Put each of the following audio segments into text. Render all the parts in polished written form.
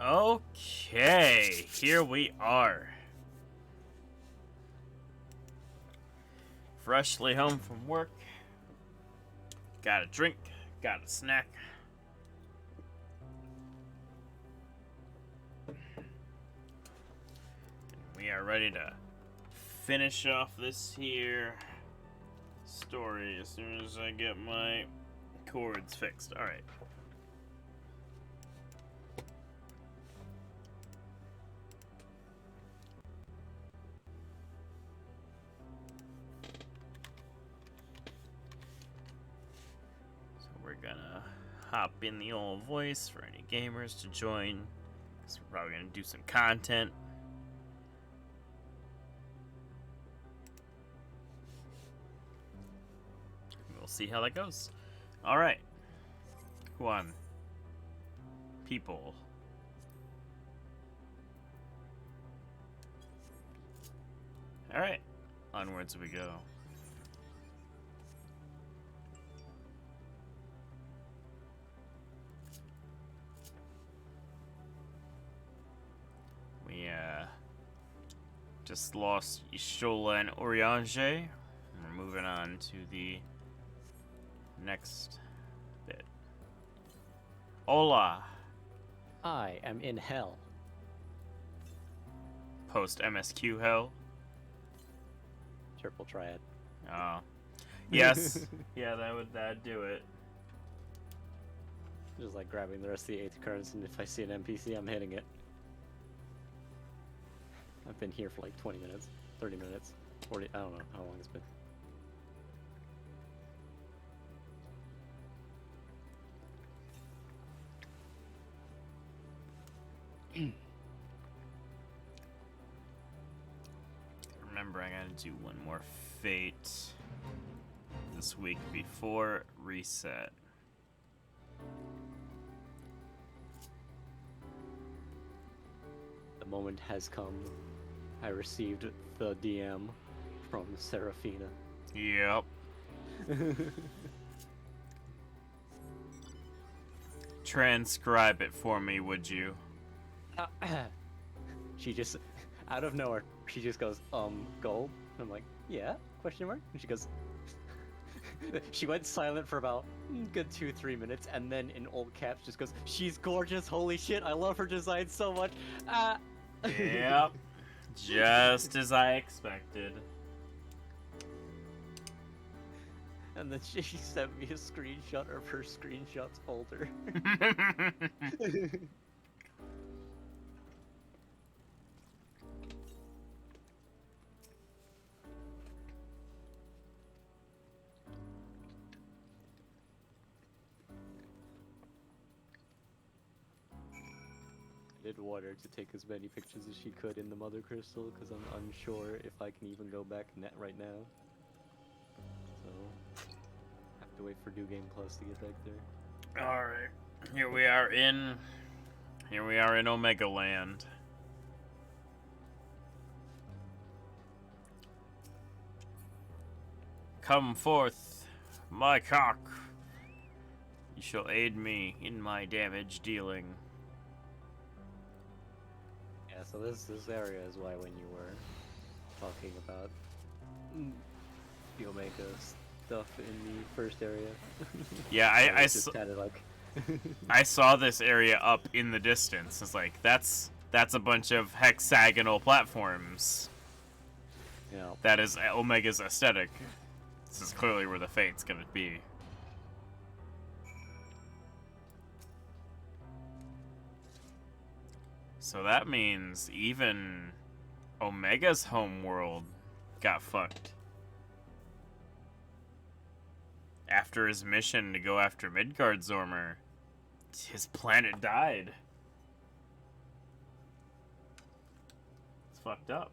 Okay, here we are. Freshly home from work. Got a drink, got a snack. We are ready to finish off this here story as soon as I get my cords fixed. Alright. So we're gonna hop in the old voice for any gamers to join, because we're probably gonna do some content. We'll see how that goes. Alright. Go on. People. Alright. Onwards we go. We, just lost Ishola and Oriange. We're moving on to the next bit. Hola. I am in hell. Post MSQ hell. Triple triad. Oh. Yes. Yeah, that'd do it. Just like grabbing the rest of the 8th cards, and if I see an NPC, I'm hitting it. I've been here for like 20 minutes, 30 minutes, 40, I don't know how long it's been. Remember, I gotta do one more fate this week before reset. The moment has come. I received the DM from Serafina. Yep. Transcribe it for me, would you? She just, out of nowhere, she just goes, gold? And I'm like, yeah, question mark? And she goes, she went silent for about good 2-3 minutes, and then in old caps just goes, she's gorgeous, holy shit, I love her design so much. Yep. Just as I expected. And then she sent me a screenshot of her screenshots folder. I did want her to take as many pictures as she could in the Mother Crystal, because I'm unsure if I can even go back net right now. So, have to wait for New Game Plus to get back there. Alright. Here we are in Omega Land. Come forth, my cock. You shall aid me in my damage dealing. Yeah, so this area is why when you were talking about the Omega stuff in the first area. Yeah, I just kind of like I saw this area up in the distance. It's like that's a bunch of hexagonal platforms. Yeah. That is Omega's aesthetic. This is clearly where the fate's gonna be. So that means even Omega's home world got fucked. After his mission to go after Midgard-Zormer, his planet died. It's fucked up.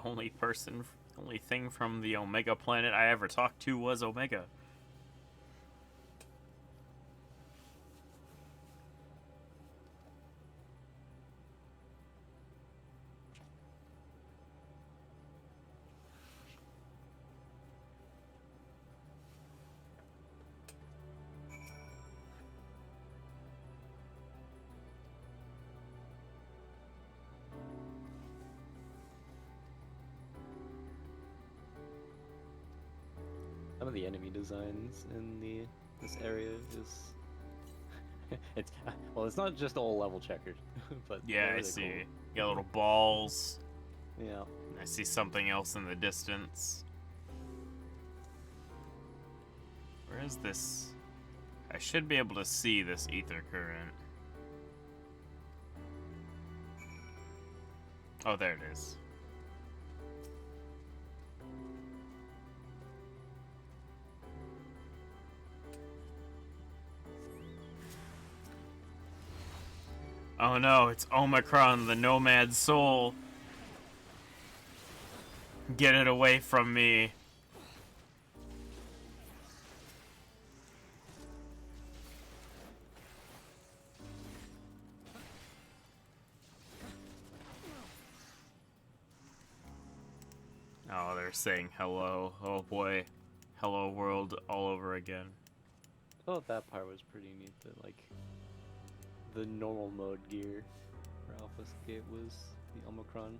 only thing from the Omega planet I ever talked to was Omega. Some of the enemy designs in this area is it's well, it's not just all level checkered, but Yeah, they're I really see. cool. You got little balls. Yeah. I see something else in the distance. Where is this? I should be able to see this ether current. Oh, there it is. Oh no, it's Omicron, the Nomad Soul. Get it away from me. Oh, they're saying hello. Oh boy. Hello world all over again. I thought that part was pretty neat, that like the normal mode gear for Alpha Skate was the Omicron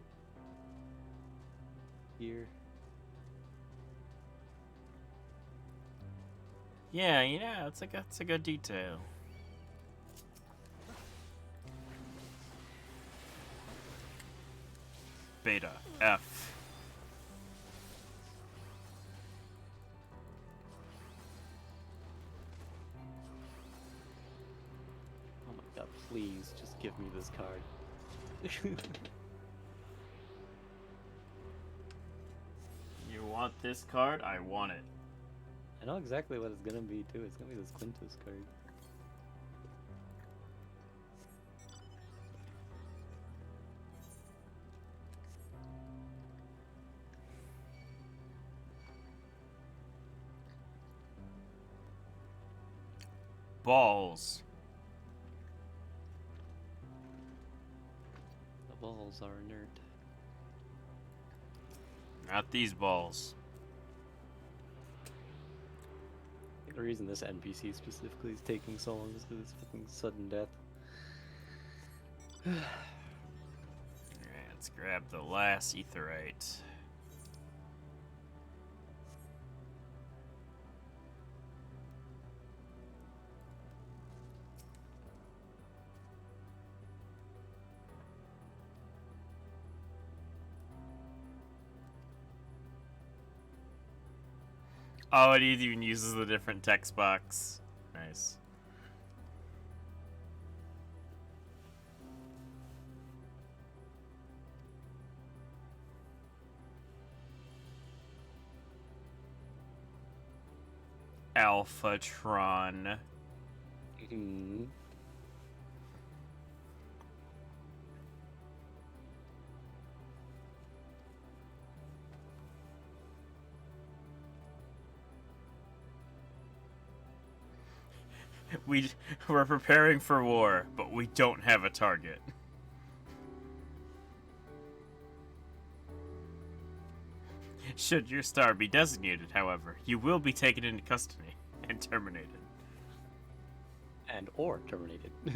gear. Yeah, it's a good detail. Beta F. Oh my god, please just give me this card. You want this card? I want it. I know exactly what it's gonna be too. It's gonna be this Quintus card. Balls. The balls are inert. Not these balls. I think the reason this NPC specifically is taking so long is because it's fucking sudden death. Alright, let's grab the last etherite. Oh, it even uses the different text box. Nice. Alphatron. Mm-hmm. We're preparing for war, but we don't have a target. Should your star be designated, however, you will be taken into custody and terminated. And or terminated. I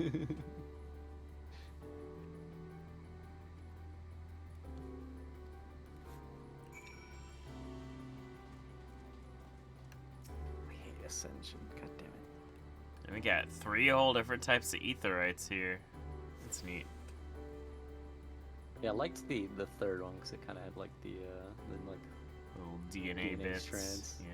hate Ascension, god damn it. And we got 3 whole different types of etherites here. That's neat. Yeah, I liked the third one because it kind of had like the like Little DNA bits. strands. Yeah.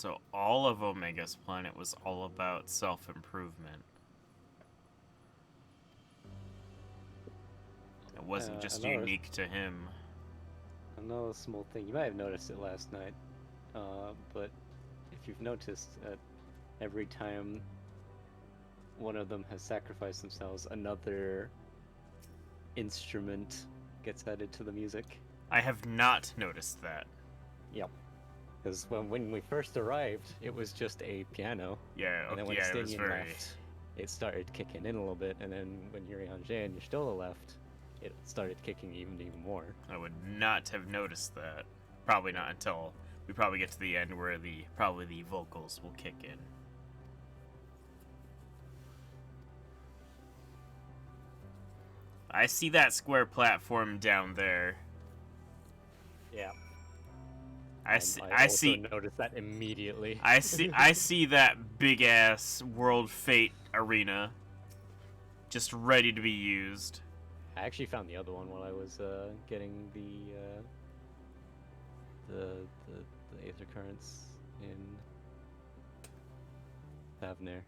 So all of Omega's planet was all about self-improvement. It wasn't just unique to him. Another small thing. You might have noticed it last night, but if you've noticed, every time one of them has sacrificed themselves, another instrument gets added to the music. I have not noticed that. Yep. Because when we first arrived, it was just a piano. Yeah, And then when yeah, it was Stinian very... left, it started kicking in a little bit. And then when Yuri and Y'shtola left, it started kicking even more. I would not have noticed that. Probably not until we probably get to the end where probably the vocals will kick in. I see that square platform down there. Yeah. I see. Noticed that immediately. I see that big ass World Fate arena, just ready to be used. I actually found the other one while I was getting the Aether Currents in Thavner.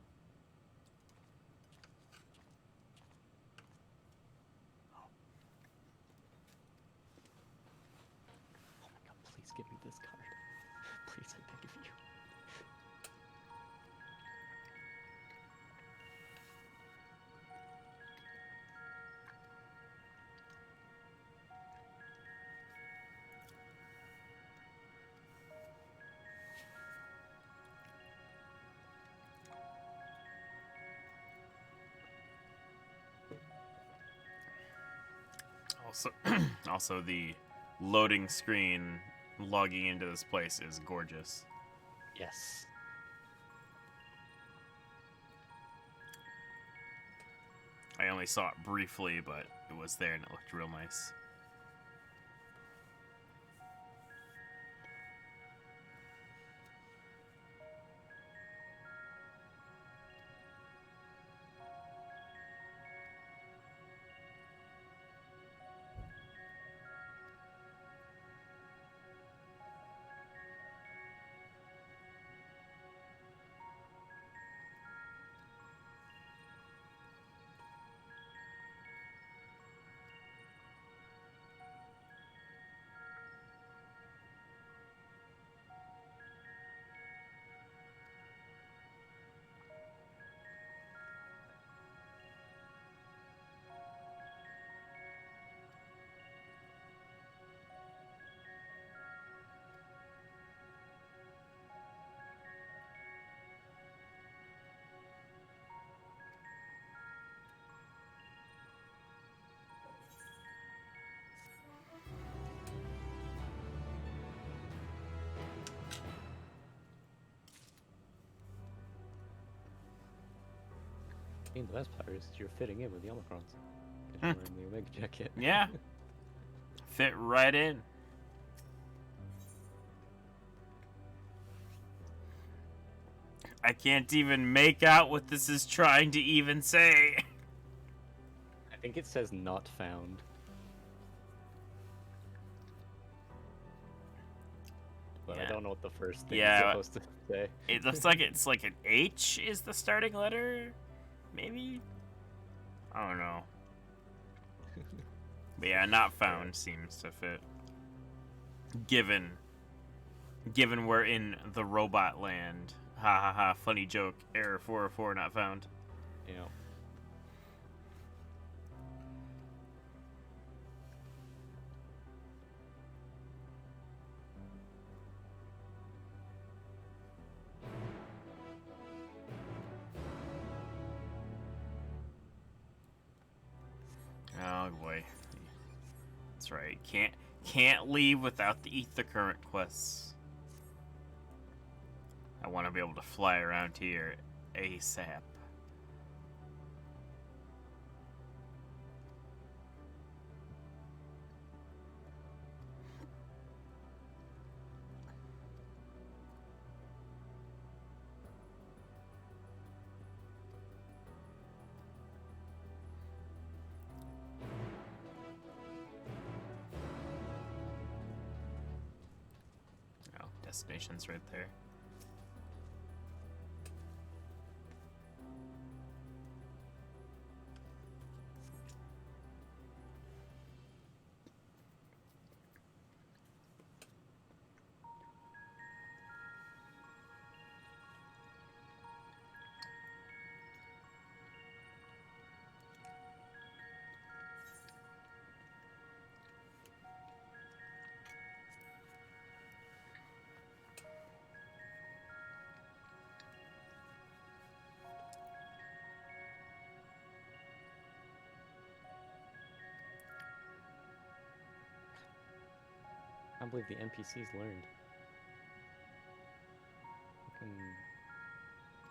Oh my god, please give me this card. Please, I beg of you. Also the loading screen logging into this place is gorgeous. Yes. I only saw it briefly, but it was there and it looked real nice. I mean, the best part is you're fitting in with the Omicrons. Because you're wearing the Omega jacket. Yeah. Fit right in. I can't even make out what this is trying to even say. I think it says not found. But Yeah. I don't know what the first thing is supposed to say. It looks like it's like an H is the starting letter? Maybe? I don't know. But yeah, not found seems to fit. Given we're in the robot land. Ha ha ha, funny joke. Error 404 not found. You know. Oh boy. That's right. Can't leave without the Ether Current quests. I want to be able to fly around here ASAP. Oh, destination's right there. can't believe the NPCs learned. Fucking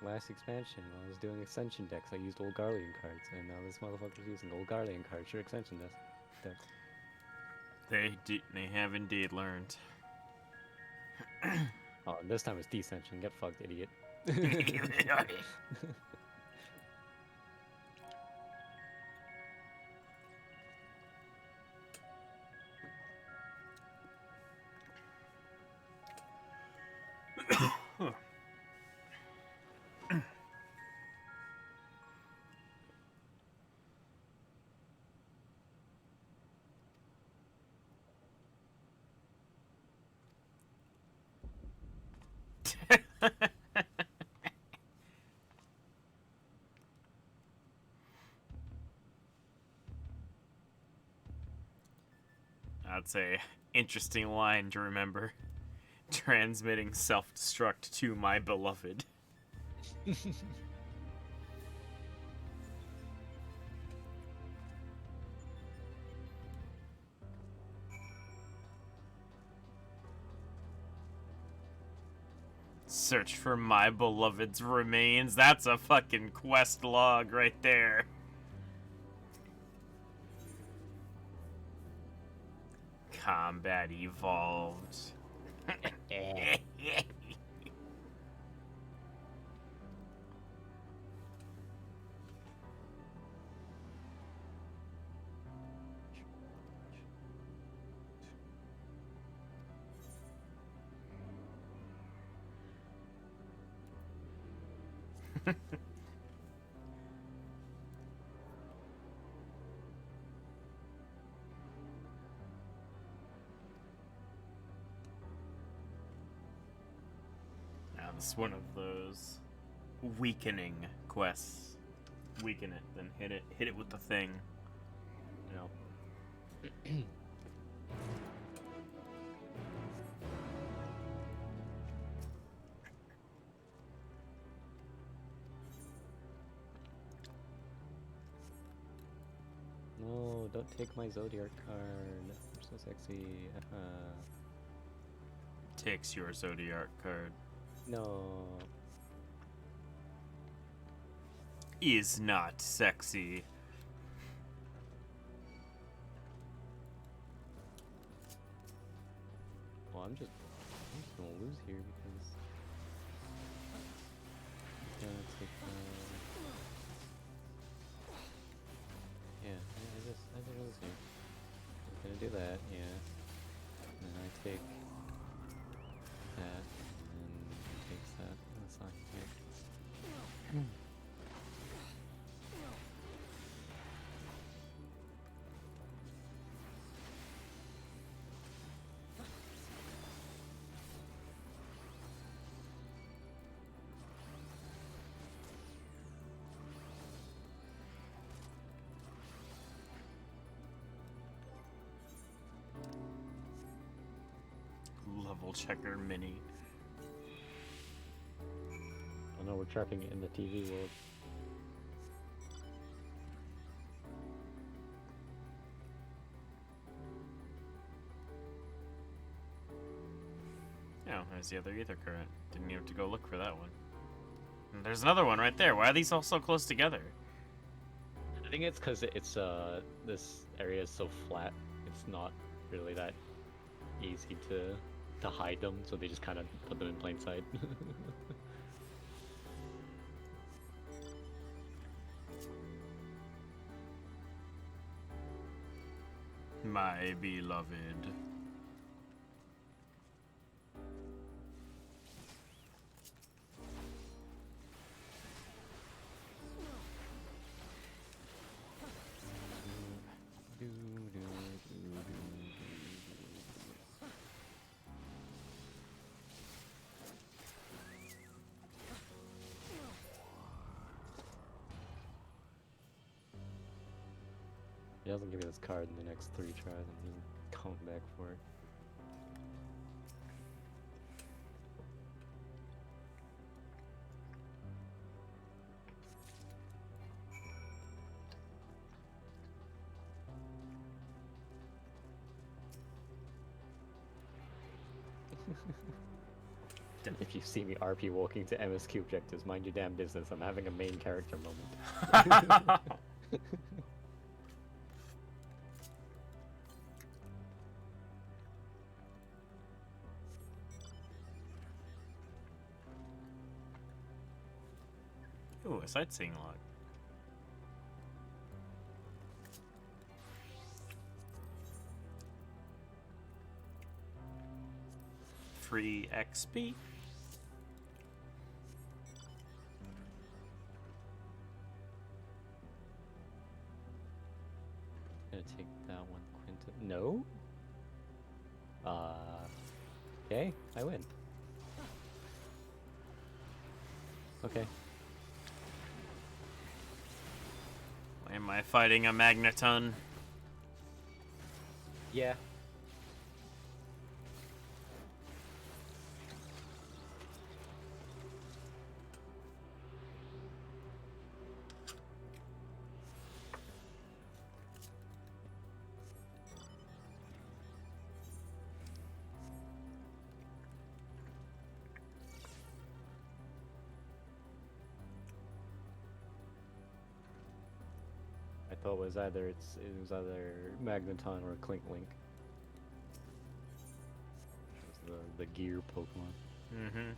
last expansion, when I was doing extension decks, I used old Garlean cards, and now this motherfucker's using old Garlean cards for extension decks. They have indeed learned. Oh, and this time it's descension. Get fucked, idiot. That's a interesting line to remember. Transmitting self-destruct to my beloved. Search for my beloved's remains. That's a fucking quest log right there. Combat evolved. Now this is one of those weakening quests. Weaken it, then hit it with the thing. You know. No, don't take my Zodiac card. I'm so sexy. Takes your Zodiac card. No. Is not sexy. Well, I'm just gonna lose here because I'm gonna take I just lose here. I'm gonna do that, yeah. And then I take that, and then he takes that. That's not good. Level checker mini. I know we're trapping it in the TV world. Oh, there's the other ether current. Didn't even have to go look for that one. And there's another one right there. Why are these all so close together? I think it's because it's this area is so flat. It's not really that easy to hide them, so they just kind of put them in plain sight. My beloved. He doesn't give me this card in the next 3 tries, and he's coming back for it. If you see me RP walking to MSQ objectives, mind your damn business. I'm having a main character moment. Ooh, a sightseeing log. Free XP. Gonna take that one, Quinta. No? Okay, I win. Okay. Why am I fighting a magneton? Yeah. I thought it was either Magneton or Clink Link. It was the gear Pokemon. Mm-hmm.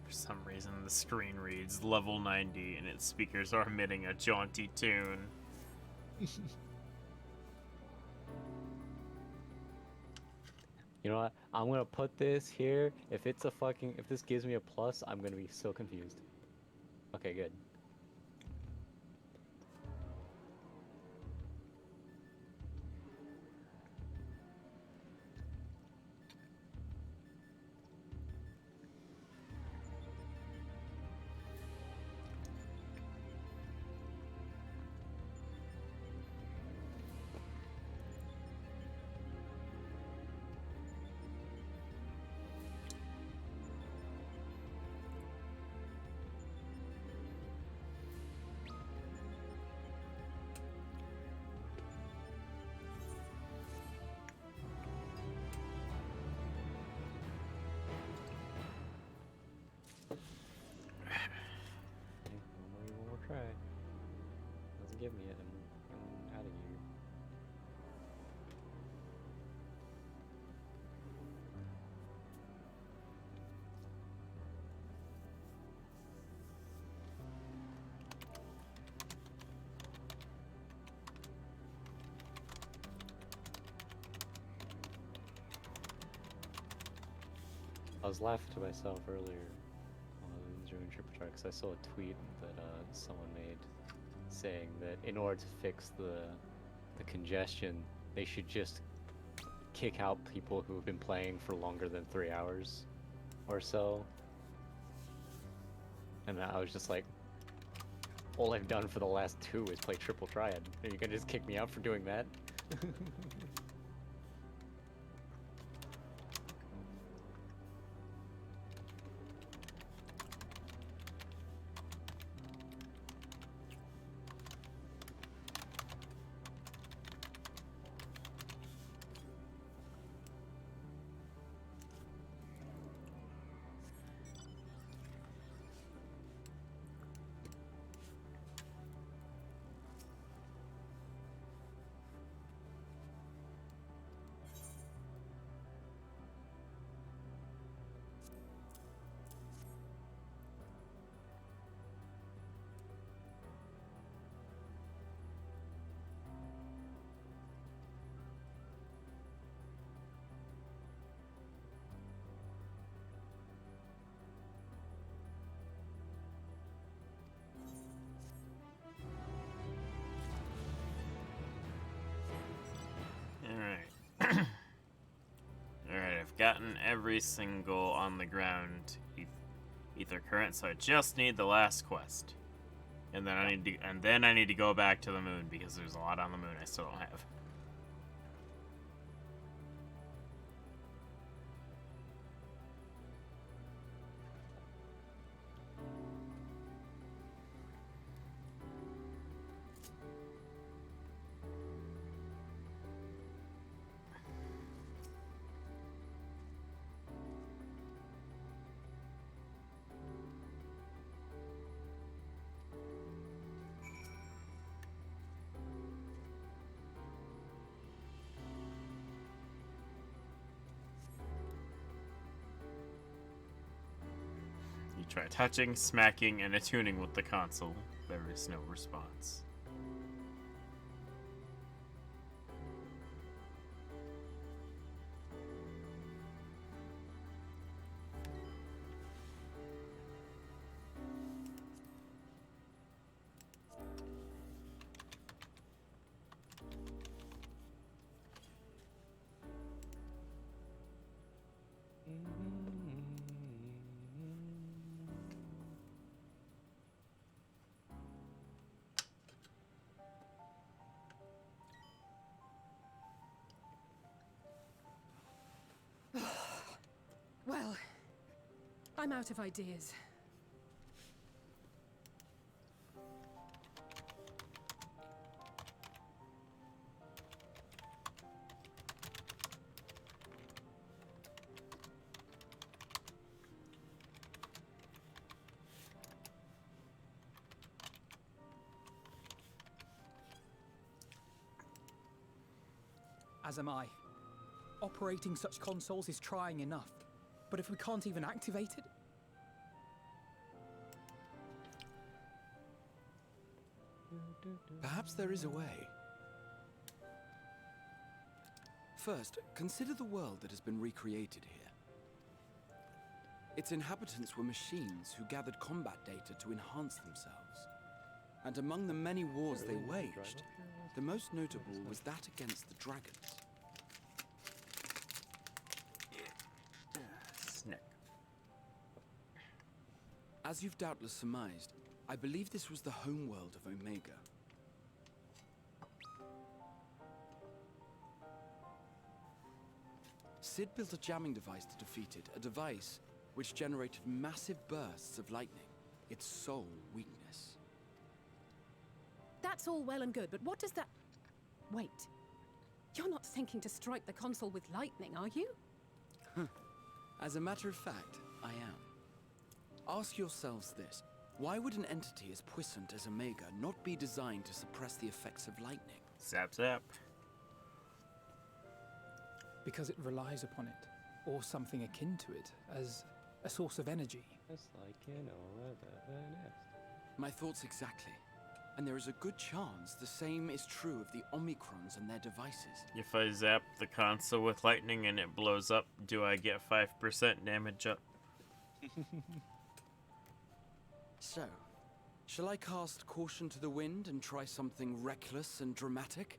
For some reason, the screen reads level 90 and its speakers are emitting a jaunty tune. You know what? I'm gonna put this here. If this gives me a plus, I'm gonna be so confused. Okay, good. One more try. Doesn't give me it. I'm out of here. I was laughing to myself earlier while I was doing TripleTry because I saw a tweet that someone made saying that in order to fix the congestion, they should just kick out people who have been playing for longer than 3 hours or so. And I was just like, all I've done for the last 2 is play Triple Triad. Are you gonna just kick me out for doing that? Alright. Alright, I've gotten every single on the ground ether current, so I just need the last quest. And then I need to go back to the moon because there's a lot on the moon I still don't have. Try touching, smacking, and attuning with the console. There is no response. Well, I'm out of ideas. As am I. Operating such consoles is trying enough. But if we can't even activate it? Perhaps there is a way. First, consider the world that has been recreated here. Its inhabitants were machines who gathered combat data to enhance themselves. And among the many wars they waged, the most notable was that against the dragons. Snick. As you've doubtless surmised, I believe this was the homeworld of Omega. Sid built a jamming device to defeat it, a device which generated massive bursts of lightning, its sole weakness. That's all well and good, but what does that... Wait. You're not thinking to strike the console with lightning, are you? As a matter of fact, I am. Ask yourselves this. Why would an entity as puissant as Omega not be designed to suppress the effects of lightning? Zap zap. Because it relies upon it, or something akin to it, as a source of energy. It's like, you know, next. My thoughts exactly. And there is a good chance the same is true of the Omicrons and their devices. If I zap the console with lightning and it blows up, do I get 5% damage up? So, shall I cast caution to the wind and try something reckless and dramatic?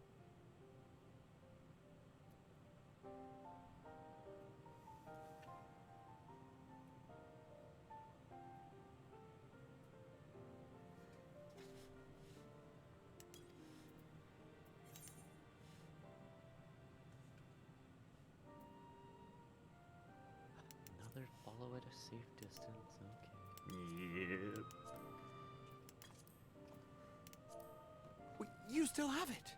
Another follow at a safe distance, okay. Yep. Wait, you still have it!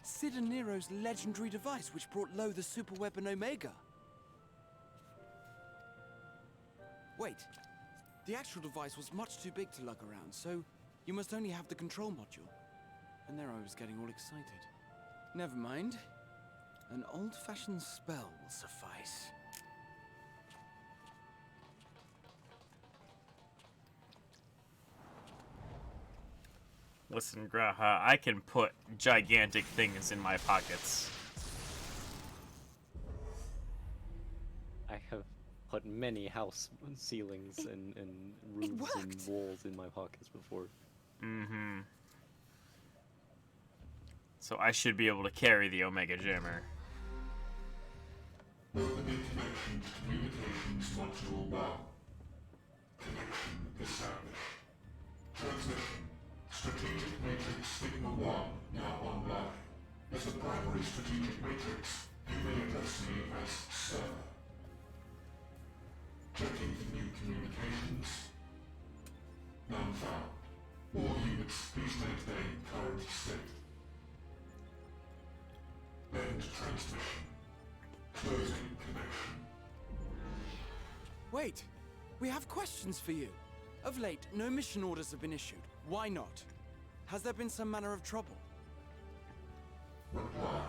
Sid and Nero's legendary device which brought low the superweapon Omega. Wait, the actual device was much too big to lug around, so you must only have the control module. And there I was getting all excited. Never mind. An old-fashioned spell will suffice. Listen, Graha, I can put gigantic things in my pockets. I have put many house ceilings and roofs and worked. walls in my pockets before. Mm-hmm. So I should be able to carry the Omega Jammer. Opening connection to communications module 1. Connection established. Transmission. Strategic Matrix Signal 1 now online. As a primary strategic matrix, you may address me as Sir. Checking for new communications. None found. All units, please maintain current state. End transmission. Closing connection. Wait! We have questions for you. Of late, no mission orders have been issued. Why not? Has there been some manner of trouble? Reply.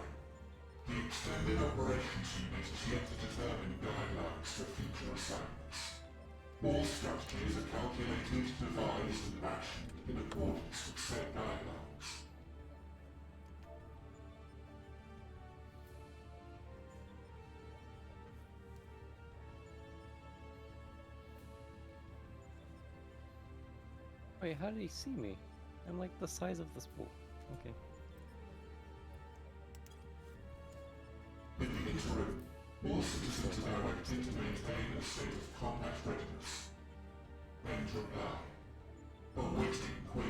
The Extended Operations Unit is yet to determine guidelines for future assignments. All strategies are calculated, devised, and actioned in accordance with set guidelines. Wait, how did he see me? I'm like the size of this pool. Okay. In the interim, all citizens are directed to maintain a state of combat readiness. End reply. Awaiting query.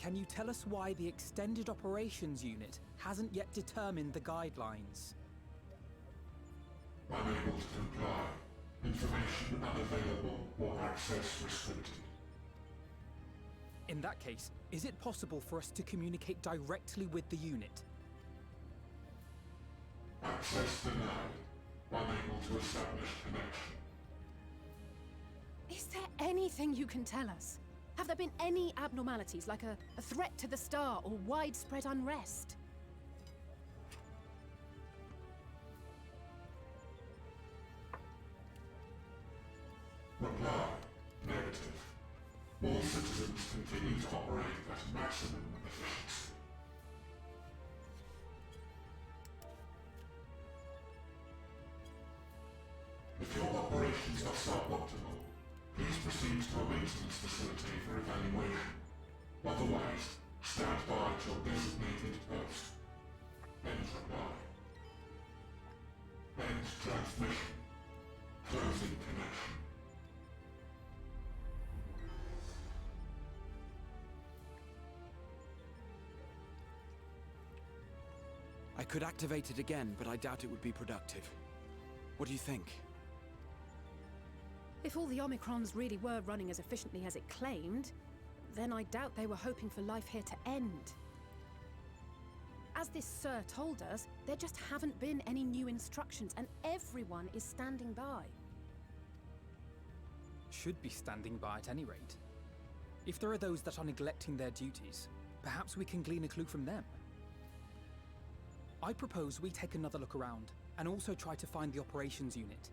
Can you tell us why the Extended Operations Unit hasn't yet determined the guidelines? Unable to comply. Information unavailable or access restricted. In that case, is it possible for us to communicate directly with the unit? Access denied. Unable to establish connection. Is there anything you can tell us? Have there been any abnormalities, like a threat to the star or widespread unrest? Reply. Negative. All citizens continue to operate at maximum efficiency. If your operations are suboptimal, please proceed to a maintenance facility for evaluation. Otherwise, stand by at your designated post. End reply. End transmission. Closing connection. I could activate it again, but I doubt it would be productive. What do you think? If all the Omicrons really were running as efficiently as it claimed, then I doubt they were hoping for life here to end. As this Sir told us, there just haven't been any new instructions, and everyone is standing by. Should be standing by at any rate. If there are those that are neglecting their duties, perhaps we can glean a clue from them. I propose we take another look around, and also try to find the operations unit.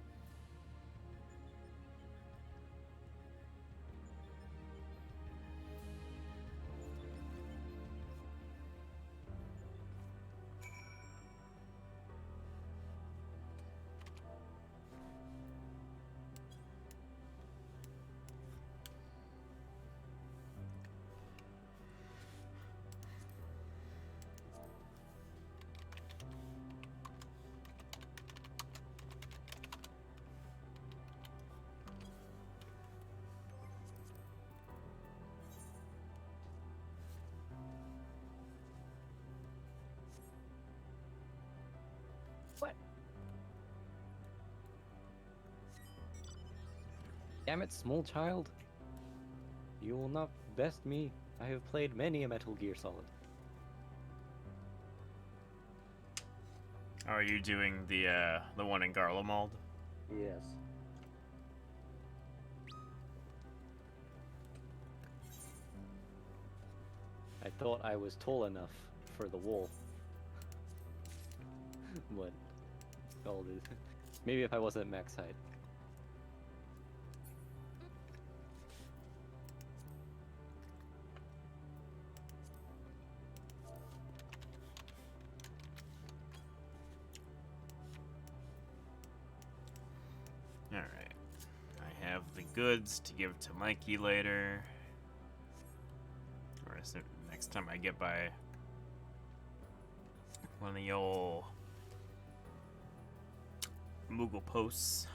What? Damn it, small child. You will not best me. I have played many a Metal Gear Solid. Are you doing the one in Garlemald? Yes. I thought I was tall enough for the wall. But all this. Maybe if I wasn't max height. Alright. I have the goods to give to Mikey later. Or is it next time I get by one of the old Moogle posts.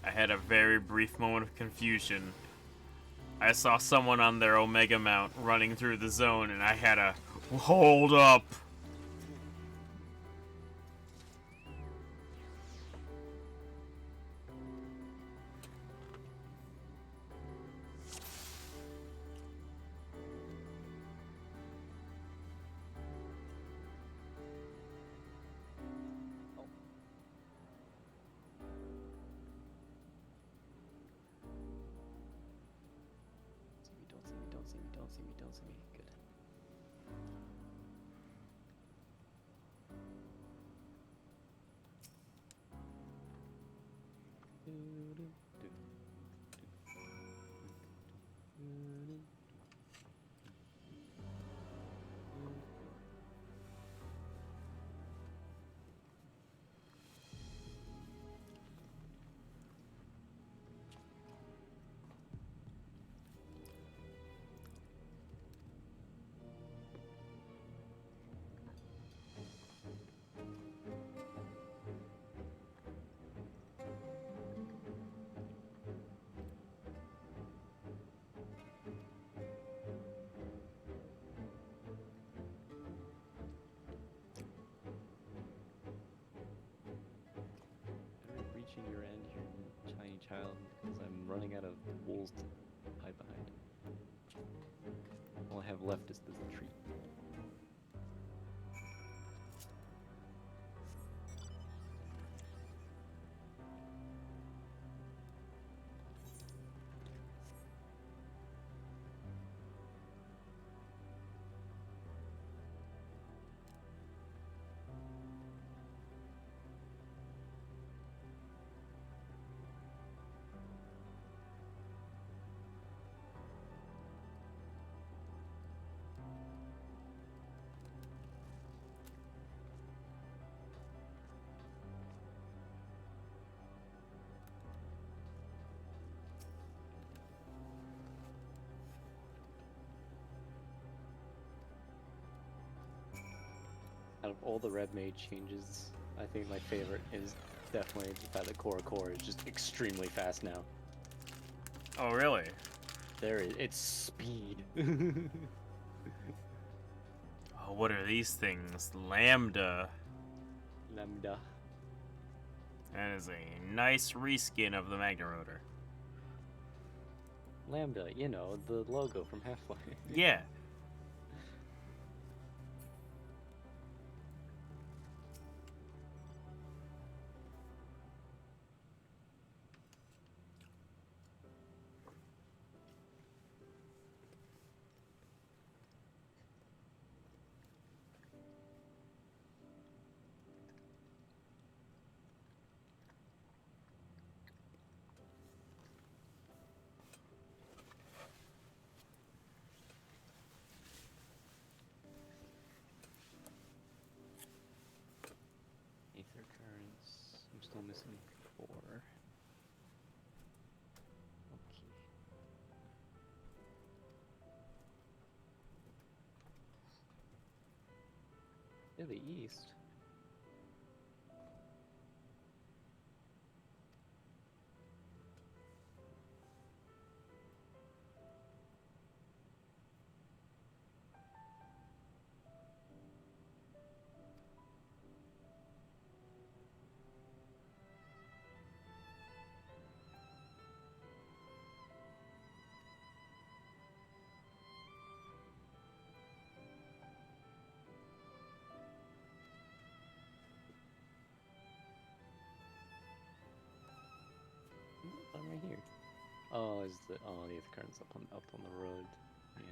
I had a very brief moment of confusion. I saw someone on their Omega Mount running through the zone, and I had to hold up. Don't see me, don't see me, don't see me, don't see me. Good. Reaching your end here, tiny child, because I'm running out of walls to hide behind. All I have left is this tree. Out of all the red mage changes, I think my favorite is definitely the fact that Core is just extremely fast now. Oh, really? It's speed. Oh, what are these things? Lambda. Lambda. That is a nice reskin of the Magna Rotor. Lambda, you know, the logo from Half-Life. Yeah. Aether currents. I'm still missing 4. Okay. To the east. I'm right here. Oh, is the Aether currents up on the road? Yeah.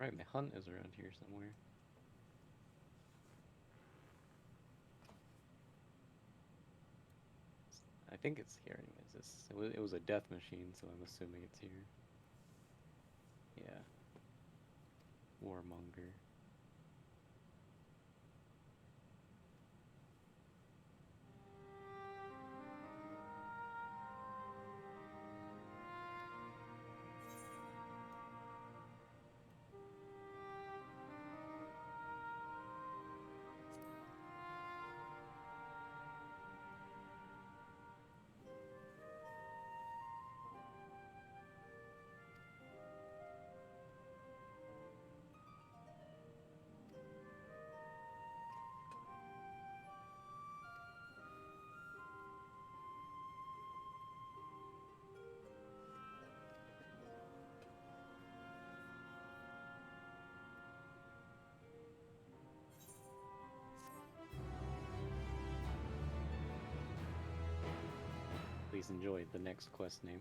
Right, my hunt is around here somewhere. I think it's here anyways. It was a death machine, so I'm assuming it's here. Yeah. Warmonger. Please enjoy the next quest name.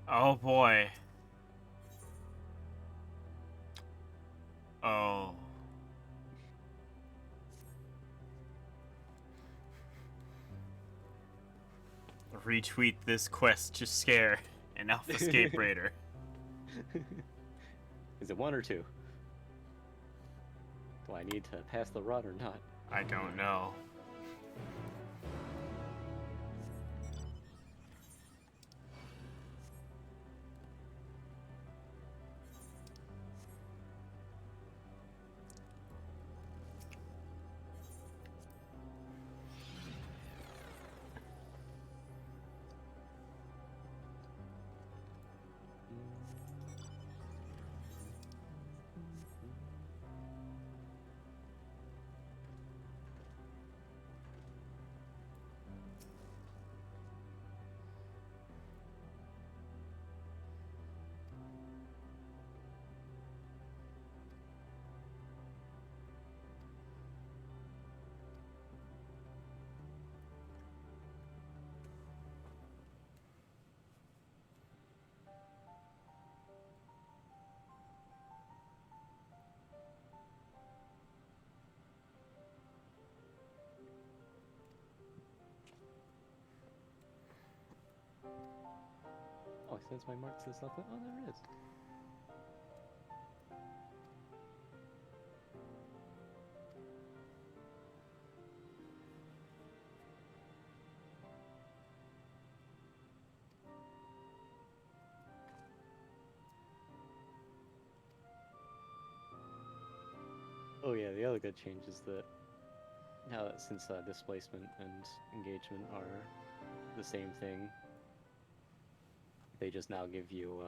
Oh boy. Oh. Retweet this quest to scare an Alphascape Raider. Is it 1 or 2? Do I need to pass the run or not? I don't know. Oh, since my mark says something. Oh, there it is. Oh yeah, the other good change is that now that since displacement and engagement are the same thing, they just now give you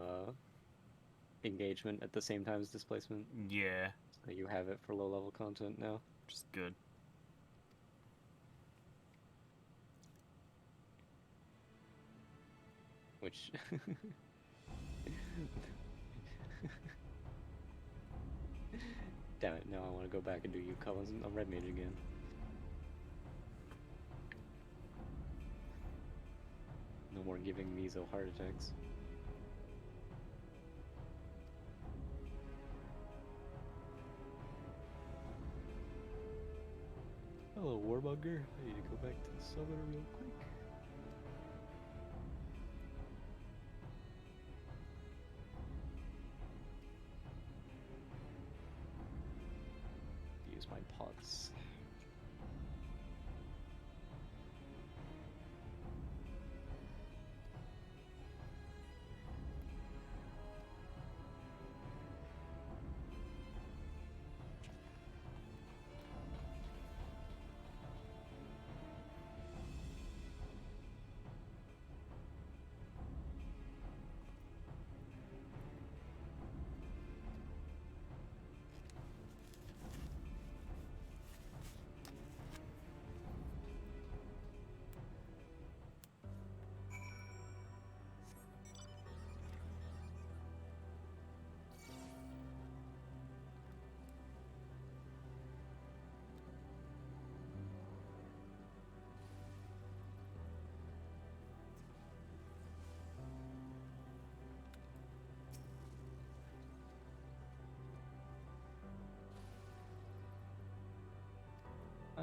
engagement at the same time as displacement. Yeah, So you have it for low level content now. just good. Which damn it, now I want to go back and do Collins on Red Mage again. No more giving Mizo heart attacks. Hello, Warmonger. I need to go back to the summoner real quick. Use my pots.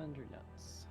And you're nuts.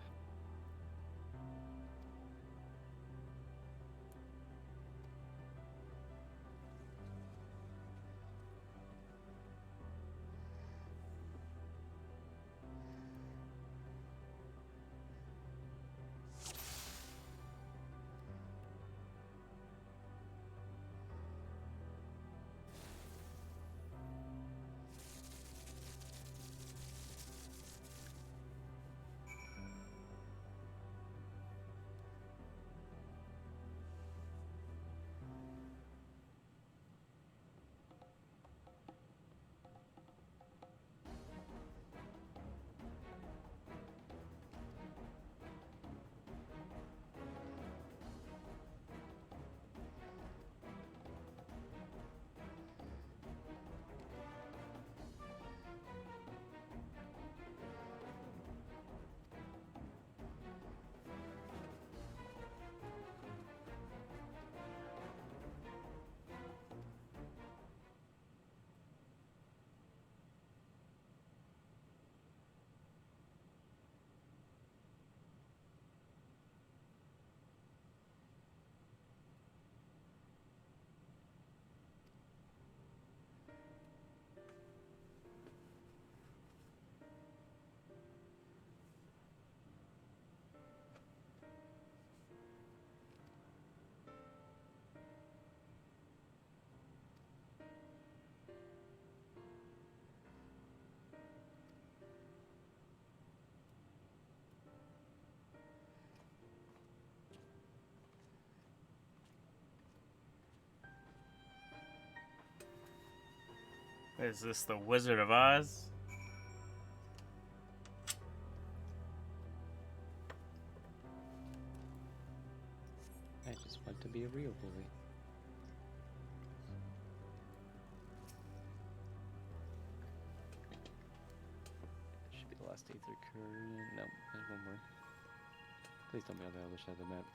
Is this the Wizard of Oz? I just want to be a real bully. That should be the last Aether current. No, there's one more. Please tell me on the other side of the map.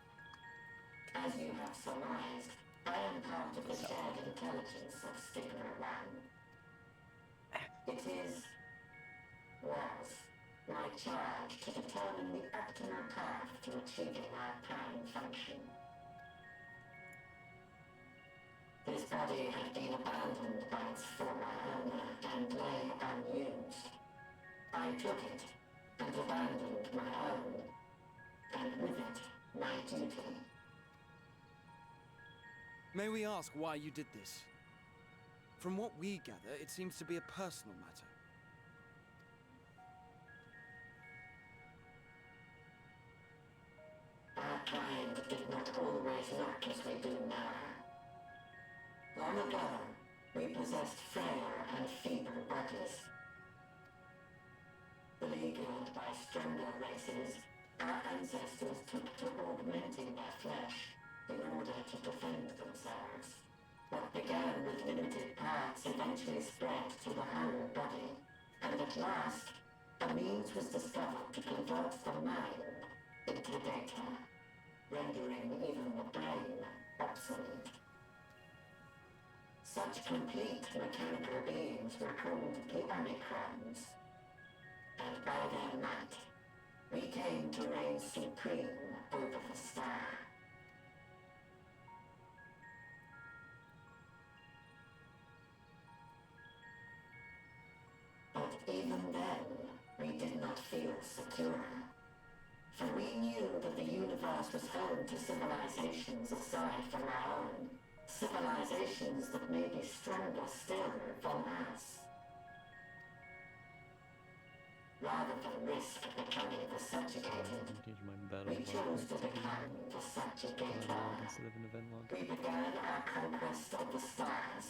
As you have surmised, I am part of the shared intelligence of Stigma 1. It was my charge to determine the optimal path to achieving our prime function. This body had been abandoned by its former owner and lay unused. I took it and abandoned my own, and with it, my duty. May we ask why you did this? From what we gather, it seems to be a personal matter. Our kind did not always look as we do now. Long ago, we possessed frail and feeble bodies. Beleaguered by stronger races, our ancestors took to augmenting their flesh in order to defend themselves. What began with limited parts eventually spread to the whole body, and at last, a means was discovered to convert the mind into data, rendering even the brain obsolete. Such complete mechanical beings were called the Omicrons, and by their might, we came to reign supreme over the star. But even then, we did not feel secure. For we knew that the universe was home to civilizations aside from our own. Civilizations that may be stronger still than us. Rather than risk becoming the subjugated, Engage my battle we chose to become the subjugator. instead of an event log. We began our conquest of the stars,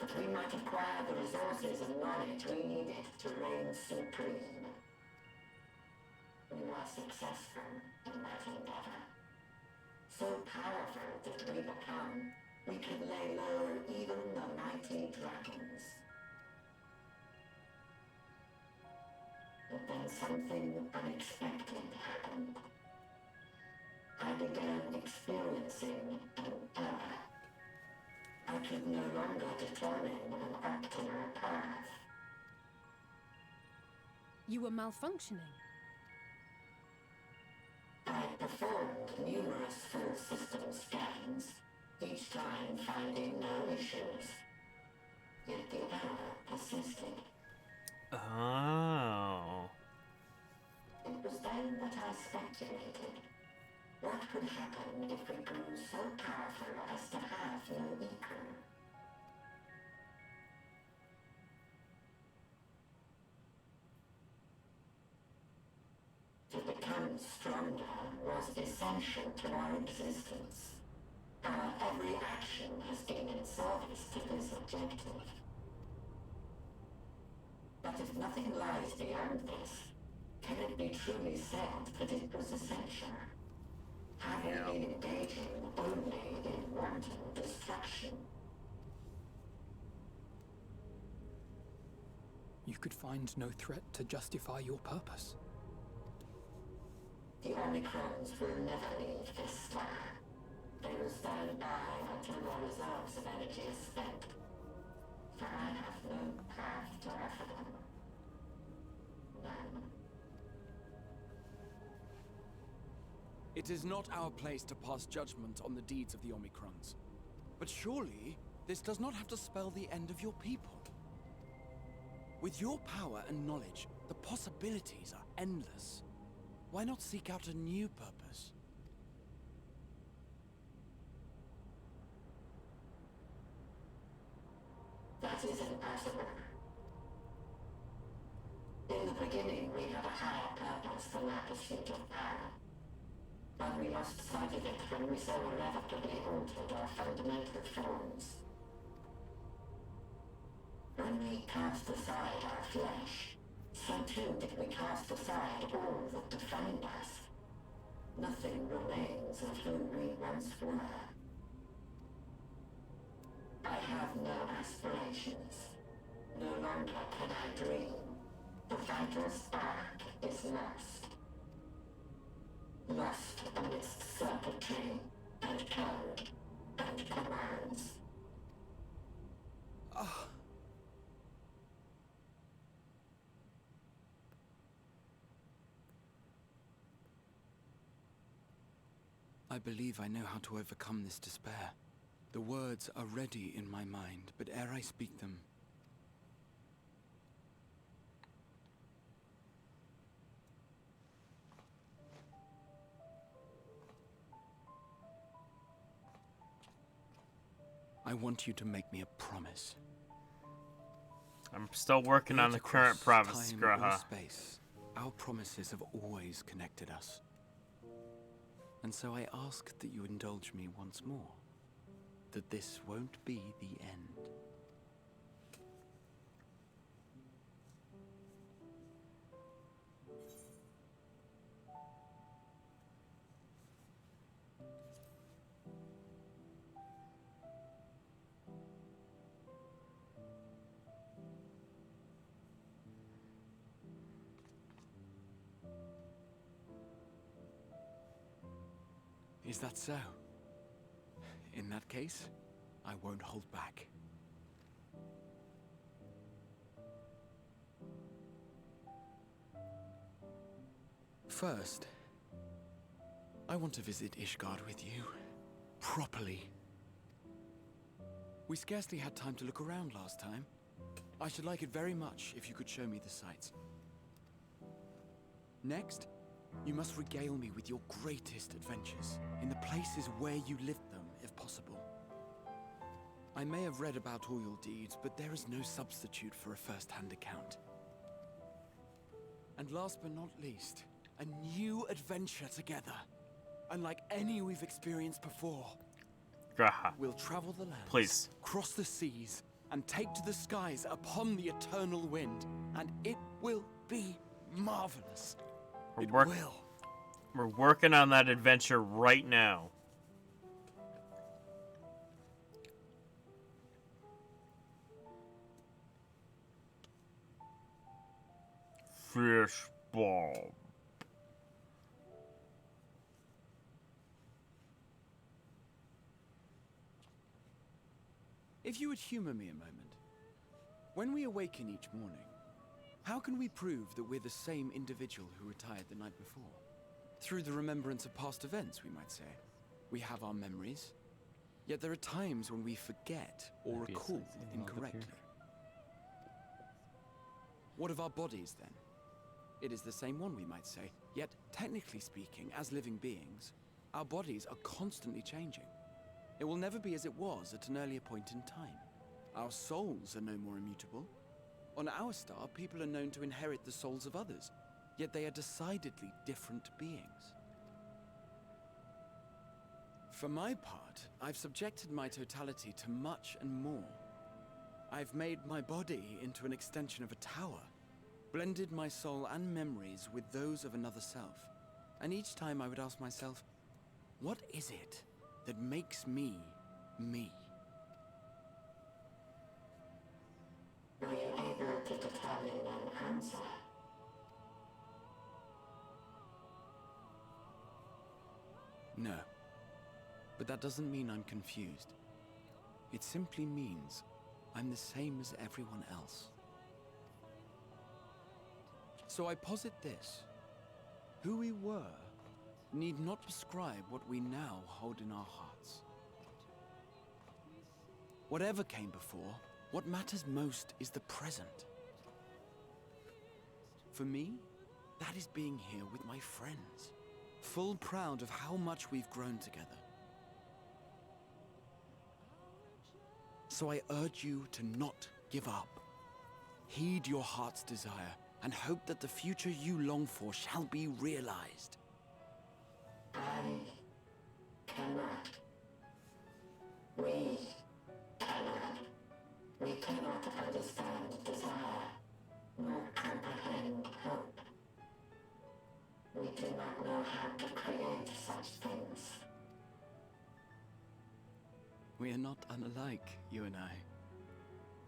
that we might acquire the resources and knowledge we needed to reign supreme. We were successful in that endeavor. So powerful did we become, we could lay low even the mighty dragons. But then something unexpected happened. I began experiencing an error. I could no longer determine an optimal path. You were malfunctioning. numerous full system scans, each time finding no issues. Yet the error persisted. Oh. It was then that I speculated. What could happen if we grew so powerful as to have no equal? To become stronger was essential to our existence. Our every action has been in service to this objective. But if nothing lies beyond this, can it be truly said that it was essential? Have we been engaging only in wanton destruction? You could find no threat to justify your purpose. The Omicrons will never leave this star. They will stand by until their reserves of energy is spent. For I have no path to offer them. None. It is not our place to pass judgment on the deeds of the Omicrons. But surely, this does not have to spell the end of your people. With your power and knowledge, the possibilities are endless. Why not seek out a new purpose? That is impossible. In the beginning, we had a higher purpose than our pursuit of power. But we lost sight of it when we so irrevocably altered our fundamental forms. When we cast aside our flesh, so too did we cast aside all that defined us. Nothing remains of who we once were. I have no aspirations. No longer can I dream. The vital spark is lost. Lost amidst circuitry and code and commands. I believe I know how to overcome this despair. The words are ready in my mind, but ere I speak them, I want you to make me a promise. I'm still working on the current Across promise, time or Graha. space, our promises have always connected us. And so I ask that you indulge me once more, that this won't be the end. Is that so? In that case, I won't hold back. First, I want to visit Ishgard with you. Properly. We scarcely had time to look around last time. I should like it very much if you could show me the sights. Next, you must regale me with your greatest adventures, in the places where you lived them, if possible. I may have read about all your deeds, but there is no substitute for a first-hand account. And last but not least, a new adventure together, unlike any we've experienced before. Graha, We'll travel the lands, please. cross the seas, and take to the skies upon the eternal wind, and it will be marvelous. It will. We're working on that adventure right now. Fish bomb. If you would humor me a moment, when we awaken each morning, how can we prove that we're the same individual who retired the night before? Through the remembrance of past events, we might say. We have our memories, yet there are times when we forget or That'd be a recall sightseeing log up here. incorrectly. What of our bodies, then? It is the same one, we might say, yet technically speaking, as living beings, our bodies are constantly changing. It will never be as it was at an earlier point in time. Our souls are no more immutable. On our star, people are known to inherit the souls of others, yet they are decidedly different beings. For my part, I've subjected my totality to much and more. I've made my body into an extension of a tower, blended my soul and memories with those of another self. And each time I would ask myself, what is it that makes me, me? Were you able to determine an answer? No. But that doesn't mean I'm confused. It simply means I'm the same as everyone else. So I posit this. Who we were need not prescribe what we now hold in our hearts. Whatever came before, what matters most is the present. For me, that is being here with my friends, full proud of how much we've grown together. So I urge you to not give up. Heed your heart's desire and hope that the future you long for shall be realized. I cannot. We cannot. We cannot understand desire, nor comprehend hope. We do not know how to create such things. We are not unalike, you and I.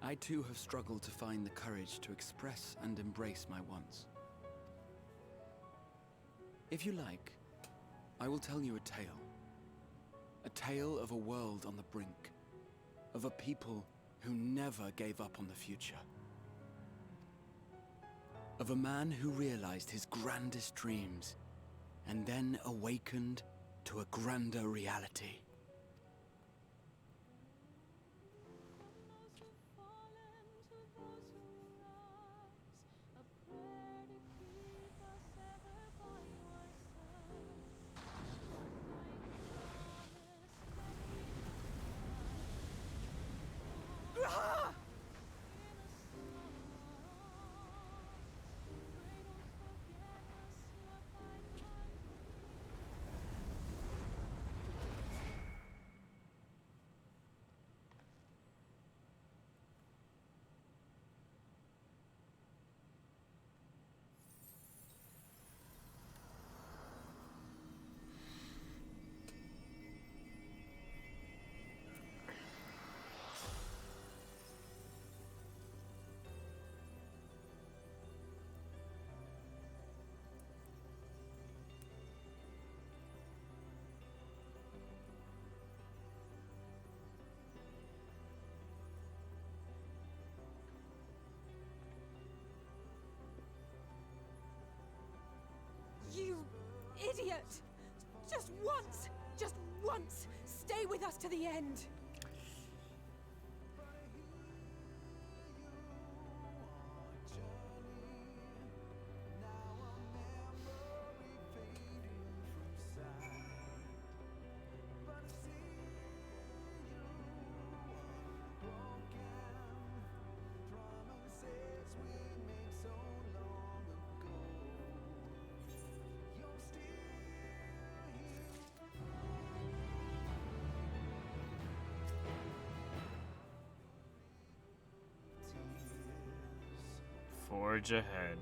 I too have struggled to find the courage to express and embrace my wants. If you like, I will tell you a tale. A tale of a world on the brink, of a people who never gave up on the future. Of a man who realized his grandest dreams and then awakened to a grander reality. You idiot! Just once, stay with us to the end. Forge ahead.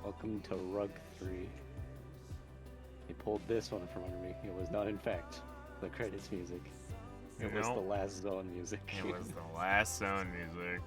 Welcome to Rug 3. A pulled this one from under me. It was not, in fact, the credits music. It was the Nope. last zone music. It was the last zone music.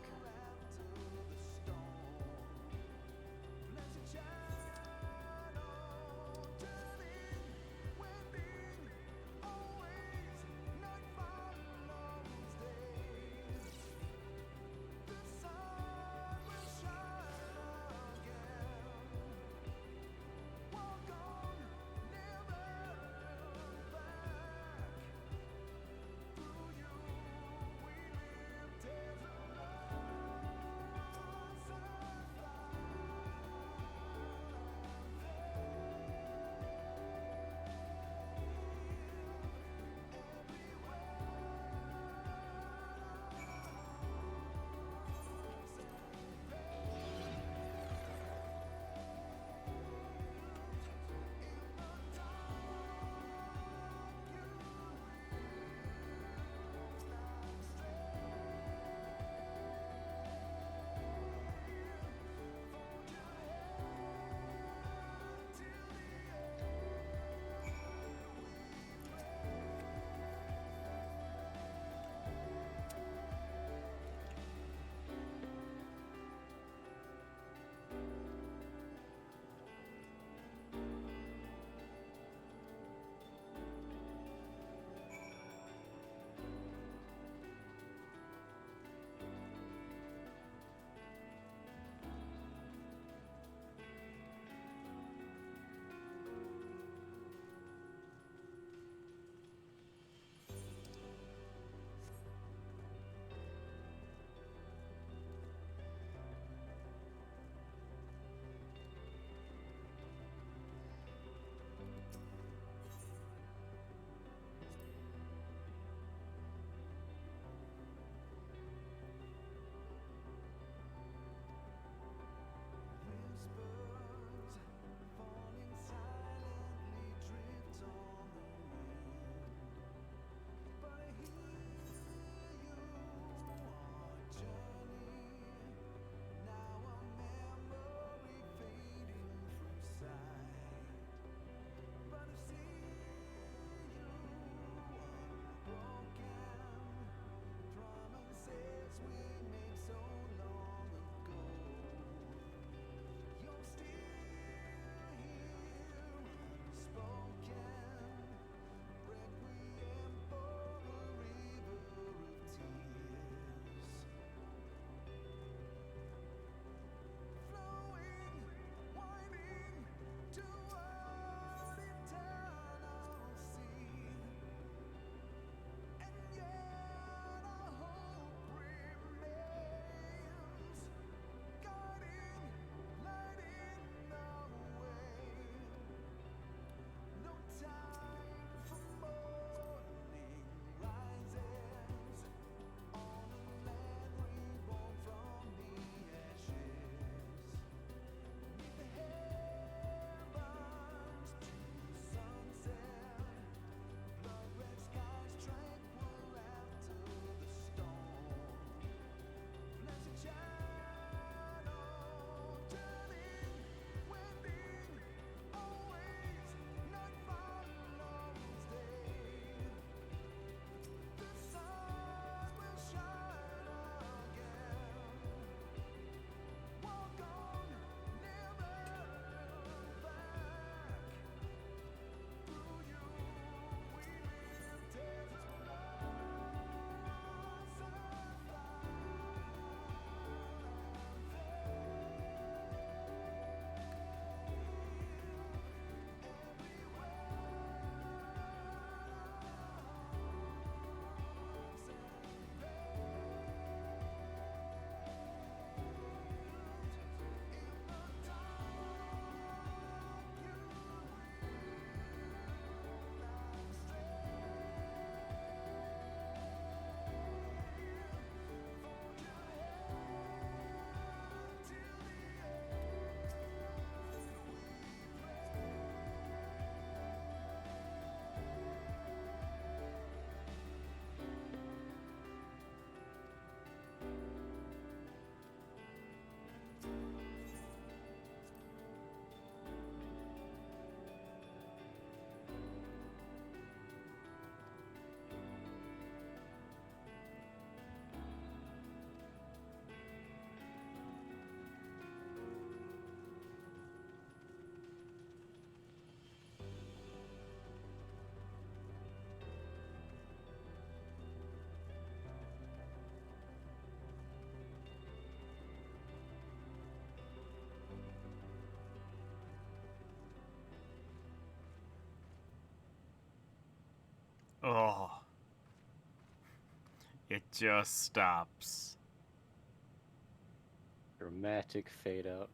Oh. It just stops. Dramatic fade out.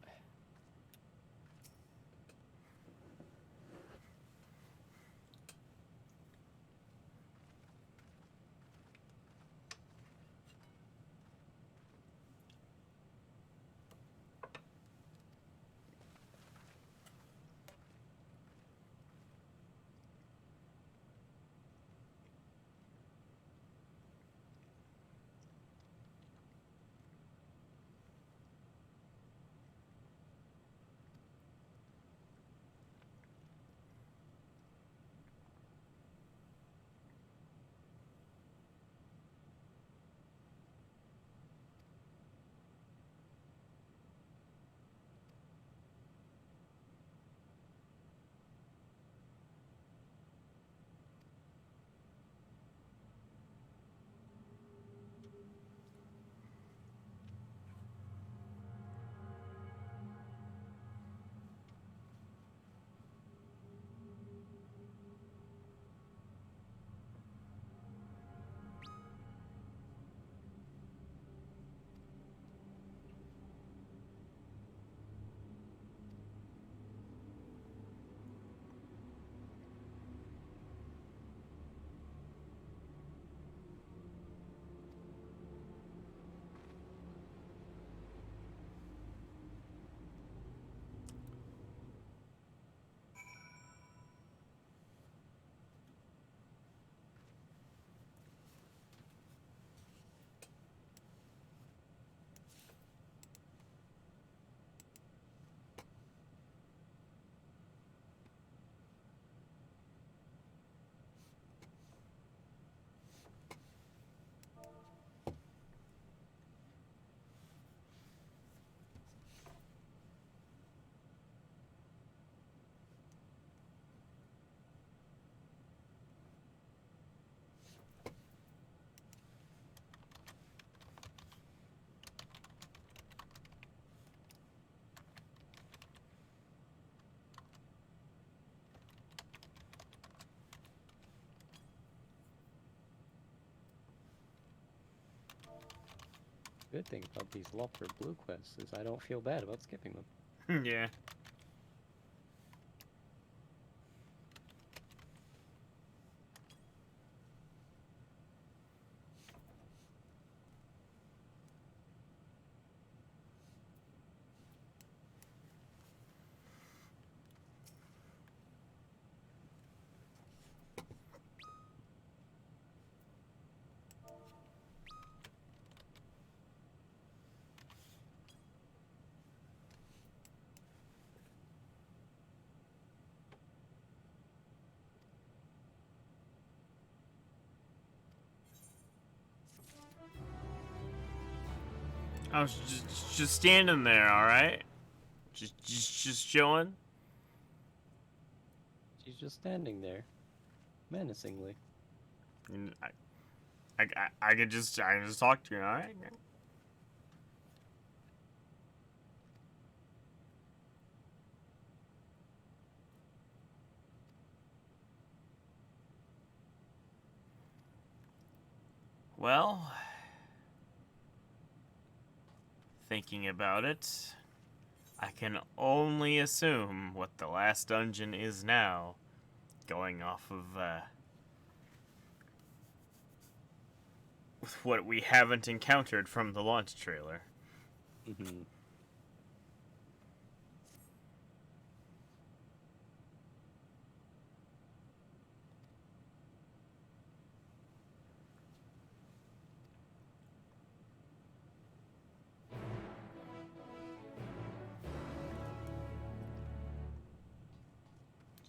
Good thing about these Lopper Blue quests is I don't feel bad about skipping them. Yeah. I was just standing there, all right. Just chilling. She's just standing there, menacingly. And I could just talk to you, all right. Well, thinking about it, I can only assume what the last dungeon is now, going off of with what we haven't encountered from the launch trailer. Mm-hmm.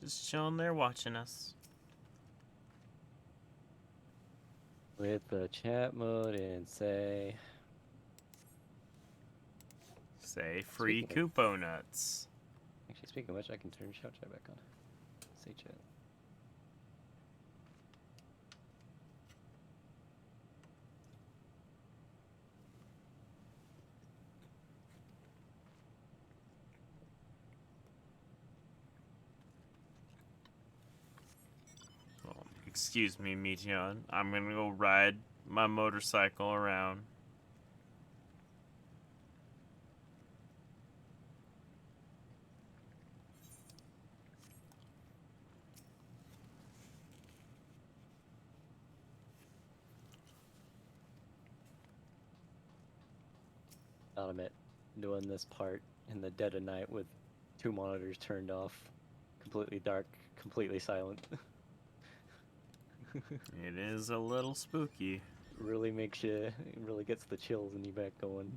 Just chilling there watching us. With the chat mode and say... Say free Speaking Koopo nuts. Actually, speaking of which, I can turn shout chat back on. Say chat. Excuse me, Meteon. I'm gonna go ride my motorcycle around. I'll admit, doing this part in the dead of night with 2 monitors turned off, completely dark, completely silent, It is a little spooky. really makes you, it really gets the chills in you back going.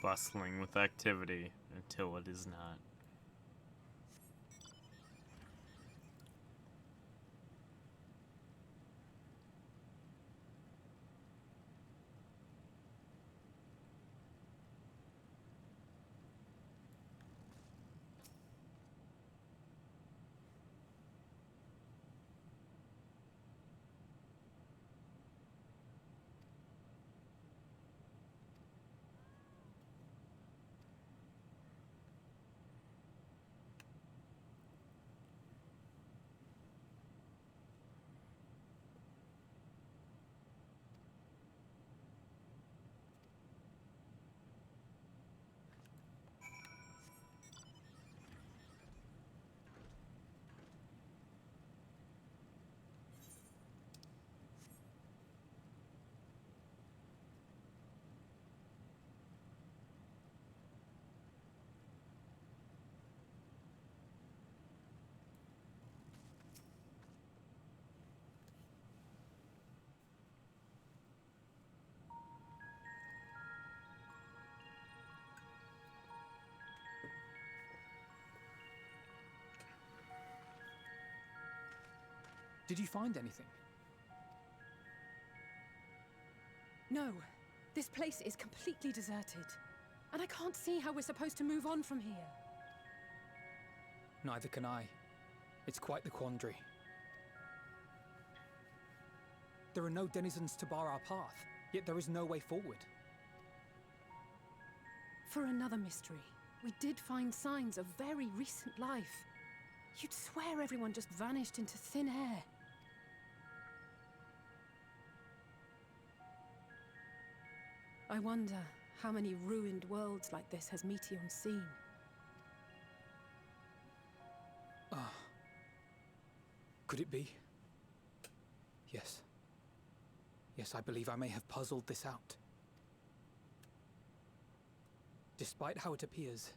Bustling with activity until it is not. Did you find anything? No, this place is completely deserted. And I can't see how we're supposed to move on from here. Neither can I. It's quite the quandary. There are no denizens to bar our path, yet there is no way forward. For another mystery, we did find signs of very recent life. You'd swear everyone just vanished into thin air. I wonder how many ruined worlds like this has Meteon seen. Could it be? Yes. Yes, I believe I may have puzzled this out. Despite how it appears,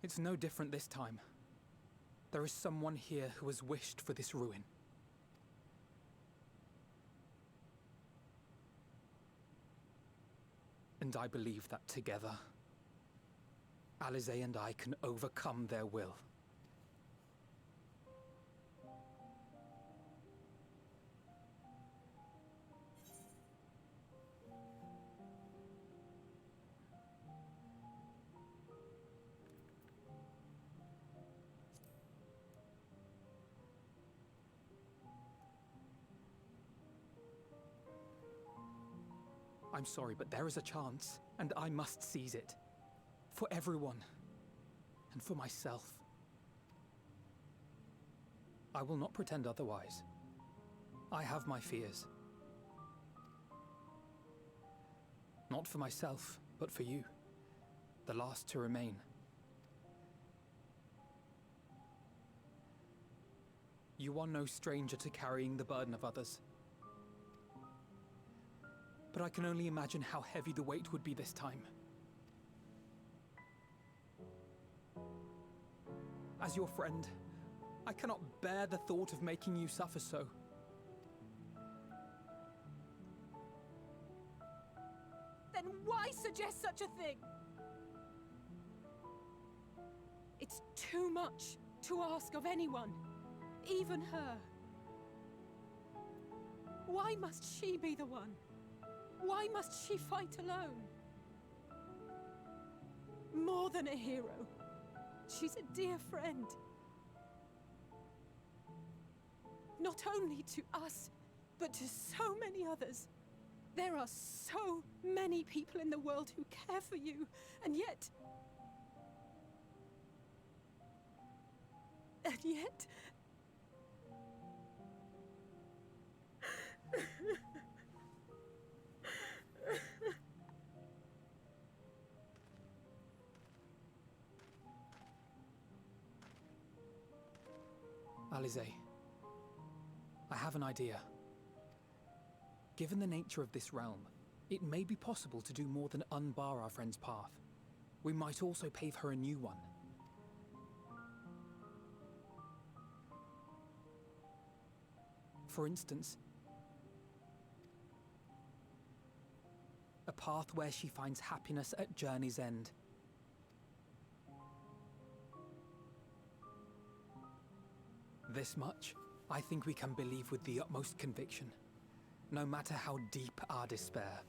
it's no different this time. There is someone here who has wished for this ruin. And I believe that together, Alize and I can overcome their will. I'm sorry, but there is a chance, and I must seize it. For everyone, and for myself. I will not pretend otherwise. I have my fears. Not for myself, but for you, the last to remain. You are no stranger to carrying the burden of others. But I can only imagine how heavy the weight would be this time. As your friend, I cannot bear the thought of making you suffer so. Then why suggest such a thing? It's too much to ask of anyone, even her. Why must she be the one? Why must she fight alone? More than a hero, she's a dear friend. Not only to us, but to so many others. There are so many people in the world who care for you, and yet... And yet... Alize, I have an idea. Given the nature of this realm, it may be possible to do more than unbar our friend's path. We might also pave her a new one. For instance, a path where she finds happiness at journey's end. This much, I think we can believe with the utmost conviction, no matter how deep our despair.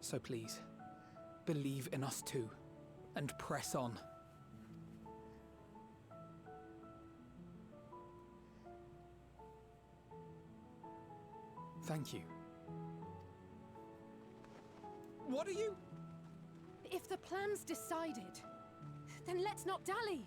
So please, believe in us too, and press on. Thank you. What are you? If the plan's decided, then let's not dally.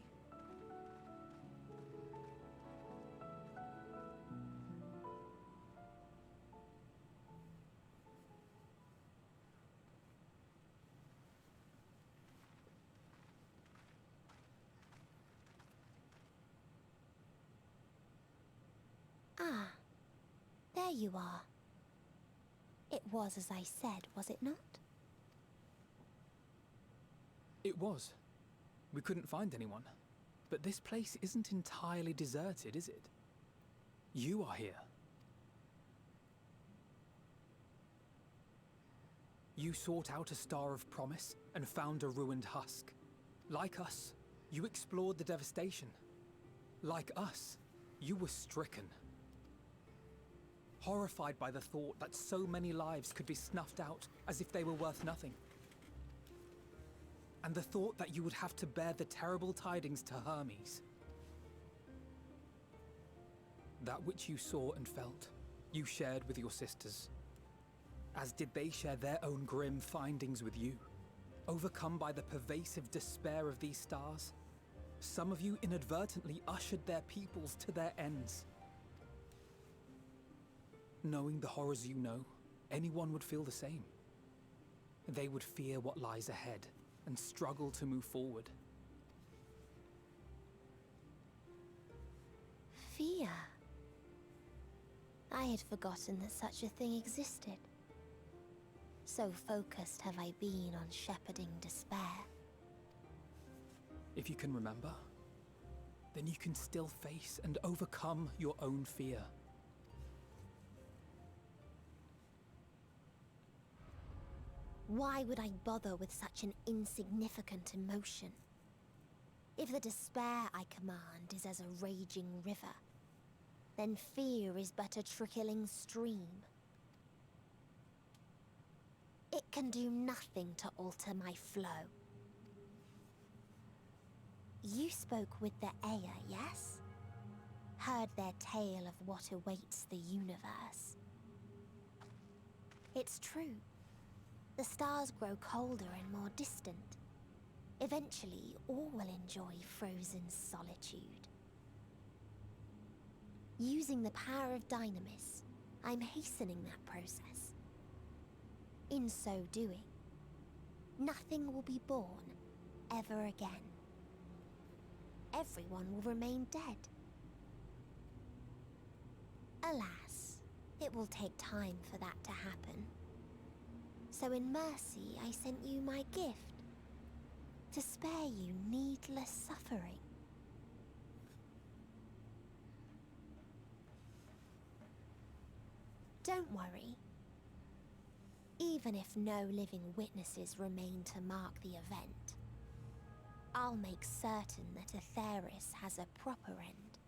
Ah, there you are. It was as I said, was it not? It was. We couldn't find anyone. But this place isn't entirely deserted, is it? You are here. You sought out a star of promise and found a ruined husk. Like us, you explored the devastation. Like us, you were stricken. Horrified by the thought that so many lives could be snuffed out as if they were worth nothing. And the thought that you would have to bear the terrible tidings to Hermes. That which you saw and felt, you shared with your sisters. As did they share their own grim findings with you. Overcome by the pervasive despair of these stars, some of you inadvertently ushered their peoples to their ends. Knowing the horrors you know, anyone would feel the same. They would fear what lies ahead and struggle to move forward. Fear. I had forgotten that such a thing existed. So focused have I been on shepherding despair. If you can remember, then you can still face and overcome your own fear. Why would I bother with such an insignificant emotion? If the despair I command is as a raging river, then fear is but a trickling stream. It can do nothing to alter my flow. You spoke with the Aya, yes? Heard their tale of what awaits the universe. It's true. The stars grow colder and more distant. Eventually, all will enjoy frozen solitude. Using the power of Dynamis, I'm hastening that process. In so doing, nothing will be born, ever again. Everyone will remain dead. Alas, it will take time for that to happen. So in mercy, I sent you my gift, to spare you needless suffering. Don't worry. Even if no living witnesses remain to mark the event, I'll make certain that Atheris has a proper end.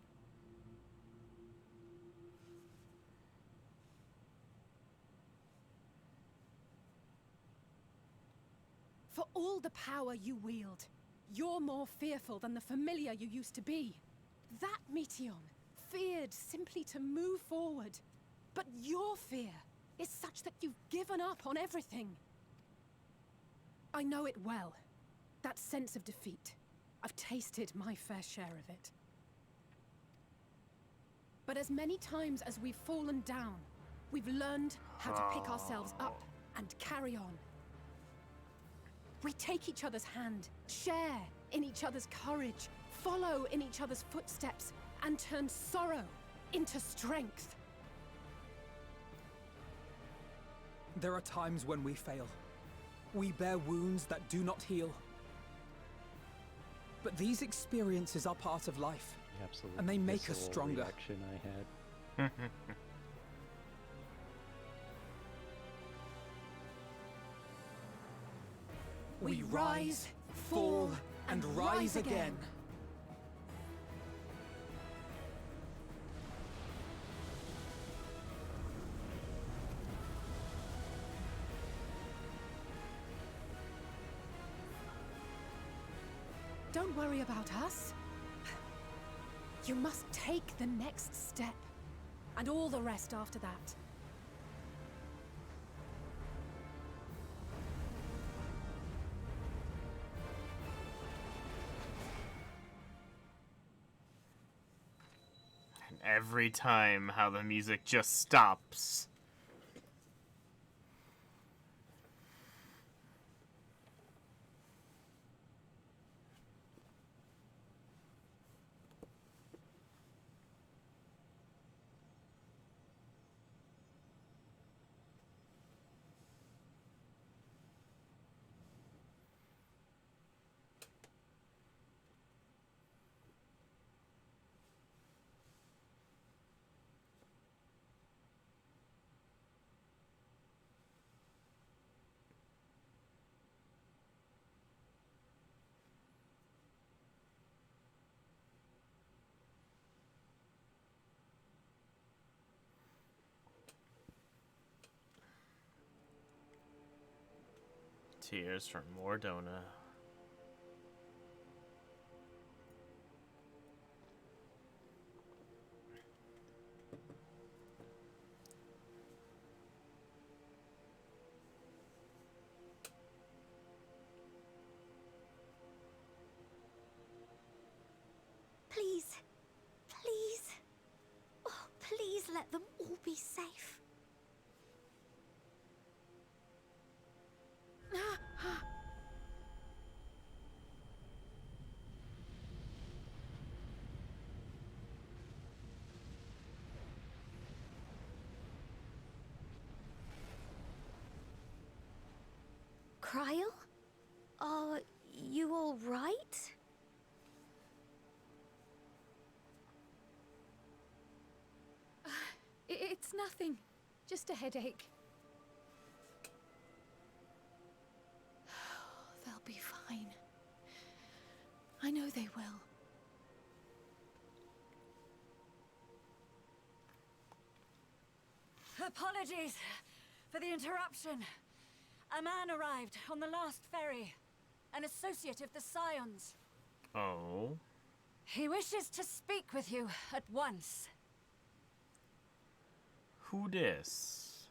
For all the power you wield, you're more fearful than the familiar you used to be. That Meteion feared simply to move forward. But your fear is such that you've given up on everything. I know it well. That sense of defeat. I've tasted my fair share of it. But as many times as we've fallen down, we've learned how to pick ourselves up and carry on. We take each other's hand, share in each other's courage, follow in each other's footsteps, and turn sorrow into strength. There are times when we fail. We bear wounds that do not heal. But these experiences are part of life. Absolutely. And they make us visceral stronger. Reaction I had. We rise, fall, and rise again. Don't worry about us. You must take the next step, and all the rest after that. And every time, how the music just stops. Tears from Mordona. Please, please, oh, please let them all be safe. Cryle? Are you all right? It's nothing. Just a headache. They'll be fine. I know they will. Apologies for the interruption. A man arrived on the last ferry. An associate of the Scions. Oh. He wishes to speak with you at once. Who dis?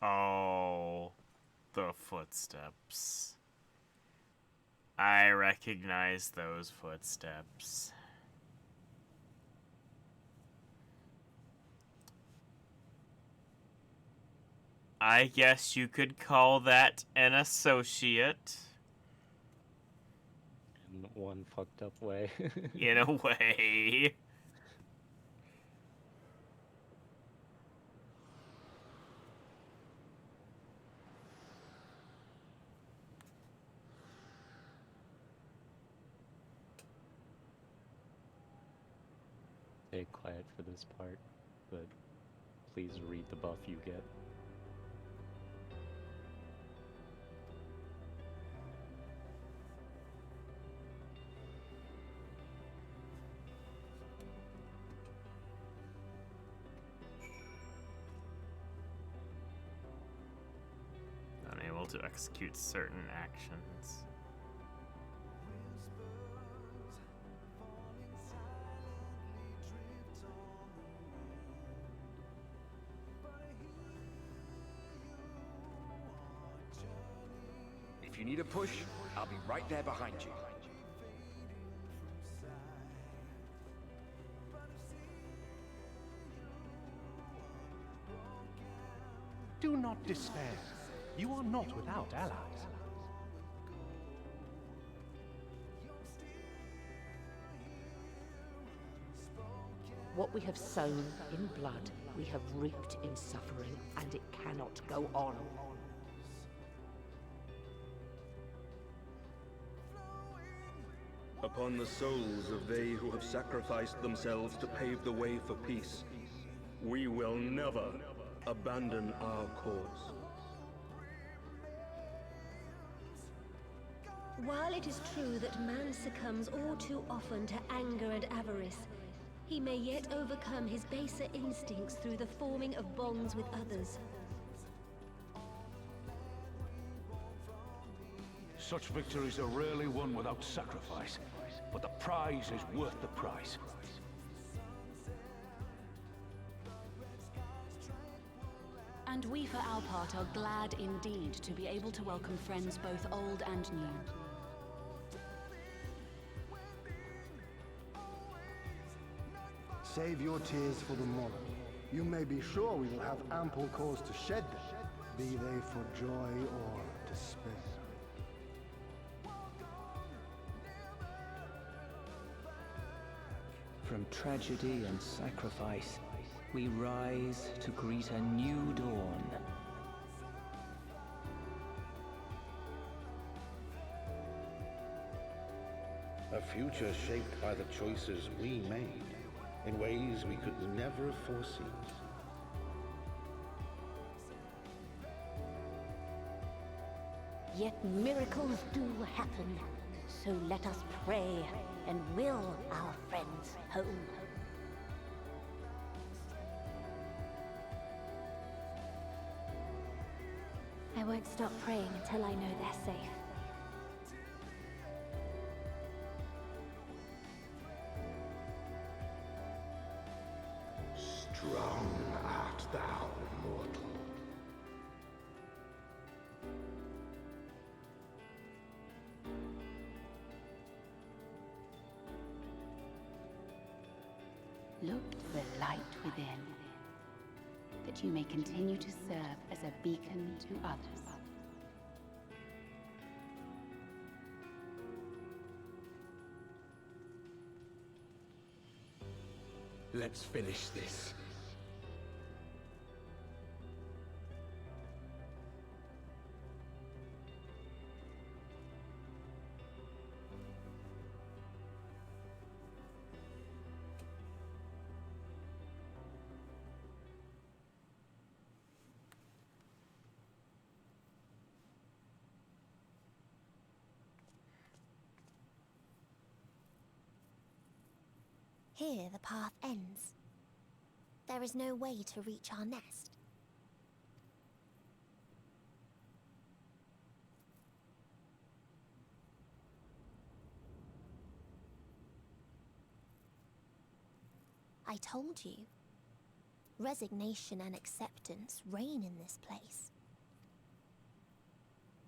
Oh, the footsteps. I recognize those footsteps. I guess you could call that an associate. In one fucked up way. In a way. Stay quiet for this part, but please read the buff you get. Unable to execute certain actions. If you need a push, I'll be right there behind you. Do not despair. You are not without allies. What we have sown in blood, we have reaped in suffering, and it cannot go on. Upon the souls of they who have sacrificed themselves to pave the way for peace, we will never abandon our cause. While it is true that man succumbs all too often to anger and avarice, he may yet overcome his baser instincts through the forming of bonds with others. Such victories are rarely won without sacrifice, but the prize is worth the price. And we, for our part, are glad indeed to be able to welcome friends both old and new. Save your tears for the morrow. You may be sure we will have ample cause to shed them, be they for joy or despair. From tragedy and sacrifice, we rise to greet a new dawn. A future shaped by the choices we made, in ways we could never have foreseen. Yet miracles do happen, so let us pray and will our friends home. I won't stop praying until I know they're safe. Strong art thou, mortal. Look to the light within, that you may continue to serve as a beacon to others. Let's finish this. Here the path ends. There is no way to reach our nest. I told you. Resignation and acceptance reign in this place.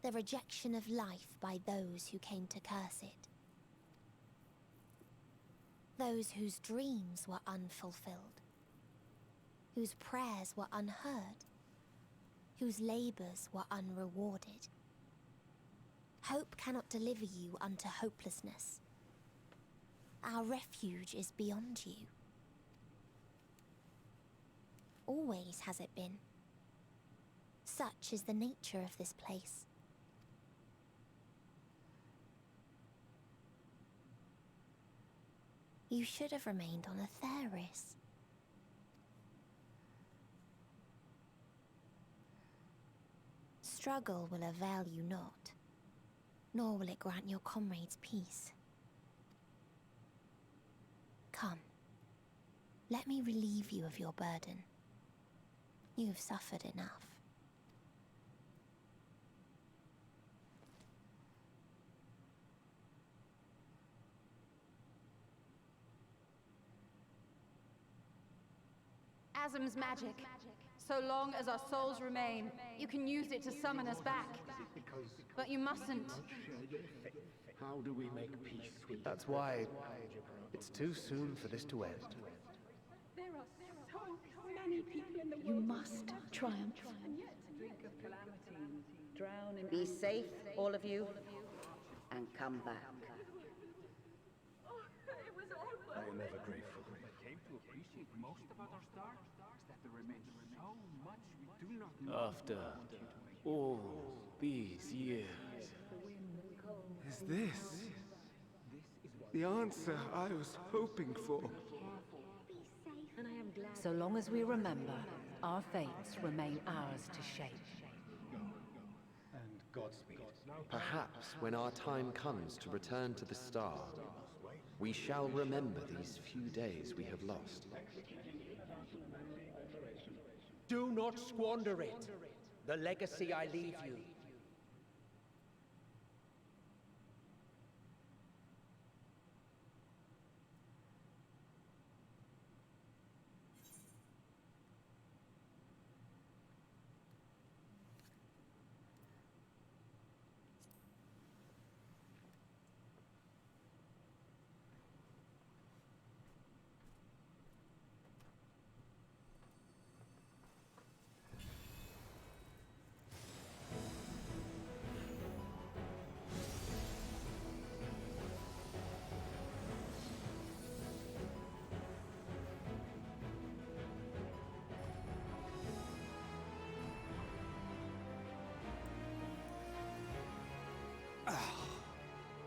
The rejection of life by those who came to curse it. Those whose dreams were unfulfilled. Whose prayers were unheard. whose labours were unrewarded. Hope cannot deliver you unto hopelessness. Our refuge is beyond you. Always has it been. Such is the nature of this place. You should have remained on Atheris. Struggle will avail you not, nor will it grant your comrades peace. Come, let me relieve you of your burden. You have suffered enough. Asm's magic. So long as our souls remain, you can use it to summon us back. But you mustn't. How do we make peace with That's why it's too soon for this to end. There are so many people in the world. You must triumph. Be safe, all of you, and come back. I am ever grateful. Came to appreciate most about our star is that there remains so much we do not know. After all these years, is this the answer I was hoping for? So long as we remember, our fates remain ours to shape. And Godspeed. Perhaps when our time comes to return to the star, we shall remember these few days we have lost. Do not squander it. The legacy I leave you.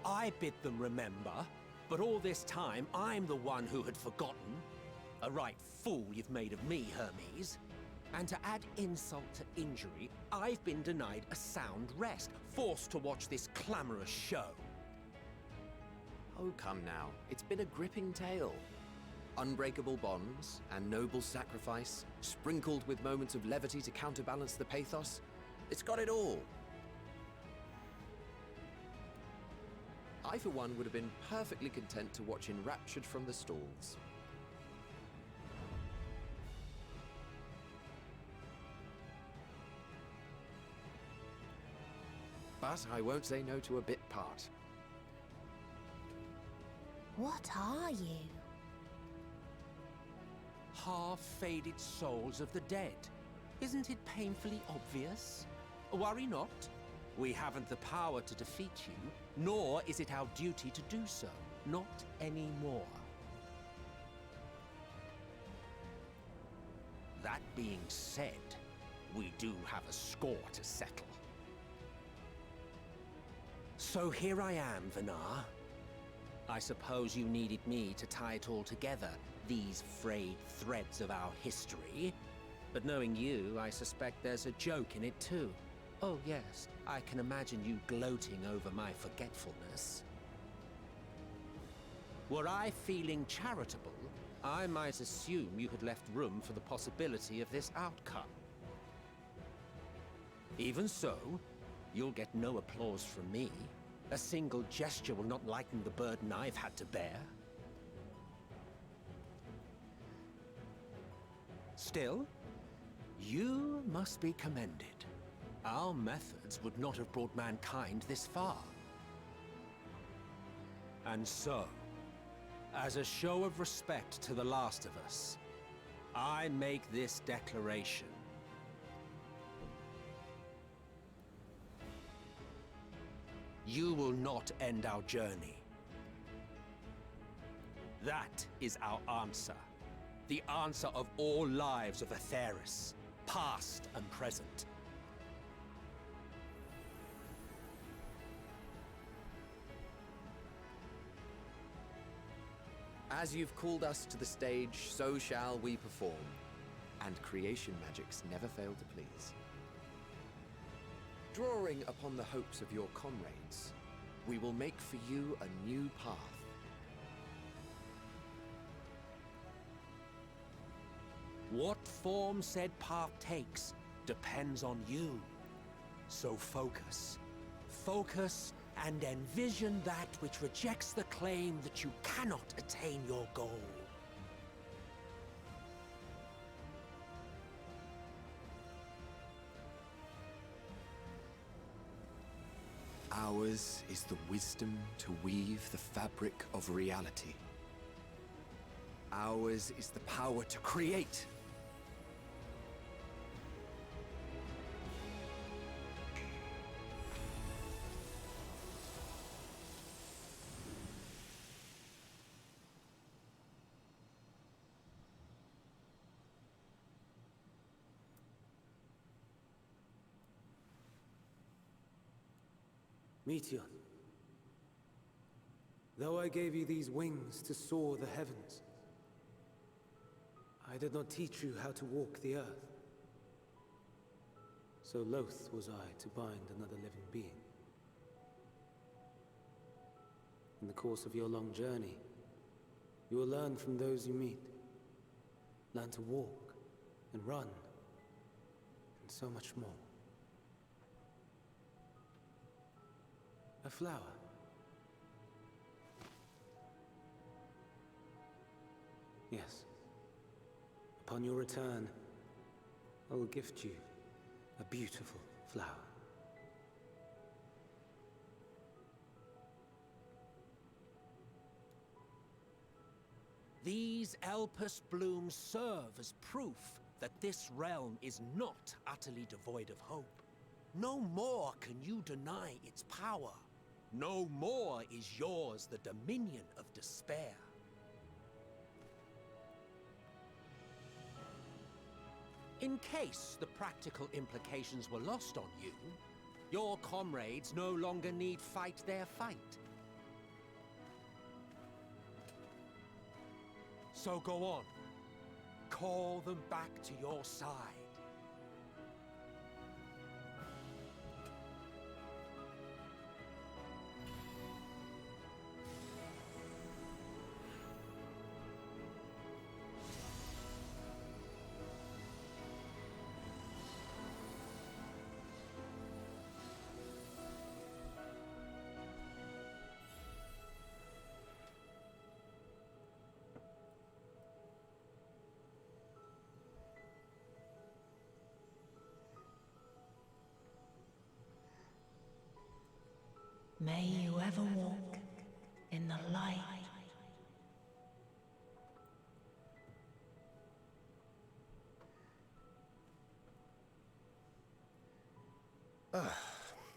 I bid them remember, but all this time I'm the one who had forgotten. A right fool you've made of me, Hermes. And to add insult to injury, I've been denied a sound rest, forced to watch this clamorous show. Oh, come now. It's been a gripping tale. Unbreakable bonds and noble sacrifice, sprinkled with moments of levity to counterbalance the pathos. It's got it all. I, for one, would have been perfectly content to watch enraptured from the stalls. But I won't say no to a bit part. What are you? Half-faded souls of the dead. Isn't it painfully obvious? Worry not. We haven't the power to defeat you, nor is it our duty to do so. Not anymore. That being said, we do have a score to settle. So here I am, Vinar. I suppose you needed me to tie it all together, these frayed threads of our history. But knowing you, I suspect there's a joke in it too. Oh yes, I can imagine you gloating over my forgetfulness. Were I feeling charitable, I might assume you had left room for the possibility of this outcome. Even so, you'll get no applause from me. A single gesture will not lighten the burden I've had to bear. Still, you must be commended. Our methods would not have brought mankind this far. And so, as a show of respect to the last of us, I make this declaration. you will not end our journey. That is our answer. The answer of all lives of Aetheris, past and present. As you've called us to the stage, so shall we perform. And creation magics never fail to please. Drawing upon the hopes of your comrades, we will make for you a new path. What form said path takes depends on you. So focus. Focus and envision that which rejects the claim that you cannot attain your goal. Ours is the wisdom to weave the fabric of reality. Ours is the power to create. Meteor, though I gave you these wings to soar the heavens, I did not teach you how to walk the earth. So loath was I to bind another living being. In the course of your long journey, you will learn from those you meet. Learn to walk and run, and so much more. A flower. Yes. Upon your return, I will gift you a beautiful flower. These Elpis blooms serve as proof that this realm is not utterly devoid of hope. No more can you deny its power. No more is yours the dominion of despair. In case the practical implications were lost on you, your comrades no longer need fight their fight. So go on. Call them back to your side. May you ever walk in the light.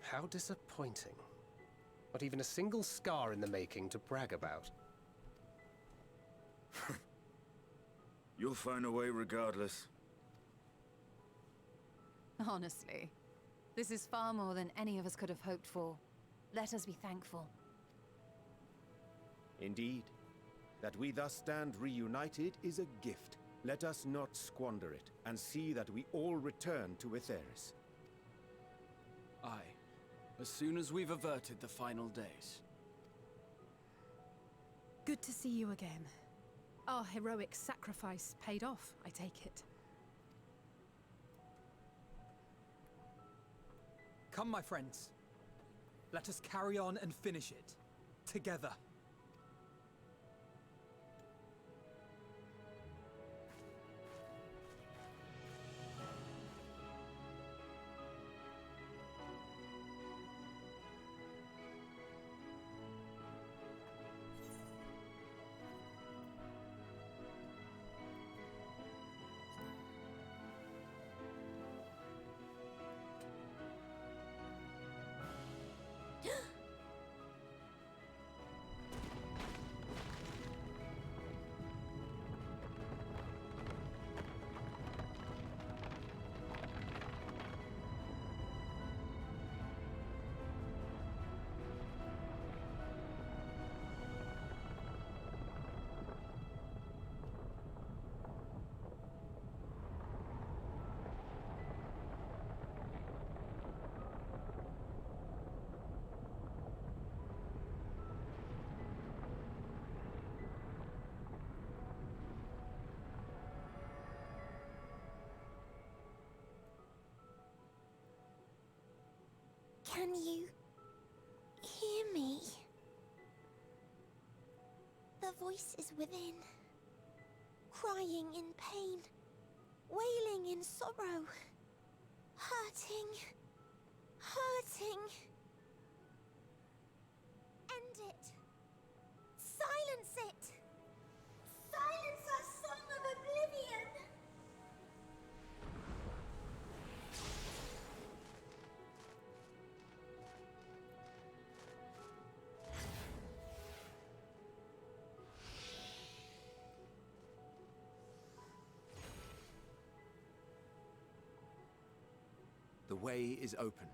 How disappointing. Not even a single scar in the making to brag about. You'll find a way regardless. Honestly, this is far more than any of us could have hoped for. Let us be thankful. Indeed. That we thus stand reunited is a gift. Let us not squander it, and see that we all return to Aetheris. Aye. As soon as we've averted the final days. Good to see you again. Our heroic sacrifice paid off, I take it. Come, my friends. Let us carry on and finish it. Together. Can you hear me? The voice is within, crying in pain, wailing in sorrow, hurting, hurting. End it! Silence it! Silence our song of oblivion! The way is open.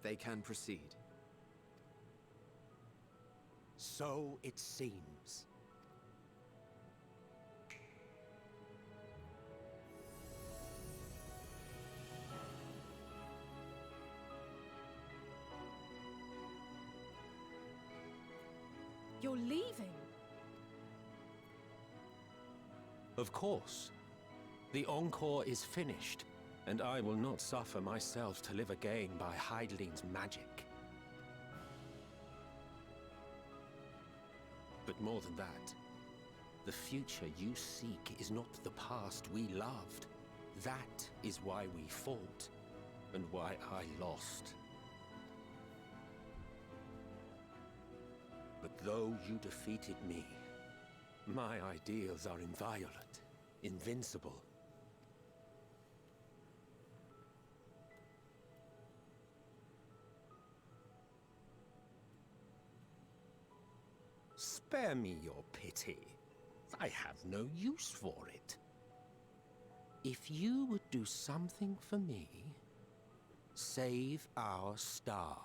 They can proceed. So it seems. You're leaving? Of course. The Encore is finished, and I will not suffer myself to live again by Hydaelyn's magic. But more than that, the future you seek is not the past we loved. That is why we fought, and why I lost. But though you defeated me, my ideals are inviolate, invincible. Spare me your pity. I have no use for it. If you would do something for me, save our star.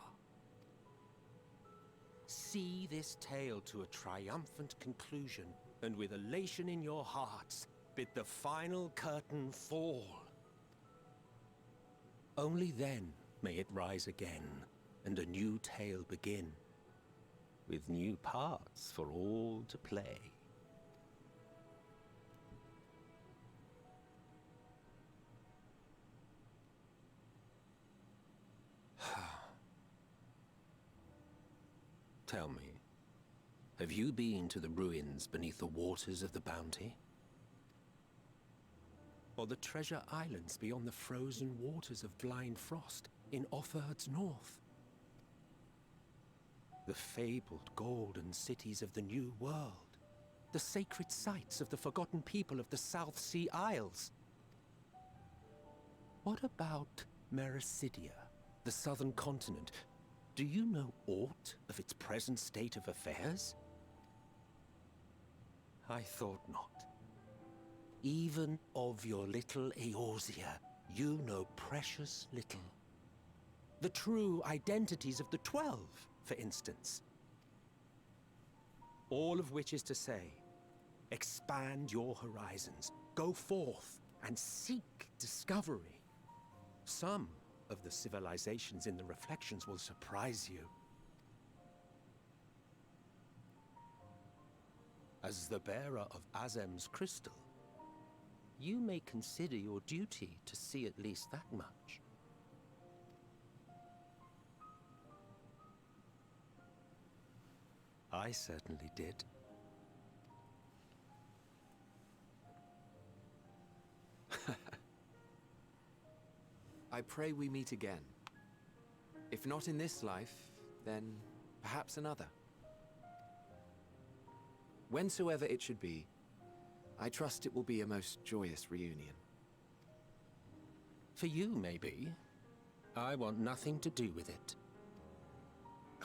See this tale to a triumphant conclusion, and with elation in your hearts, bid the final curtain fall. Only then may it rise again, and a new tale begin, with new parts for all to play. Tell me, have you been to the ruins beneath the waters of the Bounty? Or the treasure islands beyond the frozen waters of Blind Frost in Offerd's north? The fabled golden cities of the New World, the sacred sites of the forgotten people of the South Sea Isles. What about Mericidia, the southern continent? Do you know aught of its present state of affairs? I thought not. Even of your little Eorzea, you know precious little. The true identities of the 12, for instance. All of which is to say, expand your horizons, go forth and seek discovery. Some of the civilizations in the reflections will surprise you. As the bearer of Azem's crystal, you may consider your duty to see at least that much. I certainly did. I pray we meet again. If not in this life, then perhaps another. Whensoever it should be, I trust it will be a most joyous reunion. For you, maybe. I want nothing to do with it.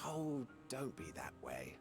Oh, don't be that way.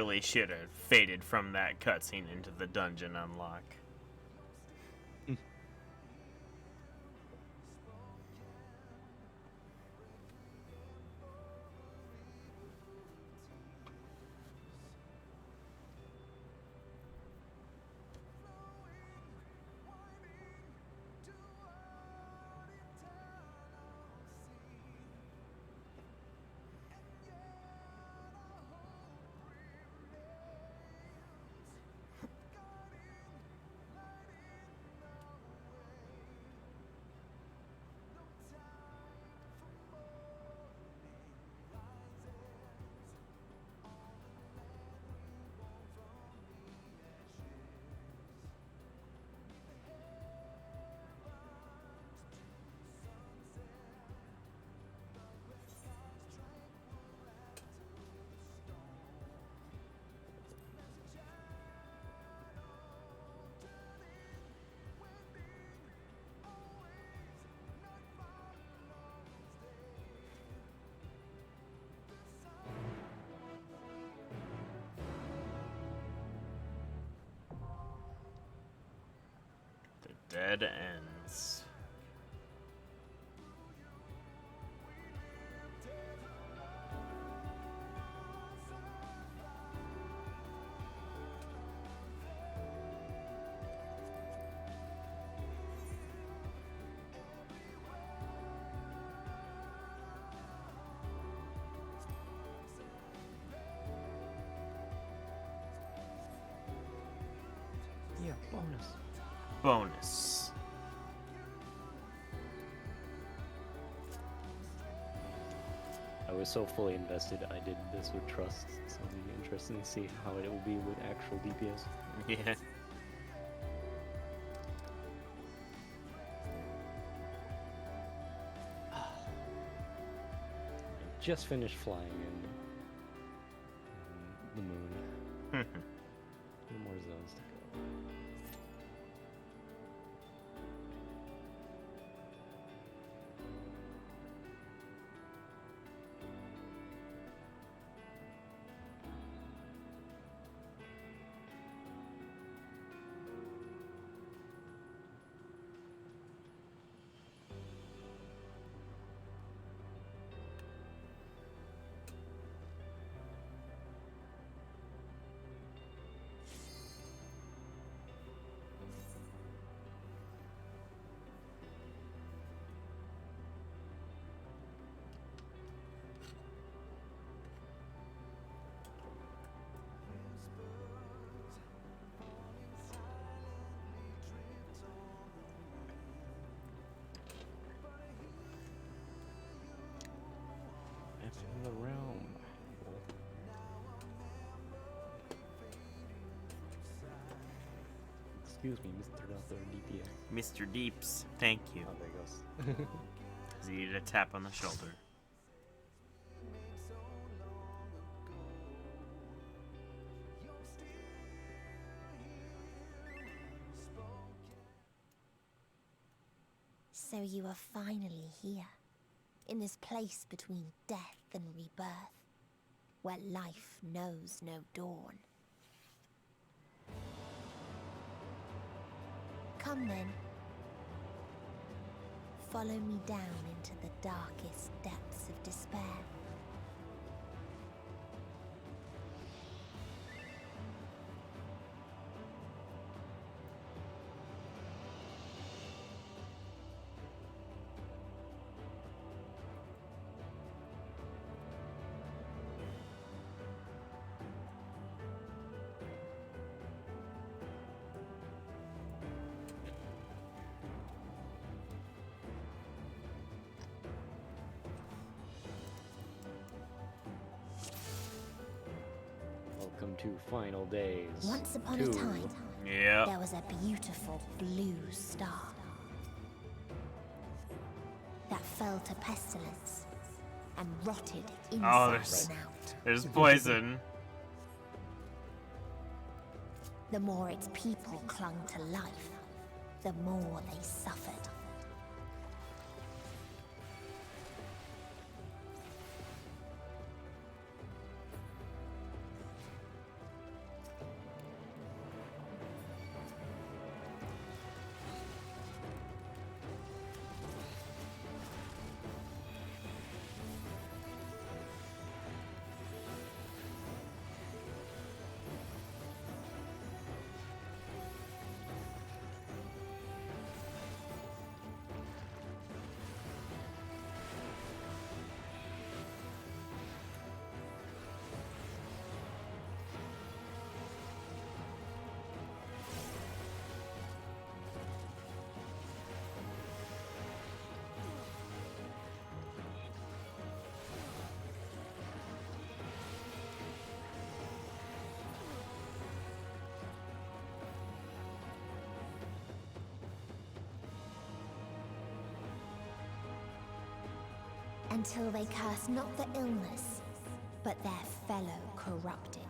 really should have faded from that cutscene into the dungeon unlock. Dead ends. Yeah, bonus. Bonus. I was so fully invested, I did this with trust, so it'll be interesting to see how it will be with actual DPS. Yeah. I just finished flying in the moon. 2 more zones to go. In the realm. Excuse me, Mr. Doctor DPS. Mr. Deeps, thank you. Oh, there he goes. He needed a tap on the shoulder. So you are finally here, in this place between death and rebirth, where life knows no dawn. Come then. Follow me down into the darkest depths of despair. Welcome to Final Days. Once upon a time, yeah, there was a beautiful blue star that fell to pestilence and rotted inside and out. There's poison. The more its people clung to life, the more they suffered. until they curse not the illness, but their fellow corrupted.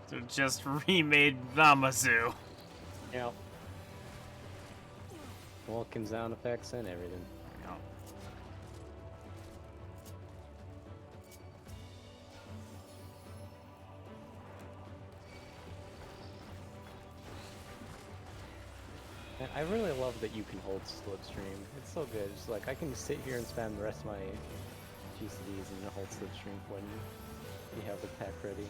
So just remade Namazu. Yep. Vulcan sound effects and everything. Yep. I really love that you can hold slipstream. It's so good. It's like I can sit here and spam the rest of my GCDs and hold slipstream when you have the pack ready.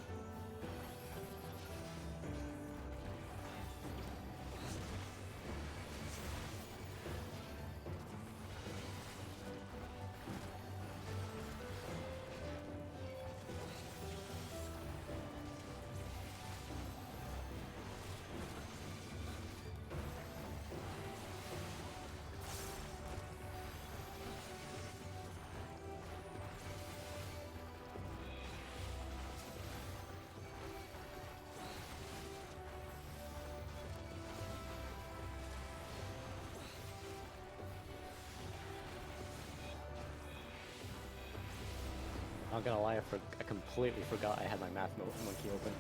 I'm not gonna lie, I completely forgot I had my math monkey open.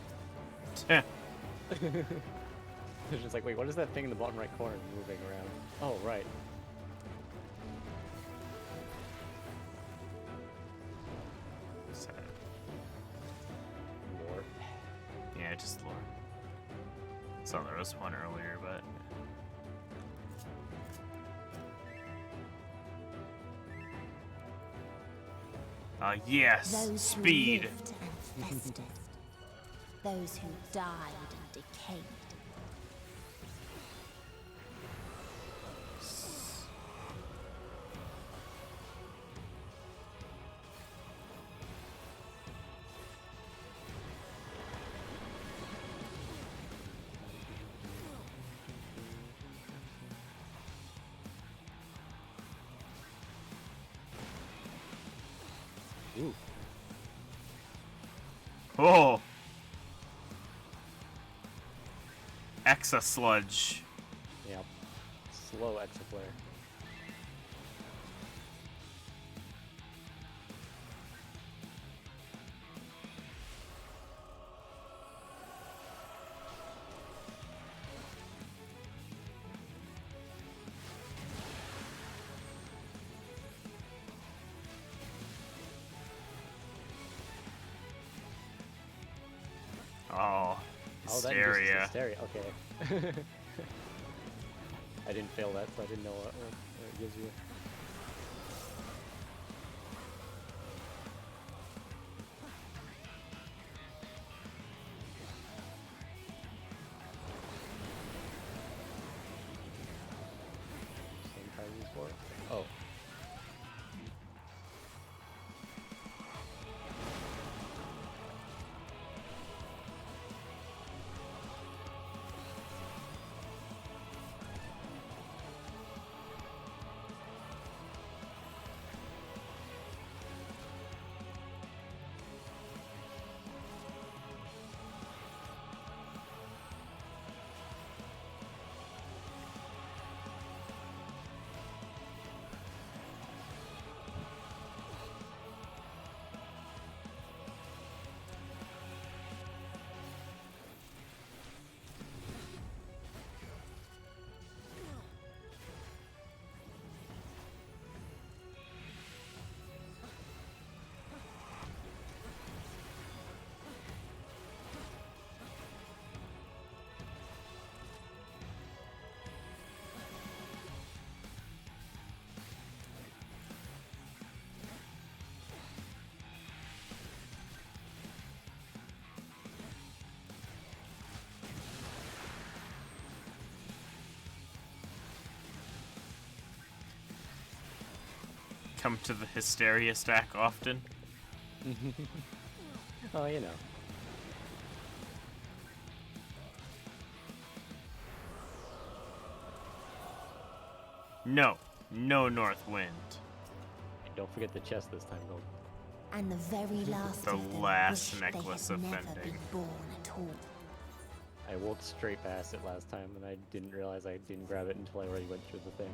It's just like, wait, what is that thing in the bottom right corner moving around? Oh, right. What's that? Lore. Yeah, just lore. Saw there was one earlier, but... yes, Those speed. Who lived and festered. Those who died and decayed. Ooh. Oh! Exa sludge. Yep. Slow exit flare. Oh, Hysteria. hysteria. Hysteria, okay. I didn't fail that, so I didn't know what it gives you. Same card as before? Oh. Come to the hysteria stack often. Oh, you know. No, no north wind. And don't forget the chest this time, though. And the very last The of them last wished necklace they had never offending. been born at all. I walked straight past it last time, and I didn't realize I didn't grab it until I already went through the thing.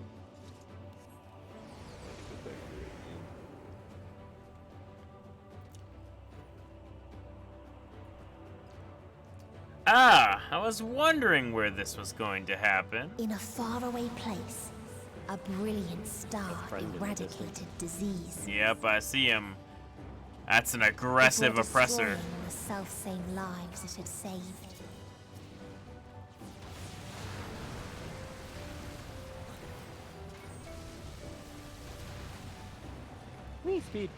Ah, I was wondering where this was going to happen. In a faraway place, a brilliant star eradicated disease. Yep, I see him. That's an aggressive oppressor. Destroying the self-same lives it had saved. Wee speed.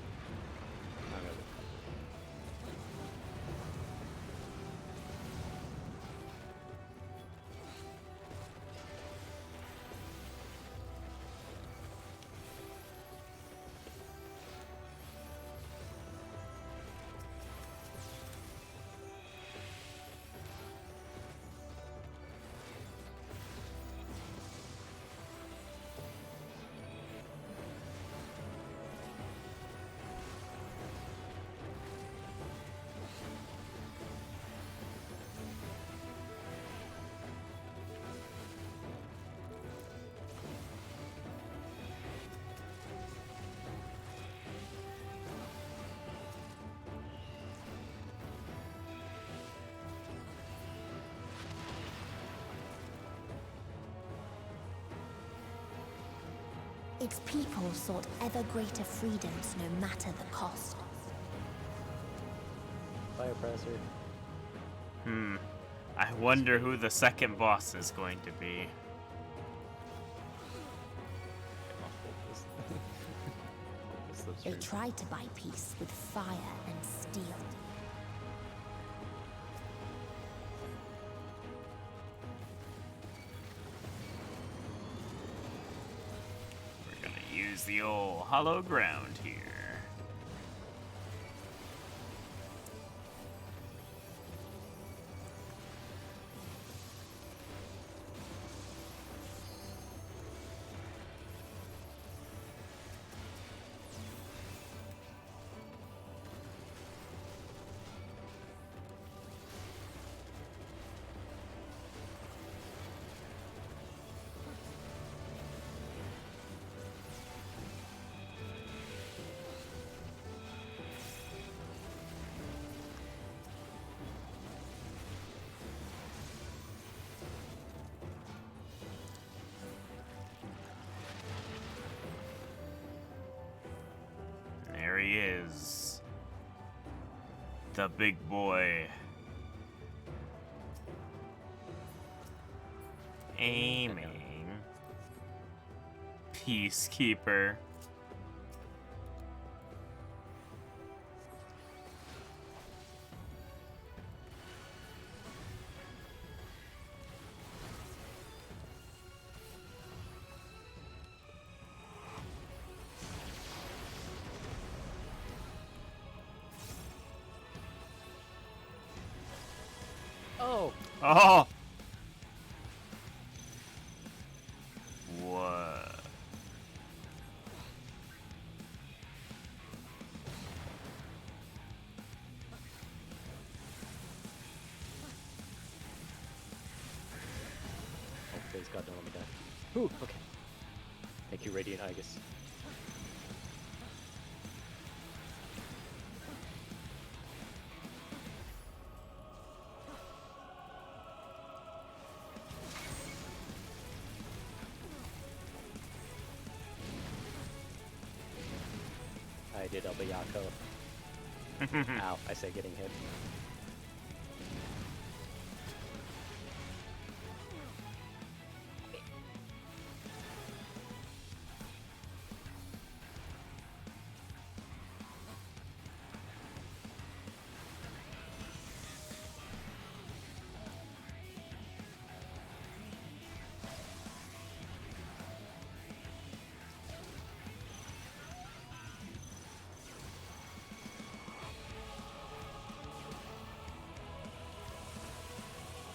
Its people sought ever greater freedoms no matter the cost. Bye, oppressor. I wonder who the second boss is going to be. They tried to buy peace with fire and steel. We're gonna use the old hollow ground here. There he is. The big boy. Aiming. Peacekeeper. Oh! Oh! What? Oh, please God, don't let me die. Ooh, okay. Thank you, Radiant Igus. I did El Bayako. Ow, I say getting hit.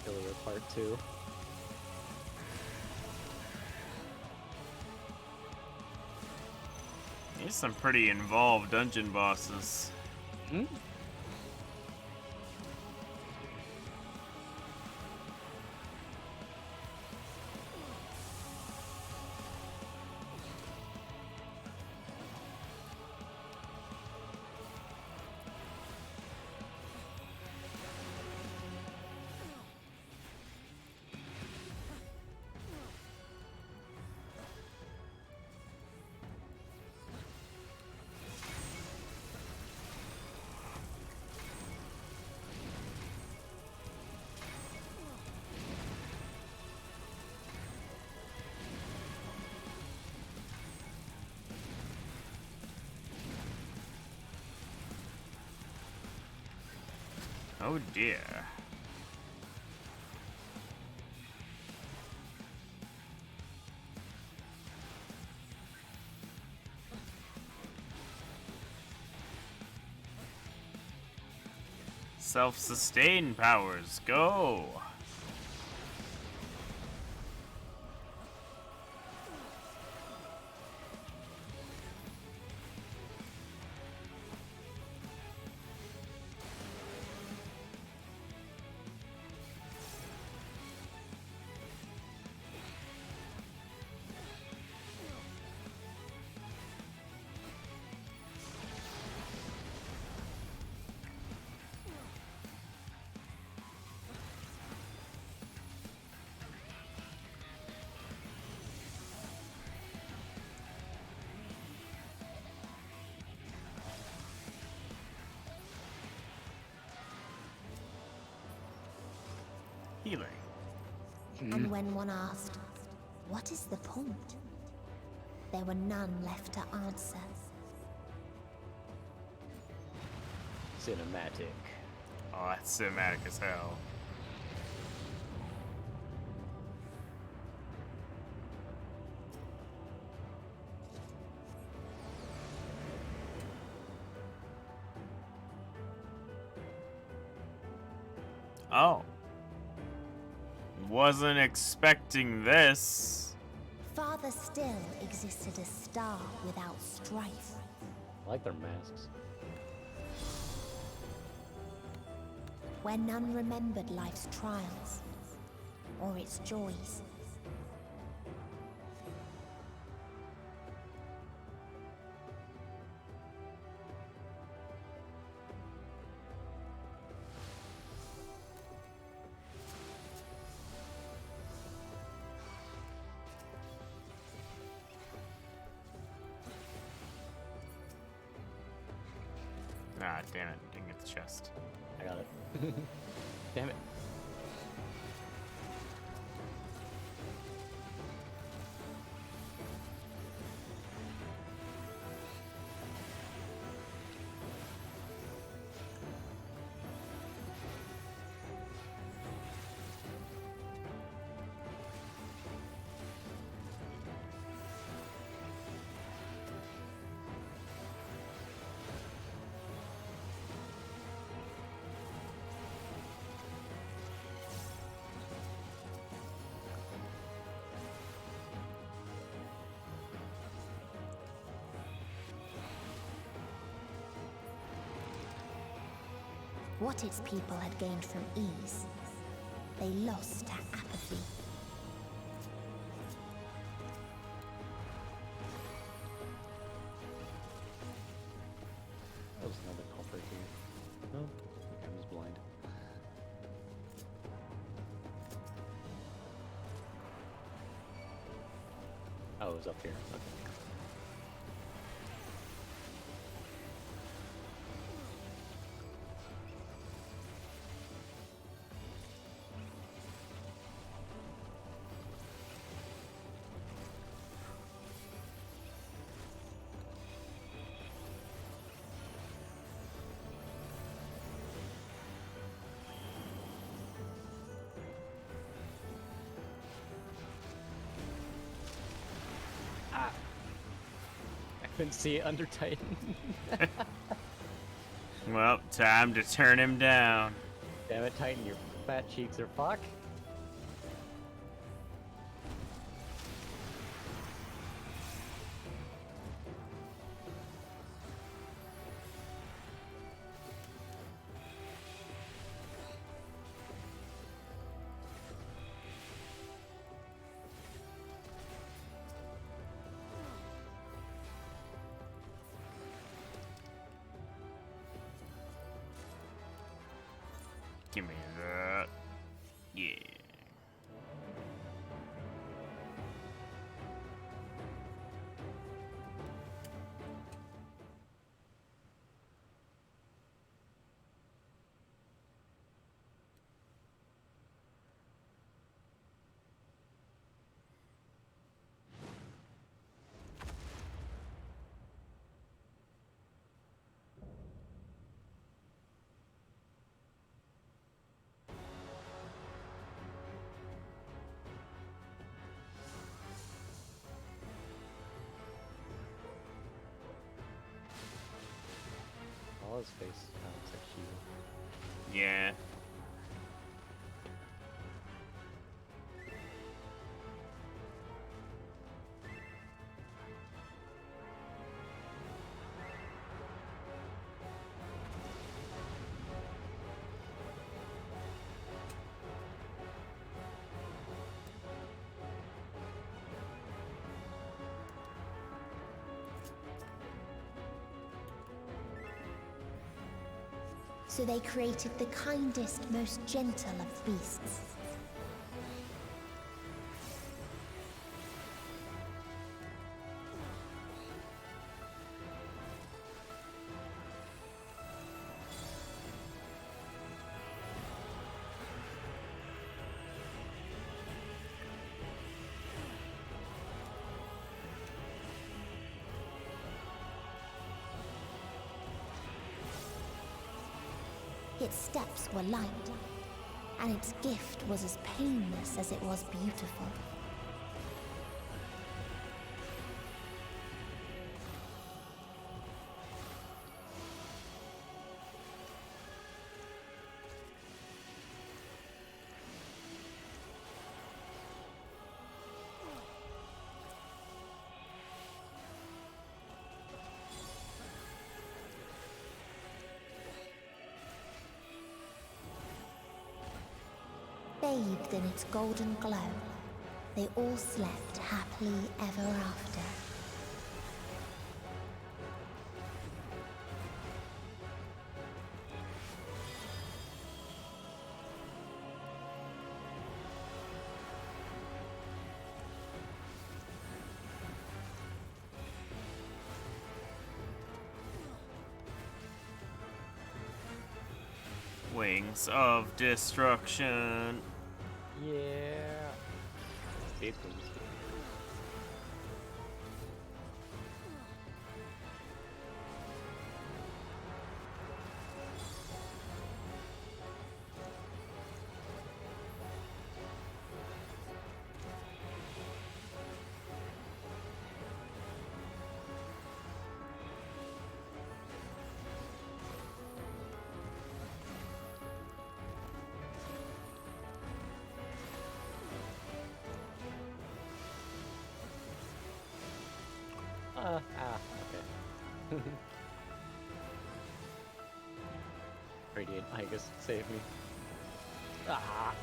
Killer Part 2. These some pretty involved dungeon bosses. Oh dear. Self-sustain powers, go! Healing. And when one asked, what is the point? There were none left to answer. Cinematic. Oh, that's cinematic as hell. Oh. Wasn't expecting this. Farther still existed a star without strife. I like their masks. Where none remembered life's trials or its joys. Ah, damn it. Didn't get the chest. I got it. Damn it. What its people had gained from ease, they lost to apathy. That was another culprit here. Oh, okay, I was blind. Oh, it was up here. Okay. Couldn't see it under Titan. Well, time to turn him down. Damn it, Titan, your fat cheeks are fuck. Give me that. Yeah. What's face looks like she. Yeah. So they created the kindest, most gentle of beasts. Its steps were light, and its gift was as painless as it was beautiful. Bathed in its golden glow, they all slept happily ever after. Wings of destruction. Yeah. Escape them. Okay. Radiant Igus, save me. Ah!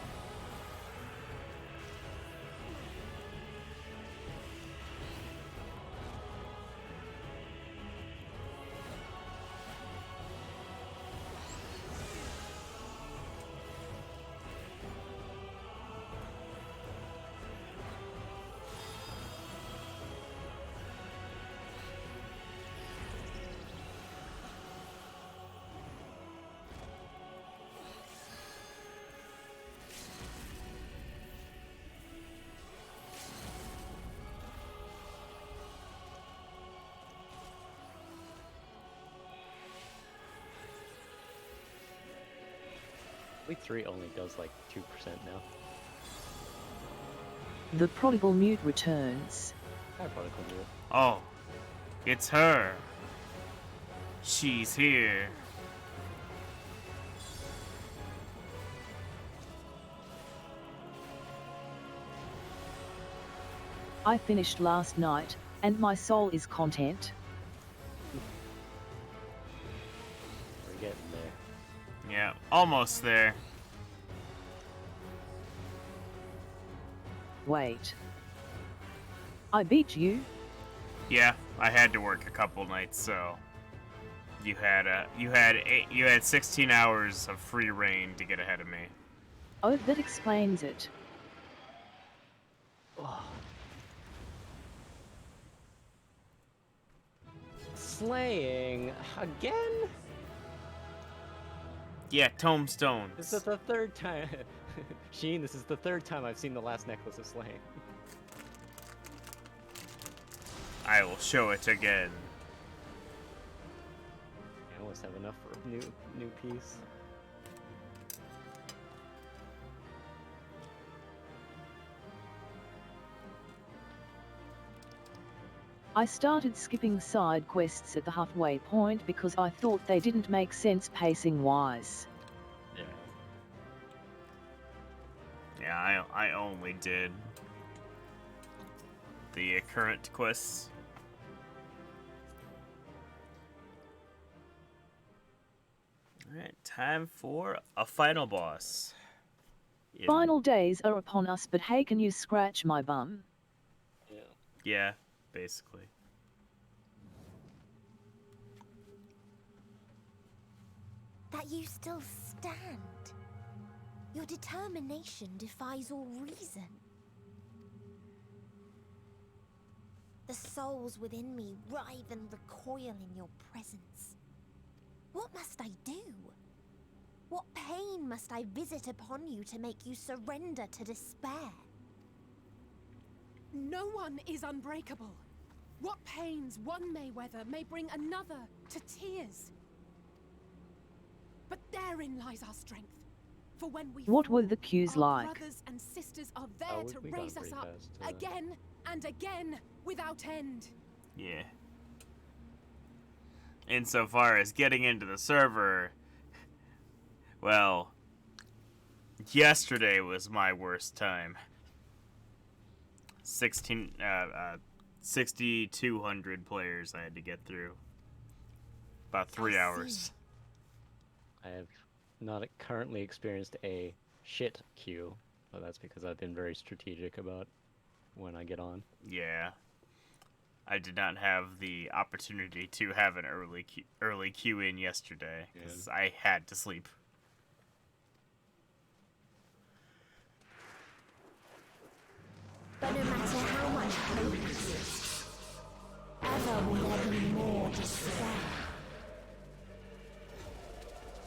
Week 3 only does like 2% now. The prodigal mute returns. Hi, prodigal mute. Oh, it's her. She's here. I finished last night, and my soul is content. We're getting there. Yeah, almost there. Wait. I beat you? Yeah, I had to work a couple nights, so you had 16 hours of free reign to get ahead of me. Oh, that explains it. Oh. Slaying again? Yeah, tombstones. This is the third time. Sheen, this is the third time I've seen the last necklace of slaying. I will show it again. I almost have enough for a new piece. I started skipping side quests at the halfway point because I thought they didn't make sense pacing-wise. Yeah. Yeah, I only did the current quests. Alright, time for a final boss. Final days are upon us, but hey, can you scratch my bum? Yeah, basically. That you still stand. Your determination defies all reason. The souls within me writhe and recoil in your presence. What must I do? What pain must I visit upon you to make you surrender to despair? No one is unbreakable. What pains one may weather may bring another to tears. But therein lies our strength. For when we What fall, were the cues our like? brothers and sisters are there to we raise got us pretty up fast, again and again without end. Yeah. Insofar as getting into the server, well, yesterday was my worst time. 6,200 players I had to get through. About 3 hours. I have not currently experienced a shit queue, but that's because I've been very strategic about when I get on. Yeah. I did not have the opportunity to have an early queue in yesterday because I had to sleep. But no matter how much hope exists, ever will there be more despair.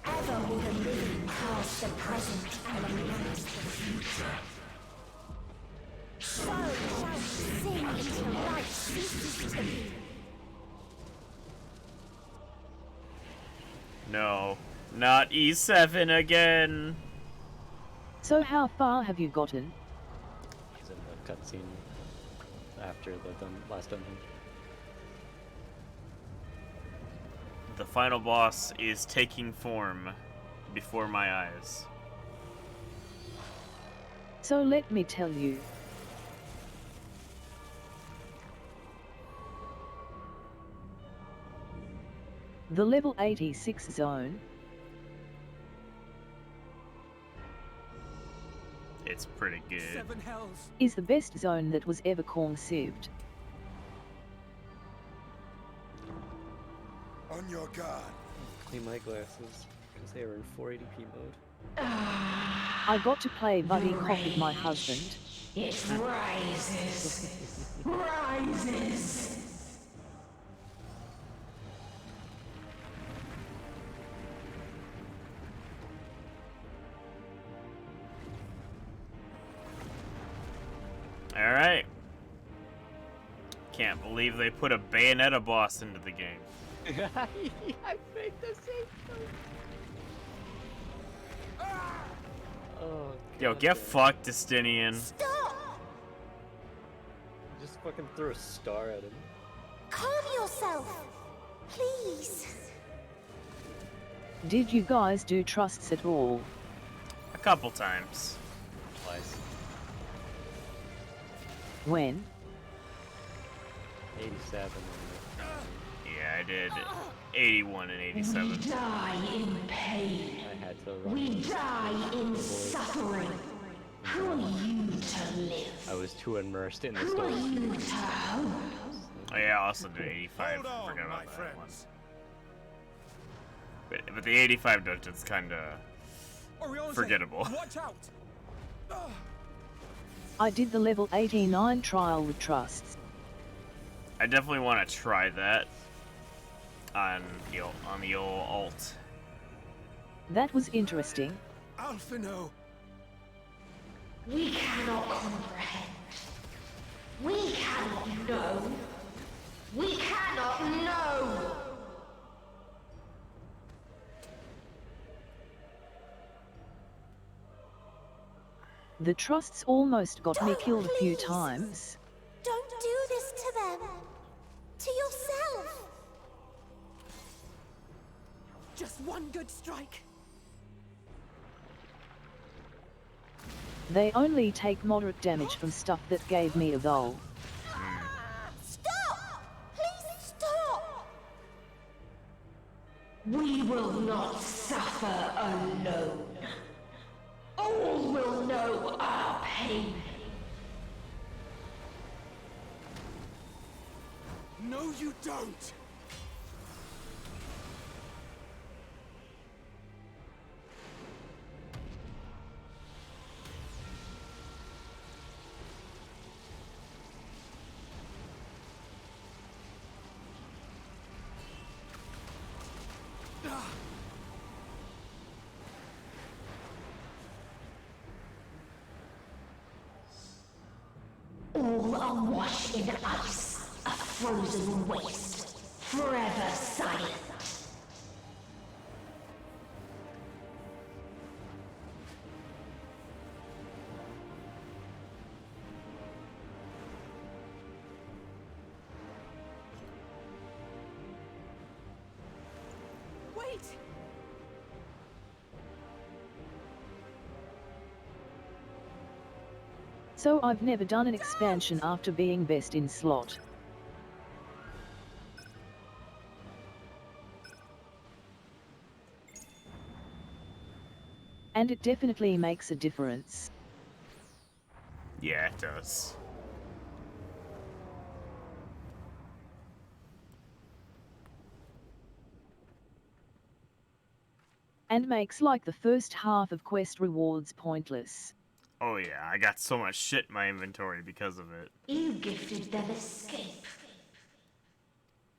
Ever will the living cast the present and lament the future. So shall sin until light ceases to be. No, not E7 again. So how far have you gotten? He's in the cutscene after the last dungeon. The final boss is taking form before my eyes. So let me tell you. The level 86 zone. It's pretty good. Is the best zone that was ever conceived. On your guard. Clean my glasses because they were in 480p mode. I got to play buddy cop with my husband. It rises. Rises. Alright. Can't believe they put a Bayonetta boss into the game. I made the same joke. Oh, Yo, get fucked, Destinian. Just fucking threw a star at him. Calm yourself, please. Did you guys do trusts at all? A couple times. Twice. When? 87. Yeah, I did 81 and 87. We die in pain. I had to run. We die in suffering. Who are you to live? I was too immersed in the Who story. are you to hope? Oh yeah, I also did 85. Hold on, I forgot about my that one. friends. But the 85 dungeon's kinda forgettable. Watch out! I did the level 89 trial with trusts. I definitely want to try that on the old alt. That was interesting. Alphino! We cannot comprehend. We cannot know. We cannot know. The trusts almost got me killed a few times. Don't do this to them. To yourself! Just one good strike. They only take moderate damage from stuff that gave me a vole. Stop! Please stop! We will not suffer alone. All will know our pain. No, you don't! All awash in ice, a frozen waste, forever silent. Wait! So I've never done an expansion after being best in slot. And it definitely makes a difference. Yeah, it does. And makes like the first half of quest rewards pointless. Oh yeah, I got so much shit in my inventory because of it. You gifted them escape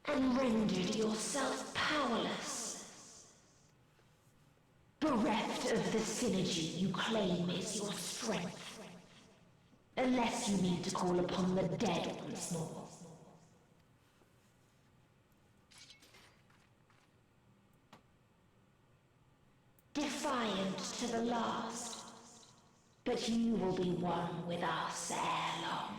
and rendered yourself powerless. Bereft of the synergy you claim is your strength. Unless you need to call upon the dead once more. Defiant to the last, but you will be one with us ere long.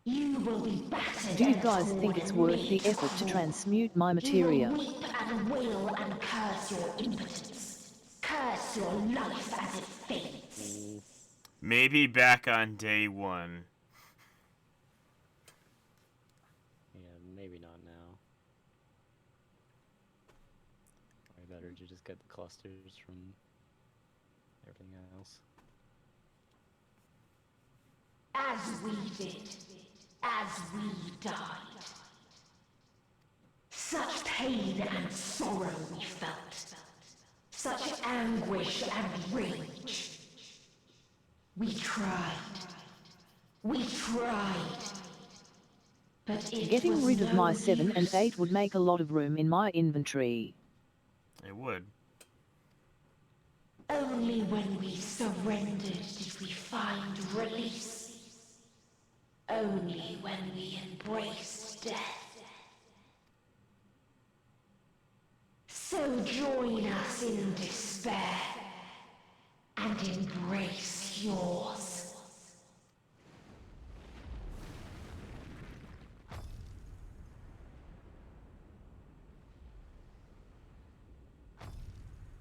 You will be battered. Do you and guys torn think it's and worth the made effort to cold. transmute my You materia? will weep and wail and curse your impotence. Curse your life as it fades. Maybe back on day one. Yeah, maybe not now. Or better to just get the clusters from everything else. As we did. As we died. Such pain and sorrow we felt. Such anguish and rage. We tried. We tried. But it Getting was rid of no my 7 and use. 8 would make a lot of room in my inventory. It would. Only when we surrendered did we find release. Only when we embraced death. So join us in despair and embrace yours.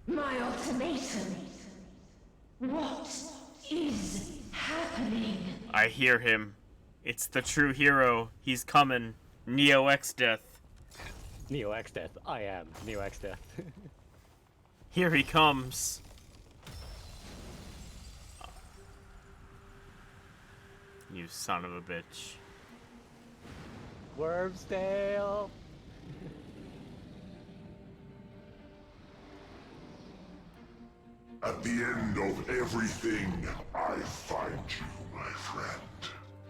My ultimatum. What is happening? I hear him. It's the true hero. He's coming. Neo X Death. Neo X Death. I am Neo X Death. Here he comes. You son of a bitch. Wormstail! At the end of everything, I find you, my friend.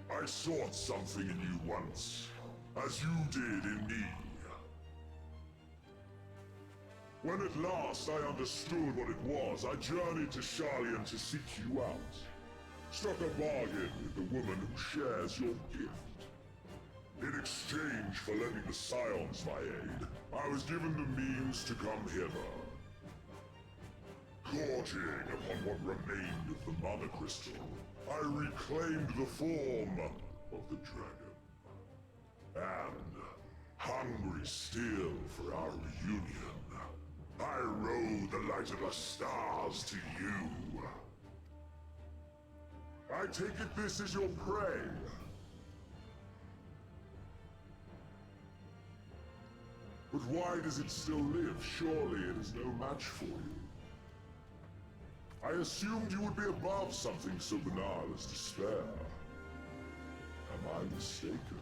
I sought something in you once, as you did in me. When at last I understood what it was, I journeyed to Sharlayan to seek you out. Struck a bargain with the woman who shares your gift. In exchange for lending the Scions my aid, I was given the means to come hither. Gorging upon what remained of the Mana Crystal, I reclaimed the form of the dragon. And, hungry still for our reunion, I rode the light of the stars to you. I take it this is your prey. But why does it still live? Surely it is no match for you. I assumed you would be above something so banal as despair. Am I mistaken?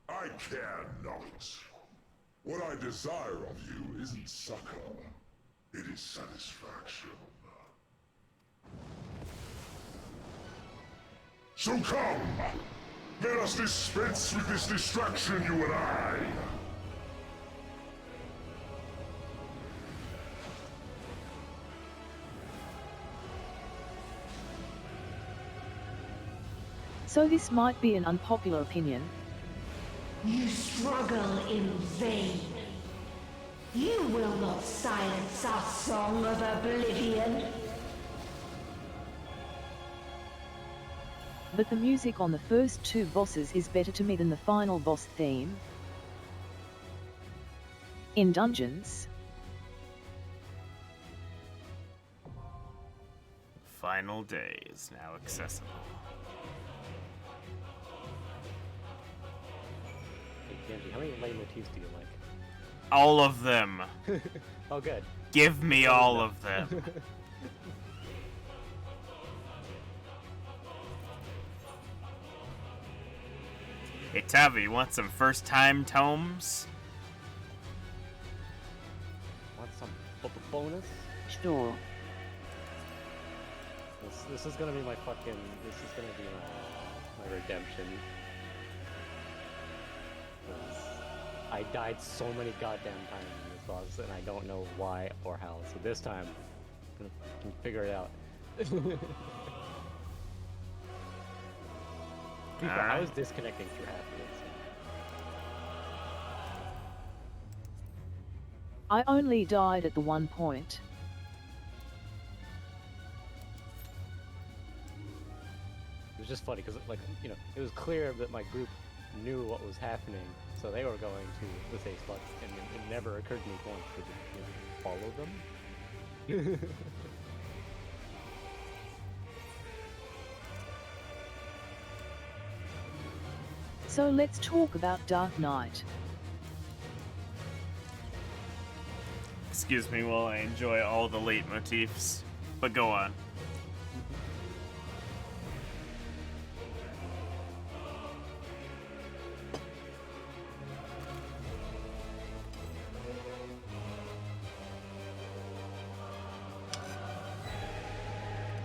I care not. What I desire of you isn't succor, it is satisfaction. So come! Let us dispense with this distraction, you and I! So this might be an unpopular opinion. You struggle in vain. You will not silence our song of oblivion. But the music on the first two bosses is better to me than the final boss theme. In dungeons. Final Day is now accessible. Hey, Genji, how many leitmotifs do you like? All of them. Oh, good. Give me all of them. Hey, Tavi, you want some first-time tomes? Want some bonus? Sure. This is gonna be my fucking. This is gonna be my redemption. 'Cause I died so many goddamn times in this boss, and I don't know why or how. So this time, I'm gonna figure it out. I was disconnecting through half of it. I only died at the one point. It was just funny because, like, you know, it was clear that my group knew what was happening, so they were going to the safe spots, and it never occurred to me once to follow them. So let's talk about Dark Knight. Excuse me while I enjoy all the leitmotifs, but go on.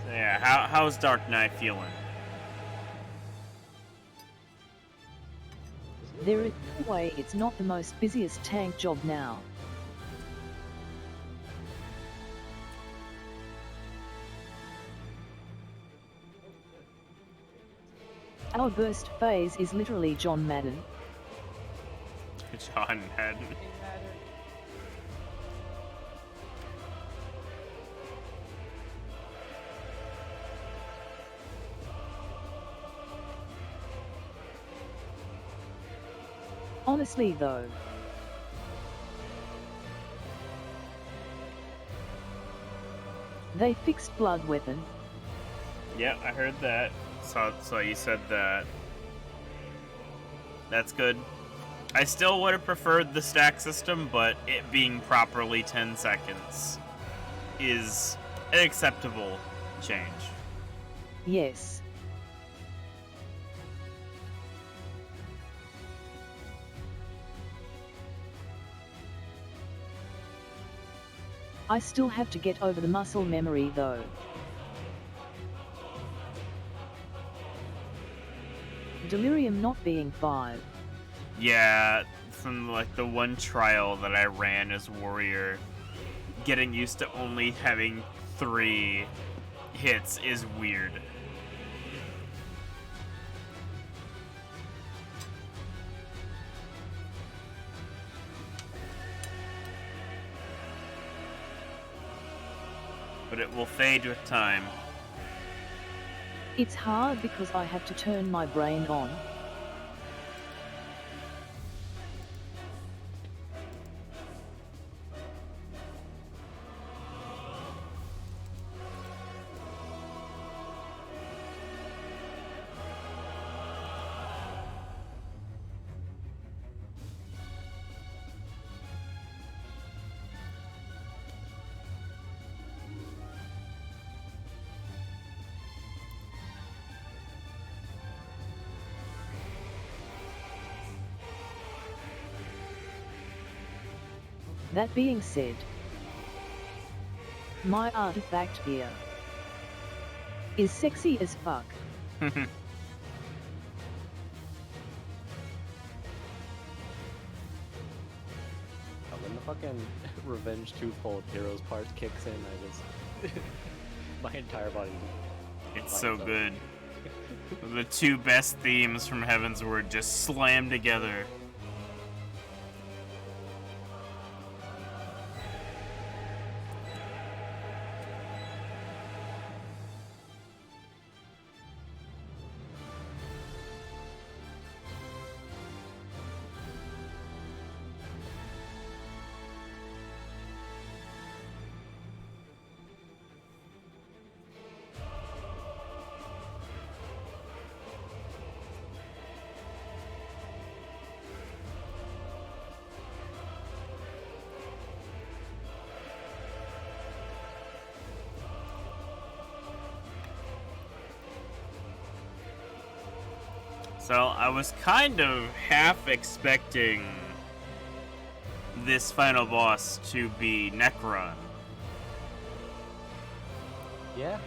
Yeah, how's Dark Knight feeling? There is no way it's not the most busiest tank job now. Our burst phase is literally John Madden. John Madden. Honestly though. They fixed Blood Weapon. Yeah, I heard that. So you said that. That's good. I still would have preferred the stack system, but it being properly 10 seconds is an acceptable change. Yes. I still have to get over the muscle memory though. Delirium not being 5. Yeah, from like the one trial that I ran as warrior, getting used to only having 3 hits is weird. but it will fade with time. It's hard because I have to turn my brain on. That being said, my artifact gear is sexy as fuck. When the fucking Revenge Twofold Heroes part kicks in, I just... my entire body... It's so good. The two best themes from Heavensward just slammed together. So I was kind of half expecting this final boss to be Necron. Yeah,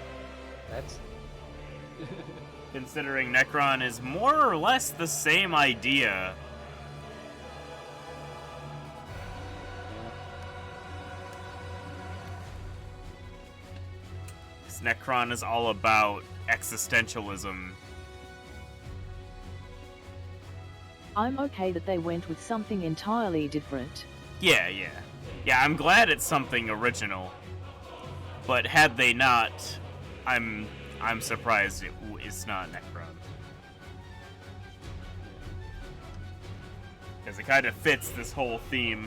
that's... Considering Necron is more or less the same idea. Necron is all about existentialism. I'm okay that they went with something entirely different. Yeah, I'm glad it's something original. But had they not, I'm surprised it's not Necron. Because it kind of fits this whole theme.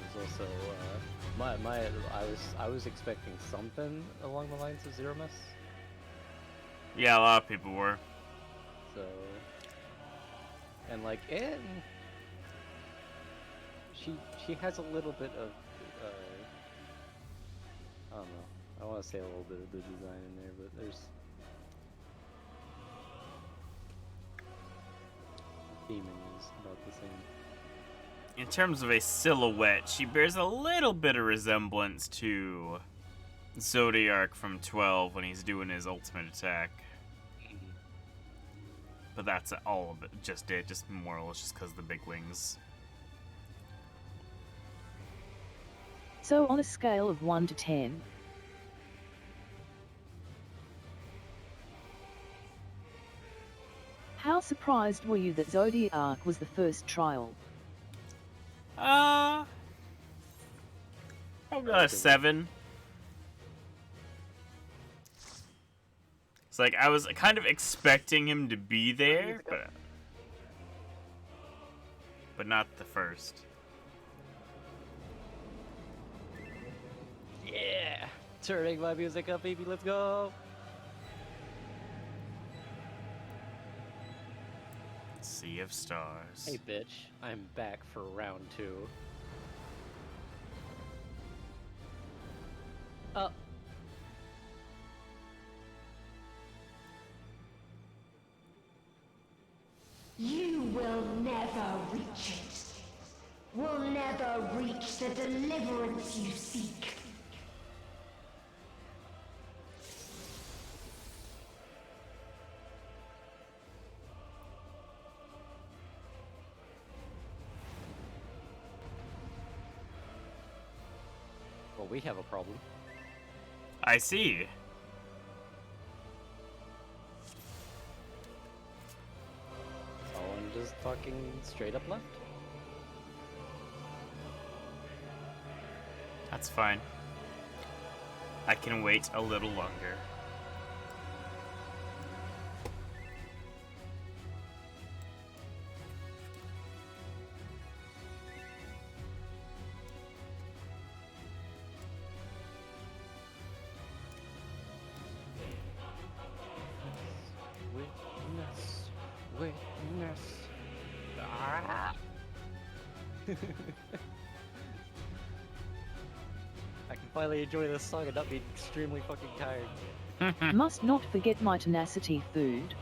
There's also, I was expecting something along the lines of Zero Miss. Yeah, a lot of people were. So, and like she has a little bit of I don't know. I want to say a little bit of the design in there, but there's the theming is about the same. In terms of a silhouette, she bears a little bit of resemblance to Zodiac from 12 when he's doing his ultimate attack. But that's all of it. Just more or less just because of the big wings. So on a scale of 1 to 10, how surprised were you that Zodiac was the first trial? Probably a 7. It's like I was kind of expecting him to be there, but not the first. Yeah! Turning my music up, baby, let's go! Sea of Stars. Hey, bitch, I'm back for round 2. You will never reach it. Will never reach the deliverance you seek. Well, we have a problem. I see. Someone just fucking straight up left? That's fine. I can wait a little longer. Witness. Ah! I can finally enjoy this song and not be extremely fucking tired. Must not forget my tenacity food.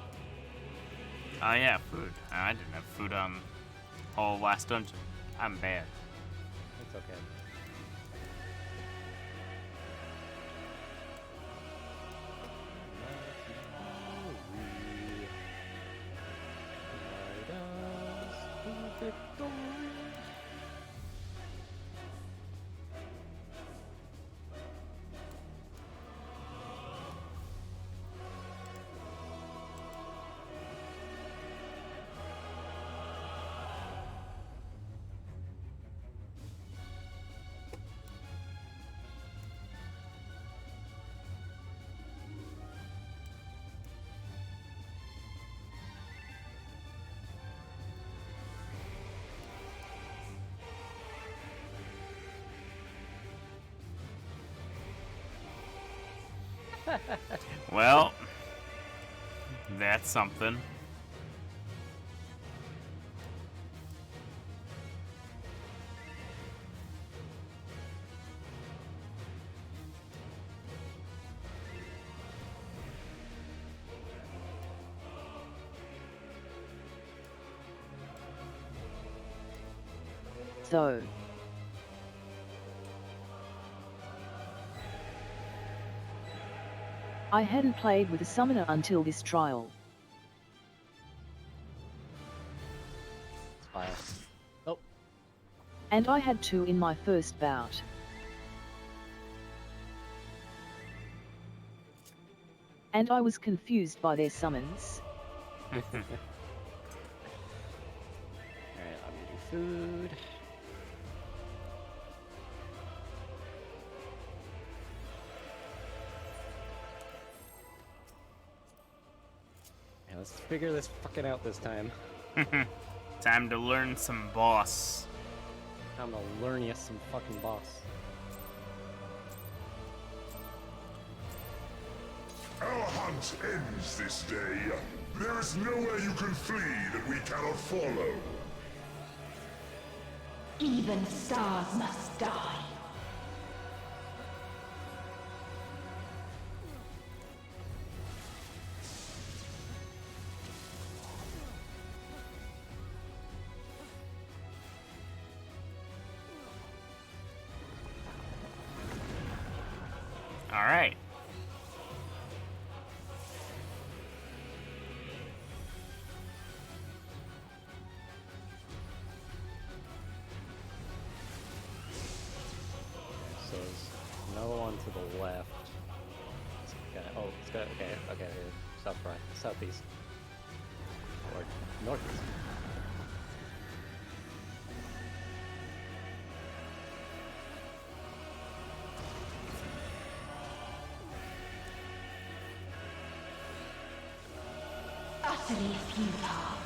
Oh yeah, food. I didn't have food on whole last dungeon. I'm bad. It's okay. Well, that's something. So, I hadn't played with a summoner until this trial. Fire. Oh. And I had 2 in my first bout. And I was confused by their summons. Alright, I'm eating food. Yeah, let's figure this fucking out this time. Time to learn some boss. I'm gonna learn you some fucking boss. Our hunt ends this day. There is nowhere you can flee that we cannot follow. Even stars must die. All right. So there's no one to the left. It's got, okay, south right, southeast, or northeast. Utterly futile.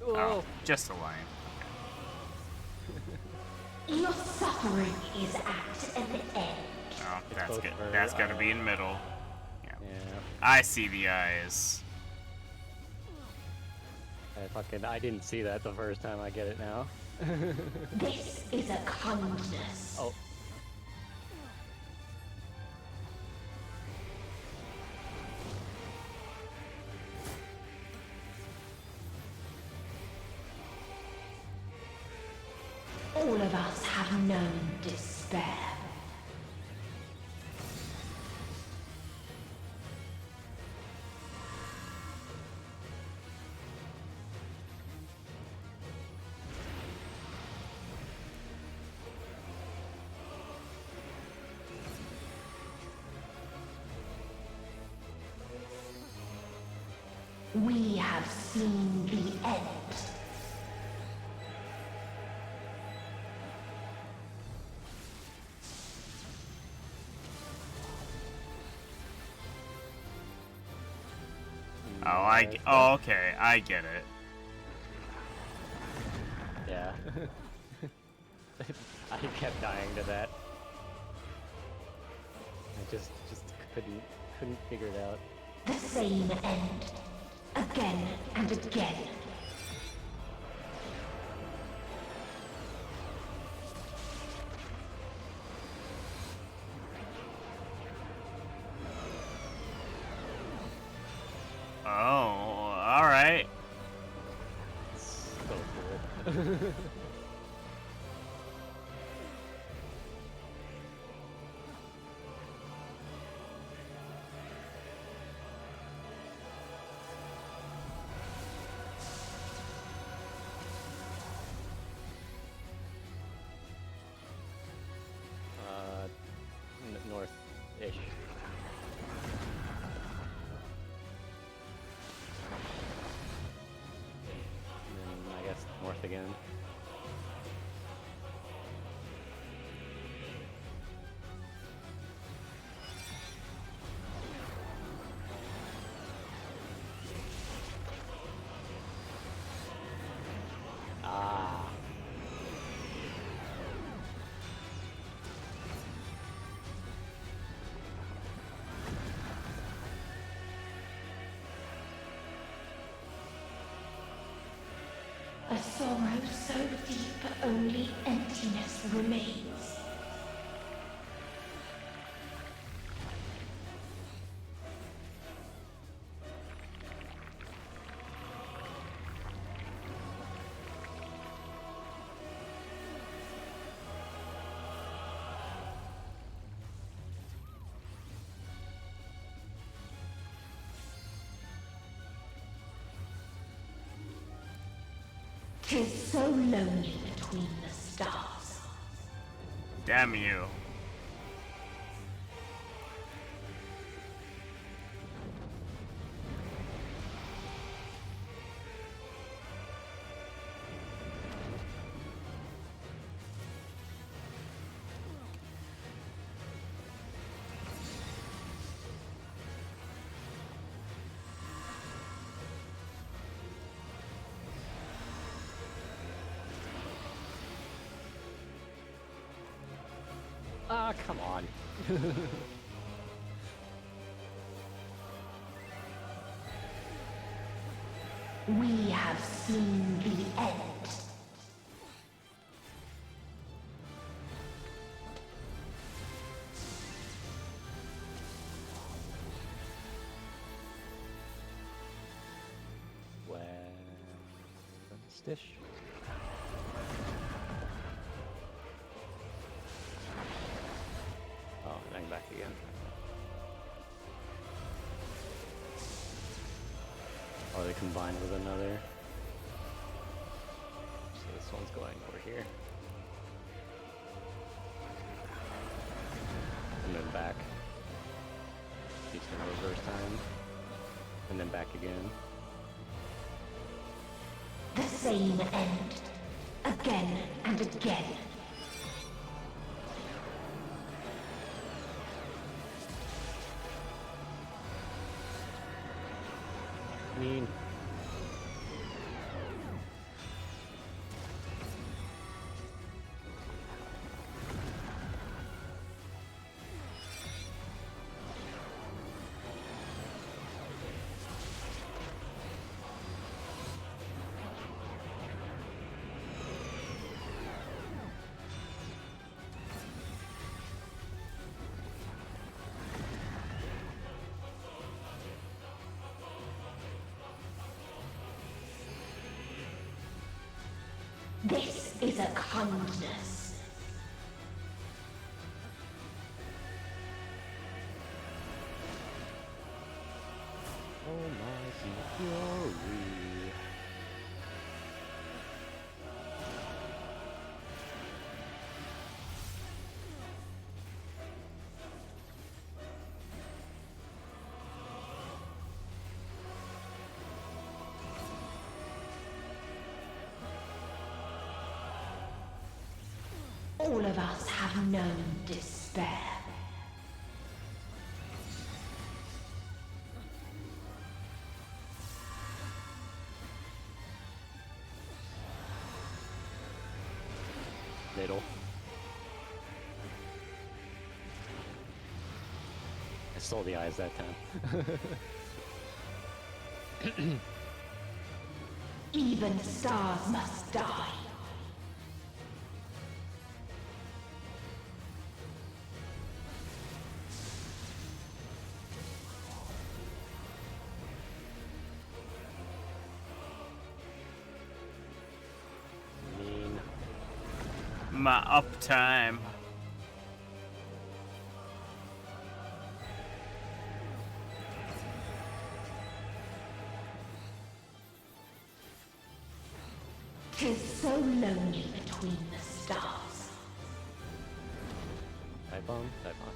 Oh, just a line. Your suffering is at an end. Oh, that's good. That's got to be in middle. Yeah. Yeah. I see the eyes. I didn't see that the first time. I get it now. This is a kindness. Oh. All of us have known despair. We have seen the end. Oh, okay, I get it. Yeah. I kept dying to that. I just couldn't figure it out. The same end. Again and again. Oh, alright. So cool. North-ish. And then I guess north again. Ah. A sorrow so deep only emptiness remains. Tis so lonely between the stars. Damn you. Ah, come on. We have seen the end. West-ish. Oh, and I'm back again. Oh, they combined with another. So this one's going over here. And then back. He's gonna reverse time. And then back again. The same end. Again and again. Mean. This is a kindness. Oh my fury. All of us have known despair. Middle. I stole the eyes that time. Even stars must die. Mean. My uptime. Tis so lonely between the stars. Type bomb, type bomb.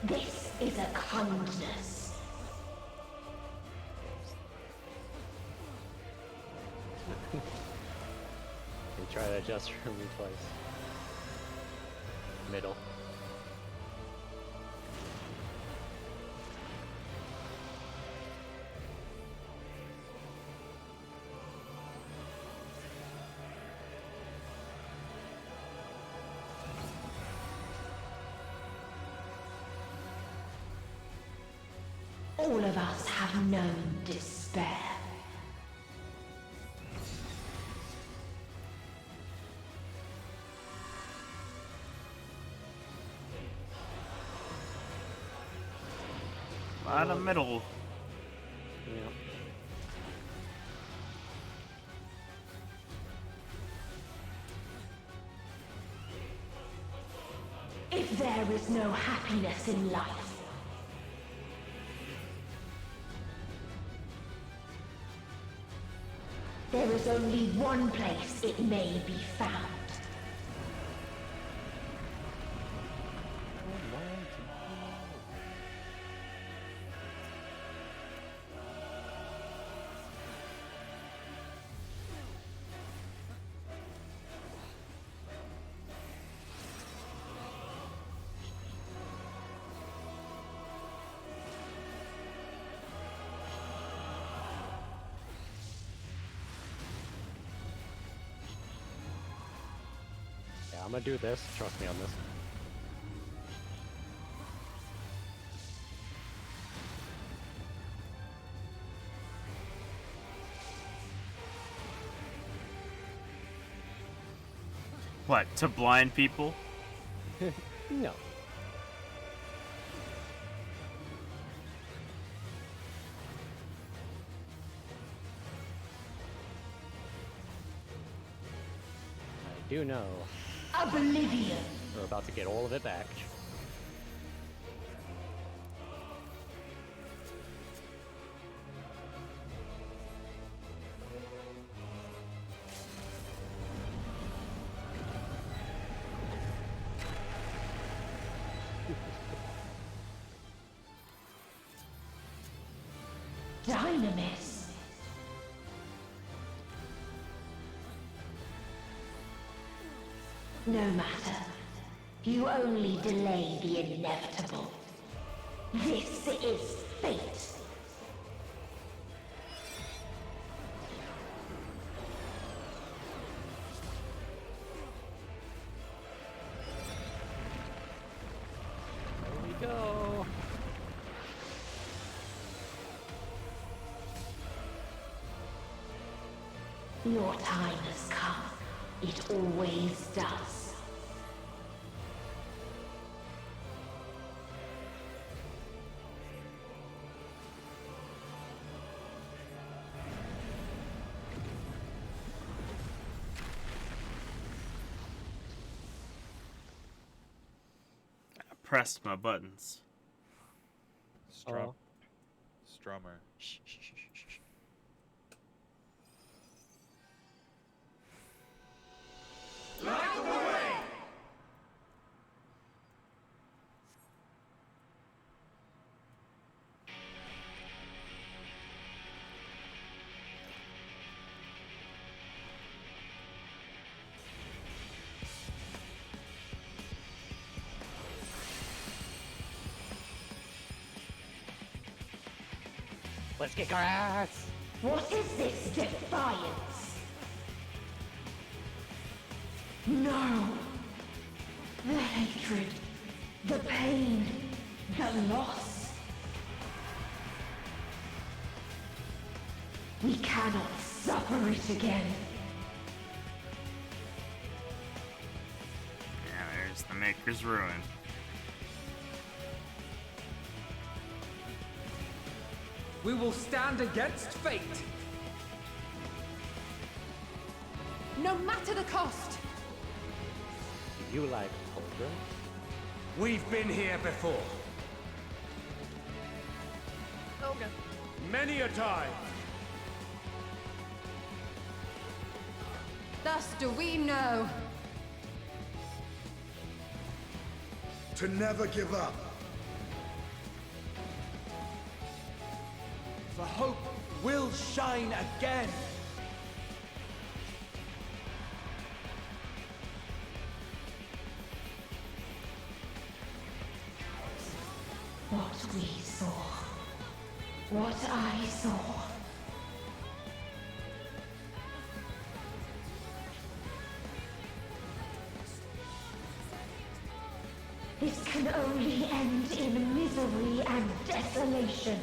This is a kindness. You try that just for me twice. Middle. All of us have known despair. Out of middle. If there is no happiness in life, there is only one place it may be found. Yeah, I'm gonna do this. Trust me on this. What, to blind people? No. I do know. Oblivion. We're about to get all of it back. Dynamis. No matter. You only delay the inevitable. This is fate. There we go. Your time has come. It always does. I pressed my buttons. Strummer. Light the way! Let's kick our ass! What is this defiance? No! The hatred, the pain, the loss. We cannot suffer it again. Yeah, there's the Maker's Ruin. We will stand against fate. No matter the cost. You like Cauldron? We've been here before. Olga. Many a time. Thus do we know. To never give up. The hope will shine again. What we saw. What I saw. This can only end in misery and desolation.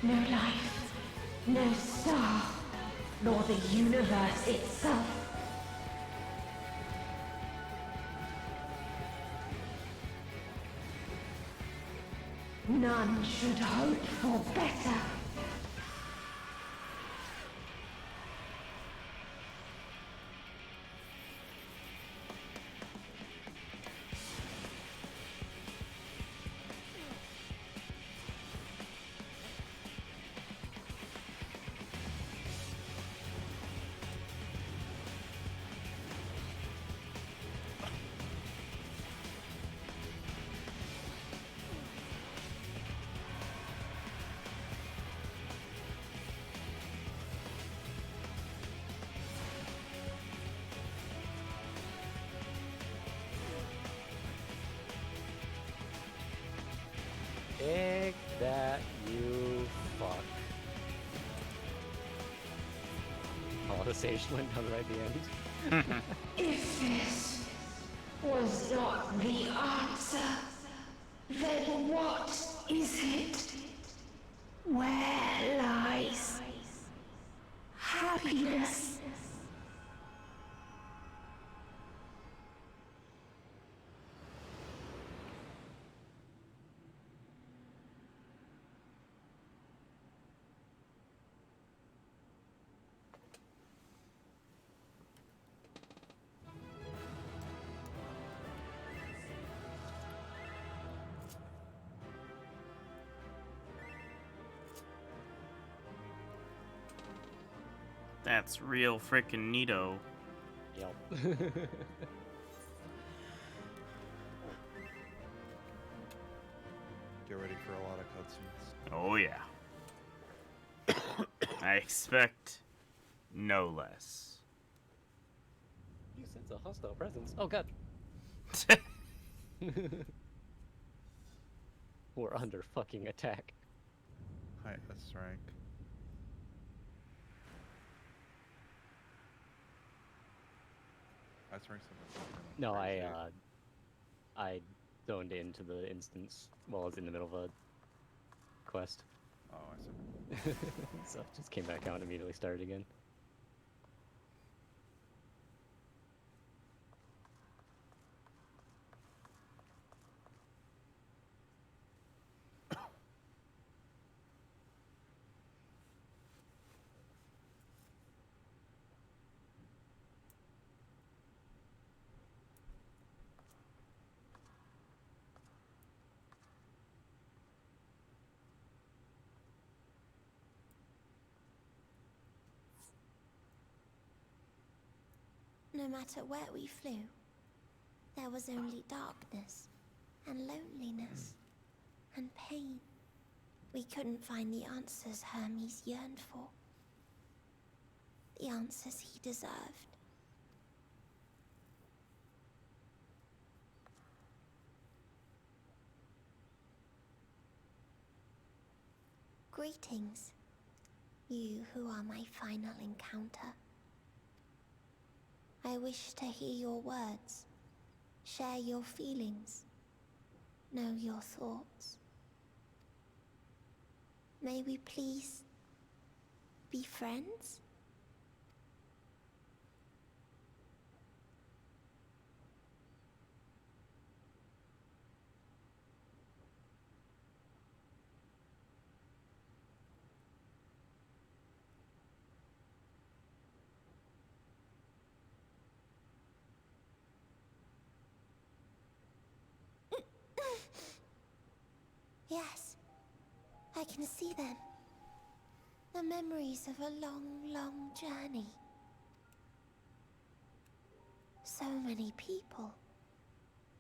No life, no star, nor the universe itself. None should hope for better. Take that, you fuck. Oh, the sage went down right at the end. If this was not the answer, then what is it? Where lies happiness? That's real frickin' neato. Yep. Get ready for a lot of cutscenes. Oh yeah. I expect no less. You sense a hostile presence. Oh god. We're under fucking attack. Hi, S rank. S rank's No, I zoned into the instance while I was in the middle of a quest. Oh, I see. So just came back out and immediately started again. No matter where we flew, there was only darkness, and loneliness, and pain. We couldn't find the answers Hermes yearned for. The answers he deserved. Greetings, you who are my final encounter. I wish to hear your words, share your feelings, know your thoughts. May we please be friends? Yes, I can see them. The memories of a long, long journey. So many people.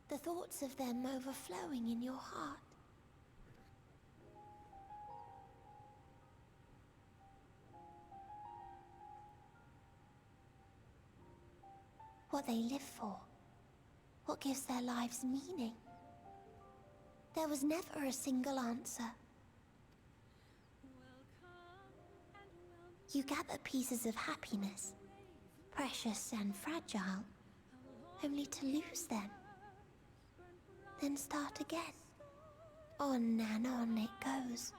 The thoughts of them overflowing in your heart. What they live for. What gives their lives meaning. There was never a single answer. You gather pieces of happiness, precious and fragile, only to lose them. Then start again. On and on it goes,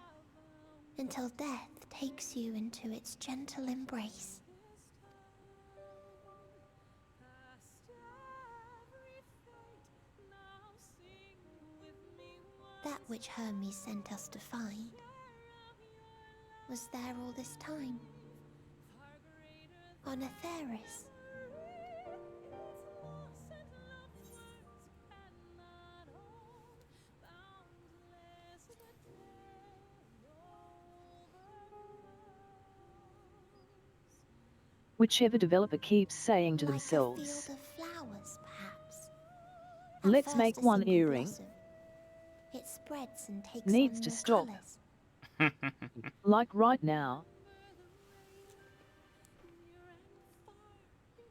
until death takes you into its gentle embrace. That which Hermes sent us to find was there all this time. On Atheris. Whichever developer keeps saying to Like themselves, a field of flowers, perhaps. let's At make first a one single earring, blossom. It spreads and takes needs on to more stop. colors. Like right now.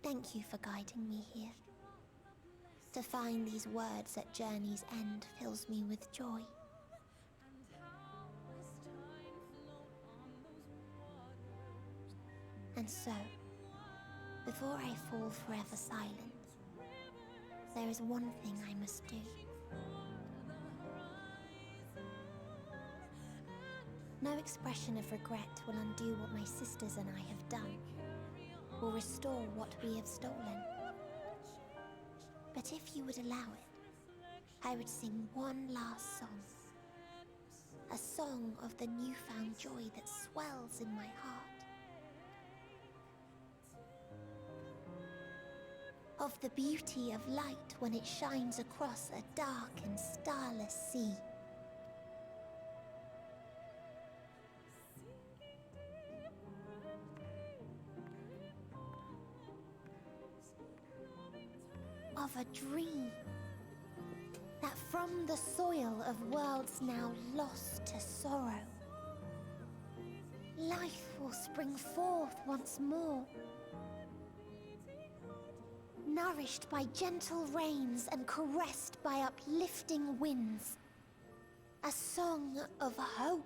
Thank you for guiding me here. To find these words at journey's end fills me with joy. And so, before I fall forever silent, there is one thing I must do. No expression of regret will undo what my sisters and I have done, will restore what we have stolen. But if you would allow it, I would sing one last song. A song of the newfound joy that swells in my heart. Of the beauty of light when it shines across a dark and starless sea. Of a dream that from the soil of worlds now lost to sorrow, life will spring forth once more. Nourished by gentle rains and caressed by uplifting winds. A song of hope.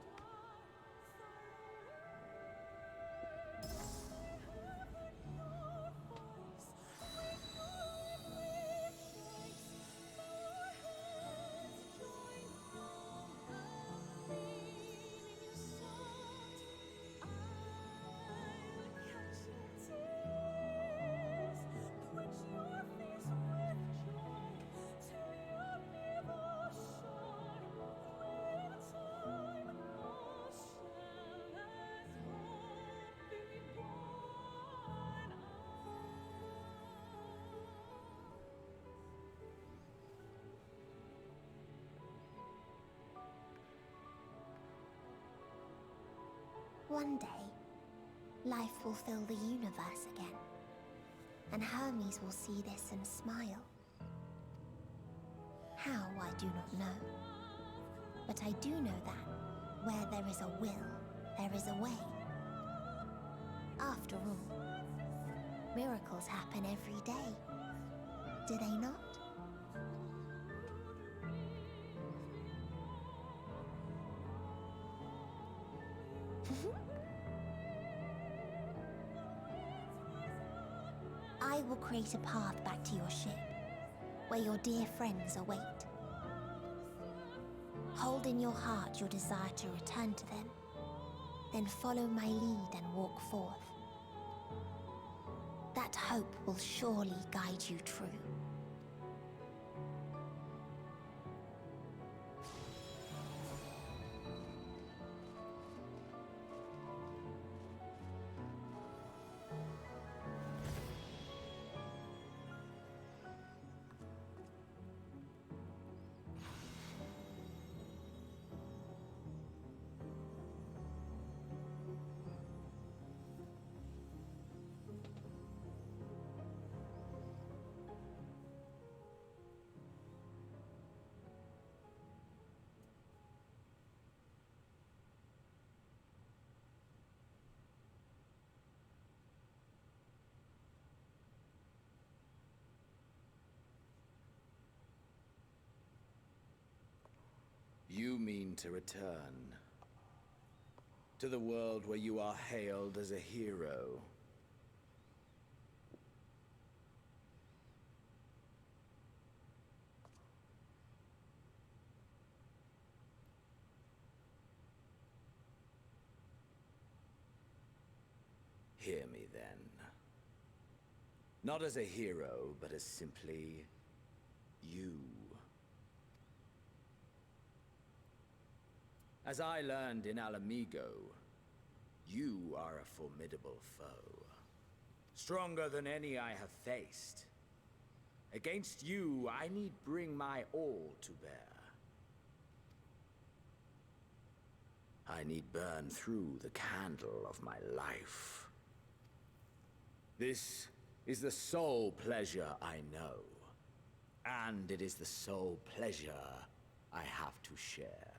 One day, life will fill the universe again, and Hermes will see this and smile. How, I do not know. But I do know that, where there is a will, there is a way. After all, miracles happen every day, do they not? I will create a path back to your ship, where your dear friends await. Hold in your heart your desire to return to them, then follow my lead and walk forth. That hope will surely guide you true. You mean to return to the world where you are hailed as a hero. Hear me then. Not as a hero, but as simply you. As I learned in Alamigo, you are a formidable foe. Stronger than any I have faced. Against you, I need bring my all to bear. I need burn through the candle of my life. This is the sole pleasure I know. And it is the sole pleasure I have to share.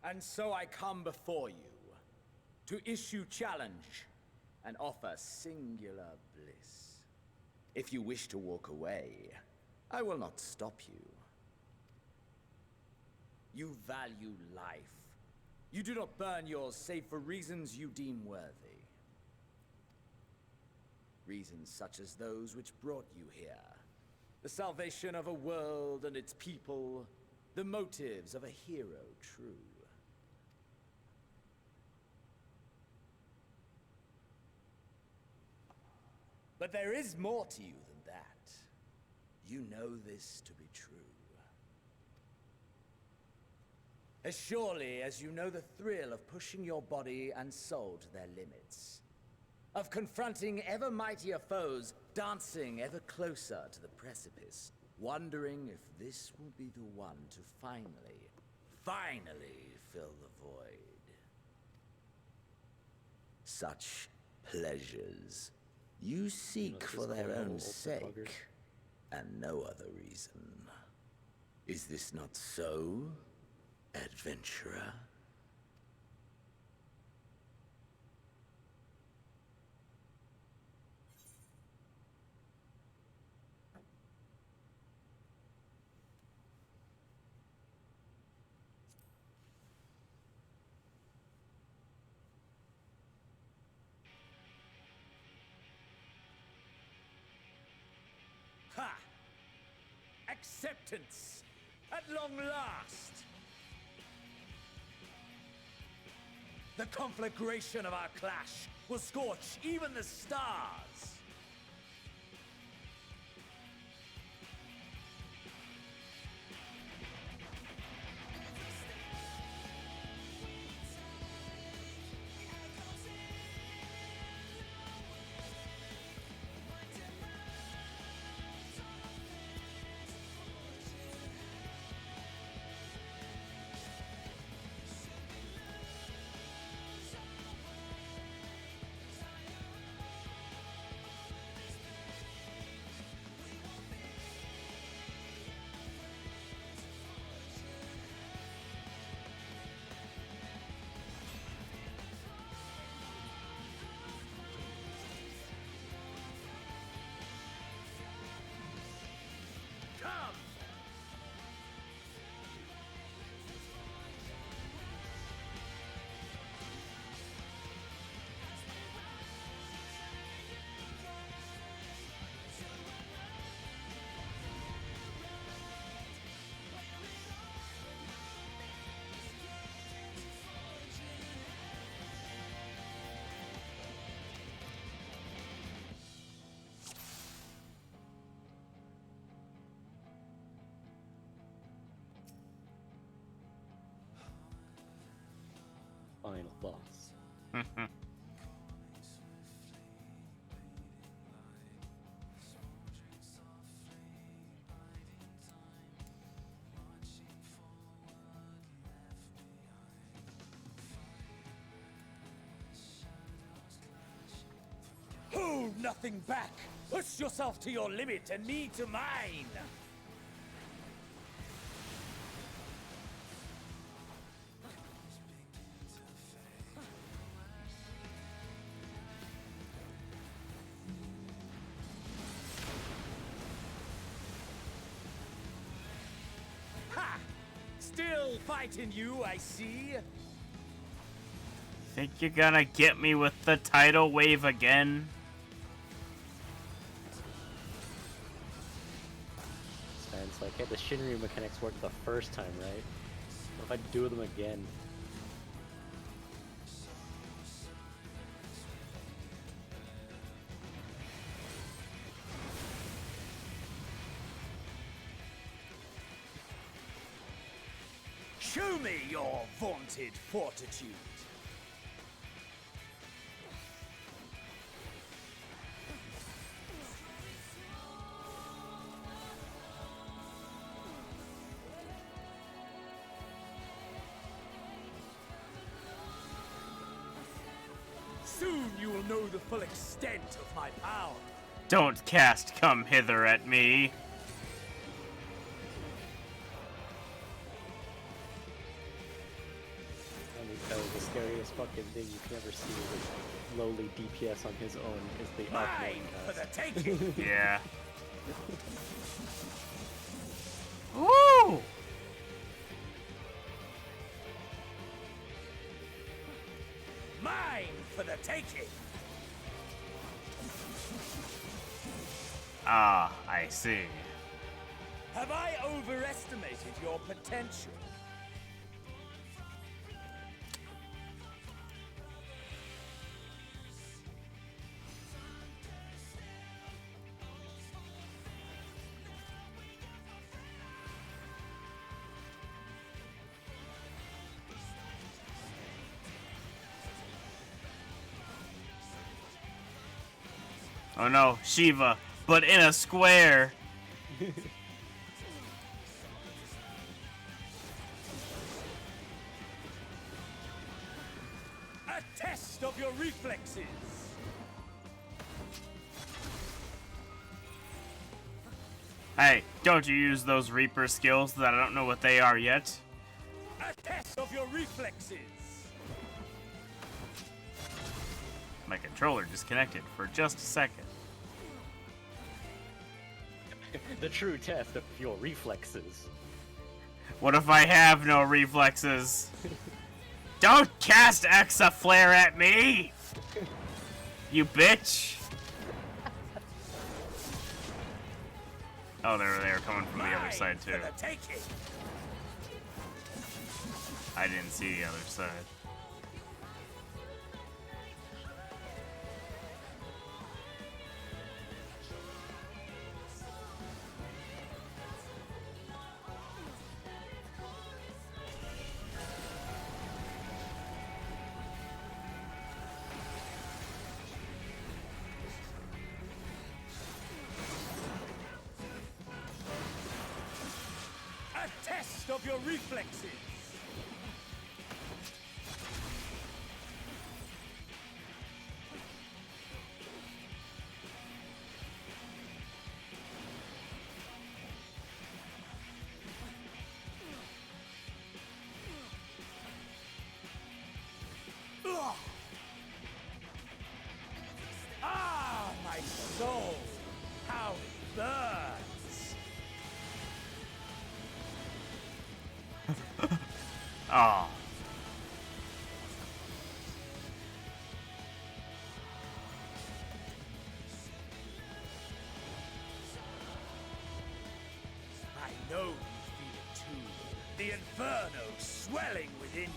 And so I come before you, to issue challenge and offer singular bliss. If you wish to walk away, I will not stop you. You value life. You do not burn yours save for reasons you deem worthy. Reasons such as those which brought you here. The salvation of a world and its people. The motives of a hero true. But there is more to you than that. You know this to be true. As surely as you know the thrill of pushing your body and soul to their limits. Of confronting ever mightier foes, dancing ever closer to the precipice. Wondering if this will be the one to finally fill the void. Such pleasures you seek for their own sake, and no other reason. Is this not so, adventurer? Ha! Acceptance! At long last! The conflagration of our clash will scorch even the stars! final boss. Hold nothing back! Push yourself to your limit and me to mine! Ha! Still fighting you, I see. Think you're gonna get me with the tidal wave again? And it's like, hey, the Shinryu mechanics worked the first time, right? What if I do them again? Show me your vaunted fortitude. Soon you will know the full extent of my power. Don't cast come hither at me. The scariest fucking thing you can ever see with lowly DPS on his own is the Arcane For the cast. taking. Yeah. Woo! Mine for the taking. Ah, I see. Have I overestimated your potential? Oh no, Shiva, but in a square. A test of your reflexes. Hey, don't you use those Reaper skills that I don't know what they are yet? A test of your reflexes. My controller disconnected for just a second. The true test of your reflexes. What if I have no reflexes? Don't cast Exa Flare at me! You bitch! Oh, they're coming from the other side too. I didn't see the other side. A test of your reflexes. Ugh. Ah, my soul! How it burns! Oh. I know you feel it too. The inferno swelling within you.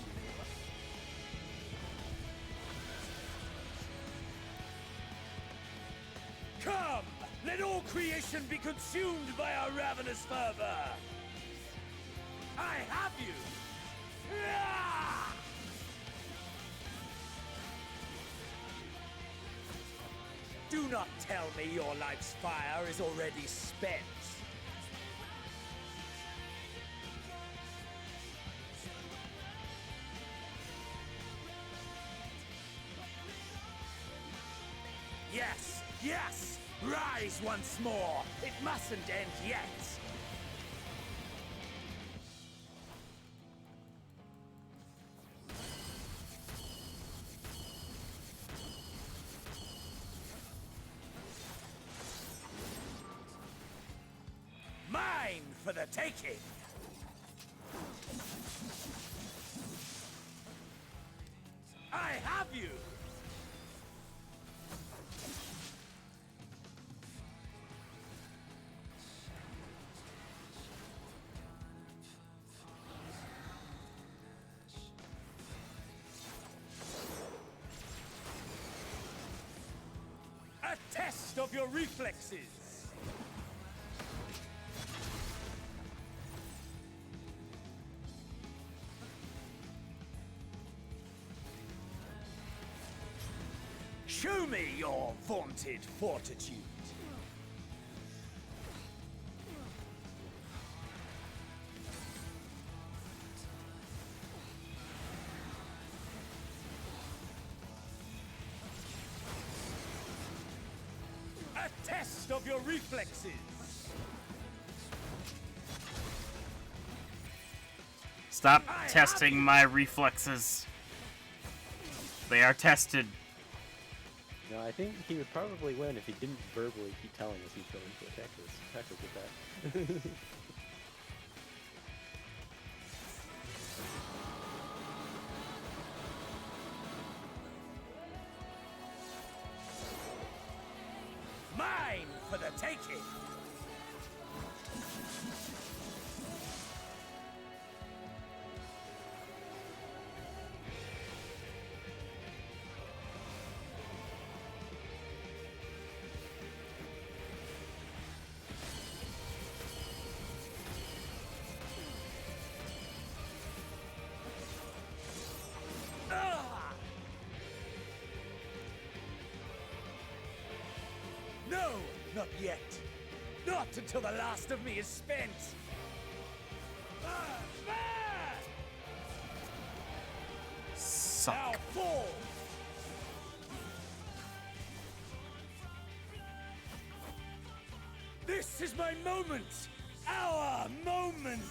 Come! Let all creation be consumed by our ravenous fervor! I have you! Ah! Do not tell me your life's fire is already spent. Yes, yes! Rise once more! It mustn't end yet! Mine for the taking! I have you! A test of your reflexes! Show me your vaunted fortitude. A test of your reflexes. Stop testing my reflexes. They are tested. No, I think he would probably win if he didn't verbally keep telling us he's going to attack us with that. Mine for the taking! No, not yet. Not until the last of me is spent. Suck. Now fall. This is my moment. Our moment.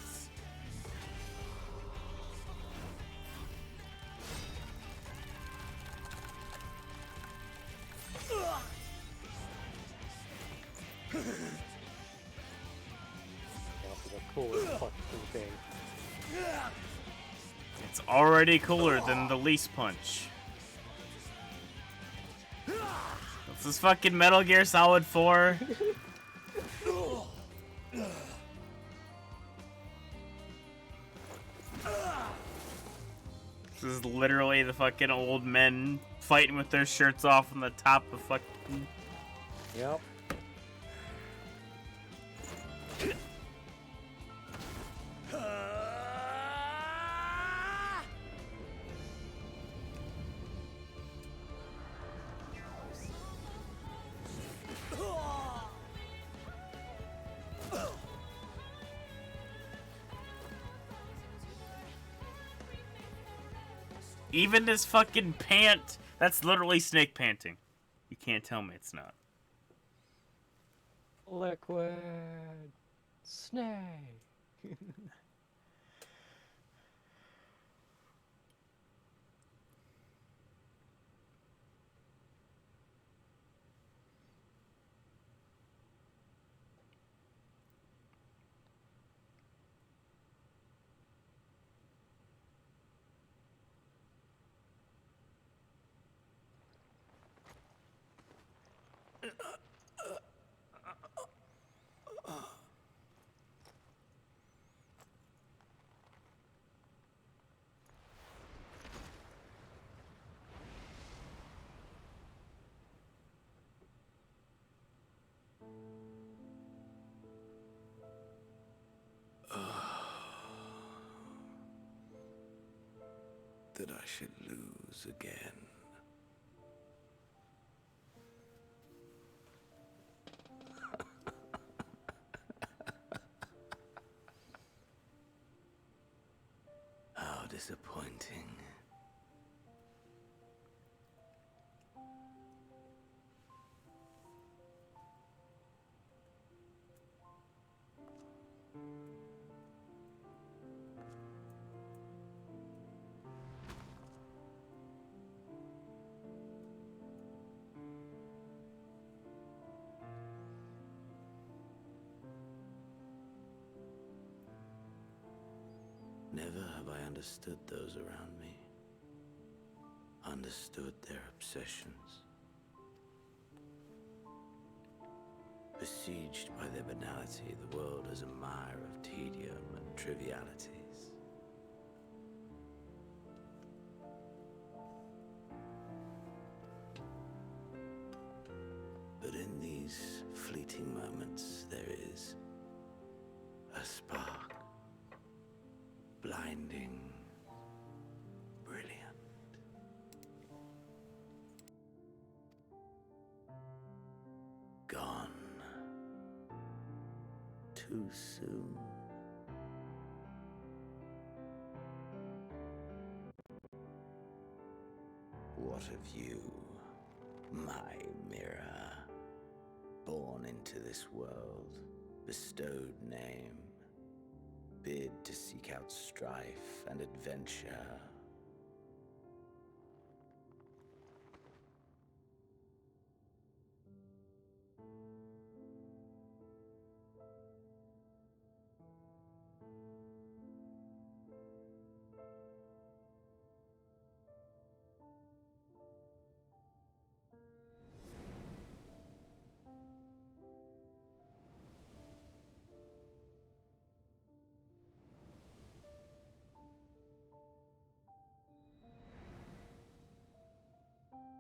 It's already cooler than the least punch. This is fucking Metal Gear Solid 4. This is literally the fucking old men fighting with their shirts off on the top of fucking... Yep. Even this fucking pant, that's literally snake panting. You can't tell me it's not. Liquid snake. That I should lose again. disappointing. Never have I understood those around me. Understood their obsessions. Besieged by their banality, the world is a mire of tedium and trivialities. But in these fleeting moments, there is a spark. Blinding, brilliant. Gone. Too soon. What of you, my mirror? Born into this world, bestowed name. Bid to seek out strife and adventure.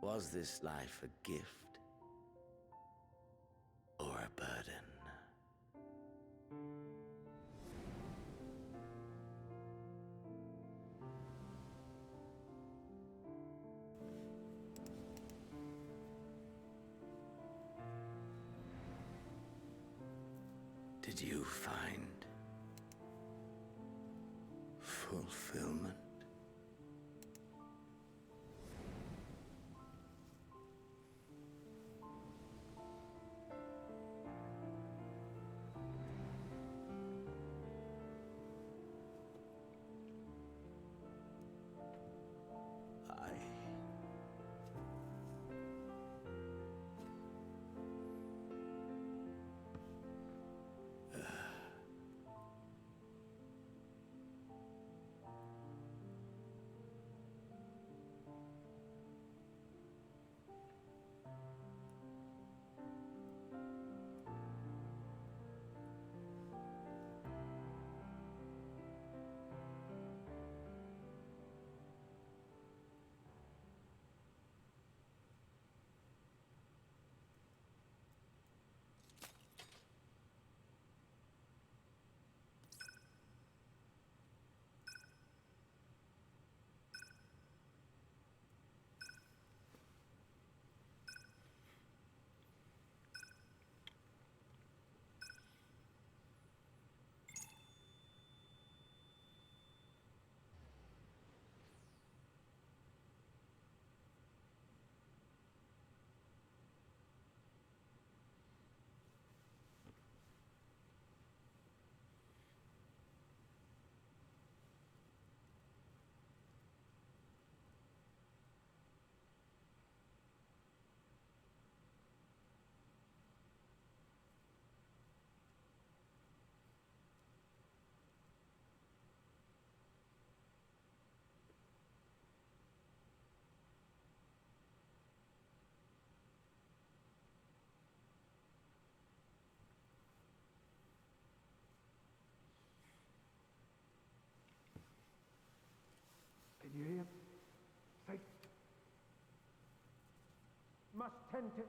Was this life a gift or a burden? Did you find fulfillment? Can you hear? Safe. Must tend to.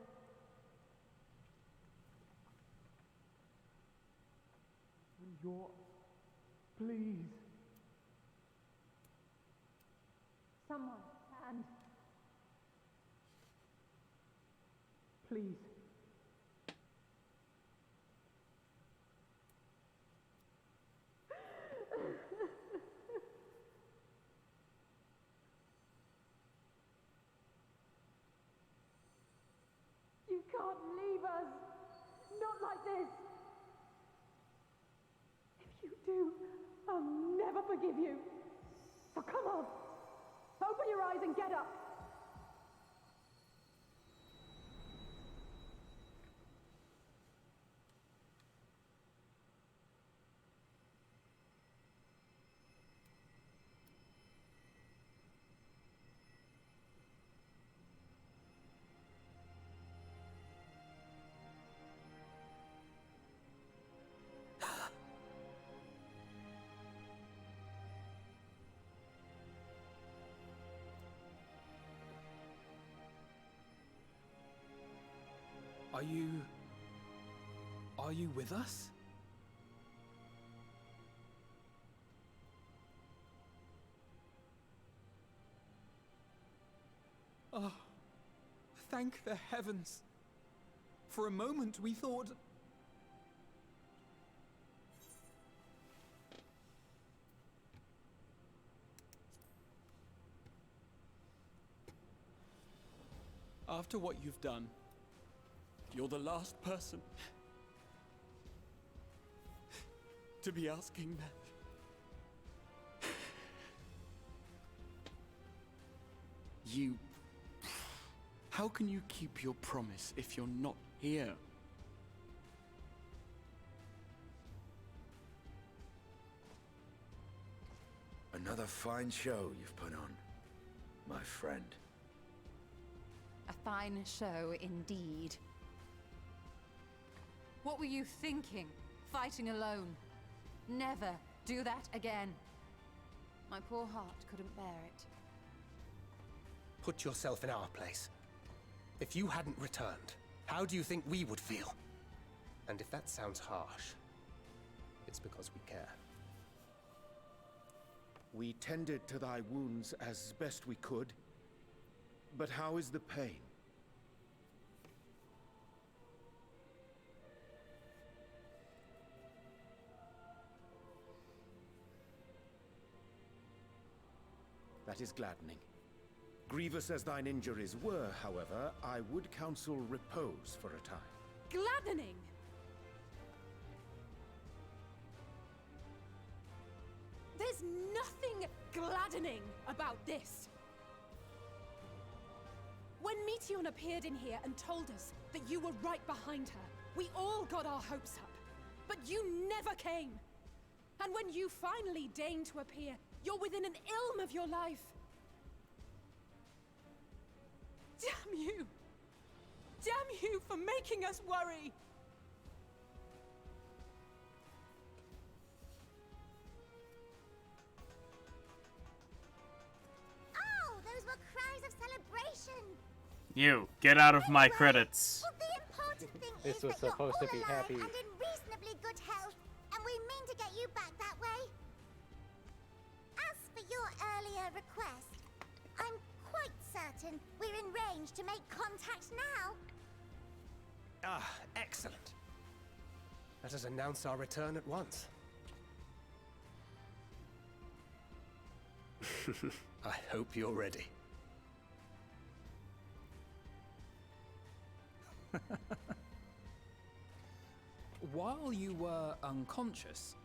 Your. Please. Someone, and. Please. can't leave us. Not like this. If you do, I'll never forgive you. So come on. Open your eyes and get up. Are you with us? Oh, thank the heavens. For a moment we thought... After what you've done, you're the last person to be asking that. You... How can you keep your promise if you're not here? Another fine show you've put on, my friend. A fine show indeed. What were you thinking, fighting alone? Never do that again. My poor heart couldn't bear it. Put yourself in our place. If you hadn't returned, how do you think we would feel? And if that sounds harsh, it's because we care. We tended to thy wounds as best we could, but how is the pain? That is gladdening. Grievous as thine injuries were, however, I would counsel repose for a time. Gladdening! There's nothing gladdening about this. When Meteion appeared in here and told us that you were right behind her, we all got our hopes up. But you never came. And when you finally deigned to appear, you're within an ilm of your life. Damn you! Damn you for making us worry! Oh, those were cries of celebration! You, get out of my credits. Well, the important thing This is was that you're supposed all to be alive happy. and in reasonably good health, and we mean to get you back that way. As for your earlier request, I'm quite certain we're in range to make contact now. Ah, excellent. Let us announce our return at once. I hope you're ready. While you were unconscious,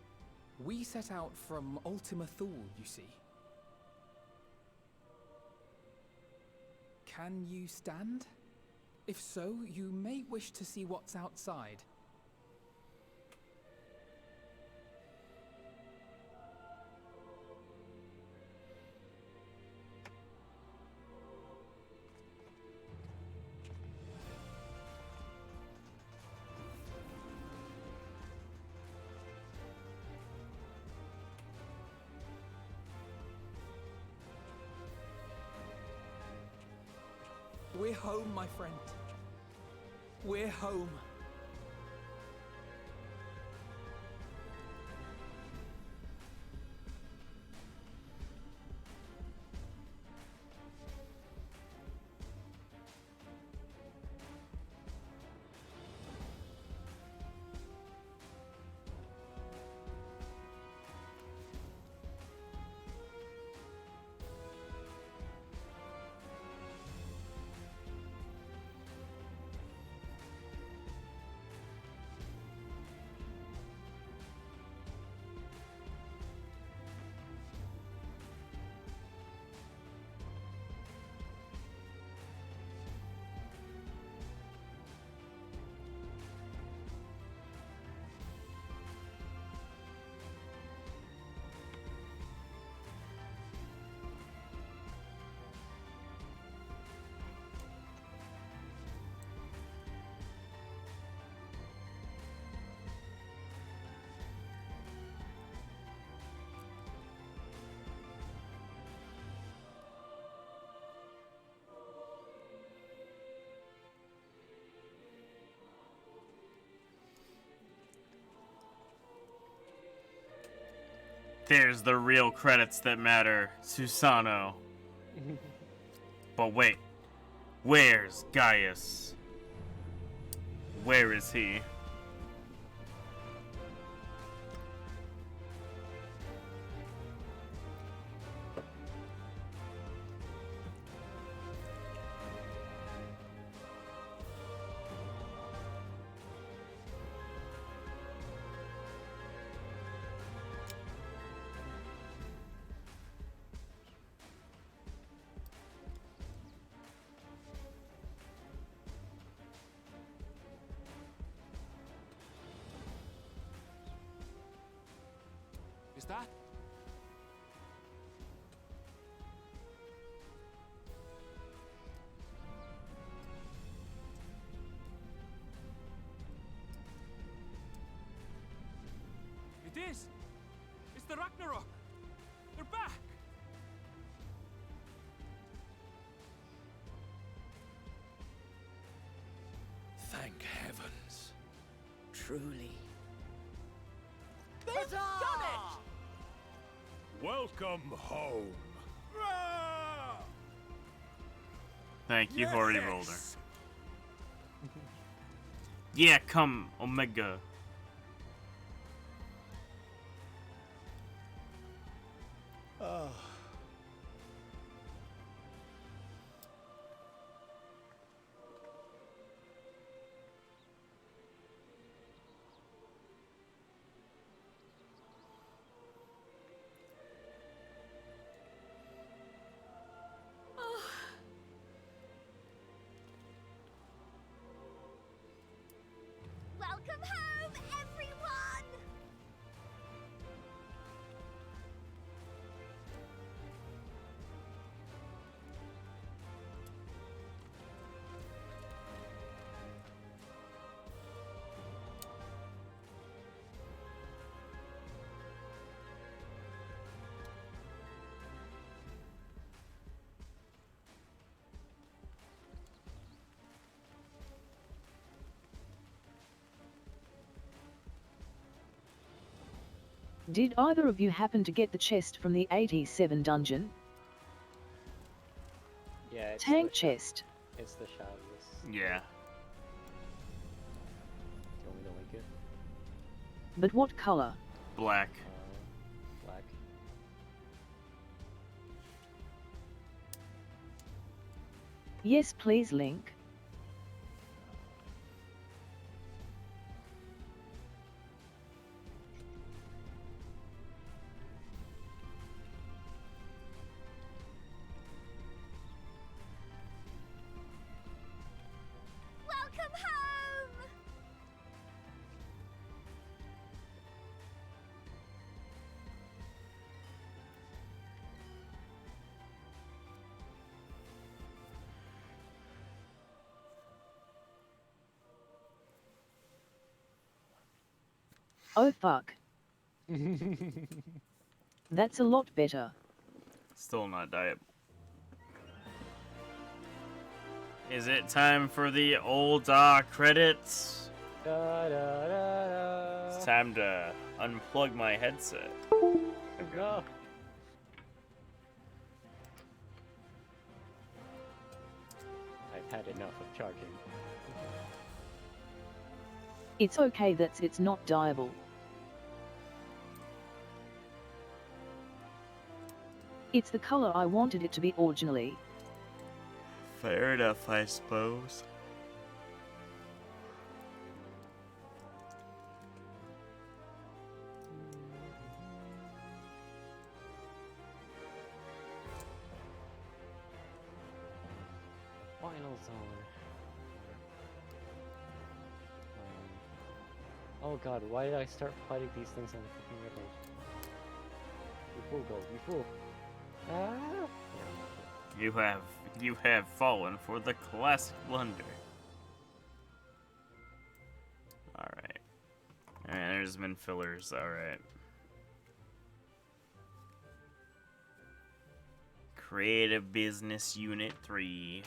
we set out from Ultima Thule, you see. Can you stand? If so, you may wish to see what's outside. We're home, my friend. We're home. There's the real credits that matter, Susano. But wait, where's Gaius? Where is he? Is that? It is! It's the Ragnarok! They're back! Thank heavens. Truly. They've done it! Welcome home. Thank you, Horty Boulder. Yeah, come, Omega. Oh. Welcome home, everyone! Did either of you happen to get the chest from the 87 dungeon? Yeah, it's Tank the chest. It's the shadowless. Yeah. Do you want me to link it? But what color? Black. Black. Yes, please, Link. Welcome home! Oh fuck. That's a lot better. Still not diet. Is it time for the old credits? Da, da, da, da. It's time to unplug my headset. No. I've had enough of charging. It's okay that it's not dyeable. It's the color I wanted it to be originally. Fair enough, I suppose. Final zone. Oh god, why did I start fighting these things on the fucking river? You fool, go, you fool. Ah! You have fallen for the classic blunder. Alright. Alright, there's been fillers, alright. Creative Business Unit 3.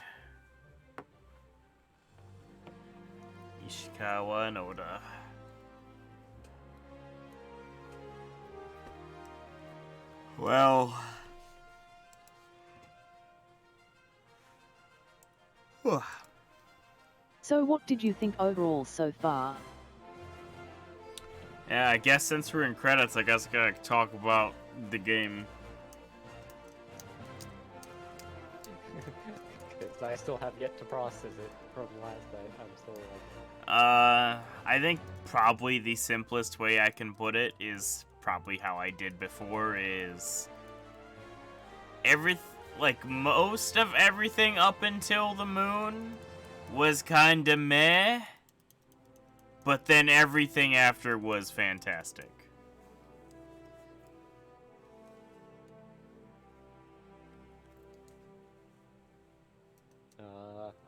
Ishikawa Noda. Well... So what did you think overall so far? Yeah, I guess since we're in credits, I guess I gotta talk about the game. Because I still have yet to process it from last night. I'm still like... I think probably the simplest way I can put it is probably how I did before, is... most of everything up until the moon was kinda meh, but then everything after was fantastic.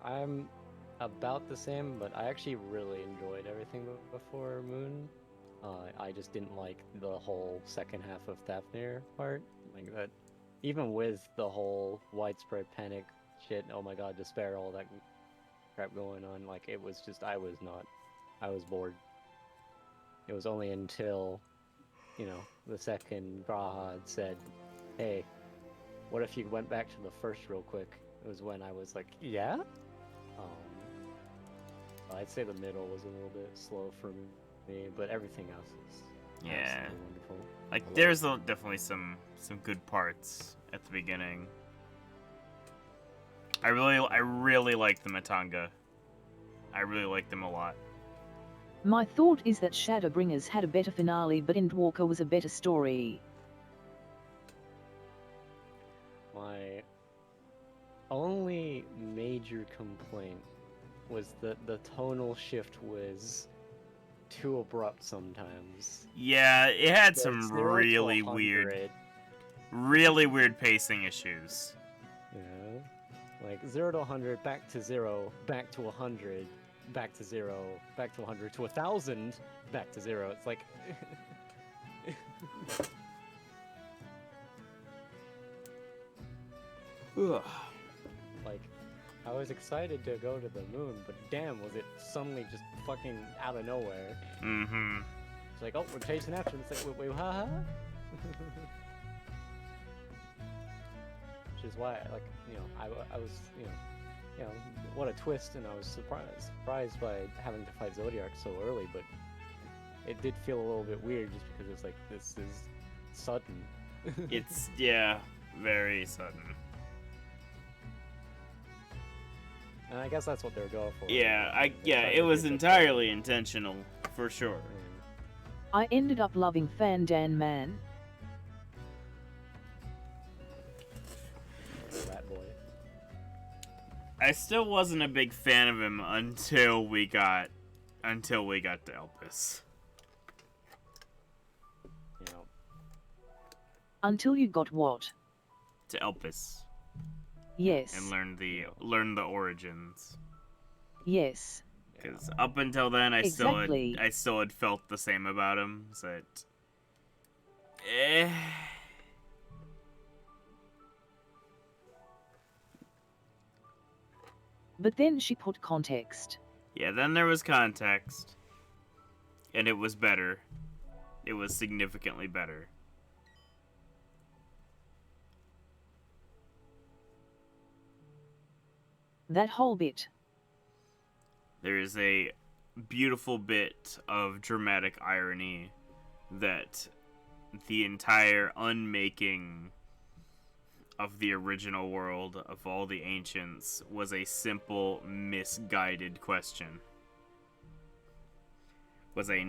I'm about the same, but I actually really enjoyed everything before Moon. I just didn't like the whole second half of Fafnir part. Like that, even with the whole widespread panic shit, oh my god, despair, all that crap going on, like it was just, I was bored. It was only until, you know, the second Graha said, hey, what if you went back to the first real quick? It was when I was like, yeah? I'd say the middle was a little bit slow for me, but everything else is absolutely wonderful. Like, there's definitely some good parts at the beginning. I really like the Matanga. I really like them a lot. My thought is that Shadowbringers had a better finale, but Endwalker was a better story. My only major complaint was that the tonal shift was too abrupt sometimes. Yeah, it had Like some 0 to really 100. weird pacing issues. Yeah. Like 0 to 100, back to 0, back to 100, back to 0, back to 100, to 1,000, back to 0. It's like... Like, I was excited to go to the moon, but damn, was it suddenly just fucking out of nowhere. Mm-hmm. It's like, oh, we're chasing after him. It's like, wait, haha? Which is why, like, you know, I was, you know, what a twist, and I was surprised by having to fight Zodiac so early, but it did feel a little bit weird just because it's like, this is sudden. It's, yeah, very sudden. And I guess that's what they were going for. Yeah, it was entirely intentional, for sure. I ended up loving Fan Dan Man. That boy. I still wasn't a big fan of him until we got to Elpis. You know. Until you got what? To Elpis. Yes. And learn the origins. Yes. Because up until then, I still had felt the same about him. So But then she put context. Yeah, then there was context. And it was better. It was significantly better. That whole bit. There is a beautiful bit of dramatic irony that the entire unmaking of the original world of all the ancients was a simple, misguided question. Was a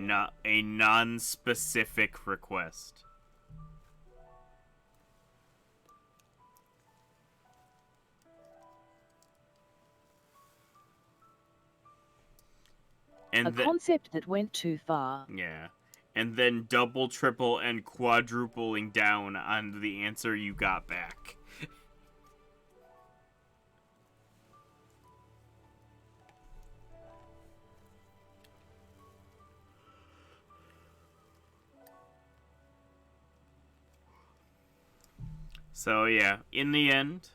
non-specific request. And a concept that went too far. Yeah. And then double, triple, and quadrupling down on the answer you got back. So yeah, in the end,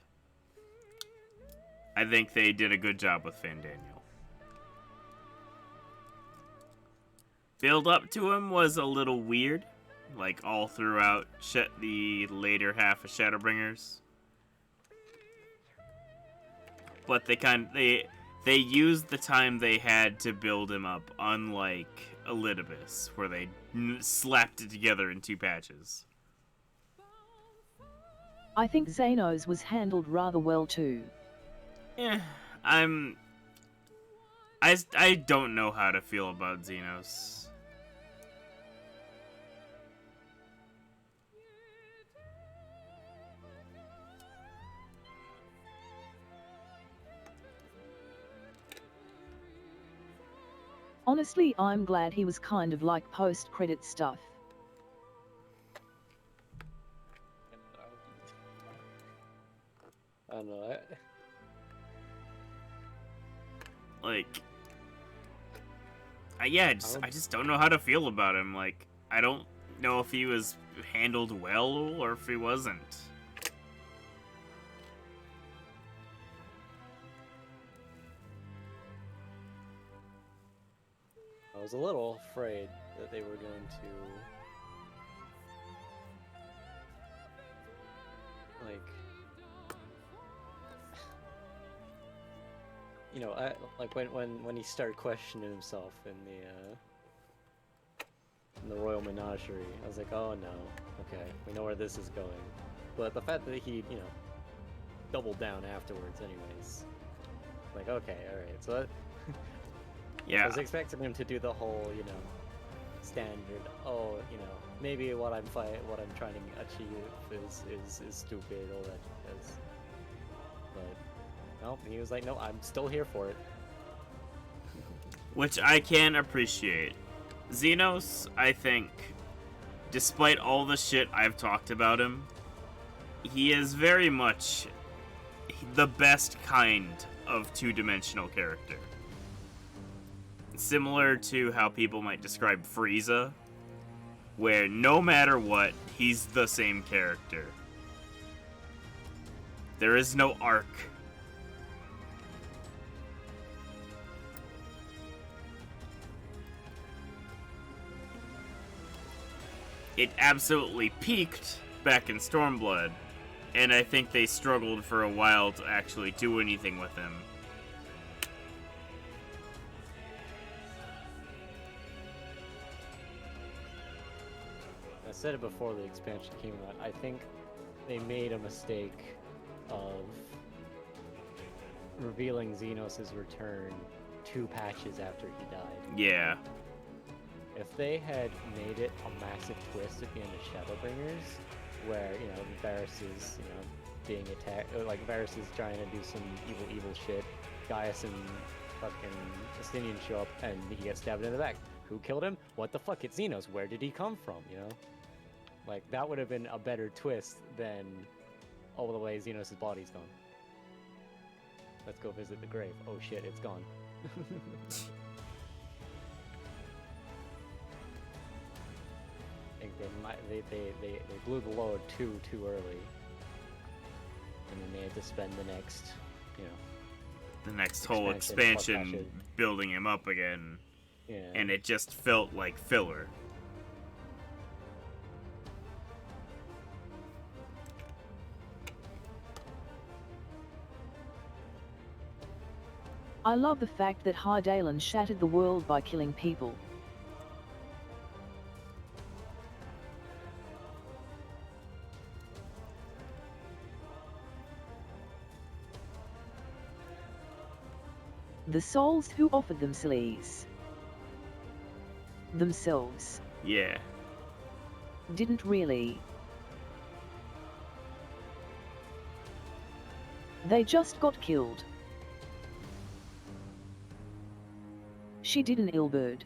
I think they did a good job with Fandaniel. Build up to him was a little weird, like all throughout the later half of Shadowbringers. But they used the time they had to build him up, unlike Elidibus, where they slapped it together in 2 patches. I think Xenos was handled rather well too. Yeah, I don't know how to feel about Xenos. Honestly, I'm glad he was kind of like post-credit stuff. I don't know. Like, yeah, I just don't know how to feel about him. Like, I don't know if he was handled well or if he wasn't. I was a little afraid that they were going to, like, you know, like when he started questioning himself in the Royal Menagerie, I was like, oh no, okay, we know where this is going. But the fact that he, you know, doubled down afterwards, anyways, like, okay, all right, so that. Yeah. I was expecting him to do the whole, you know, standard. Oh, you know, maybe what I'm trying to achieve is stupid. All that jazz. But no, he was like, no, I'm still here for it. Which I can appreciate. Xenos, I think, despite all the shit I've talked about him, he is very much the best kind of two-dimensional character. Similar to how people might describe Frieza, where no matter what, he's the same character. There is no arc. It absolutely peaked back in Stormblood, and I think they struggled for a while to actually do anything with him. I said it before the expansion came out. I think they made a mistake of revealing Xenos' return 2 patches after he died. Yeah. If they had made it a massive twist at the end of Shadowbringers, where, you know, Varys is, you know, being attacked, or like Varys is trying to do some evil shit, Gaius and fucking Justinian show up, and he gets stabbed in the back. Who killed him? What the fuck? It's Xenos. Where did he come from, you know? Like, that would have been a better twist than, oh, the way Xenos' body's gone. Let's go visit the grave. Oh shit, it's gone. I think they blew the load too early, and then they had to spend the next, you know, the next whole expansion building him up again. Yeah. And it just felt like filler. I love the fact that Hydaelyn shattered the world by killing people. The souls who offered themselves. Yeah. Didn't really. They just got killed. She did an ill bird.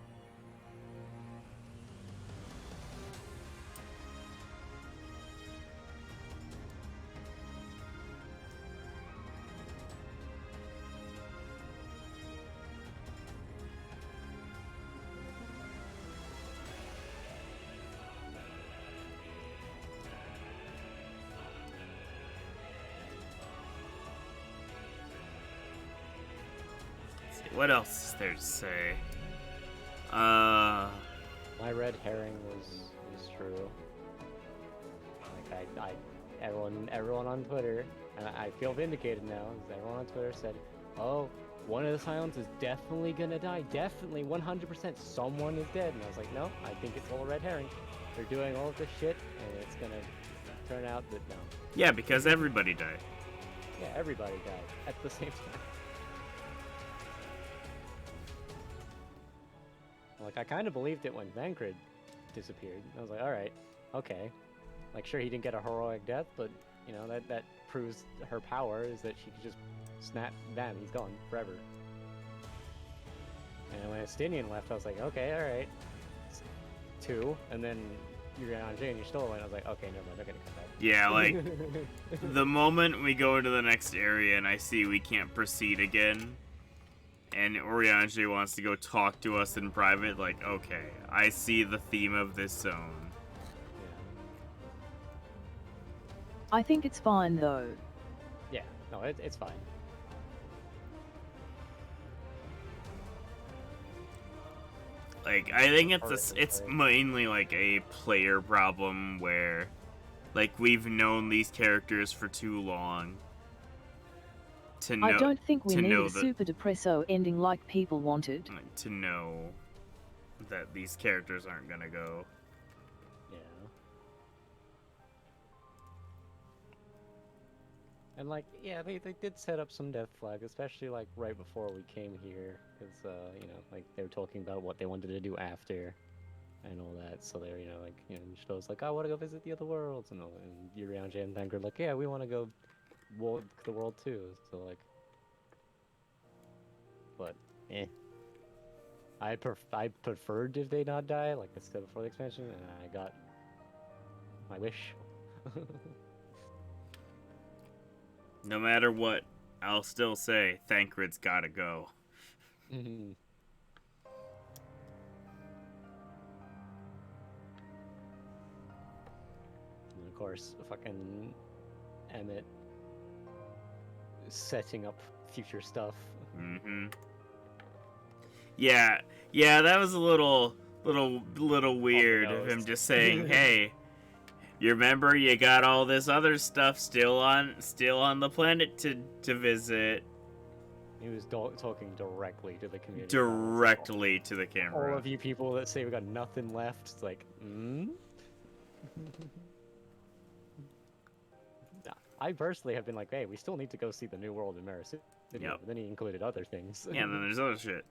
What else is there to say? My red herring was is true. Like everyone on Twitter, and I feel vindicated now, because everyone on Twitter said, "Oh, one of the Scions is definitely gonna die. Definitely, 100%. Someone is dead." And I was like, "No, I think it's all a red herring. They're doing all of this shit, and it's gonna turn out that no." Yeah, because everybody died. Yeah, everybody died at the same time. Like, I kind of believed it when Vancred disappeared. I was like, alright, okay. Like, sure, he didn't get a heroic death, but, you know, that proves her power is that she could just snap, bam, he's gone forever. And when Estinian left, I was like, okay, alright. 2, and then Urianger and you stole it, and I was like, okay, never mind, they're gonna come back. Yeah, like, the moment we go into the next area and I see we can't proceed again, and Urianger wants to go talk to us in private, like, okay, I see the theme of this zone. I think it's fine though. Yeah, no, it's fine. Like, I think it's mainly like a player problem where, like, we've known these characters for too long. I don't think we need a super depresso ending like people wanted. To know that these characters aren't gonna go. Yeah. And like, yeah, they did set up some death flag, especially like right before we came here, because you know, like they were talking about what they wanted to do after, and all that. So they're, you know, like, you know, Shadow's like, I want to go visit the other worlds, and all, and Urianger and Thancred like, yeah, we want to go walk the world too. So like, but I preferred if they not die, like I said before the expansion, and I got my wish. No matter what, I'll still say Thancred's gotta go. And of course, fucking Emmett setting up future stuff. Mm-hmm. Yeah, that was a little weird of him just saying, "Hey, you remember you got all this other stuff still on the planet to visit." He was talking directly to the community. Directly to the camera. All of you people that say we got nothing left, it's like, I personally have been like, hey, we still need to go see the New World in Mara City. Yep. But then he included other things. Yeah, and then there's other shit.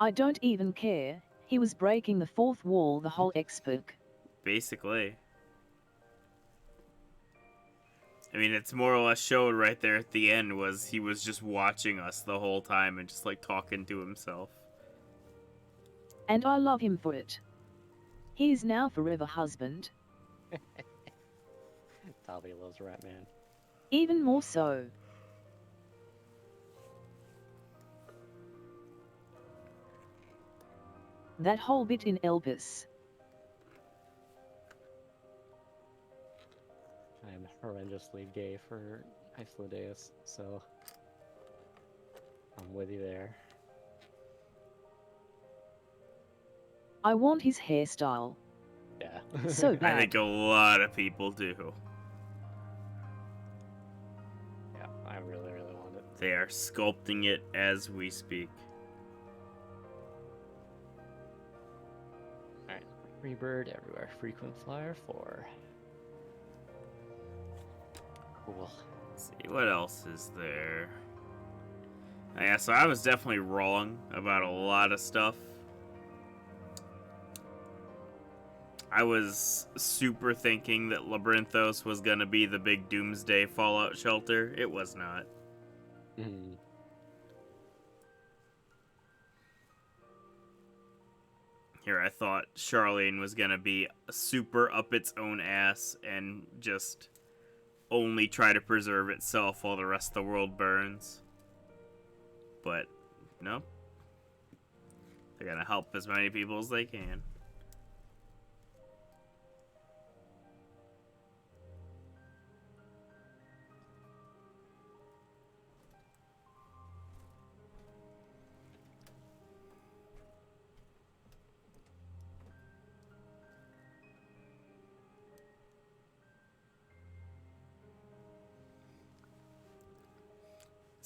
I don't even care. He was breaking the fourth wall the whole expo. Basically. I mean, it's more or less showed right there at the end was he was just watching us the whole time and just like talking to himself. And I love him for it. He is now forever husband. Talia loves Ratman. Even more so. That whole bit in Elpis. I am horrendously gay for Isoladeus, so I'm with you there. I want his hairstyle. Yeah. So bad. I think a lot of people do. Yeah, I really, really want it. They are sculpting it as we speak. Alright, Freebird everywhere. Frequent flyer 4. Cool. Let's see, what else is there? Yeah, so I was definitely wrong about a lot of stuff. I was super thinking that Labyrinthos was gonna be the big doomsday fallout shelter. It was not. Here, I thought Charlene was gonna be super up its own ass and just only try to preserve itself while the rest of the world burns. But, nope. They're gonna help as many people as they can.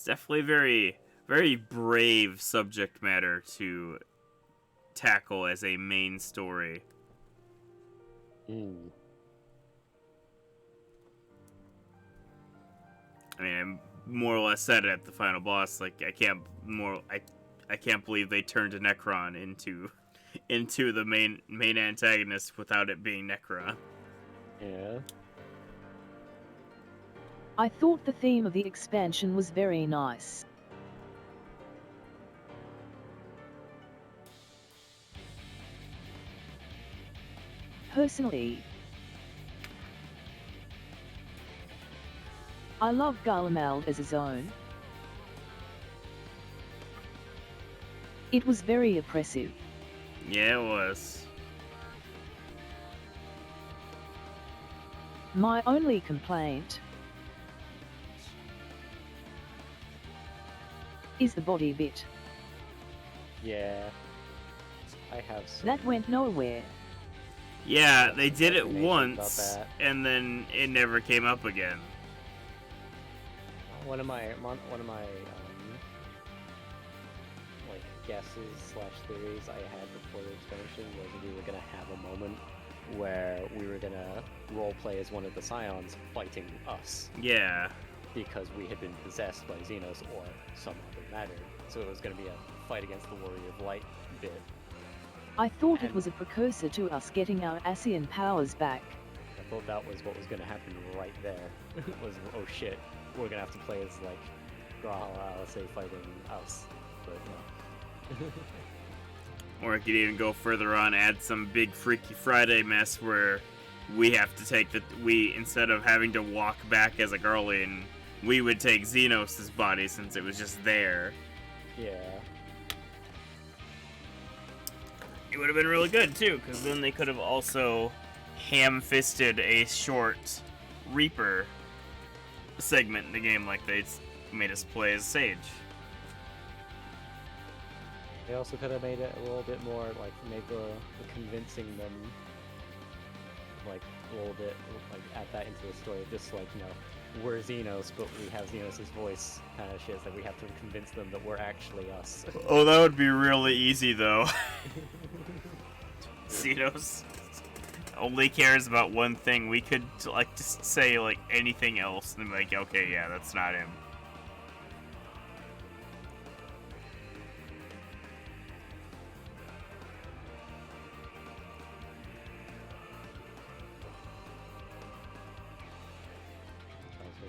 It's definitely very, very brave subject matter to tackle as a main story. I mean, I more or less said it at the final boss. Like, I can't believe they turned Necron into the main antagonist without it being Necron. Yeah. I thought the theme of the expansion was very nice. Personally, I love Garlemald as his own. It was very oppressive. Yeah, it was. My only complaint is the body bit. Yeah. I have some. That went nowhere. Yeah, they did it Information about once, that. and then it never came up again. One of my like guesses / theories I had before the expansion was we were gonna have a moment where we were gonna roleplay as one of the Scions fighting us. Yeah. Because we had been possessed by Xenos or some other matter. So it was gonna be a fight against the Warrior of Light bit. I thought it was a precursor to us getting our Ascian powers back. I thought that was what was gonna happen right there. Was, oh shit, we're gonna have to play as like Grahala Alisei fighting us. But no. Or it could even go further on, add some big Freaky Friday mess where we have to take instead of having to walk back as a Garlean, we would take Xenos' body since it was just there. Yeah. It would have been really good too, because then they could have also ham-fisted a short Reaper segment in the game like they made us play as Sage. They also could have made it a little bit more, like, made the convincing them, like, a little bit, like, add that into the story, just like, you know, we're Xenos, but we have Xenos' voice kind of shit, that we have to convince them that we're actually us. Oh, that would be really easy, though. Xenos only cares about one thing. We could, like, just say, like, anything else, and be like, okay, yeah, that's not him.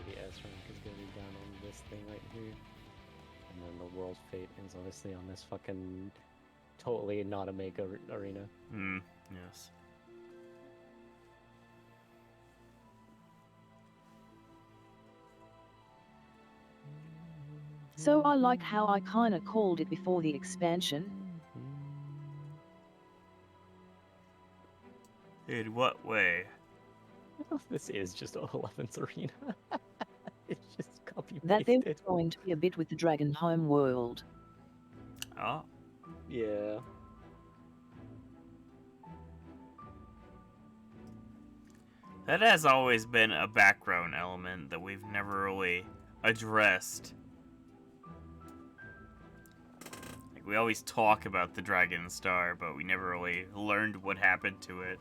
Maybe S rank is gonna be down on this thing right here. And then the world fate is obviously on this fucking totally not a make arena. Yes. So I like how I kinda called it before the expansion. In what way? This is just 11's arena. It's just copy That there pasted. was going to be a bit with the Dragon Home world. Oh. Yeah. That has always been a background element that we've never really addressed. Like, we always talk about the Dragon Star, but we never really learned what happened to it.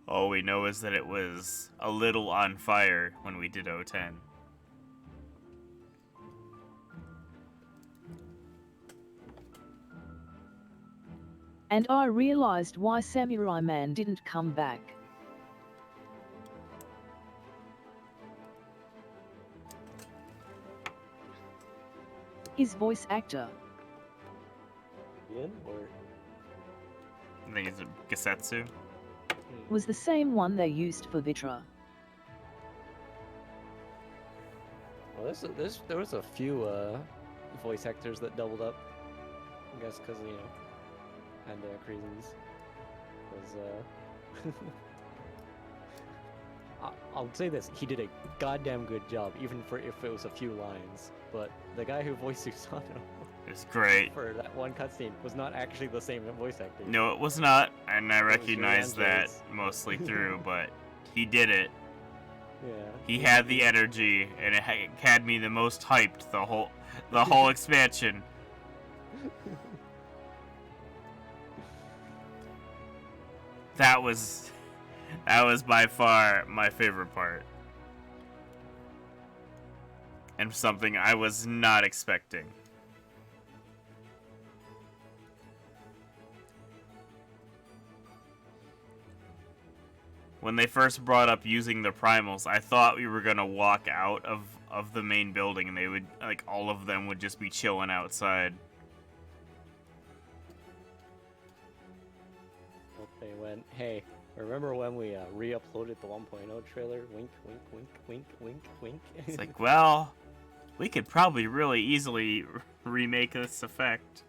All we know is that it was a little on fire when we did O10. And I realized why Samurai Man didn't come back. His voice actor Ian, or I think it's a Gasetsu. was the same one they used for Vitra. well, there was a few voice actors that doubled up. I guess because you know, and reasons. Because I'll say this: he did a goddamn good job, even for if it was a few lines. But the guy who voiced Susano It's great. for that one cutscene was not actually the same voice actor. No, it was not, and I It was recognized that Androids. mostly through, but he did it. Yeah. He had the energy, and it had me the most hyped the whole expansion. That was by far my favorite part. And something I was not expecting. When they first brought up using the primals, I thought we were gonna walk out of the main building and they would, like, all of them would just be chilling outside. Hope they went, hey, remember when we re-uploaded the 1.0 trailer? Wink, wink, wink, wink, wink, wink. It's like, well, we could probably really easily remake this effect.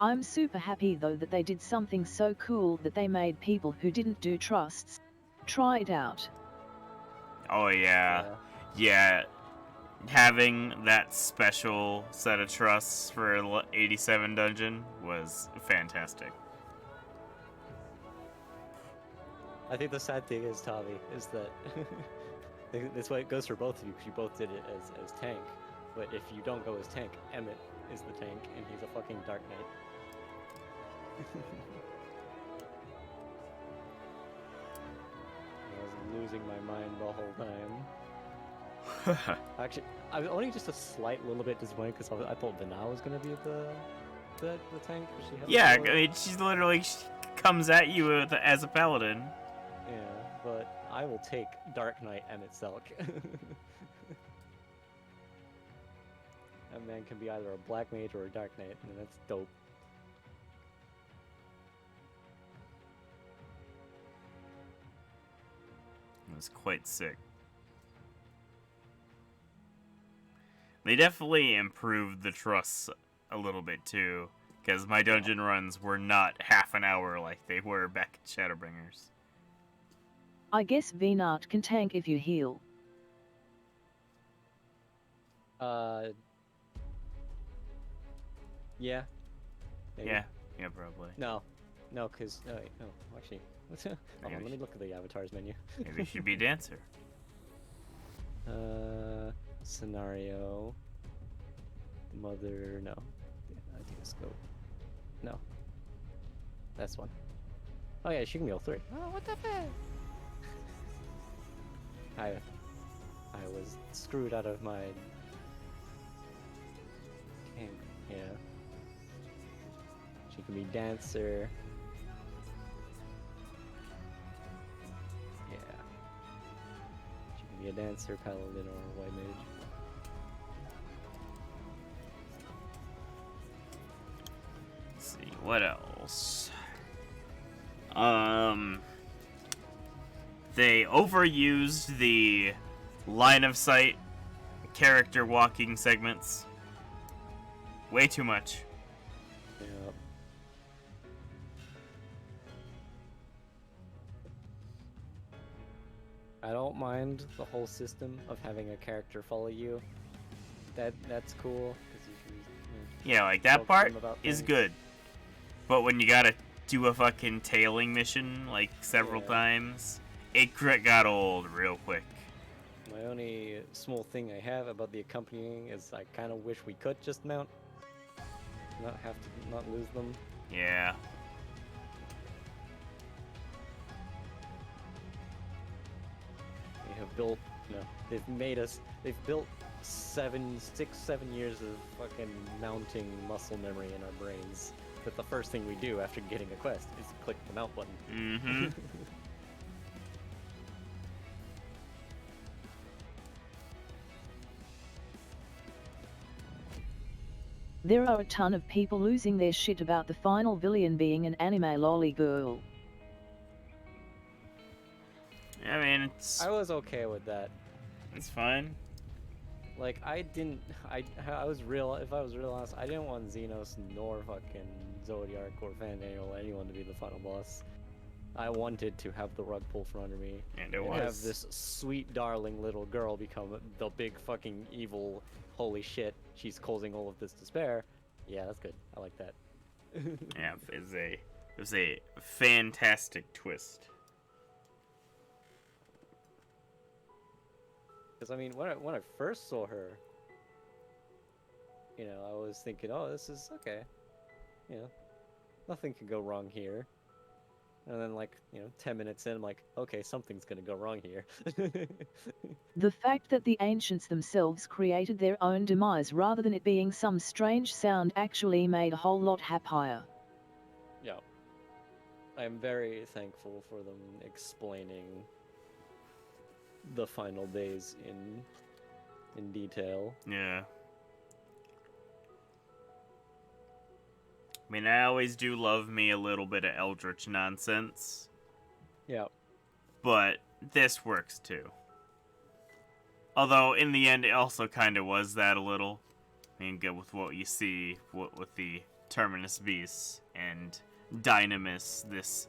I'm super happy though that they did something so cool that they made people who didn't do trusts try it out. Oh yeah. Yeah. Having that special set of trusts for 87 dungeon was fantastic. I think the sad thing is, Tommy, is that this way it goes for both of you, because you both did it as tank. But if you don't go as tank, Emmett is the tank, and he's a fucking Dark Knight. I was losing my mind the whole time. Actually, I was only just a slight little bit disappointed because I thought Vana was gonna be the tank. She had Yeah, I mean, she comes at you as a paladin. Yeah, but I will take Dark Knight Emmett Selk. That man can be either a Black Mage or a Dark Knight, and that's dope. It was quite sick. They definitely improved the trusts a little bit too, because my dungeon runs were not half an hour like they were back at Shadowbringers. I guess Vnart can tank if you heal. Yeah. Maybe. Yeah, probably. No, cause no, actually, hold on, let me look at the avatars menu. Maybe she should be dancer. Scenario. Mother, no. Scope. No. That's one. Oh yeah, she can be all three. Oh, what the fuck? I was screwed out of my tank. Yeah. She can be dancer. Yeah. She can be a dancer, paladin, or white mage. Let's see, what else? They overused the line of sight character walking segments. Way too much. Yeah. I don't mind the whole system of having a character follow you. That's cool. 'Cause you can, Yeah, like that part is things. good. But when you gotta do a fucking tailing mission like several times, it got old real quick. My only small thing I have about the accompanying is I kind of wish we could just mount, not lose them. Yeah. They have built, they've built 6-7 years of fucking mounting muscle memory in our brains. That the first thing we do after getting a quest is click the mount button. Mm-hmm. There are a ton of people losing their shit about the final villain being an anime lolly girl. I mean, I was okay with that. It's fine. Like, I was real, if I was real honest, I didn't want Xenos nor fucking Zodiac or Fandale or anyone to be the final boss. I wanted to have the rug pulled from under me. And it have was. this sweet, darling little girl become the big fucking evil, holy shit, she's causing all of this despair. Yeah, that's good. I like that. Yeah, it was a fantastic twist. Because I mean, when I first saw her, you know, I was thinking, oh, this is okay. You know, nothing can go wrong here. And then, like, you know, 10 minutes in, I'm like, okay, something's gonna go wrong here. The fact that the ancients themselves created their own demise rather than it being some strange sound actually made a whole lot happier. Yeah. I'm very thankful for them explaining the final days in detail. Yeah. I mean, I always do love me a little bit of Eldritch nonsense. Yeah. But this works too. Although, in the end, it also kind of was that a little. I mean, good with what you see with the Terminus Beasts and Dynamis, this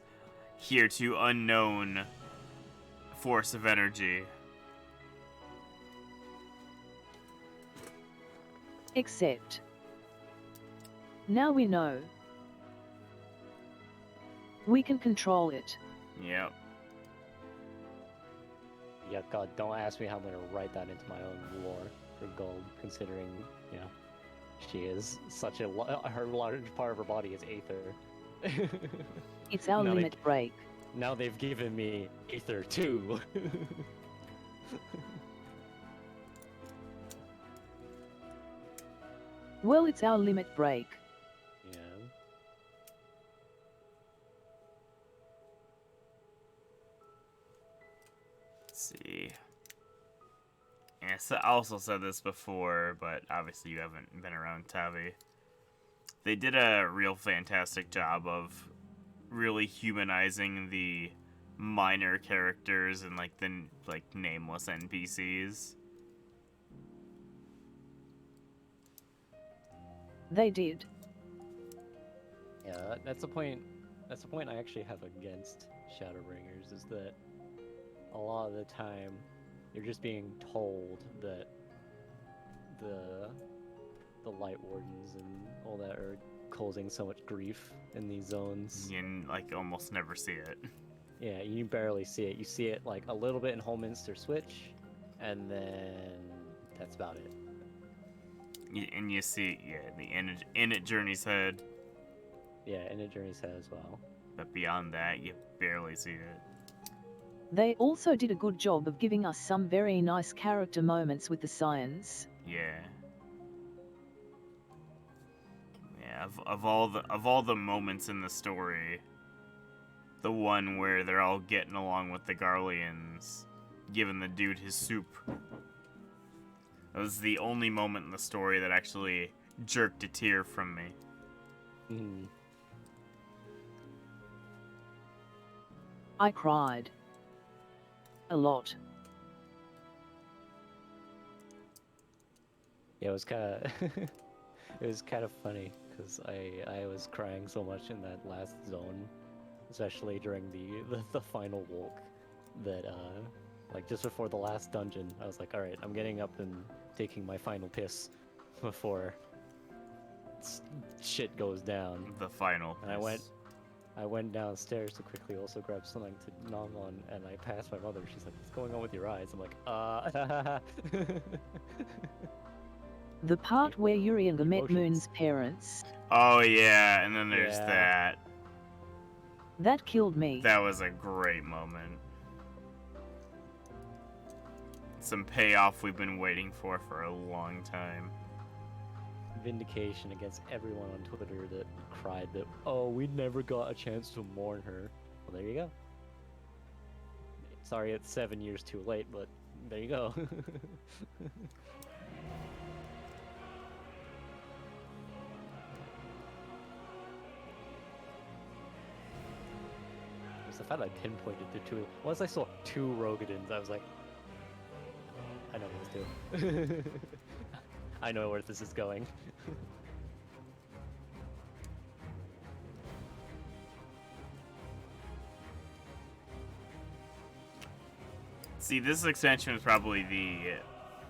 hereto unknown force of energy. Except, now we know. We can control it. Yep. Yeah, God, don't ask me how I'm gonna write that into my own lore for gold, considering, you know, she is such a her large part of her body is aether. It's our Now limit break. Now they've given me aether too. Well, it's our limit break. Yeah. Let's see. Yeah, so I also said this before, but obviously you haven't been around Tavi. They did a real fantastic job of really humanizing the minor characters and like the nameless NPCs. They did. Yeah, that's the point. That's the point I actually have against Shadowbringers, is that a lot of the time you're just being told that the Light Wardens and all that are causing so much grief in these zones. You can like almost never see it. Yeah, you barely see it. You see it like a little bit in Holminster Switch, and then that's about it. And you see, yeah, the Init Journey's Head. Yeah, Init Journey's Head as well. But beyond that, you barely see it. They also did a good job of giving us some very nice character moments with the science. Yeah. Yeah, of all the moments in the story, the one where they're all getting along with the Garleans, giving the dude his soup. That was the only moment in the story that actually jerked a tear from me. Mm. I cried. A lot. Yeah, it was kind of it was kind of funny because I was crying so much in that last zone, especially during the final walk, that like just before the last dungeon, I was like, all right, I'm getting up and taking my final piss before shit goes down. The final piss. And I went downstairs to quickly also grab something to nom on, and I passed my mother. She's like, what's going on with your eyes? I'm like, The part where Urianger met Moon's parents. Oh yeah, and then there's that. That killed me. That was a great moment. Some payoff we've been waiting for a long time. Vindication against everyone on Twitter that cried that, oh, we never got a chance to mourn her. Well, there you go. Sorry it's 7 years too late, but there you go. It's the fact I pinpointed the two. Once I saw 2 Rogadins, I was like, I know what to do. I know where this is going. See, this extension was probably the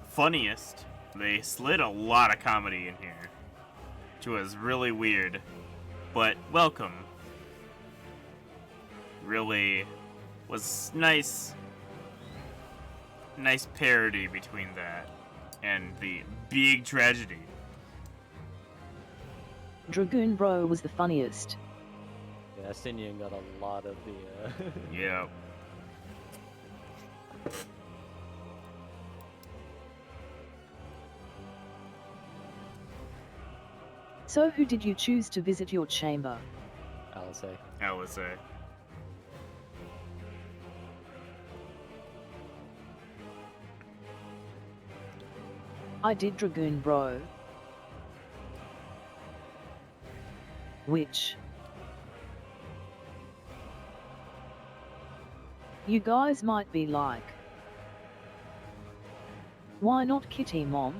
funniest. They slid a lot of comedy in here, which was really weird. but welcome. Really was nice parody between that and the big tragedy. Dragoon Bro was the funniest. Yeah, Sinian got a lot of the. Yeah. So who did you choose to visit your chamber? Alizé. Alizé. I did Dragoon Bro. Which? You guys might be like, why not Kitty Mom?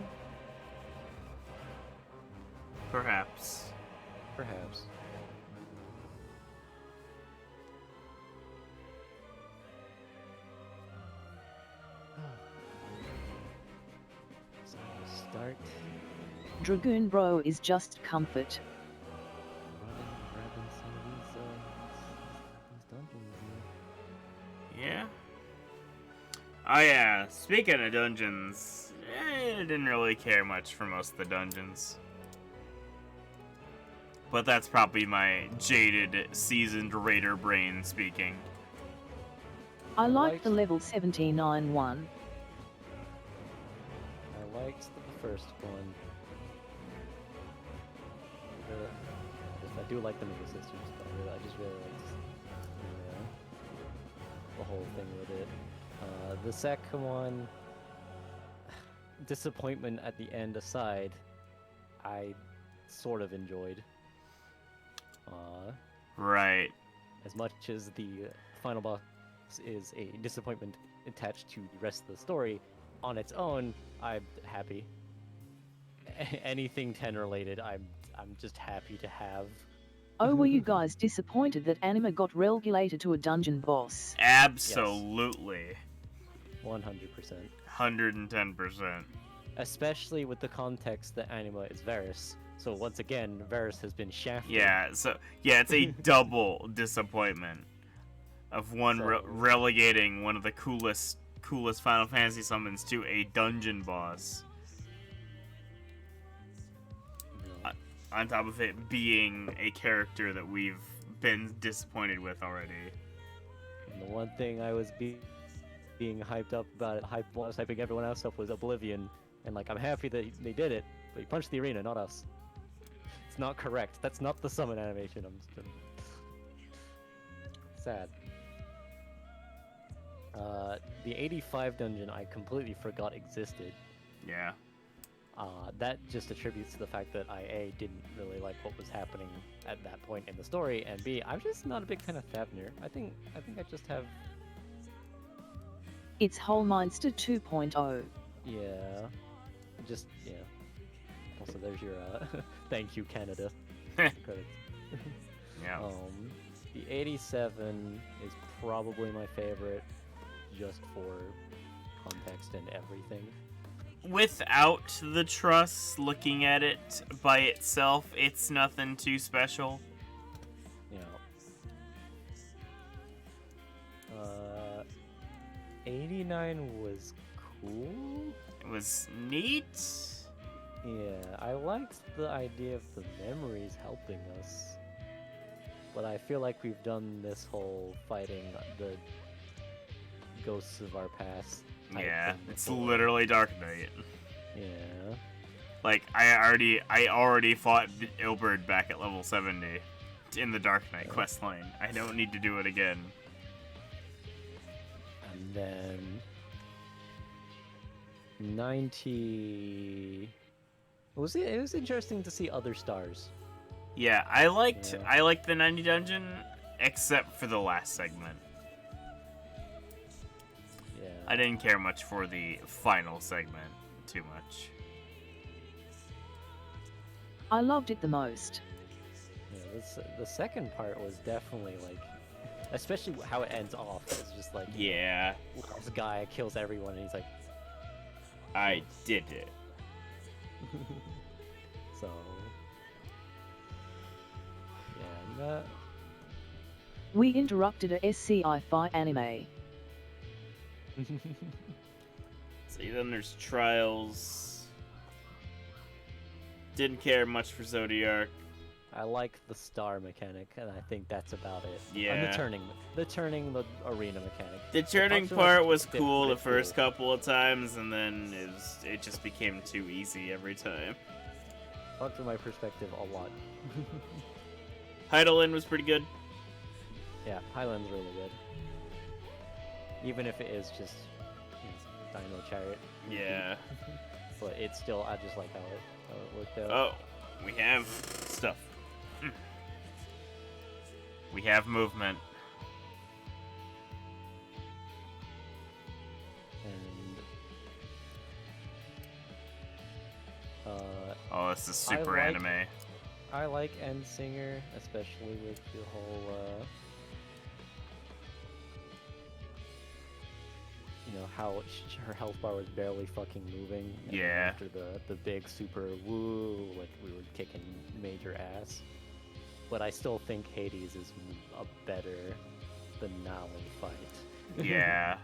Perhaps. Perhaps. So start. Dragoon Bro is just comfort. Grabbing some of these dungeons. Yeah. Oh yeah, speaking of dungeons, I didn't really care much for most of the dungeons. But that's probably my jaded, seasoned raider brain speaking. I liked the level 79 one. I liked the first one. I do like the Mega Systems, but I just really liked the whole thing with it. The second one, disappointment at the end aside, I sort of enjoyed. Right. As much as the final boss is a disappointment attached to the rest of the story, on its own, I'm happy. Anything 10 related, I'm just happy to have. Oh, were you guys disappointed that Anima got relegated to a dungeon boss? Absolutely. 100%. 110%. Especially with the context that Anima is Varus. So once again, Varus has been shafted. Yeah, it's a double disappointment of one relegating one of the coolest Final Fantasy summons to a dungeon boss. On top of it being a character that we've been disappointed with already. And the one thing I was being hyped up about it, was hyping everyone else up, was Oblivion. And like, I'm happy that they did it, but he punched the arena, not us. It's not correct. That's not the summon animation. I'm just sad. The 85 dungeon I completely forgot existed. Yeah. That just attributes to the fact that I A, didn't really like what was happening at that point in the story, and B, I'm just not a big fan of Thavnir. I think I just have... It's Wholemeinster 2.0. Yeah. Just, yeah. Also, there's your, thank you, Canada. Credits. Yeah. The 87 is probably my favorite, just for context and everything. Without the truss, looking at it by itself, it's nothing too special. Yeah. 89 was cool. It was neat. Yeah, I liked the idea of the memories helping us. But I feel like we've done this whole fighting the ghosts of our past. Yeah, it's literally Dark Knight. Yeah. Like, I already fought Ilberd back at level 70 in the Dark Knight questline. I don't need to do it again. And then 90. It was interesting to see other stars. Yeah, I liked the 90 dungeon, except for the last segment. Yeah. I didn't care much for the final segment too much. I loved it the most. Yeah, the second part was definitely like, especially how it ends off. It's just like, yeah, this guy kills everyone, and he's like, I did it. So, yeah, manga. We interrupted a SCI-Fi anime. See, then there's Trials. Didn't care much for Zodiac. I like the star mechanic, and I think that's about it. Yeah. And the turning the arena mechanic. The turning parts are, part like, was cool the pretty first couple of times, and then it just became too easy every time. Fucked from my perspective a lot. Heidelin was pretty good. Yeah, Highland's really good. Even if it is just Dino Chariot. Yeah. But it's still, I just like how it worked out. Oh, we have stuff. We have movement. And oh, this is super anime. I like Endsinger, especially with the whole you know, how her health bar was barely fucking moving. And yeah. After the big super woo, like we were kicking major ass. But I still think Hades is a better finale fight. Yeah.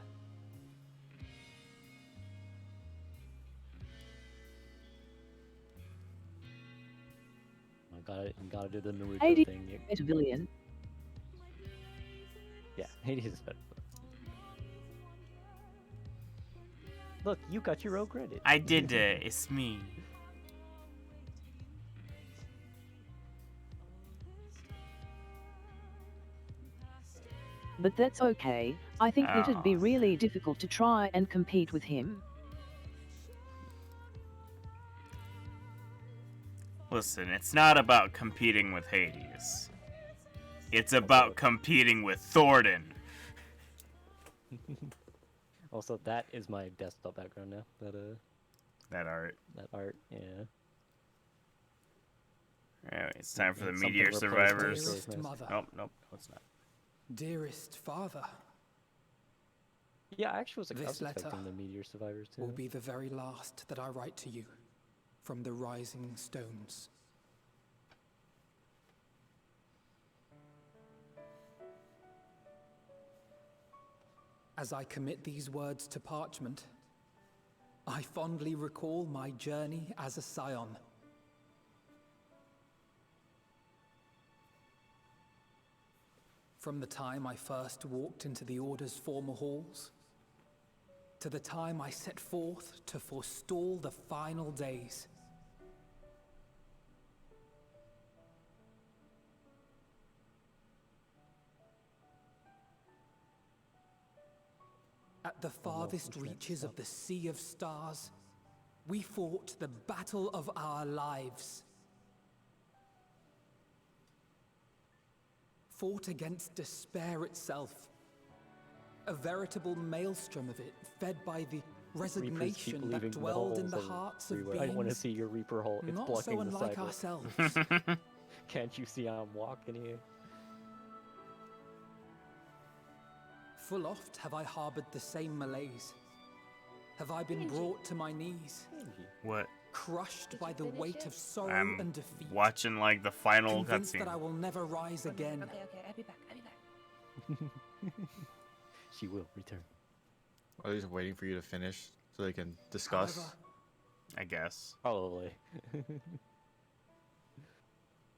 You gotta do the Naruto Hades thing. is better villain. Yeah, Hades is better. Look, you got your own credit. I did it. It's me. But that's okay. I think it'd be really difficult to try and compete with him. Listen, it's not about competing with Hades. It's about competing with Thornton. Also, that is my desktop background now. That art. That art, yeah. Alright, it's time for the Something Meteor replaced Survivors. Dearest mother. Nope, no, it's not. Dearest father. Yeah, I actually was This letter expecting the Meteor Survivors too. will be the very last that I write to you from the rising stones. As I commit these words to parchment, I fondly recall my journey as a scion. From the time I first walked into the Order's former halls, to the time I set forth to forestall the final days. At the farthest reaches of the Sea of Stars, we fought the battle of our lives. Fought against despair itself. A veritable maelstrom of it, fed by the resignation that dwelled in the hearts of beings. I want to see your Reaper hole. It's not blocking so the unlike sidewalk. ourselves. Can't you see I'm walking here? Full oft have I harbored the same malaise. Have I been brought to my knees? What? Crushed by the weight of sorrow I'm and defeat. watching like the final Convinced cutscene. that I will never rise again. Okay, I'll be back. She will return. Are they just waiting for you to finish so they can discuss? However, I guess. Probably.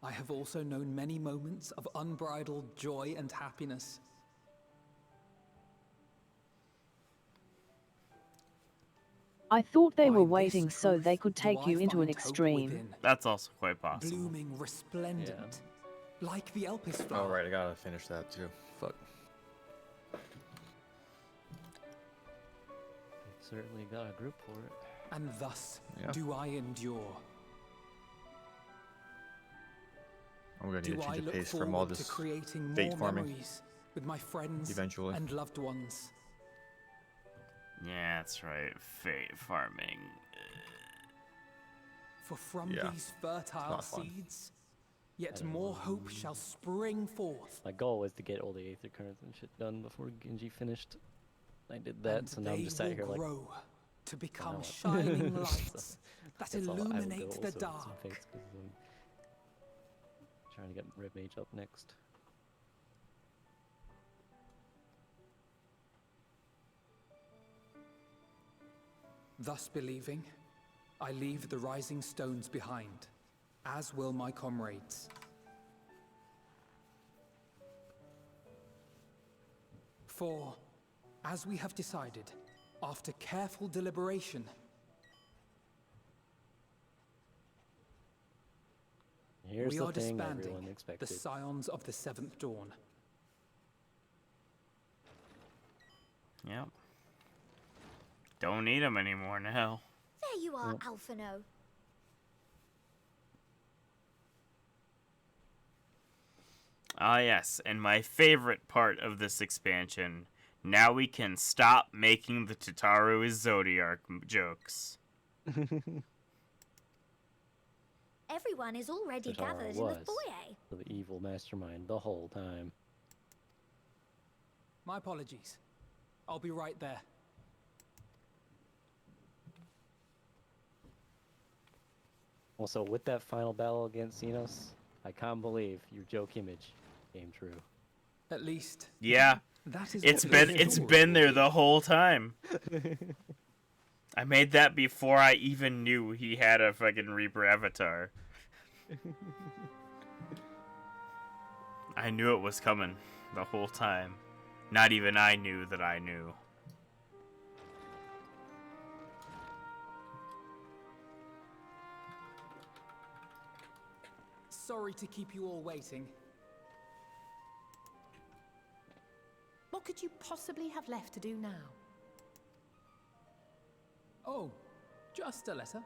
I have also known many moments of unbridled joy and happiness. I thought they were waiting so they could take you into an extreme. That's also quite possible. Blooming resplendent, like the Elpis Oh flower. right, I gotta finish that too. Fuck. Certainly got a group for it. And thus Yeah. do I endure. I'm gonna need Do to I change the look pace from all forward to this creating fate more farming. memories with my friends Eventually. and loved ones. Yeah, that's right. Fate farming. For from Yeah, these fertile not fun. seeds, yet more hope shall spring forth. My goal was to get all the Aether Currents and shit done before Genji finished. I did that, And so now I'm they just sat here will like... grow to become what? shining lights So, that that's all I will do illuminate also the at some dark. phase, 'cause I'm trying to get Red Mage up next. Thus believing, I leave the rising stones behind, as will my comrades. For, as we have decided, after careful deliberation, Here's we the are thing disbanding everyone the expected. Scions of the Seventh Dawn. Yep. Don't need them anymore now. There you are, Alphino. Ah, yes, and my favorite part of this expansion. Now we can stop making the Tataru is Zodiac jokes. Everyone is already gathered in the foyer. The evil mastermind the whole time. My apologies. I'll be right there. Also, with that final battle against Xenos, I can't believe your joke image came true. At least. Yeah. That is it's been there the whole time. I made that before I even knew he had a fucking Reaper avatar. I knew it was coming the whole time. Not even I knew that I knew. Sorry to keep you all waiting. What could you possibly have left to do now? Oh, just a letter.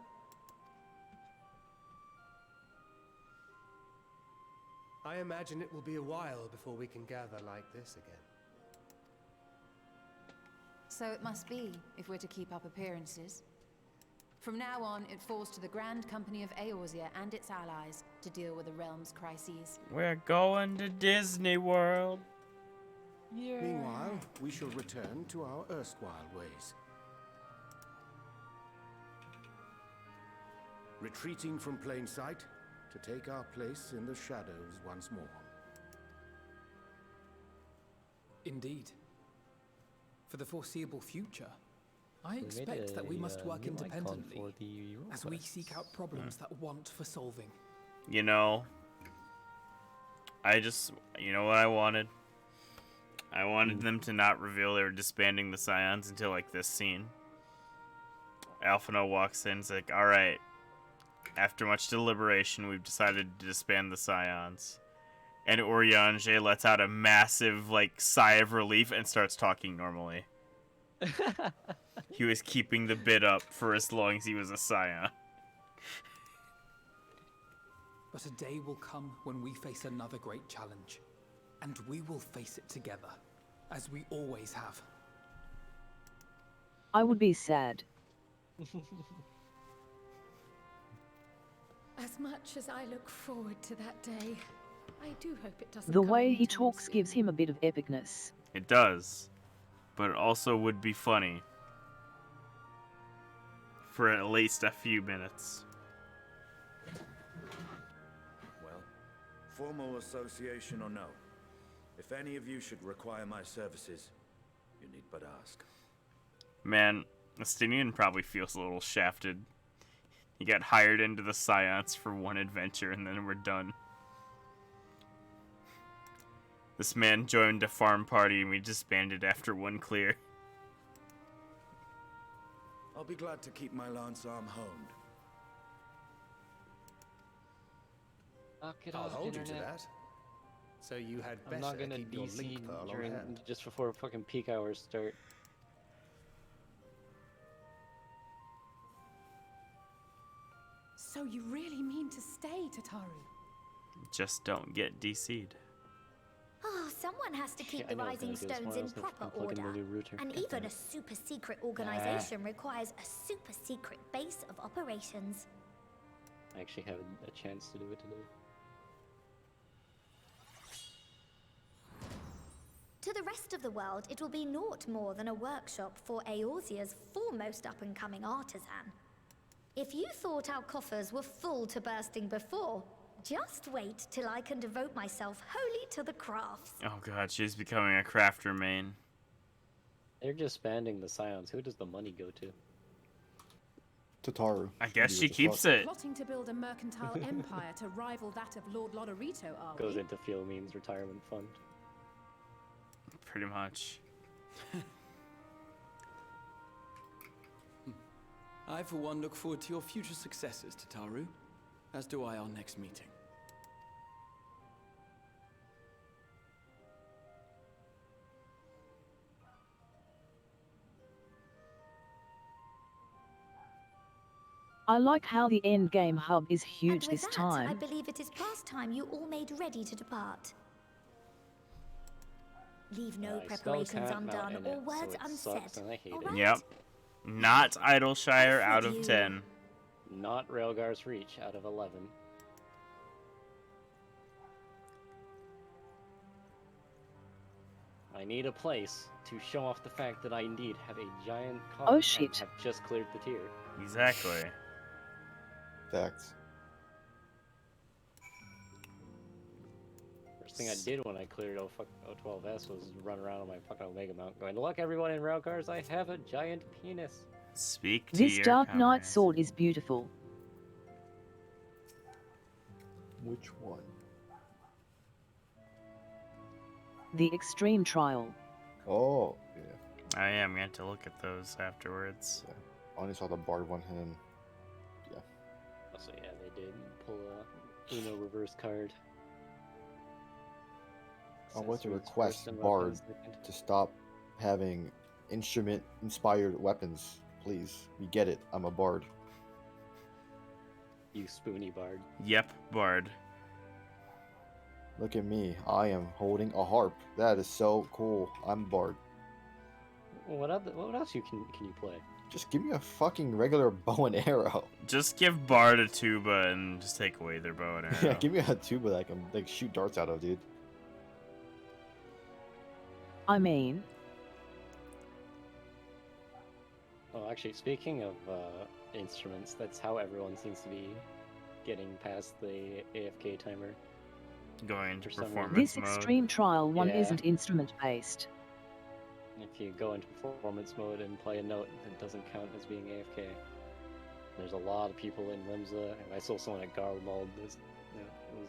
I imagine it will be a while before we can gather like this again. So it must be, if we're to keep up appearances. From now on, it falls to the Grand Company of Eorzea and its allies to deal with the realm's crises. We're going to Disney World. Yeah. Meanwhile, we shall return to our erstwhile ways. Retreating from plain sight to take our place in the shadows once more. Indeed. For the foreseeable future, I expect that we must work independently as we seek out problems that want for solving. You know, you know what I wanted? I wanted them to not reveal they were disbanding the Scions until, like, this scene. Alphino walks in and is like, alright, after much deliberation, we've decided to disband the Scions. And Urianger lets out a massive, like, sigh of relief and starts talking normally. He was keeping the bit up for as long as he was a Scion. But a day will come when we face another great challenge. And we will face it together, as we always have. I would be sad. As much as I look forward to that day, I do hope it doesn't The come way he anytime talks soon. gives him a bit of epicness. It does. But it also would be funny. For at least a few minutes. Well, formal association or no, if any of you should require my services, you need but ask. Man, Estinian probably feels a little shafted. He got hired into the Scions for one adventure and then we're done. This man joined a farm party and we disbanded after one clear. I'll be glad to keep my lance arm honed. Knock it I'll off, hold you to internet. that. So you had I'm better not gonna keep your DC link pearl on during hand. just before fucking peak hours start. So you really mean to stay, Tataru? Just don't get DC'd. Oh, someone has to keep Yeah, I the know, Rising gonna go Stones tomorrow, in so proper I'm plugging the order. new router. And God even damn a it. super secret organization requires a super secret base of operations. I actually have a chance to do it today. To the rest of the world, it will be naught more than a workshop for Eorzea's foremost up-and-coming artisan. If you thought our coffers were full to bursting before, Just wait till I can devote myself wholly to the crafts. Oh god, she's becoming a crafter main. They're disbanding the Scions. Who does the money go to? Tataru. I guess she keeps it. Plotting to build a mercantile empire to rival that of Lord Lodorito, are Goes we? into Philomene's retirement fund. Pretty much. I, for one, look forward to your future successes, Tataru. As do I our next meeting. I like how the endgame hub is huge And with this that, time. I believe it is past time you all made ready to depart. Leave no preparations undone or words unsaid. Alright? Yep. Not Idleshire out of 10. Not Railgar's Reach out of 11. I need a place to show off the fact that I indeed have a giant comet and shit. have just cleared the tier. Exactly. Facts. First thing I did when I cleared O12S was run around on my fucking Omega Mount going, look everyone in Railcars, I have a giant penis. Speak to This your Dark Knight comrades. sword is beautiful. Which one? The Extreme Trial. Oh, yeah. I am going to look at those afterwards. Yeah. I only saw the Bard one and yeah. So yeah, they did pull a Uno reverse card. I want to Accessories request first and Bard weapons second. to stop having instrument-inspired weapons, please. You get it. I'm a Bard. You spoony Bard. Yep, Bard. Look at me. I am holding a harp. That is so cool. I'm Bard. What else can you play? Just give me a fucking regular bow and arrow. Just give Bard a tuba and just take away their bow and arrow. Yeah, give me a tuba that I can like shoot darts out of, dude. I mean, Oh, actually, speaking of instruments, that's how everyone seems to be getting past the AFK timer. Going into For some reason. performance this mode. Extreme Trial one Yeah. isn't instrument-based. If you go into performance mode and play a note, it doesn't count as being AFK. There's a lot of people in Limsa, and I saw someone at Garlemald was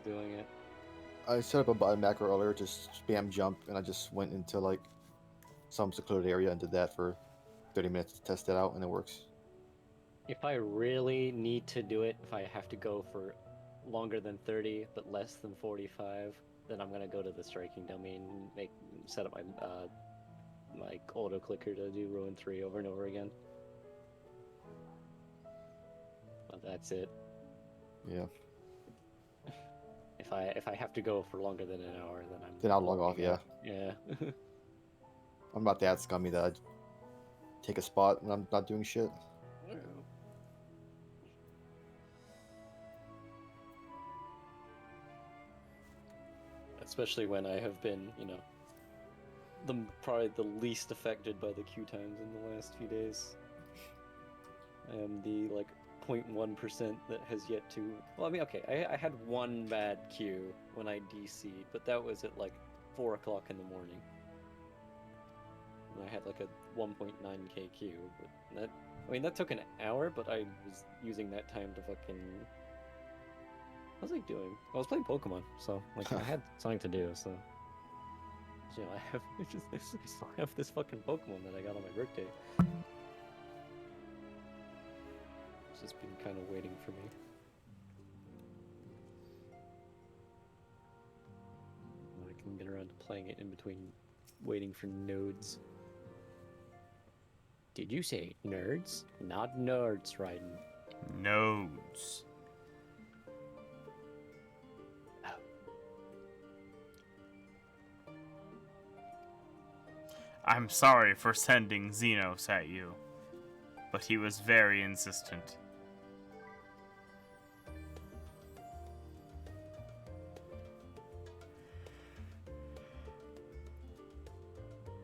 doing it. I set up a button macro earlier to spam jump, and I just went into like some secluded area and did that for 30 minutes to test it out, and it works. If I really need to do it, if I have to go for longer than 30 but less than 45, then I'm gonna go to the striking dummy and set up my my auto clicker to do Ruin 3 over and over again. But that's it. Yeah. If I have to go for longer than an hour, Then I'll log off, yeah. Yeah. I'm not that scummy that I take a spot and I'm not doing shit. Especially when I have been, probably the least affected by the queue times in the last few days. I am the 0.1% that has yet to. Well, I mean, okay, I had one bad queue when I DC'd, but that was at 4 o'clock in the morning. And I had a 1.9k queue, but that took an hour, but I was using that time to fucking. What was I doing? I was playing Pokemon, so I had something to do. So I still have this fucking Pokemon that I got on my birthday. It's just been kind of waiting for me. I can get around to playing it in between waiting for nodes. Did you say nerds? Not nerds, Raiden. Nodes. I'm sorry for sending Xenos at you, but he was very insistent.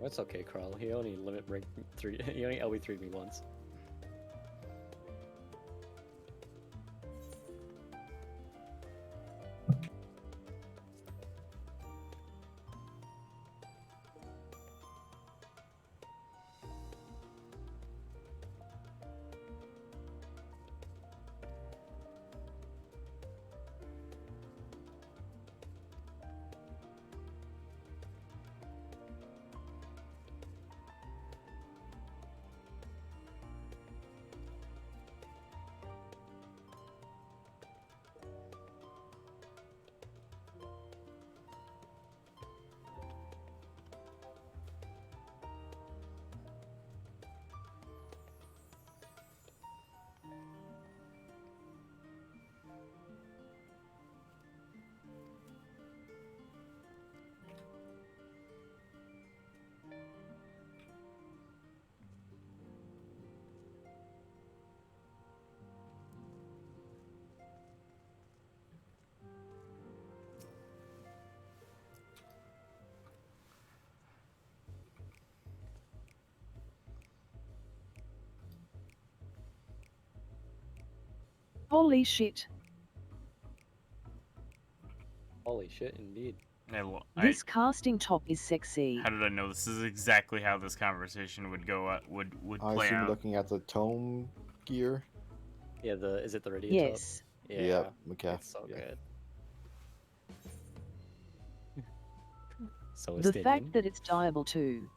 That's okay, Kral. He only limit break 3. He only LB3'd me once. Holy shit. Holy shit, indeed. This casting top is sexy. How did I know this is exactly how this conversation would go? Would I play assume out? you're looking at the tome gear. Yeah, is it the radio Yes. top? Yeah. Yep, okay. It's so good. So The fact that it's dyeable too.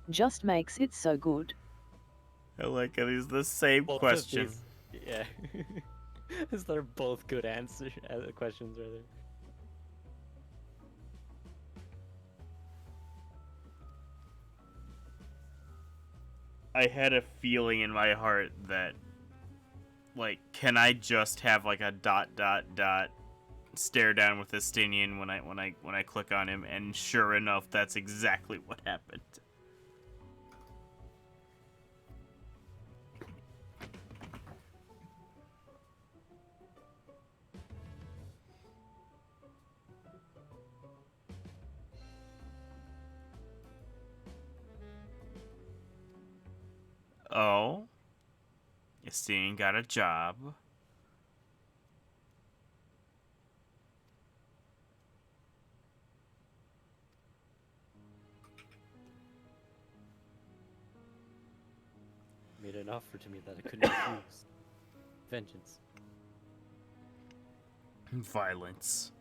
Just makes it so good. I like it. It's the same Both of question. these- yeah. They're both good questions, rather. I had a feeling in my heart that, like, can I just have like a ... stare down with Estinian when I click on him, and sure enough, that's exactly what happened. Oh, Estinian got a job. Made an offer to me that I couldn't refuse. Vengeance. Violence.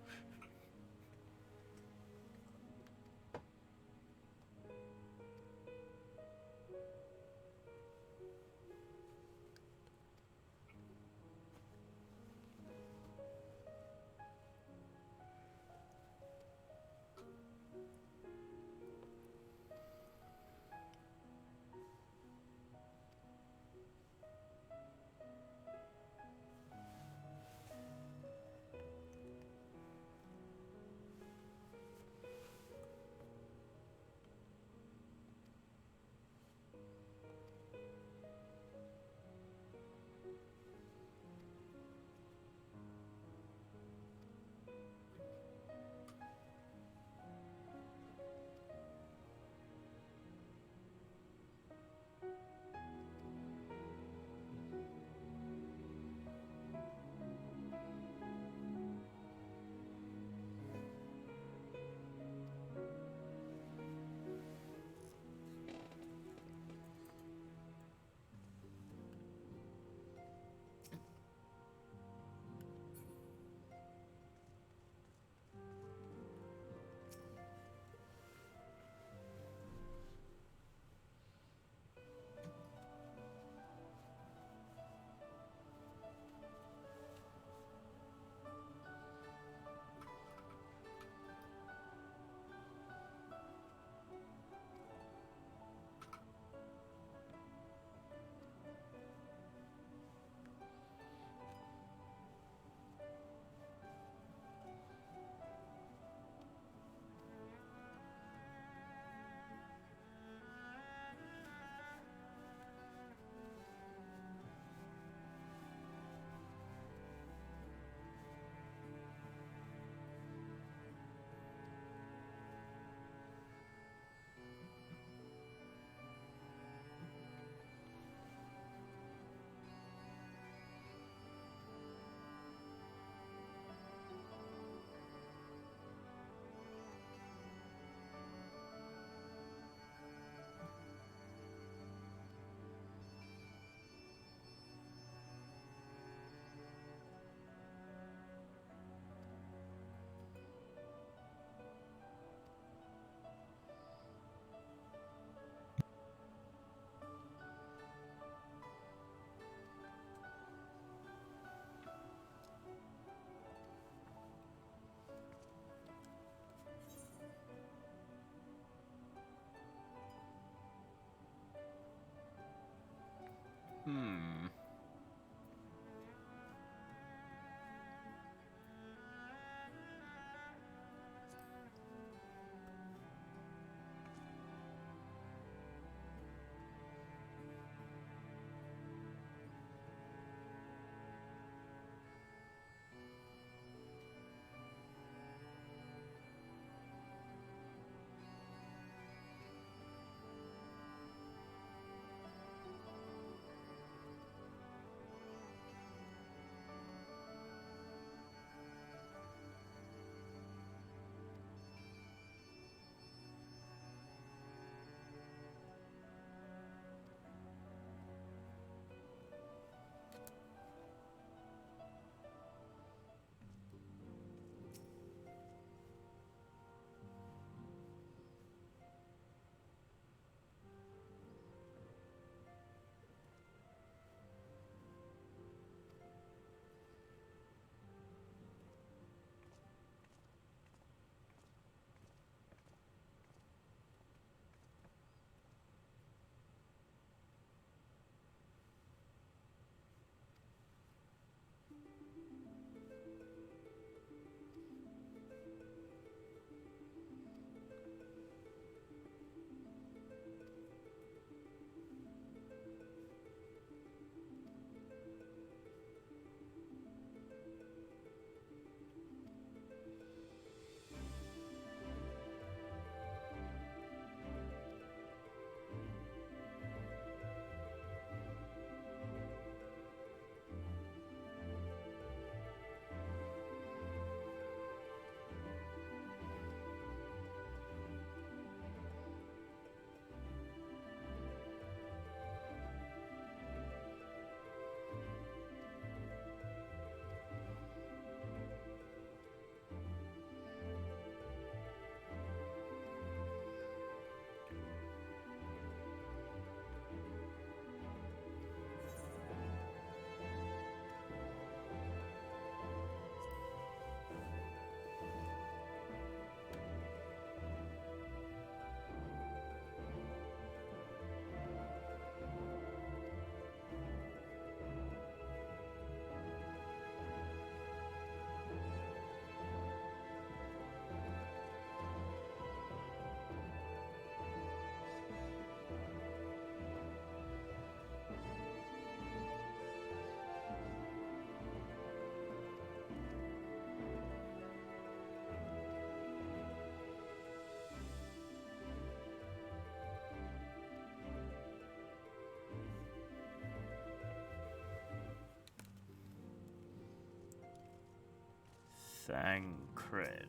Tancred.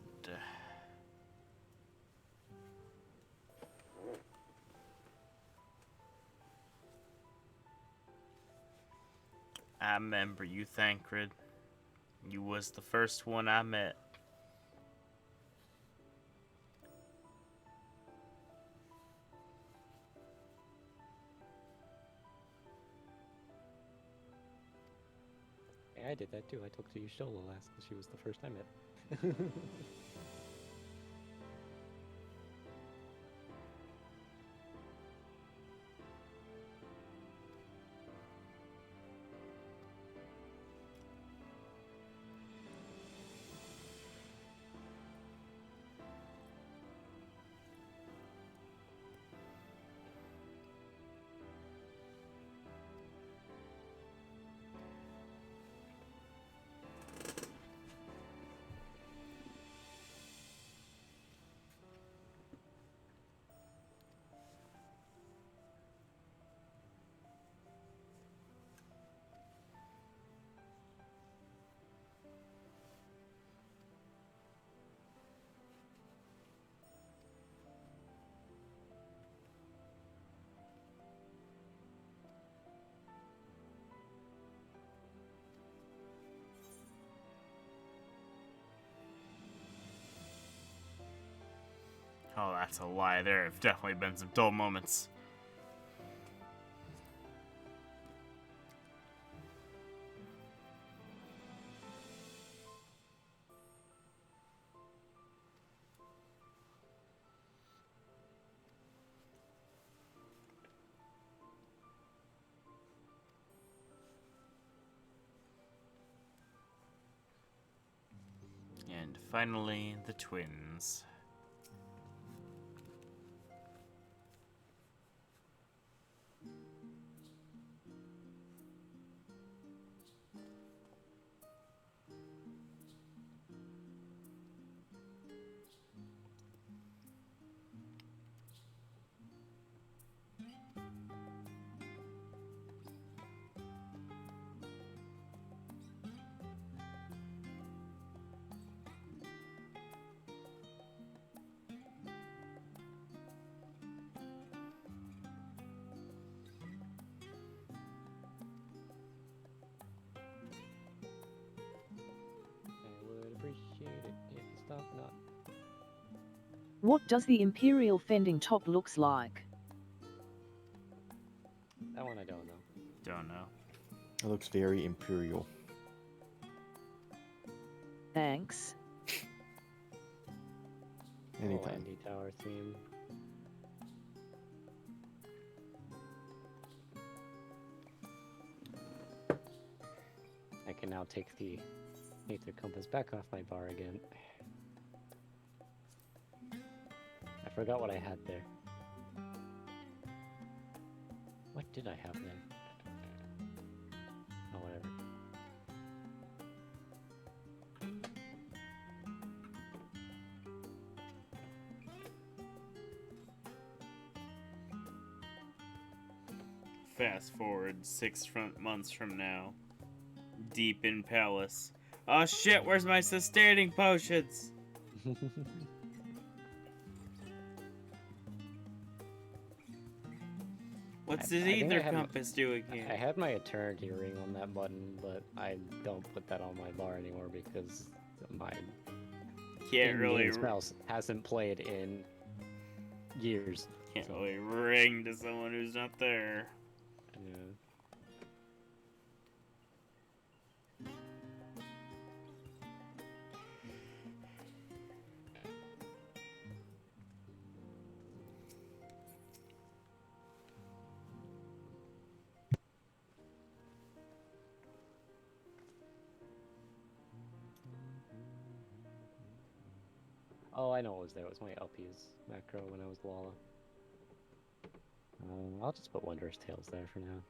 I remember you, Tancred. You was the first one I met. Yeah, I did that too. I talked to Yushola last because she was the first I met. Oh, that's a lie. There have definitely been some dull moments. And finally, the twins. Appreciate it if you stop not. What does the Imperial fending top looks like? That one I don't know. Don't know. It looks very Imperial. Thanks. Anytime. Andy Tower theme. I can now take the Aether Compass back off my bar again. I forgot what I had there. What did I have there? Oh, whatever. Fast forward 6 months from now. Deep in Palace. Oh shit, where's my sustaining potions? What's this Aether Compass doing here? I had my Eternity Ring on that button, but I don't put that on my bar anymore because my spouse hasn't played in years. Can't really ring to someone who's not there. Yeah. Oh, I know what was there. It was my uppies macro when I was Lala. I'll just put Wondrous Tales there for now.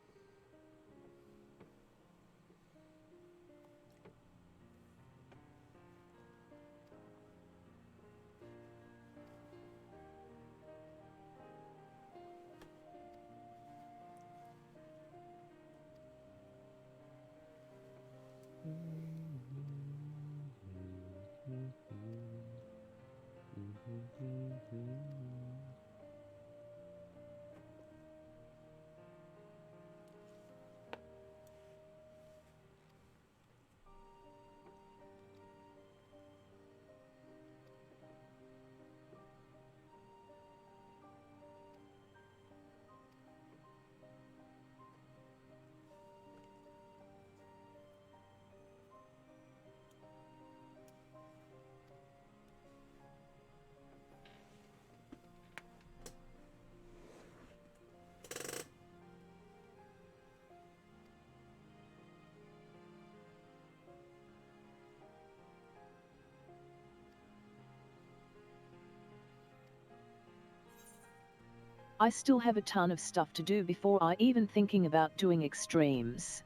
I still have a ton of stuff to do before I even thinking about doing extremes.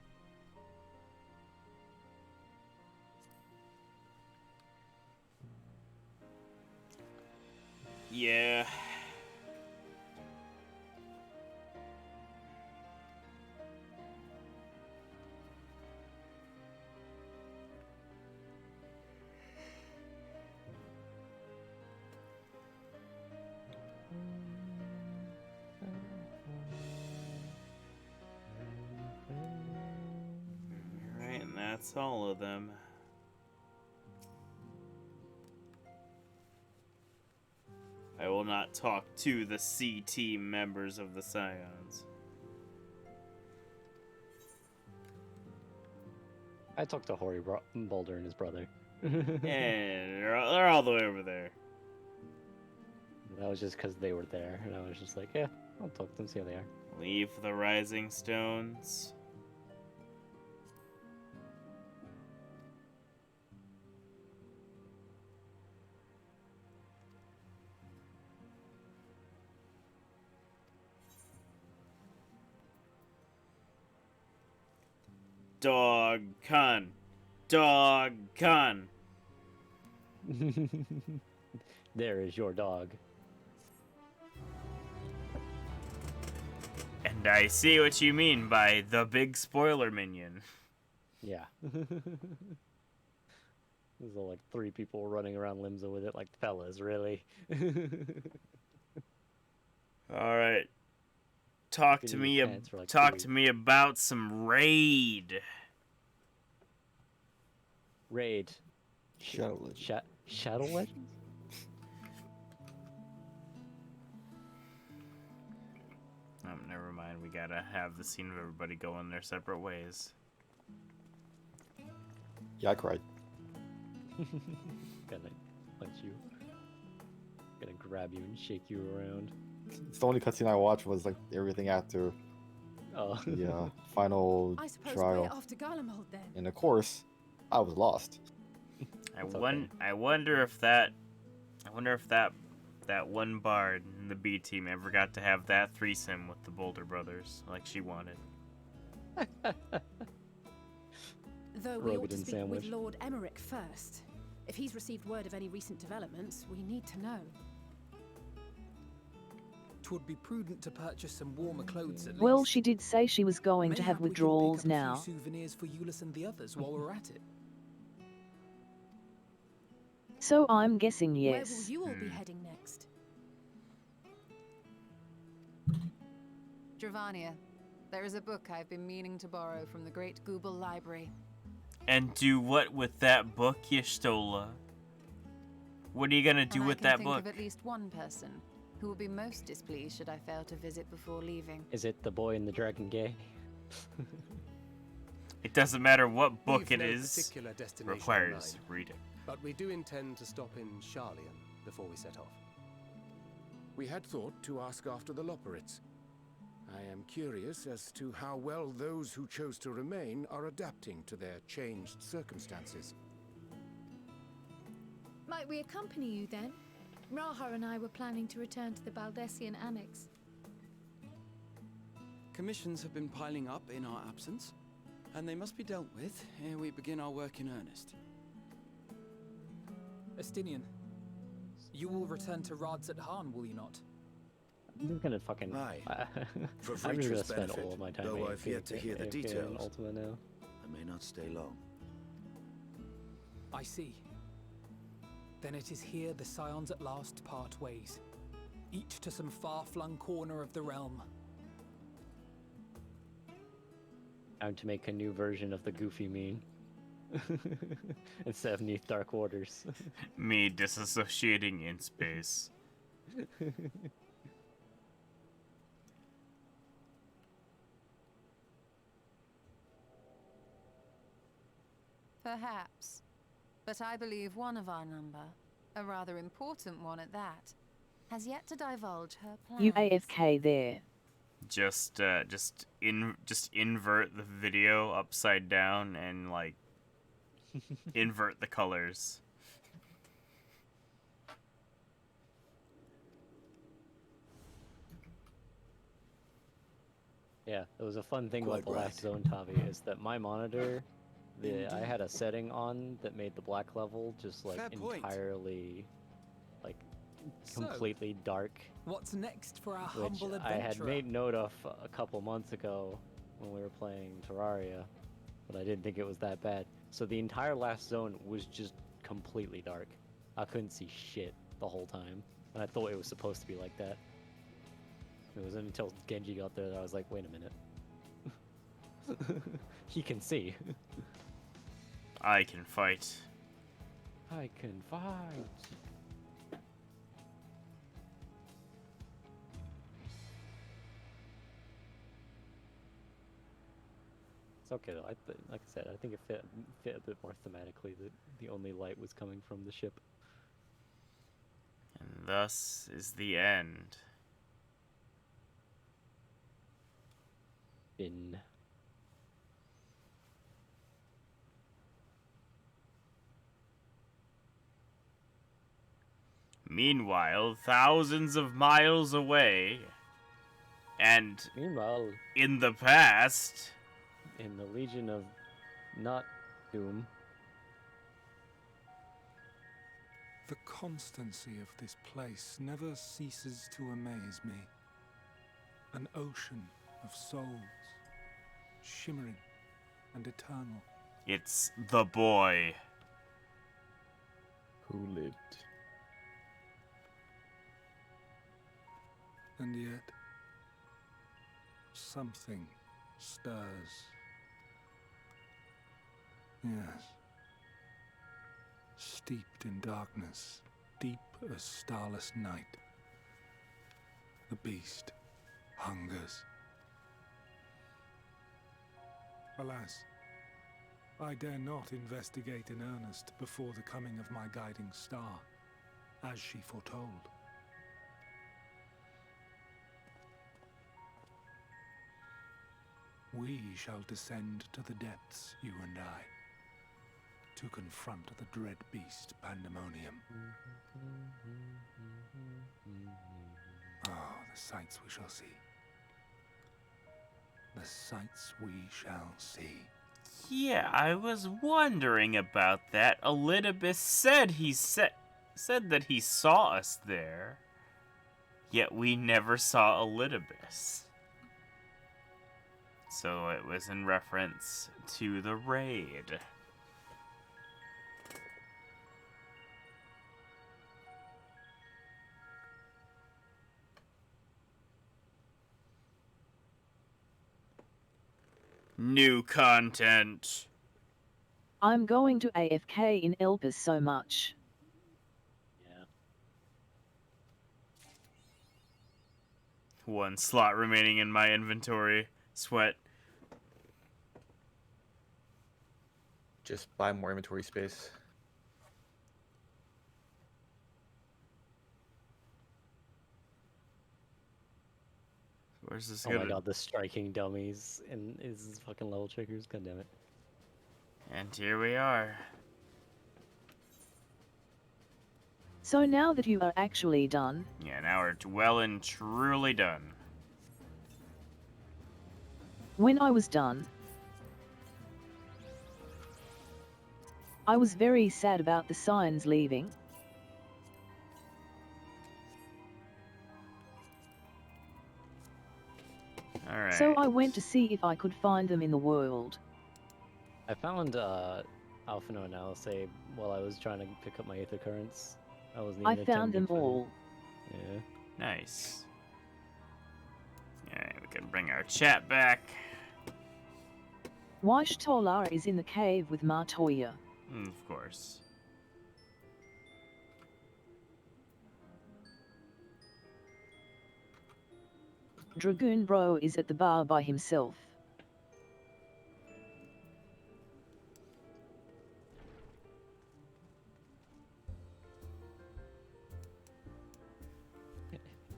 Yeah. Alright, and that's all of them. I will not talk to the CT members of the Scions. I talked to Hori Boulder and his brother. And they're all the way over there. That was just because they were there, and I was just like, yeah, I'll talk to them, see how they are. Leave the Rising Stones. Dog con. Dog con. There is your dog. And I see what you mean by the big spoiler minion. Yeah. There's like 3 people running around Limsa with it, like, fellas, really? Alright. Talk to me about some raid. Raid. Shadow Legends. Shadow Legends? Never mind. We gotta have the scene of everybody going their separate ways. Yeah, I cried. Gonna punch you. Gonna grab you and shake you around. It's the only cutscene I watched was like everything after the final I suppose trial. we're off to Garlemald then. And of course, I was lost. I wonder if that one bard in the B team ever got to have that threesome with the Boulder brothers like she wanted. Though we ought to speak with Lord Emmerich first. If he's received word of any recent developments, we need to know. 'Twould be prudent to purchase some warmer clothes at least. Well, she did say she was going to have Mayhap we can withdrawals pick up now. a few souvenirs for Euless and the others while we're at it. So I'm guessing Where will yes. you all be heading next? Dravania, there is a book I've been meaning to borrow from the Great Google Library. And do what with that book, Y'shtola? What are you gonna do with that book? I can think of at least one person who will be most displeased should I fail to visit before leaving. Is it the boy in the dragon gay? It doesn't matter what book We've it no is. particular destination Requires in mind, reading. But we do intend to stop in Sharlayan before we set off. We had thought to ask after the Loporrits. I am curious as to how well those who chose to remain are adapting to their changed circumstances. Might we accompany you then? Raha and I were planning to return to the Baldessian Annex. Commissions have been piling up in our absence, and they must be dealt with ere we begin our work in earnest. Estinian, you will return to Rads at Han, will you not? I'm just gonna fucking... Aye. For I'm just gonna Vrish's spend benefit, all of my time though I've AFK yet to hear the in details. Ultima now. I may not stay long. I see. Then it is here the Scions at last part ways, each to some far-flung corner of the realm. Time to make a new version of the Goofy meme. Instead of Neath Dark Orders. Me disassociating in space. Perhaps. But I believe one of our number, a rather important one at that, has yet to divulge her plans. You AFK there. Just invert the video upside down and like invert the colors. Yeah, it was a fun thing about the last zone, Tavi, is that my monitor, I had a setting on that made the black level just like entirely, like, completely dark. What's next for our which humble I had adventurer? made note of a couple months ago when we were playing Terraria, but I didn't think it was that bad. So the entire last zone was just completely dark. I couldn't see shit the whole time, and I thought it was supposed to be like that. It wasn't until Genji got there that I was like, wait a minute. He can see. I can fight. I can fight. It's okay though. Like I said, I think it fit a bit more thematically that the only light was coming from the ship. And thus is the end. In. Meanwhile, thousands of miles away, and meanwhile, in the past, in the Legion of not Doom. The constancy of this place never ceases to amaze me. An ocean of souls, shimmering and eternal. It's the boy who lived. And yet, something stirs. Yes. Steeped in darkness, deep as starless night. The beast hungers. Alas, I dare not investigate in earnest before the coming of my guiding star, as she foretold. We shall descend to the depths, you and I, to confront the dread beast Pandemonium. Ah, the sights we shall see. The sights we shall see. Yeah, I was wondering about that. Elidibus said said that he saw us there, yet we never saw Elidibus. So it was in reference to the raid. New content. I'm going to AFK in Elpis so much. Yeah. One slot remaining in my inventory. Sweat. Just buy more inventory space. Where's this? Oh my god, the striking dummies and is fucking level triggers. God damn it. And here we are. So now that you are actually done. Yeah, now we're well and truly done. When I was done, I was very sad about the signs leaving. Alright. So I went to see if I could find them in the world. I found Alphino and I'll say while I was trying to pick up my Aether Currents, I wasn't I even found them attempting to- all. Yeah. Nice. Alright, we can bring our chat back. Wash Tolar is in the cave with Martoya. Of course. Dragoon Bro is at the bar by himself.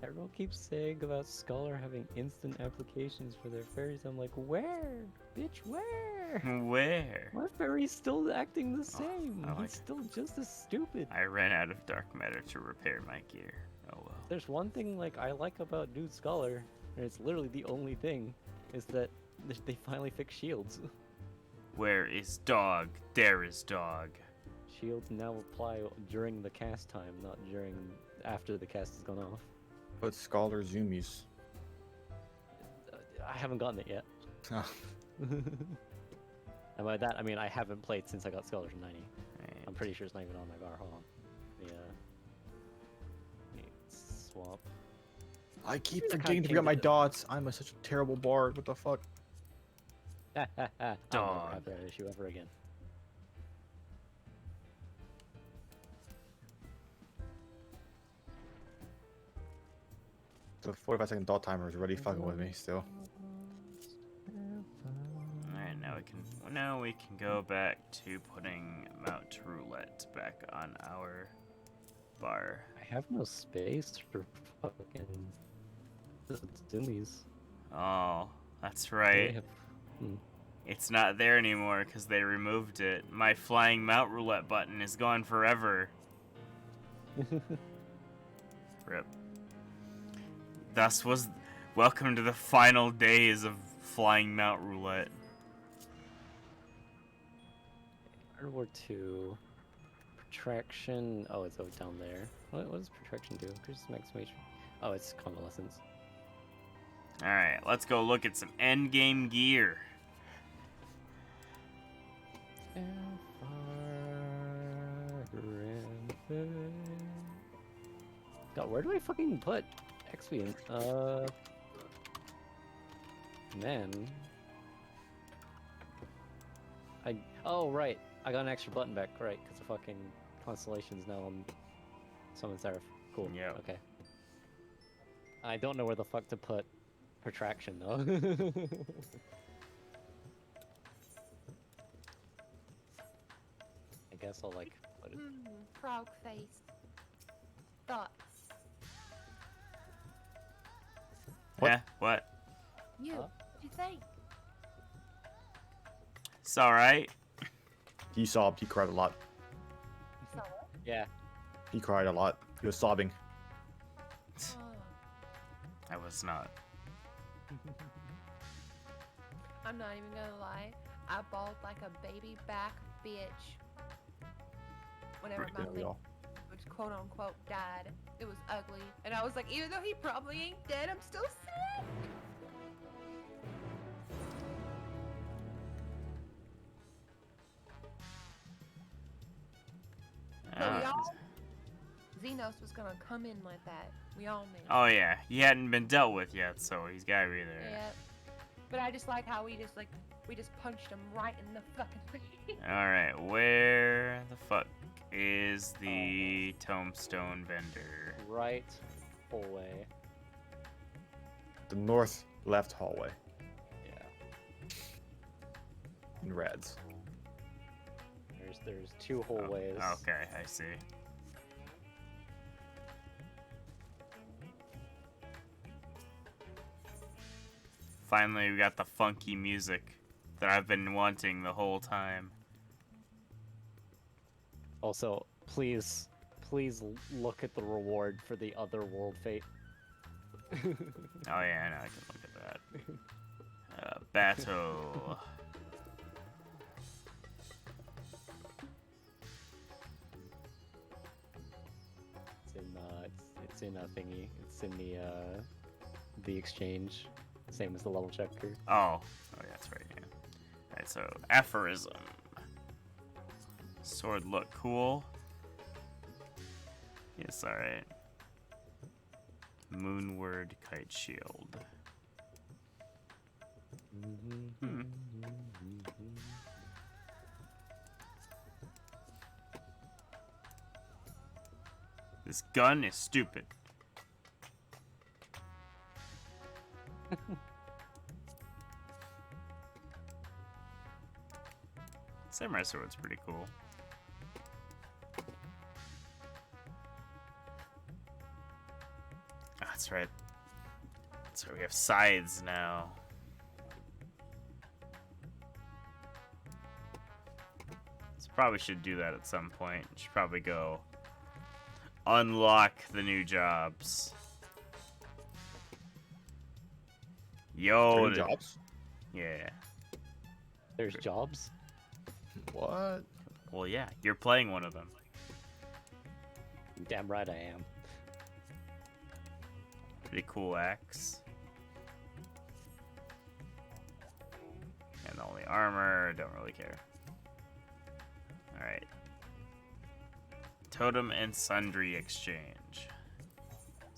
Everyone keeps saying about Scholar having instant applications for their fairies. I'm like, where? Bitch, where? Where? My fairy's still acting the same. I like He's still just as stupid. I ran out of dark matter to repair my gear. Oh well. There's one thing like I like about Dude Scholar, and it's literally the only thing, is that they finally fixed shields. Where is dog? There is dog. Shields now apply during the cast time, not after the cast has gone off. But Scholar Zoomies. I haven't gotten it yet. Oh. And by that, I mean I haven't played since I got Scholars 90. Right. I'm pretty sure it's not even on my bar. Hold on. Swap. I keep forgetting to forget my dots. I'm such a terrible bard. What the fuck? I'll never have that issue ever again. The 45-second dot timer is really fucking with me still. Alright, now we can go back to putting Mount Roulette back on our bar. I have no space for fucking zoomies. Oh, that's right. It's not there anymore because they removed it. My flying Mount Roulette button is gone forever. Rip. Welcome to the final days of flying Mount Roulette. World War II. Protraction. Oh, it's over down there. What does protraction do? Increases max HP. Oh, it's convalescence. Alright, let's go look at some endgame gear. God, where do I fucking put XP? Man. Oh, right. I got an extra button back, right, because the fucking constellation's now on Summon Seraph. Cool. Yeah. Okay. I don't know where the fuck to put protraction, though. I guess I'll, like, put it... Frog face. Thoughts. What? Yeah, what? You. What do you think? It's alright. He sobbed. He cried a lot. Yeah. He cried a lot. He was sobbing. I was not. I'm not even gonna lie. I bawled like a baby back bitch. Whenever my thing, which quote unquote died, it was ugly, and I was like, even though he probably ain't dead, I'm still sick. Xenos was gonna come in like that. We all knew. Oh yeah, he hadn't been dealt with yet, so he's gotta be there. Yeah. But I just like how we just punched him right in the fucking face. Alright, where the fuck is the tombstone vendor? Right hallway. The north left hallway. Yeah. In reds. There's two hallways. Oh, okay, I see. Finally, we got the funky music that I've been wanting the whole time. Also, please look at the reward for the other world fate. Oh yeah, I know, I can look at that. Battle. It's in a thingy. It's in the exchange. Same as the level checker. Oh, yeah, that's right, yeah. Alright, so aphorism. Sword look cool. Yes, alright. Moonward Kite Shield. Hmm. This gun is stupid. Samurai sword's pretty cool. Oh, that's right. So we have scythes now. So probably should do that at some point. Should probably go unlock the new jobs. Yo, jobs? Yeah. There's jobs? What? Well, yeah, you're playing one of them. Damn right I am. Pretty cool axe. And only armor, don't really care. Alright. Totem and Sundry exchange.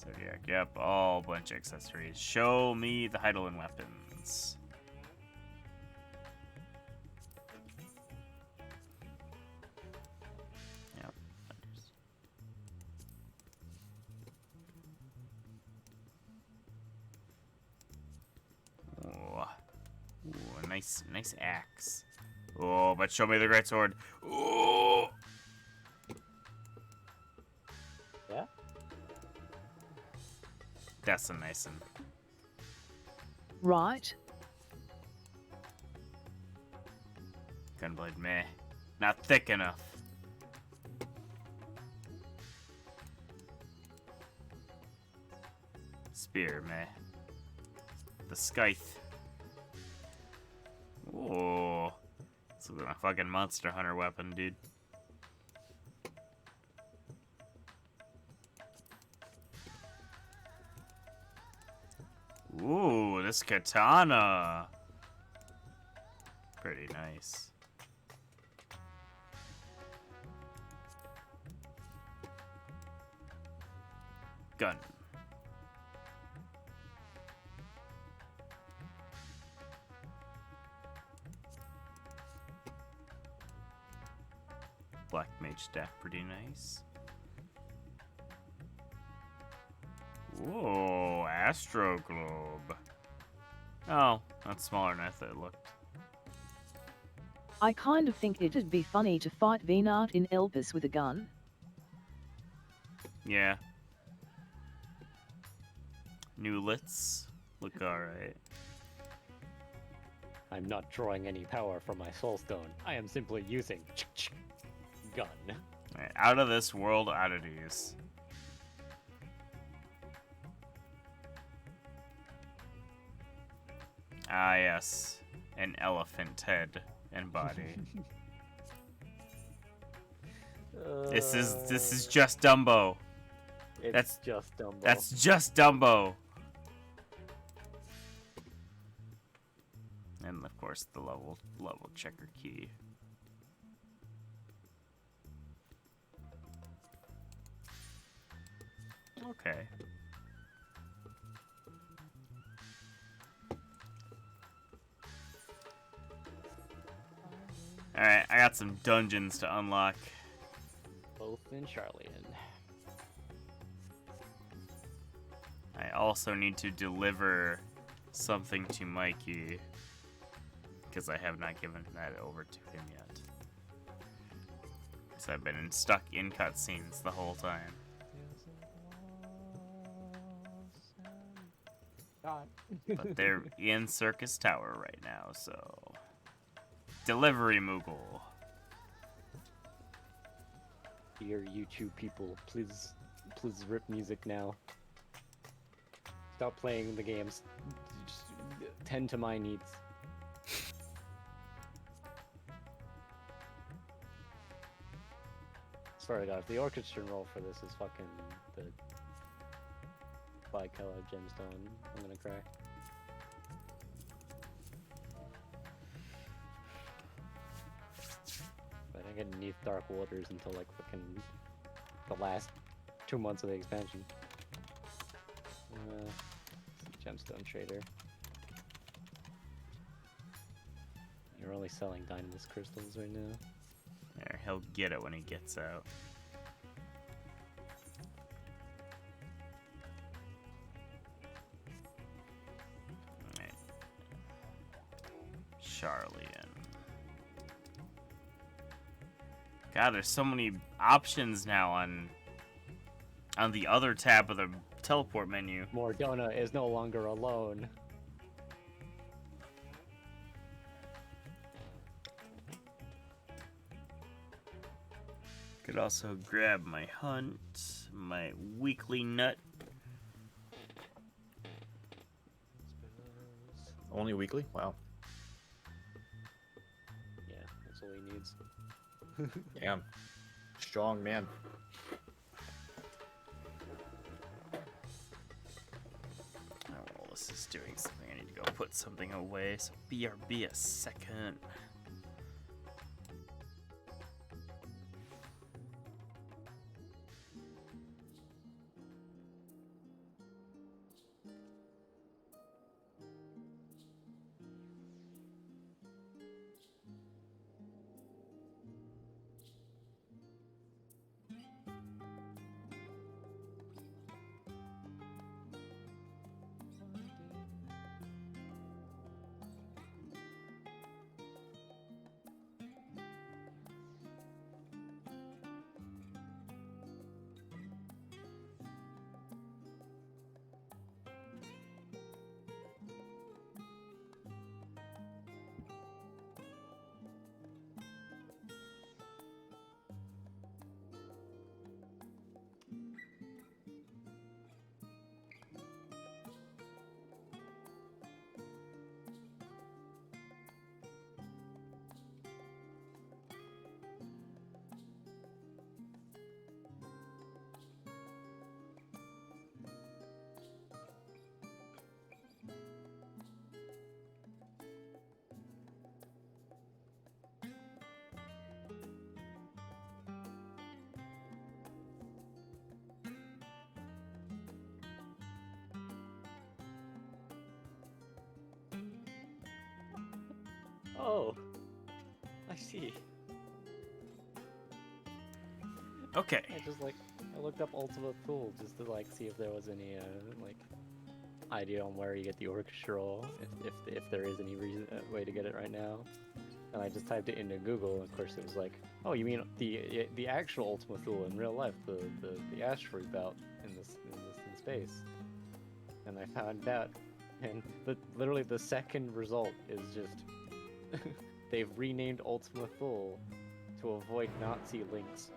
Zodiac, yep, all bunch of accessories. Show me the Heidelin weapons. Yep. Oh. Ooh, a nice axe. Oh, but show me the great sword. Oh. Yeah? That's a nice one. Right. Gunblade meh. Not thick enough. Spear meh. The scythe. Ooh. This is a fucking Monster Hunter weapon, dude. Ooh, this katana. Pretty nice. Gun. Black mage staff, pretty nice. Whoa, Astro Globe. Oh, that's smaller than I thought it looked. I kind of think it'd be funny to fight Venart in Elpis with a gun. Yeah. New lits look alright. I'm not drawing any power from my soulstone. I am simply using gun. Right, out of this world oddities. Ah yes, an elephant head and body. This is just Dumbo. That's just Dumbo. That's just Dumbo. And of course the level checker key. Okay. Alright, I got some dungeons to unlock. Both in Charlian. I also need to deliver something to Mikey, because I have not given that over to him yet. Because I've been stuck in cutscenes the whole time. But they're in Circus Tower right now, so... Delivery Moogle. Dear YouTube people, please rip music now. Stop playing the games. Just tend to my needs. Sorry guys, the orchestra roll for this is fucking the bicolor gemstone. I'm gonna cry. But I get Neath Dark Waters until like fucking the last 2 months of the expansion. Gemstone Trader. You're only selling Dynamis crystals right now. There, he'll get it when he gets out. Alright. Charlian. God, there's so many options now on the other tab of the teleport menu. Mordona is no longer alone. Could also grab my hunt, my weekly nut. Only weekly? Wow. Yeah, that's all he needs. Damn. Strong man. Oh, well, this is doing something. I need to go put something away, so BRB a second. Oh, I see. Okay. I looked up Ultima Thule just to like see if there was any like idea on where you get the orchestral, if there is any way to get it right now. And I just typed it into Google, and of course it was like, oh, you mean the actual Ultima Thule in real life, the asteroid belt in space. And I found out, and literally the second result is just they've renamed Ultima Thule to avoid Nazi links.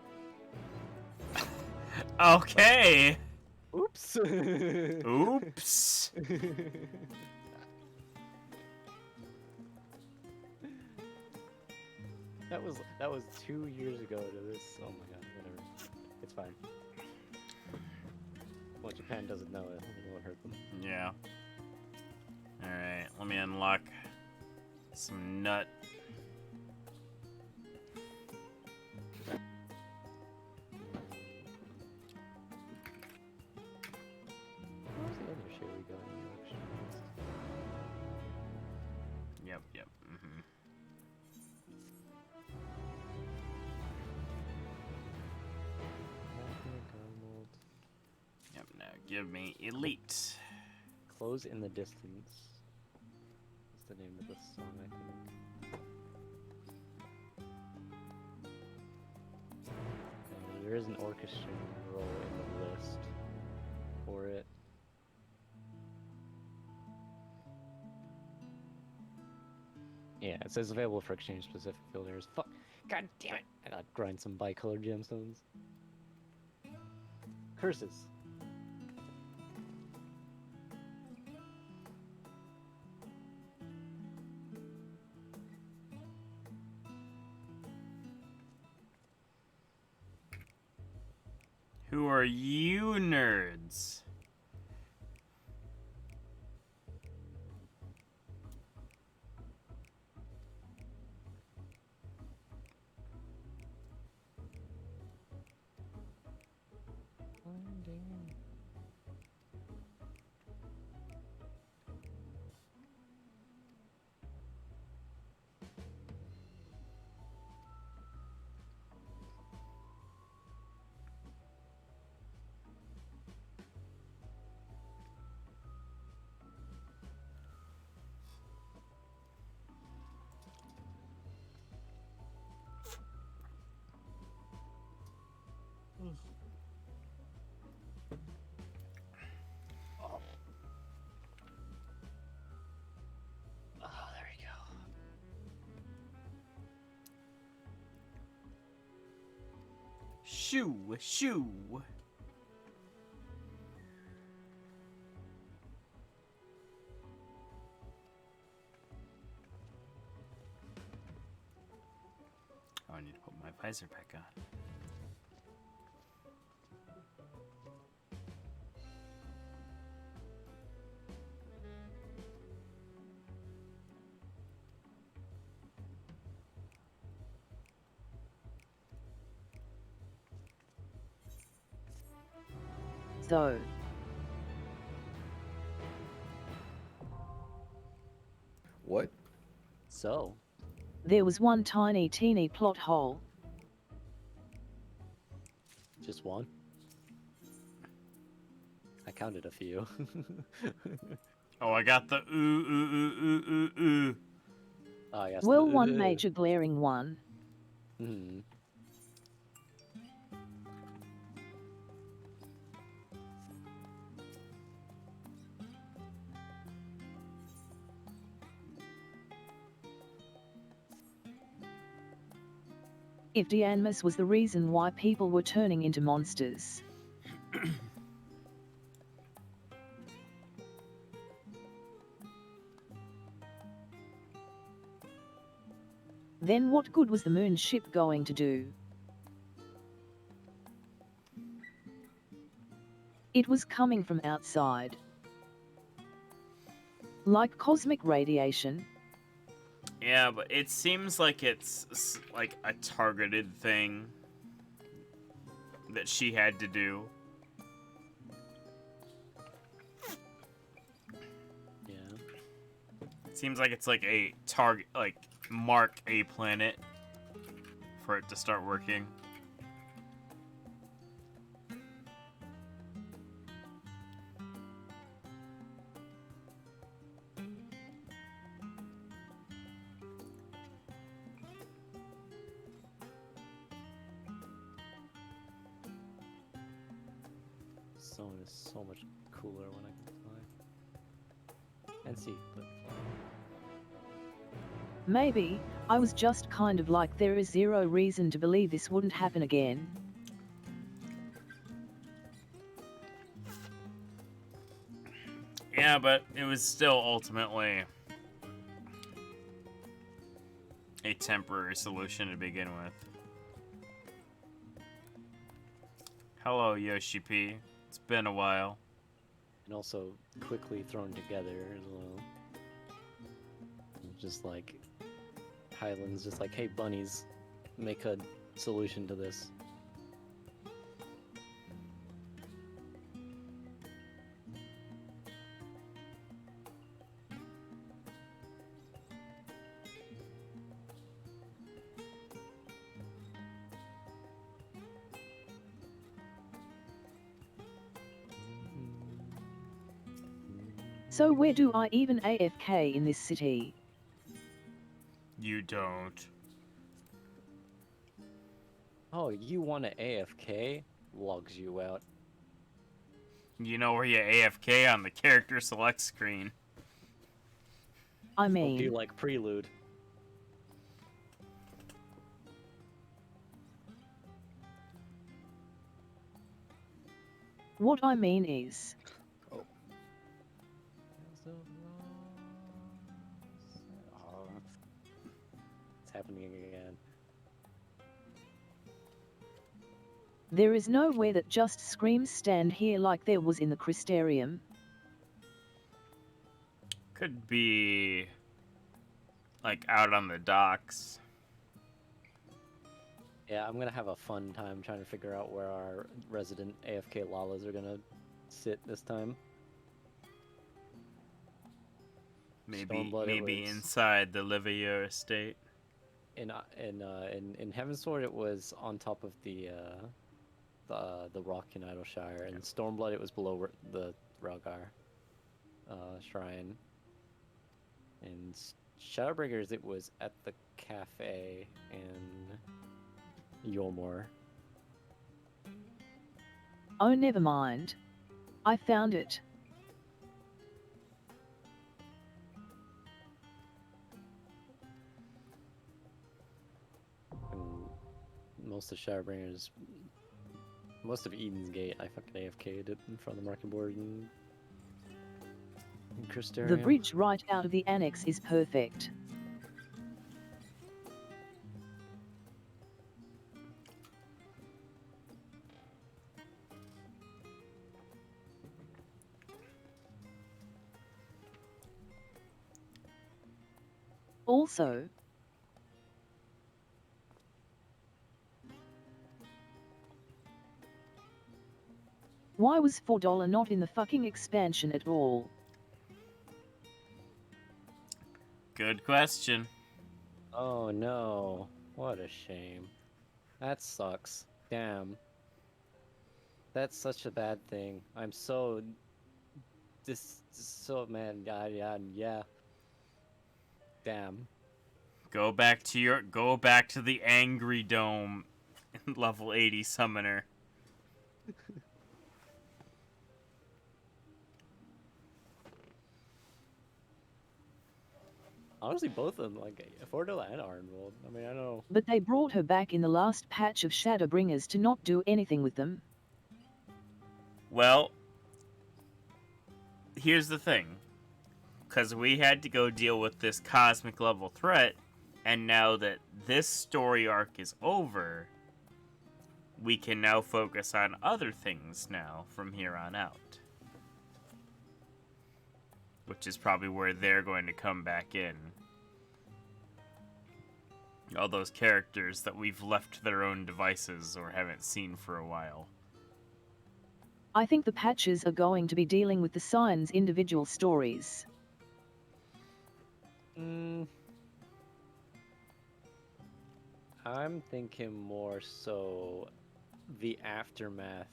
Okay. Oops. Oops. That was 2 years ago to this. Oh my god, whatever. It's fine. Well, Japan doesn't know it. It won't hurt them. Yeah. Alright, let me unlock some nut. What was the other shit we got in the auction list? Yep. Yep, now give me elite. Close in the Distance. That's the name of the song, I think. And there is an orchestra roll in the list for it. Yeah, it says available for exchange specific field areas. Fuck! God damn it! I gotta grind some bicolored gemstones. Curses. Who are you nerds? There we go. Shoo, shoo. Oh, I need to put my visor back on. So, What? So, there was one tiny teeny plot hole. just one? I counted a few. Oh, I got the ooh, ooh, ooh, ooh, ooh, ooh. Oh, yes. Well, one major glaring one. Hmm. If Dianmus was the reason why people were turning into monsters, then what good was the moon ship going to do? It was coming from outside. Like cosmic radiation. Yeah, but it seems like it's like a targeted thing that she had to do. Yeah. It seems like it's like a target, like mark a planet for it to start working. Zone is so much cooler when I can fly. And see, but Maybe, I was just kind of like there is zero reason to believe this wouldn't happen again. Yeah, but it was still ultimately a temporary solution to begin with. Hello, Yoshi P. It's been a while. and also quickly thrown together as well. Just like Highland's just like, hey bunnies, make a solution to this. So where do I even AFK in this city? You don't. Oh, you want to AFK? Logs you out. You know where you AFK on the character select screen. I Hope mean, you like Prelude. what I mean is, Oh, it's happening again. there is nowhere that just screams stand here like there was in the Crystarium. Could be like out on the docks. Yeah, I'm gonna have a fun time trying to figure out where our resident AFK Lalas are gonna sit this time. Maybe inside the Livia estate. In Heavensward, it was on top of the rock in Idleshire, and Stormblood it was below the Ralgar shrine. And Shadowbringers it was at the cafe in Yormore. Oh, never mind. I found it. Most of Shadowbringers, most of Eden's Gate, I fucking AFK'd it in front of the market board in Crystarium. The bridge right out of the annex is perfect. Also, why was $4 not in the fucking expansion at all? Good question. Oh no, what a shame. That sucks. Damn. That's such a bad thing. I'm so... so mad. Yeah. Damn. Go back to the Angry Dome level 80 summoner. Honestly, both of them, like, Fordell and Arnwold. I mean, I know. But they brought her back in the last patch of Shadowbringers to not do anything with them. Well, here's the thing. Because we had to go deal with this cosmic level threat, and now that this story arc is over, we can now focus on other things now from here on out. Which is probably where they're going to come back in. All those characters that we've left to their own devices or haven't seen for a while. I think the patches are going to be dealing with the Scion's individual stories. I'm thinking more so the aftermath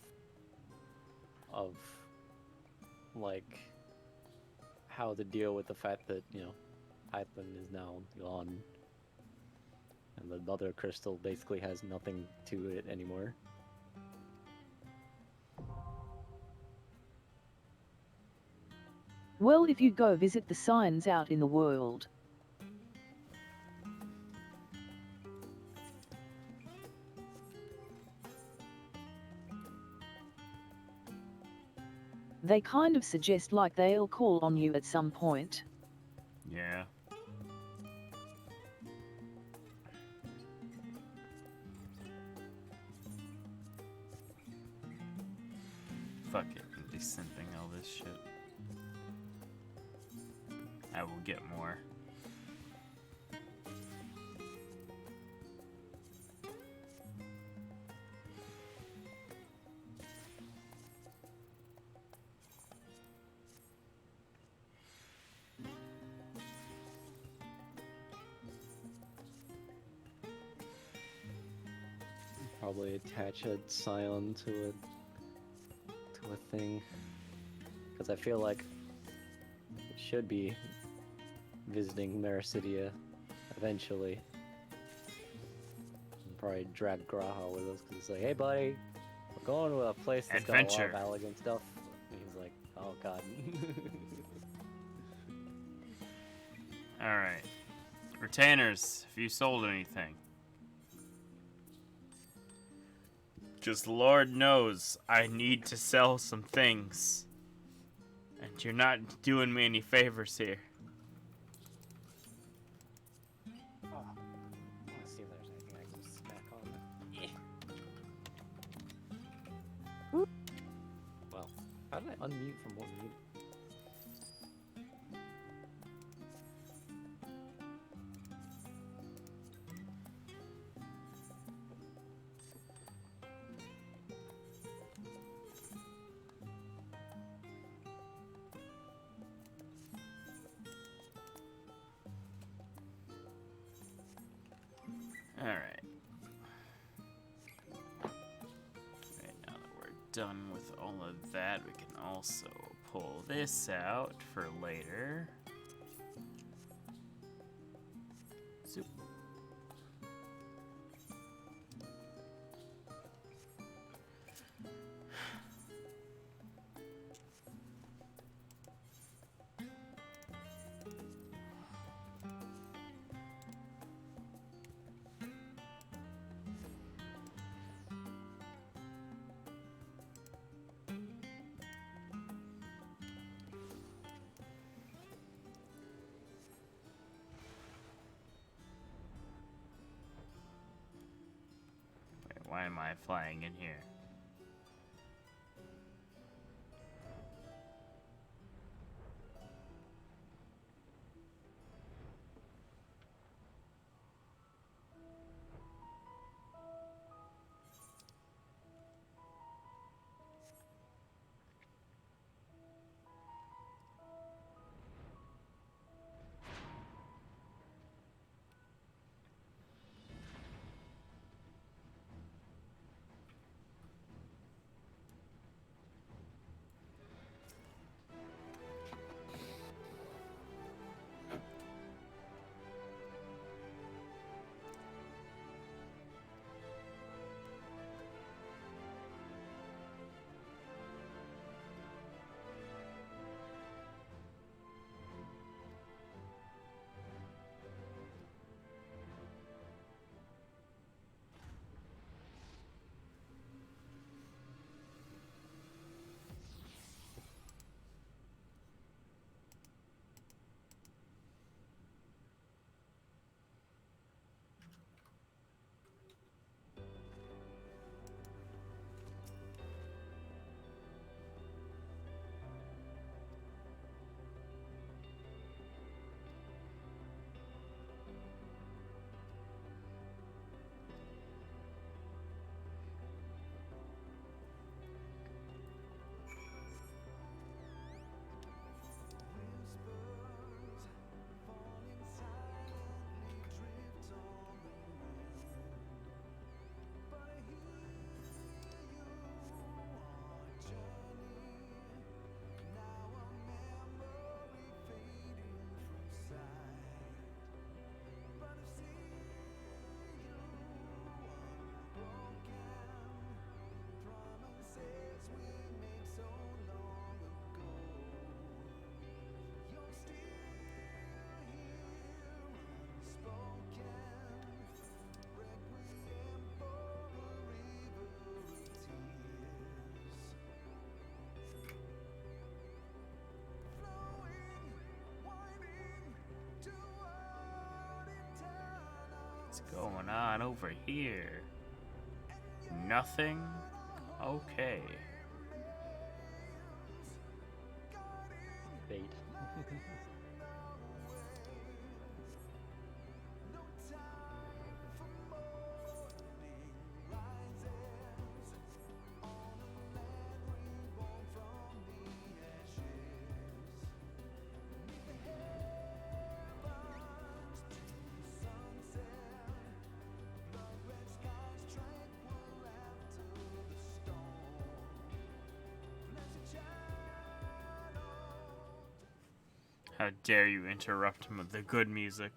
of, like, how to deal with the fact that, you know, Hyphen is now gone. And the other crystal basically has nothing to it anymore. Well, if you go visit the Scions out in the world. They kind of suggest like they'll call on you at some point. Yeah. Fuck it, I'm desynthing all this shit. I will get more. Probably attach a Scion to a thing, because I feel like it should be visiting Mericidia eventually. And probably drag Graha with us, because it's like, hey buddy, we're going to a place that's got a lot of elegant stuff. And he's like, oh god. Alright. Retainers, if you sold anything. Just Lord knows I need to sell some things. And you're not doing me any favors here. Oh, I want to see if there's anything I can smack on. Well, how did I unmute from what mute? Alright. Right, now that we're done with all of that, we can also pull this out for later. Zoop. Why am I flying in here? What's going on over here? Nothing? Okay. Bait. How dare you interrupt the good music?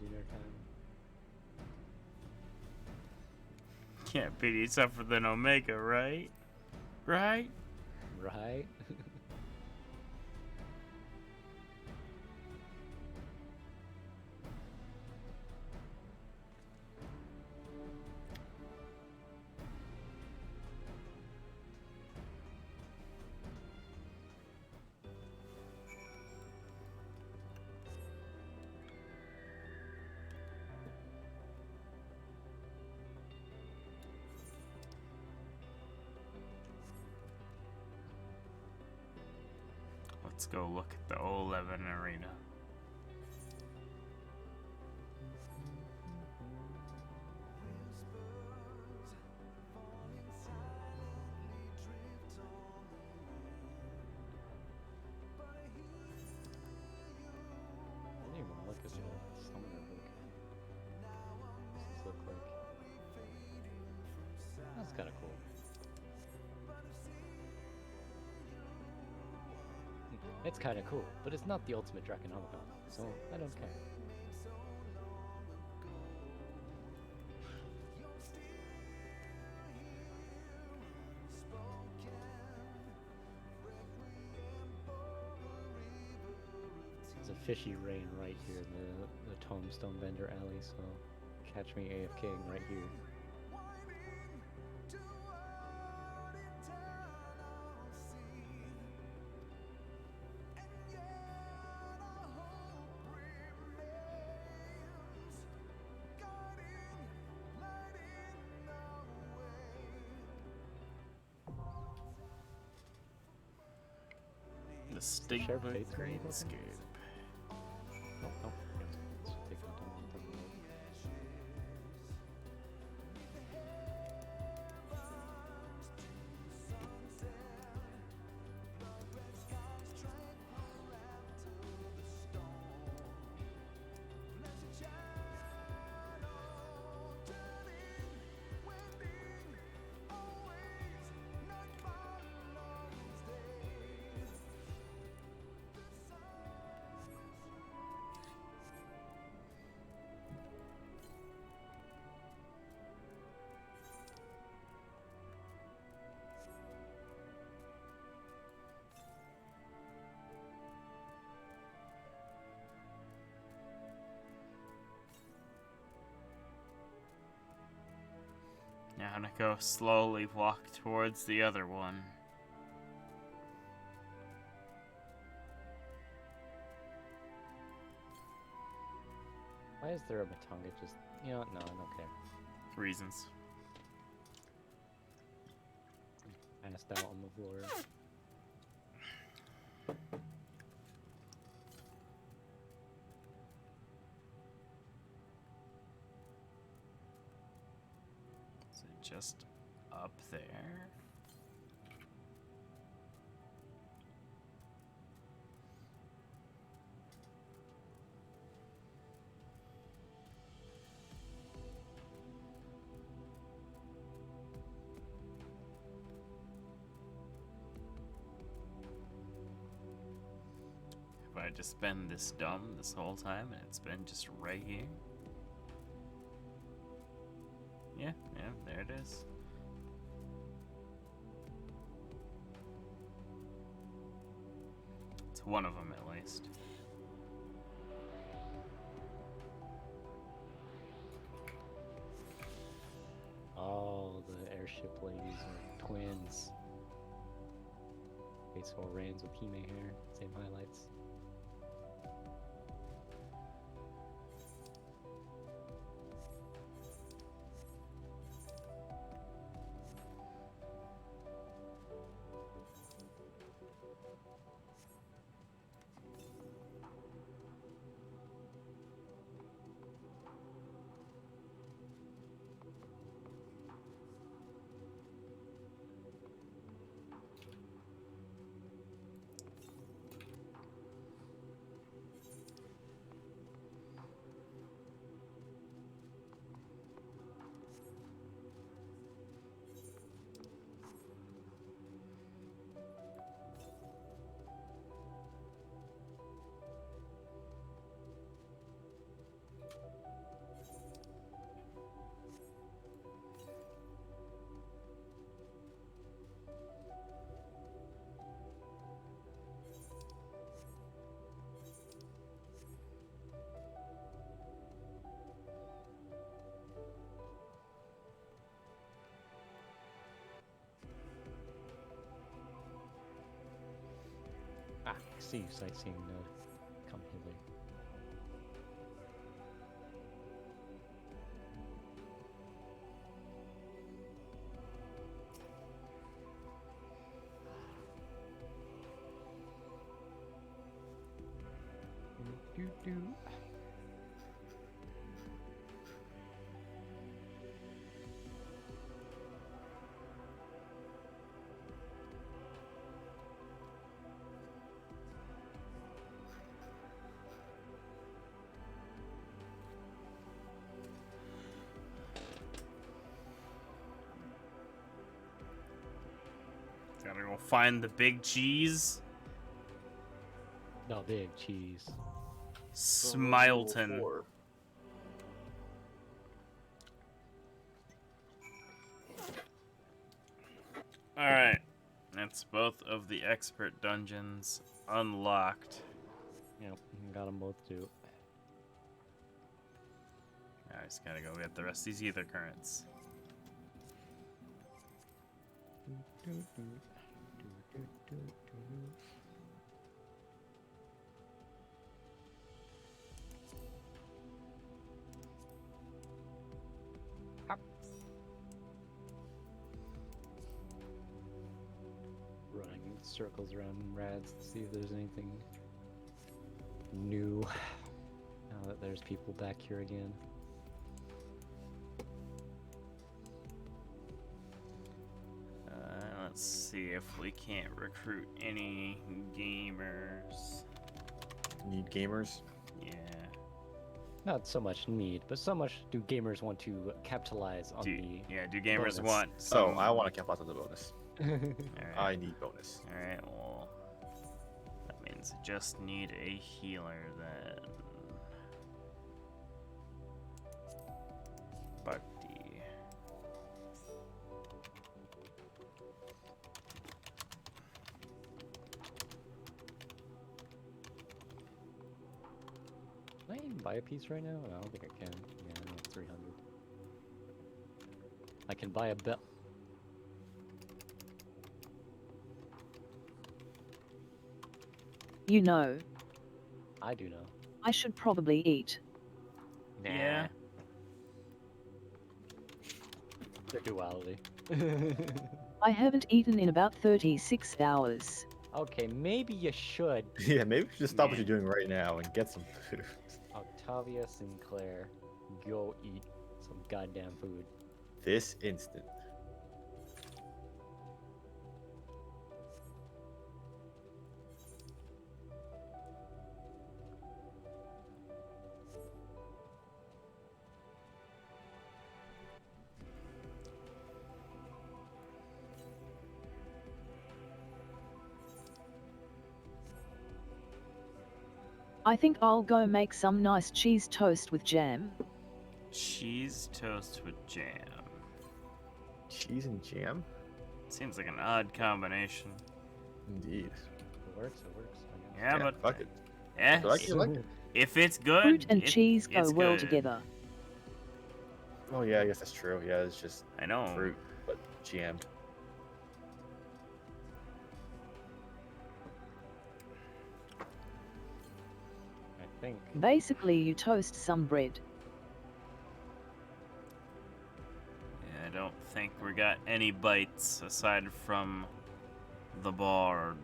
Dinner time. Can't beat yourself with an Omega, right? Right? Right? Let's go look at the O11 arena. I didn't even look at the summoner book. What's this look like? That's kind of cool. It's kind of cool, but it's not the ultimate Draconomicon, so I don't care. There's a fishy rain right here in the Tombstone Vendor Alley, so catch me AFKing right here. The Stigma Greenscape. Nope. Let's take it down. Now I'm gonna go slowly walk towards the other one. Why is there a Matonga just... You know what? No, I don't care. Reasons. Passed out on the floor. Is it just up there? Have I just been this dumb this whole time and it's been just right here? Yeah, there it is. It's one of them at least. Oh, the airship ladies are twins. Graceful reigns with Hime hair, same highlights. Ah, see, sightseeing node. Come hither. Gotta go find the big cheese. No, big cheese. Smileton. Alright. That's both of the expert dungeons unlocked. Yep, got them both too. I just gotta go get the rest of these ether currents. Running circles around rads to see if there's anything new. Now that there's people back here again. Let's see if we can't recruit any gamers. Need gamers? Yeah. Not so much need, but so much do gamers want to capitalize on the Yeah, do gamers bonus. want So I want to capitalize on the bonus. Alright. I need bonus. Alright, well, that means I just need a healer then. Bhakti. Can I even buy a piece right now? No, I don't think I can. Yeah, I have 300. I can buy a belt. You know, I do know. I should probably eat. Nah. Yeah. The duality. I haven't eaten in about 36 hours. Okay, maybe you should. Yeah, maybe you should stop what you're doing right now and get some food. Octavia Sinclair, go eat some goddamn food. This instant. I think I'll go make some nice cheese toast with jam. Cheese toast with jam. Cheese and jam? Seems like an odd combination. Indeed. It works, I guess. Yeah, but fuck it. Yeah, I actually like it. If it's good, Fruit and cheese go it's well good. together. Oh yeah, I guess that's true. Yeah, it's just I know. fruit, but jammed. I think. Basically, you toast some bread. Yeah, I don't think we got any bites aside from the bard.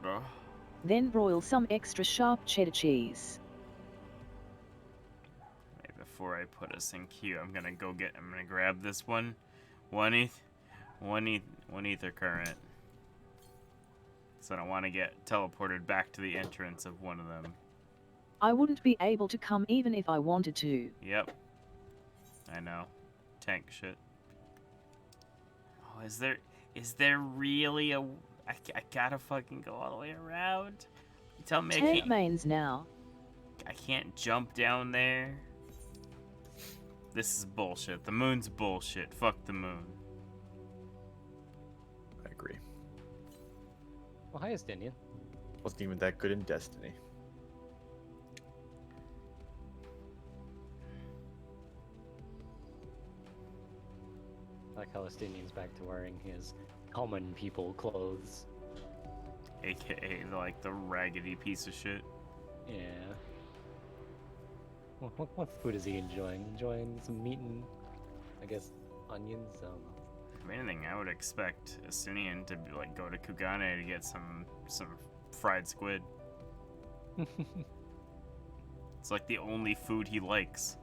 Then broil some extra sharp cheddar cheese. Maybe before I put us in queue, I'm gonna grab this one ether current. So I don't want to get teleported back to the entrance of one of them. I wouldn't be able to come even if I wanted to. Yep. I know. Tank shit. Oh, is there really a... I gotta fucking go all the way around? You tell me Tank mains now. I can't jump down there? This is bullshit. The moon's bullshit. Fuck the moon. I agree. Well, highest Indian. Wasn't even that good in Destiny. I like how Estinian's back to wearing his common people clothes. AKA, like, the raggedy piece of shit. Yeah. What food is he enjoying? Enjoying some meat and, I guess, onions? I don't know. If anything, I would expect Estinian to, like, go to Kugane to get some fried squid. It's like the only food he likes.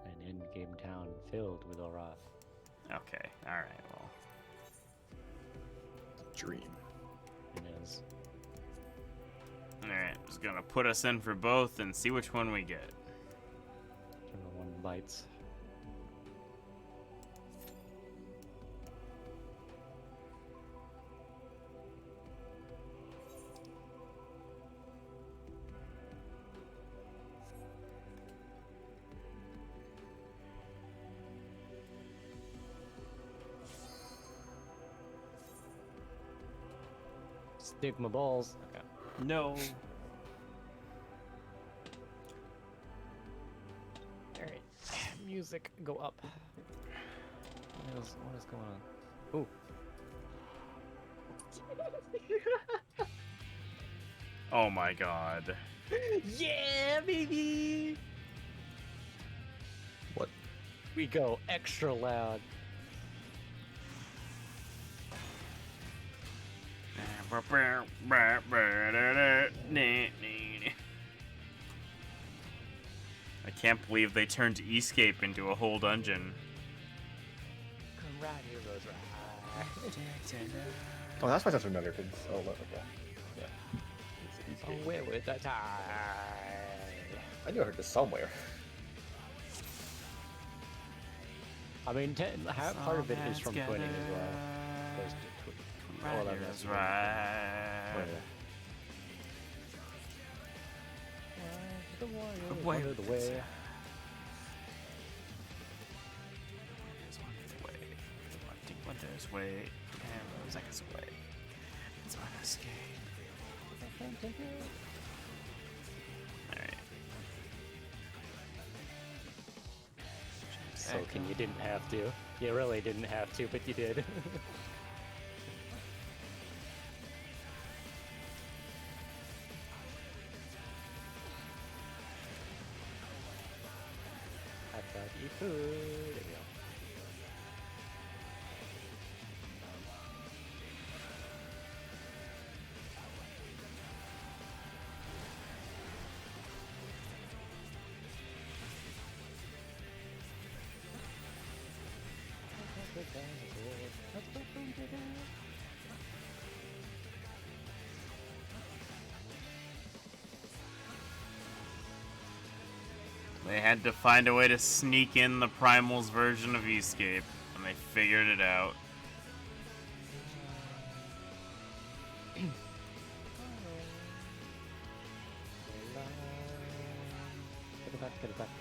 An in-game town filled with Aurath. Okay, alright, well. Dream. It is. Alright, just gonna put us in for both and see which one we get. Whichever one bites. Stick my balls. Okay. No. Alright. Music, go up. What is going on? Ooh. Oh my god. Yeah, baby! What? We go extra loud. I can't believe they turned Escape into a whole dungeon. Come right here, Rose Ride. Oh, that's why that's familiar. Cause okay. Yeah. Away with the tie. I knew I heard this somewhere. I mean, part of it is from twinning as well. There's That's right. The way. Wonder's way. Wonder's way. And Zeka's way. It's on escape. Alright. Soaking, you didn't have to. You really didn't have to, but you did. I thought you could. There we go. They had to find a way to sneak in the Primal's version of Escape, and they figured it out.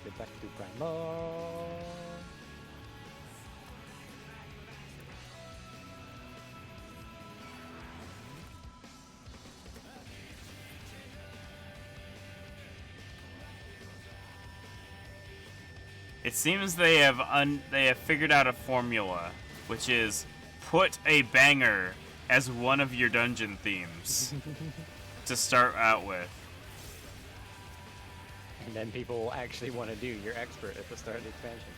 Get back to Primal. It seems they have figured out a formula, which is put a banger as one of your dungeon themes to start out with. And then people will actually want to do your expert at the start of the expansion.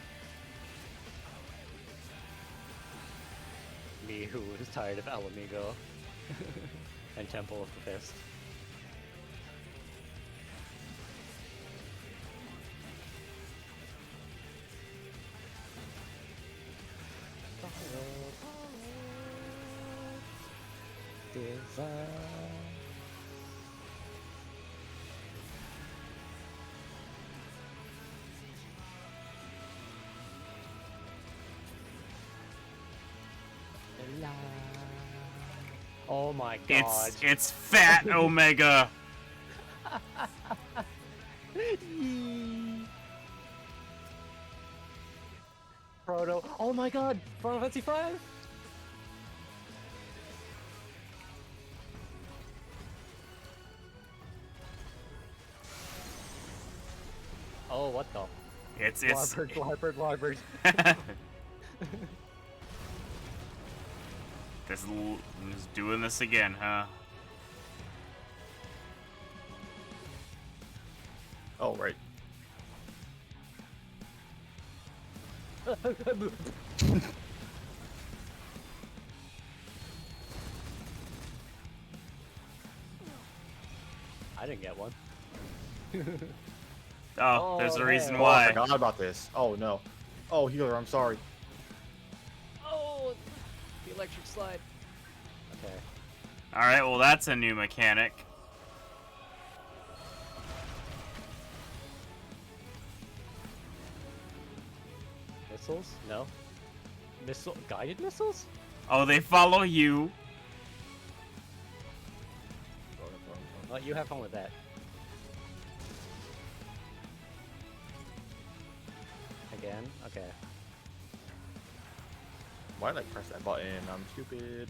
Me, who was tired of Alamigo and Temple of the Fist. Oh my god. It's Fat Omega. Proto. Oh my god! Final Fantasy 5? Oh, what the? It's Larbert. This is doing this again, huh? Oh, right. I didn't get one. Oh, there's a reason Oh, why. I forgot about this. Oh, no. Oh, healer, I'm sorry. Oh, the electric slide. Okay. Alright, well that's a new mechanic. Missiles? No. Guided missiles? Oh, they follow you. Oh, you have fun with that. Again? Okay. Why did I press that button? I'm stupid.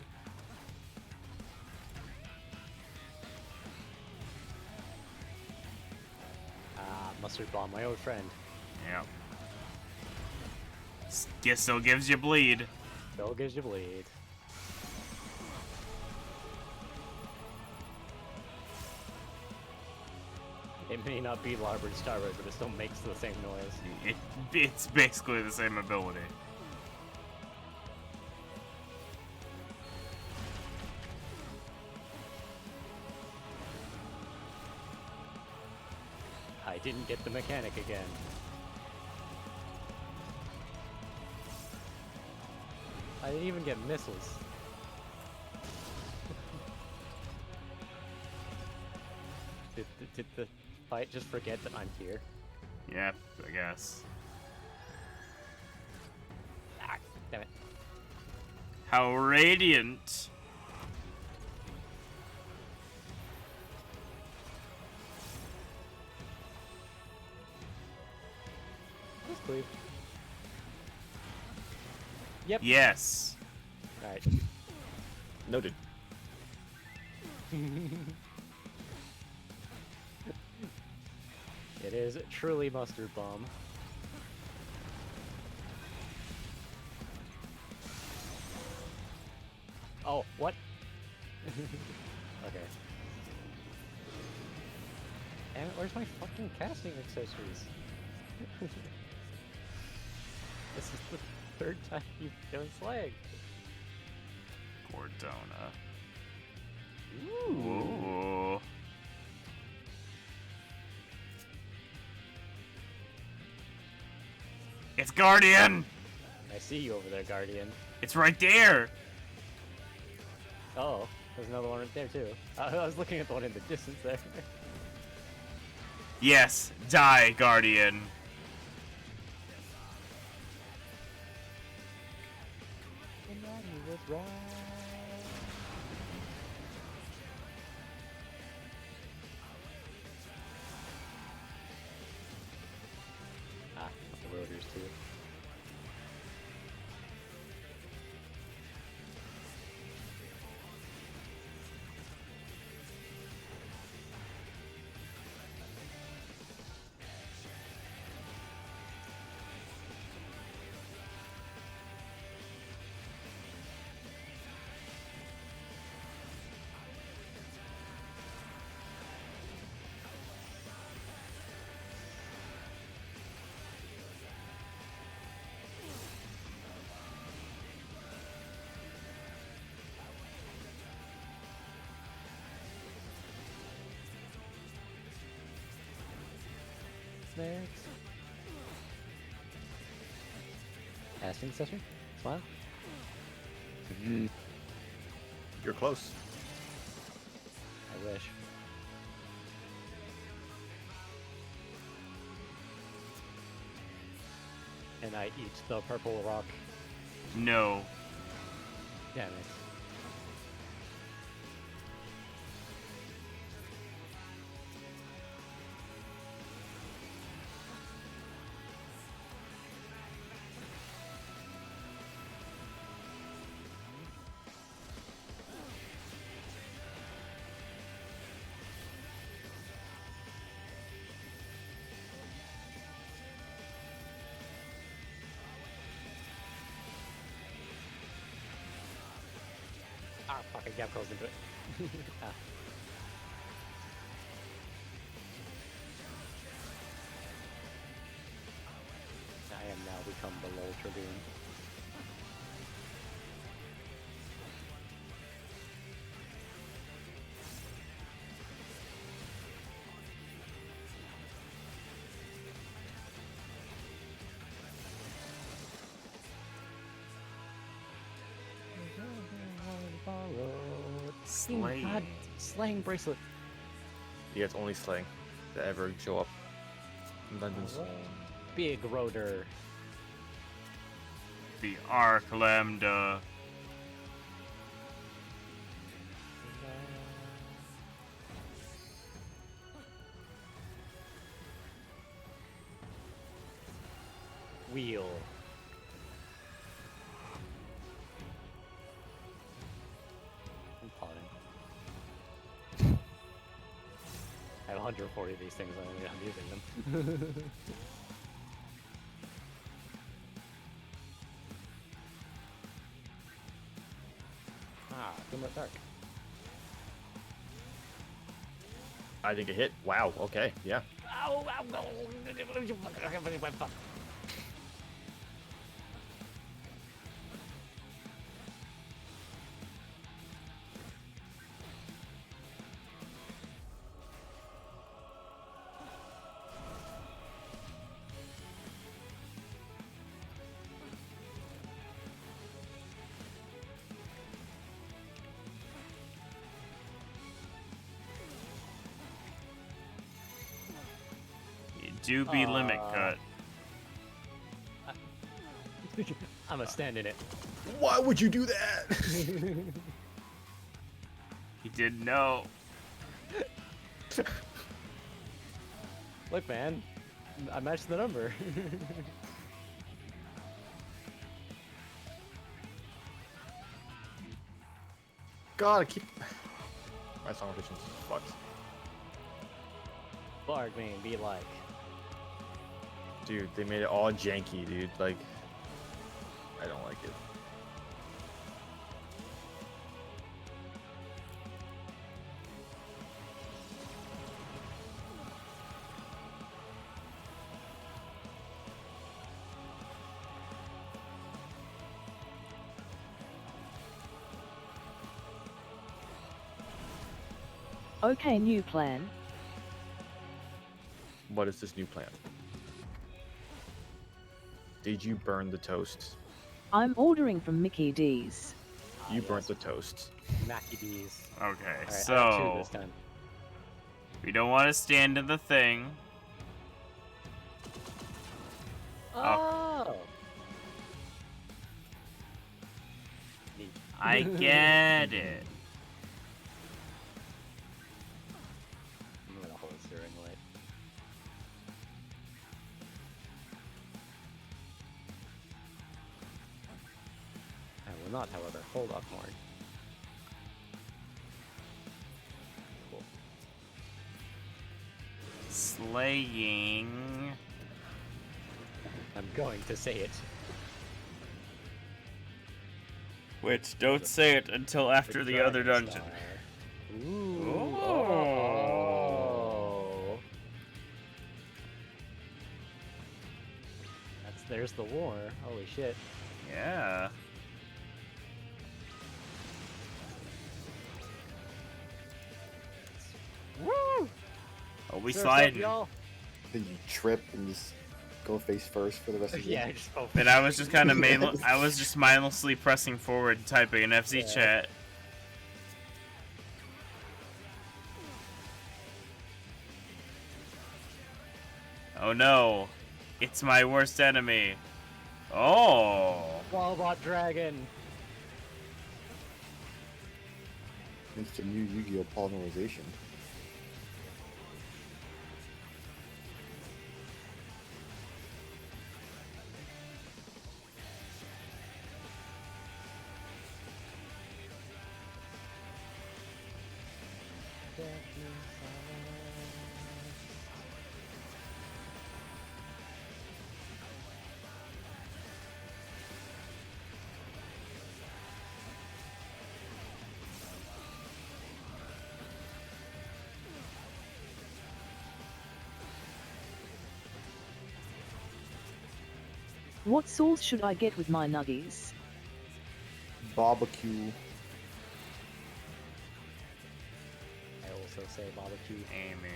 Mustard Bomb, my old friend. Yeah. Guess still gives you bleed. Still gives you bleed. It may not be Larbert Starboard, but it still makes the same noise. It's basically the same ability. I didn't get the mechanic again. I didn't even get missiles. Did the fight just forget that I'm here? Yep, I guess. Ah, damn it. How radiant. Let's cleave. Yep. Yes. Alright. Noted. It is truly Mustard Bomb. Oh, what? Okay. Damn it, where's my fucking casting accessories? This is the third time you've done slag. Cordona. Ooh. It's Guardian! I see you over there, Guardian. It's right there! Oh, there's another one right there, too. I was looking at the one in the distance there. Yes, die, Guardian. And that he was right. Ah, the rotors too. Next. Casting accessory? Smile? You're close. I wish. And I eat the purple rock. No. Damn it. Ah, fuck, I got close into it. Ah. I am now become the LOL Tribune. Slaying. God, slaying bracelet. Yeah, it's only slaying that ever show up in dungeons. Big rotor. The Arc Lambda. Wheel. I'm potting. I have 140 of these things, I'm using them. Ah, Gimlet Dark. I think it hit. Wow, okay, yeah. Ow, ow, ow. You do be limit cut. I'm a stand in it. Why would you do that? He didn't know. Look, man, I matched the number. God, I keep. My song efficiency fucks. Bark me and be like. Dude, they made it all janky, dude. Like, I don't like it. Okay, new plan. What is this new plan? Did you burn the toast? I'm ordering from Mickey D's. You burnt the toast. Mackie D's. Okay, Right, so I have 2 this time. we don't want to stand in the thing. Oh. I get it. I'm gonna hold steering light. I will not, however, hold off horn. Cool. Slaying. I'm going to say it. Which, don't say it until after the other dungeon. Ooh. Oh. There's the war. Holy shit. Yeah. Woo! Oh, we Surf's sliding. up, Then you trip and just go face first for the rest of the yeah, game. just go. And I was just kind of I was just mindlessly pressing forward, typing an FC chat. Oh no, it's my worst enemy. Oh. Wallbot dragon. It's the new Yu-Gi-Oh! Polymerization. What sauce should I get with my nuggies? Barbecue. I also say barbecue. Amen.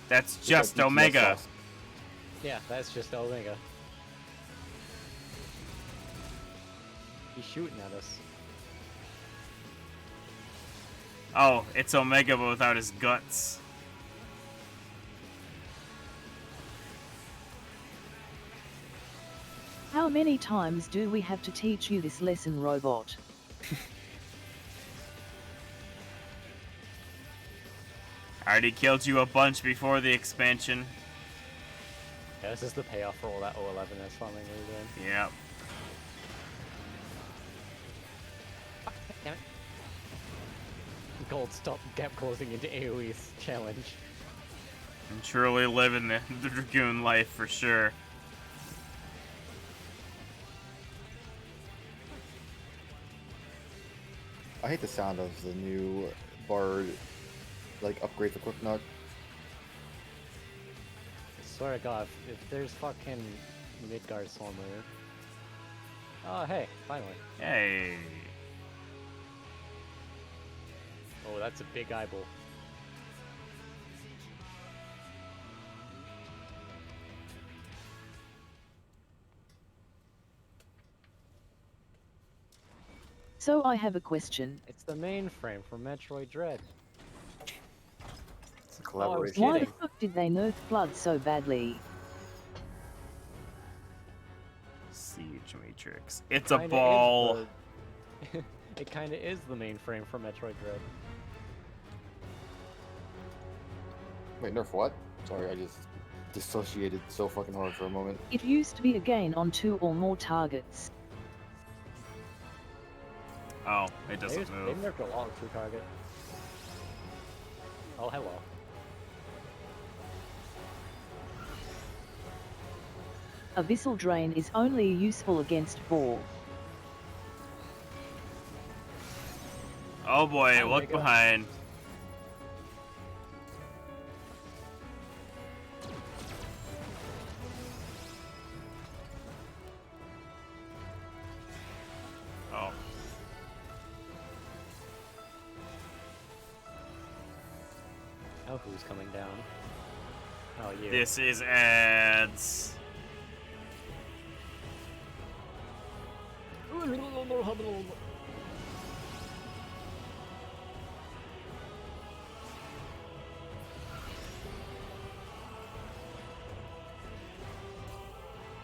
That's just Omega. Yeah, that's just Omega. He's shooting at us. Oh, it's Omega but without his guts. How many times do we have to teach you this lesson, robot? I already killed you a bunch before the expansion. Yeah, this is the payoff for all that O11S farming we were doing. Yep. Damn it. Gold kept closing into AoE's challenge. I'm truly living the Dragoon life for sure. I hate the sound of the new Bard, like, upgrade for Quick Nut. I swear to God, if there's fucking Midgard Stormer. Oh, hey, finally. Hey. Oh, that's a big eyeball. So I have a question. It's the mainframe from Metroid Dread. It's a collaboration. Why the fuck did they nerf Blood so badly? Siege Matrix. It's a ball. It kinda is the mainframe from Metroid Dread. Wait, nerf what? Sorry, I just dissociated so fucking hard for a moment. It used to be a gain on 2 or more targets. Oh, it doesn't move. They nerfed a lot of 2 target. Oh, hello. Abyssal Drain is only useful against Boar. Oh boy, look behind. Oh. Oh, who's coming down? Oh, you. This is ads.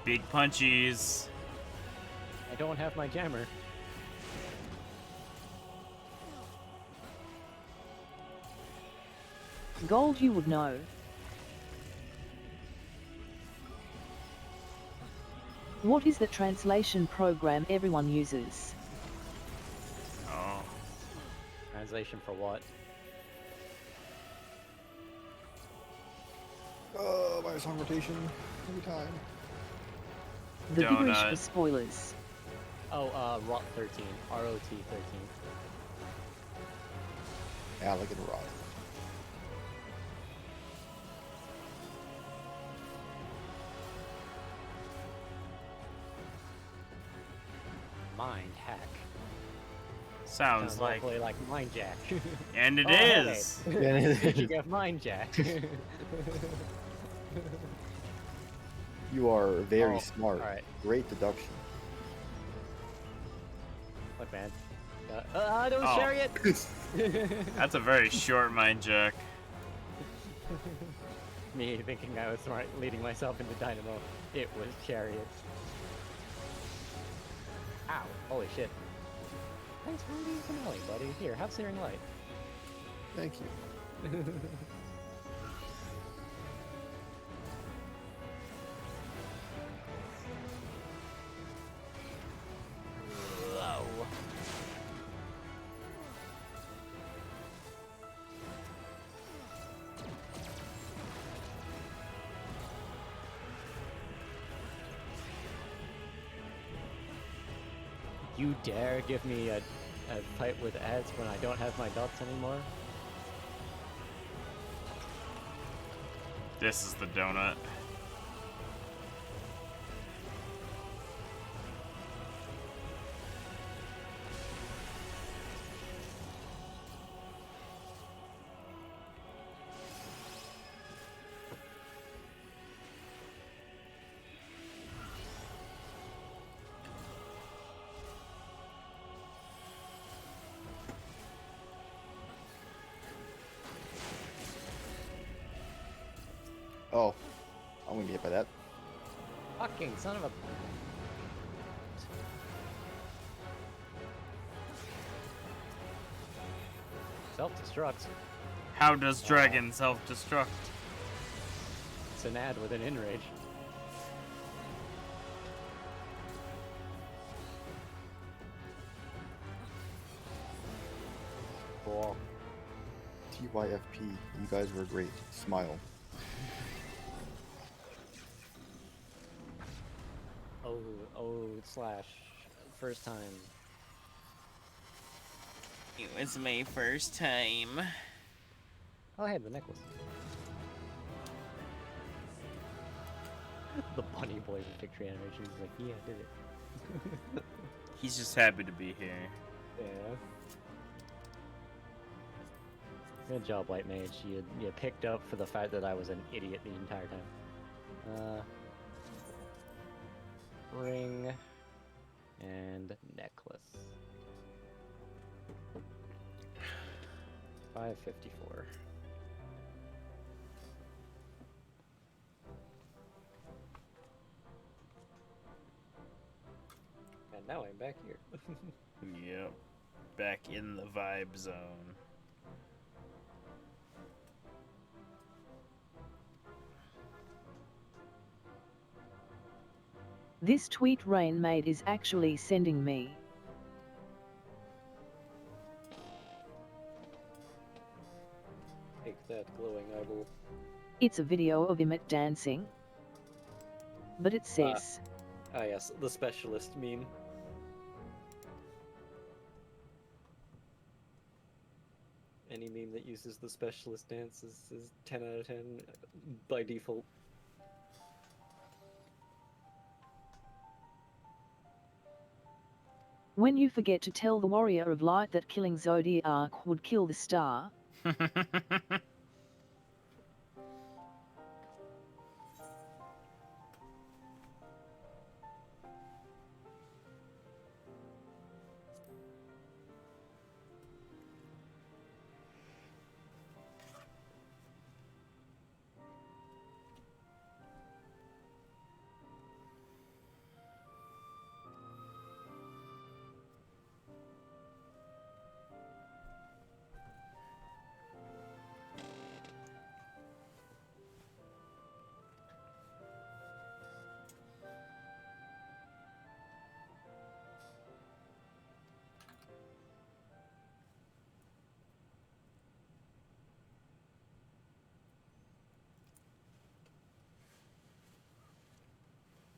Big punchies. I don't have my jammer. Gold you would know. What is the translation program everyone uses? Oh. Translation for what? Oh, my song rotation every time. The gibberish for spoilers. Oh, ROT 13. ROT 13. Alec and Rod. Mind hack. Sounds like Mind Jack. And it is. You got Mind Jack. You are very smart. All right. Great deduction. Look, man. Don't chariot. That's a very short mind jack. Me thinking I was smart, leading myself into dynamo. It was chariot. Ow! Holy shit! Thanks for leaving finale, buddy. Here, have Searing Light. Thank you. You dare give me a fight with ads when I don't have my dots anymore? This is the donut. Oh, I'm gonna get hit by that. Fucking son of a... Self-destruct. How does dragon self-destruct? It's an ad with an enrage. Cool. TYFP, you guys were great. Smile. Oh, slash. First time. It was my first time. Oh, hey, the necklace. The bunny boy with victory animation. He's like, yeah, I did it. He's just happy to be here. Yeah. Good job, White Mage. You picked up for the fact that I was an idiot the entire time. Ring and necklace. 554. And now I'm back here. Yep. Back in the vibe zone. This tweet Rain made is actually sending me. Take that, glowing eyeball. It's a video of him at dancing. But it says... Ah yes, the specialist meme. Any meme that uses the specialist dance is 10 out of 10 by default. When you forget to tell the Warrior of Light that killing Zodiac would kill the star.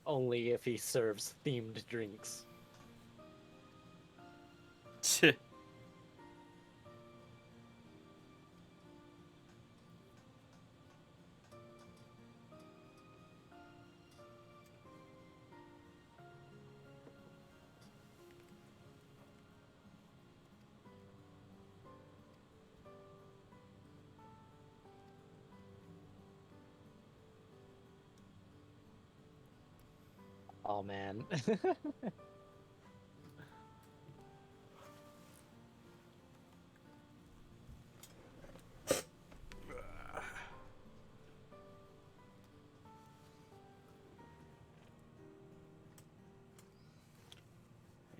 Only if he serves themed drinks. Oh man. I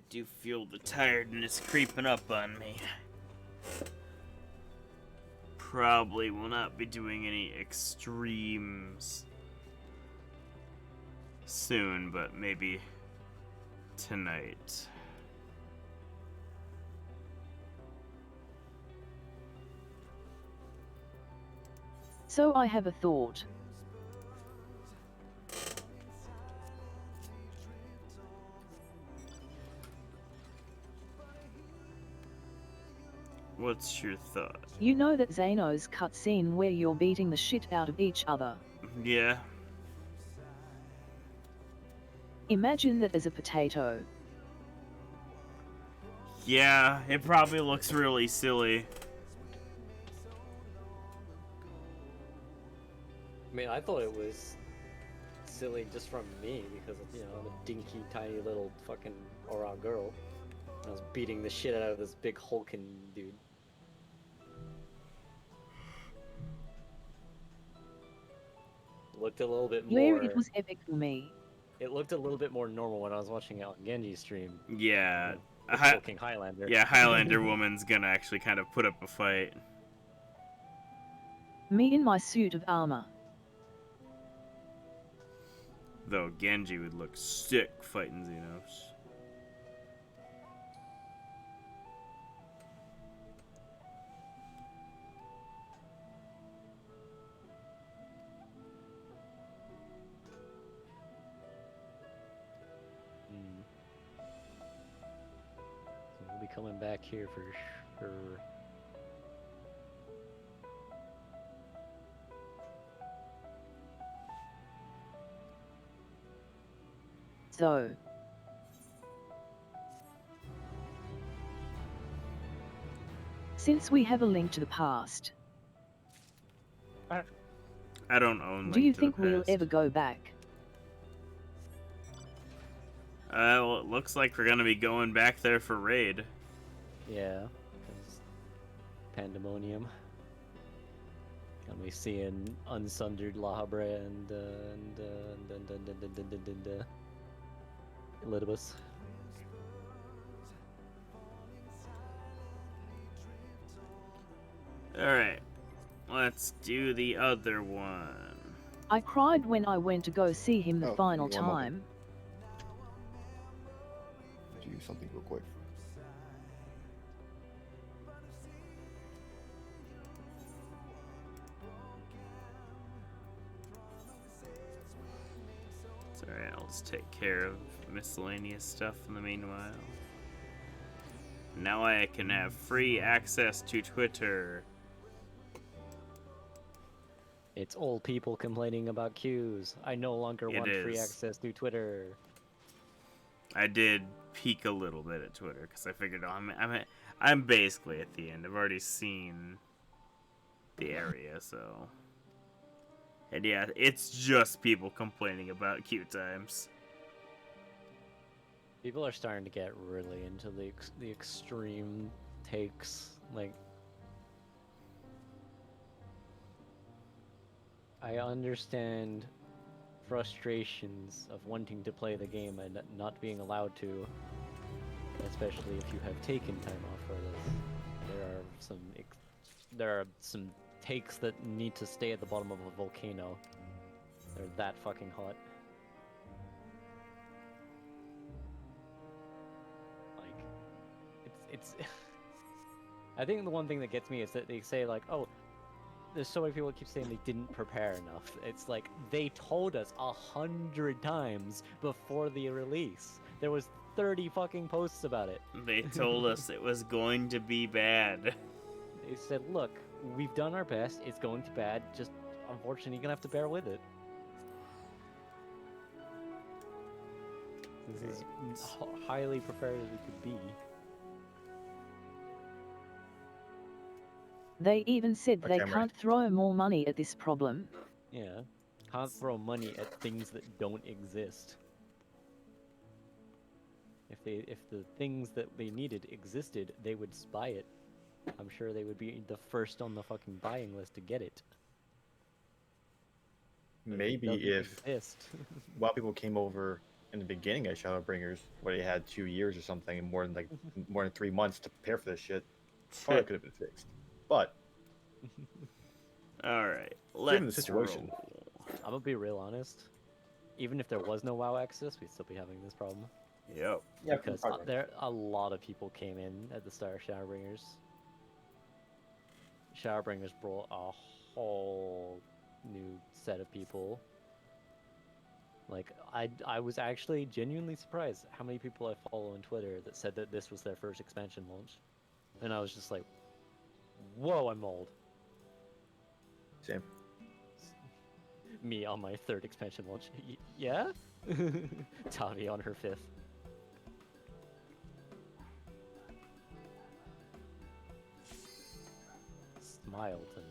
do feel the tiredness creeping up on me. Probably will not be doing any extremes soon, but maybe tonight. So I have a thought. What's your thought? You know that Zeno's cutscene where you're beating the shit out of each other. Yeah. Imagine that as a potato. Yeah, it probably looks really silly. I mean, I thought it was silly just from me because, you know, I'm a dinky, tiny little fucking Aura girl. I was beating the shit out of this big hulking dude. Looked a little bit more... Where it was epic for me. It looked a little bit more normal when I was watching it on Genji's stream. Yeah. Hulking Highlander. Yeah, Highlander woman's gonna actually kind of put up a fight. Me in my suit of armor. Though Genji would look sick fighting Xenos. So we'll be coming back here for sure. So, since we have a link to the past, I don't own. Do you think we'll ever go back? Well, it looks like we're gonna be going back there for raid. Yeah, because pandemonium. Gonna be seeing unsundered Lahabra and Elidibus. Alright, let's do the other one. I cried when I went to go see him the final time. Do something real quick. It's alright, I'll just take care of miscellaneous stuff in the meanwhile. Now I can have free access to Twitter. It's old people complaining about queues. I no longer want free access to Twitter. I did peek a little bit at Twitter because I figured I'm basically at the end. I've already seen the area, so. And yeah, it's just people complaining about queue times. People are starting to get really into the extreme takes. Like, I understand frustrations of wanting to play the game and not being allowed to, especially if you have taken time off for this. There are some takes that need to stay at the bottom of a volcano. They're that fucking hot. Like, it's I think the one thing that gets me is that they say like, oh, there's so many people that keep saying they didn't prepare enough. It's like, they told us 100 times before the release. There was 30 fucking posts about it. They told us it was going to be bad. They said, look, we've done our best, it's going to be bad, just unfortunately you're gonna have to bear with it. This is highly prepared as we could be. They even said they can't throw more money at this problem. Yeah, can't throw money at things that don't exist. If the things that they needed existed, they would buy it. I'm sure they would be the first on the fucking buying list to get it. Maybe if while people came over in the beginning at Shadowbringers, where they had 2 years or something, and more than 3 months to prepare for this shit, probably could have been fixed. But all right, given the situation, I'm gonna be real honest. Even if there was no WoW access, we'd still be having this problem. Yep. Yeah, because a lot of people came in at the start of Shadowbringers. Shadowbringers brought a whole new set of people. Like, I was actually genuinely surprised how many people I follow on Twitter that said that this was their first expansion launch. And I was just like, whoa, I'm old. Same. Me on my 3rd expansion launch. Yeah? Tavi on her 5th. Smileton.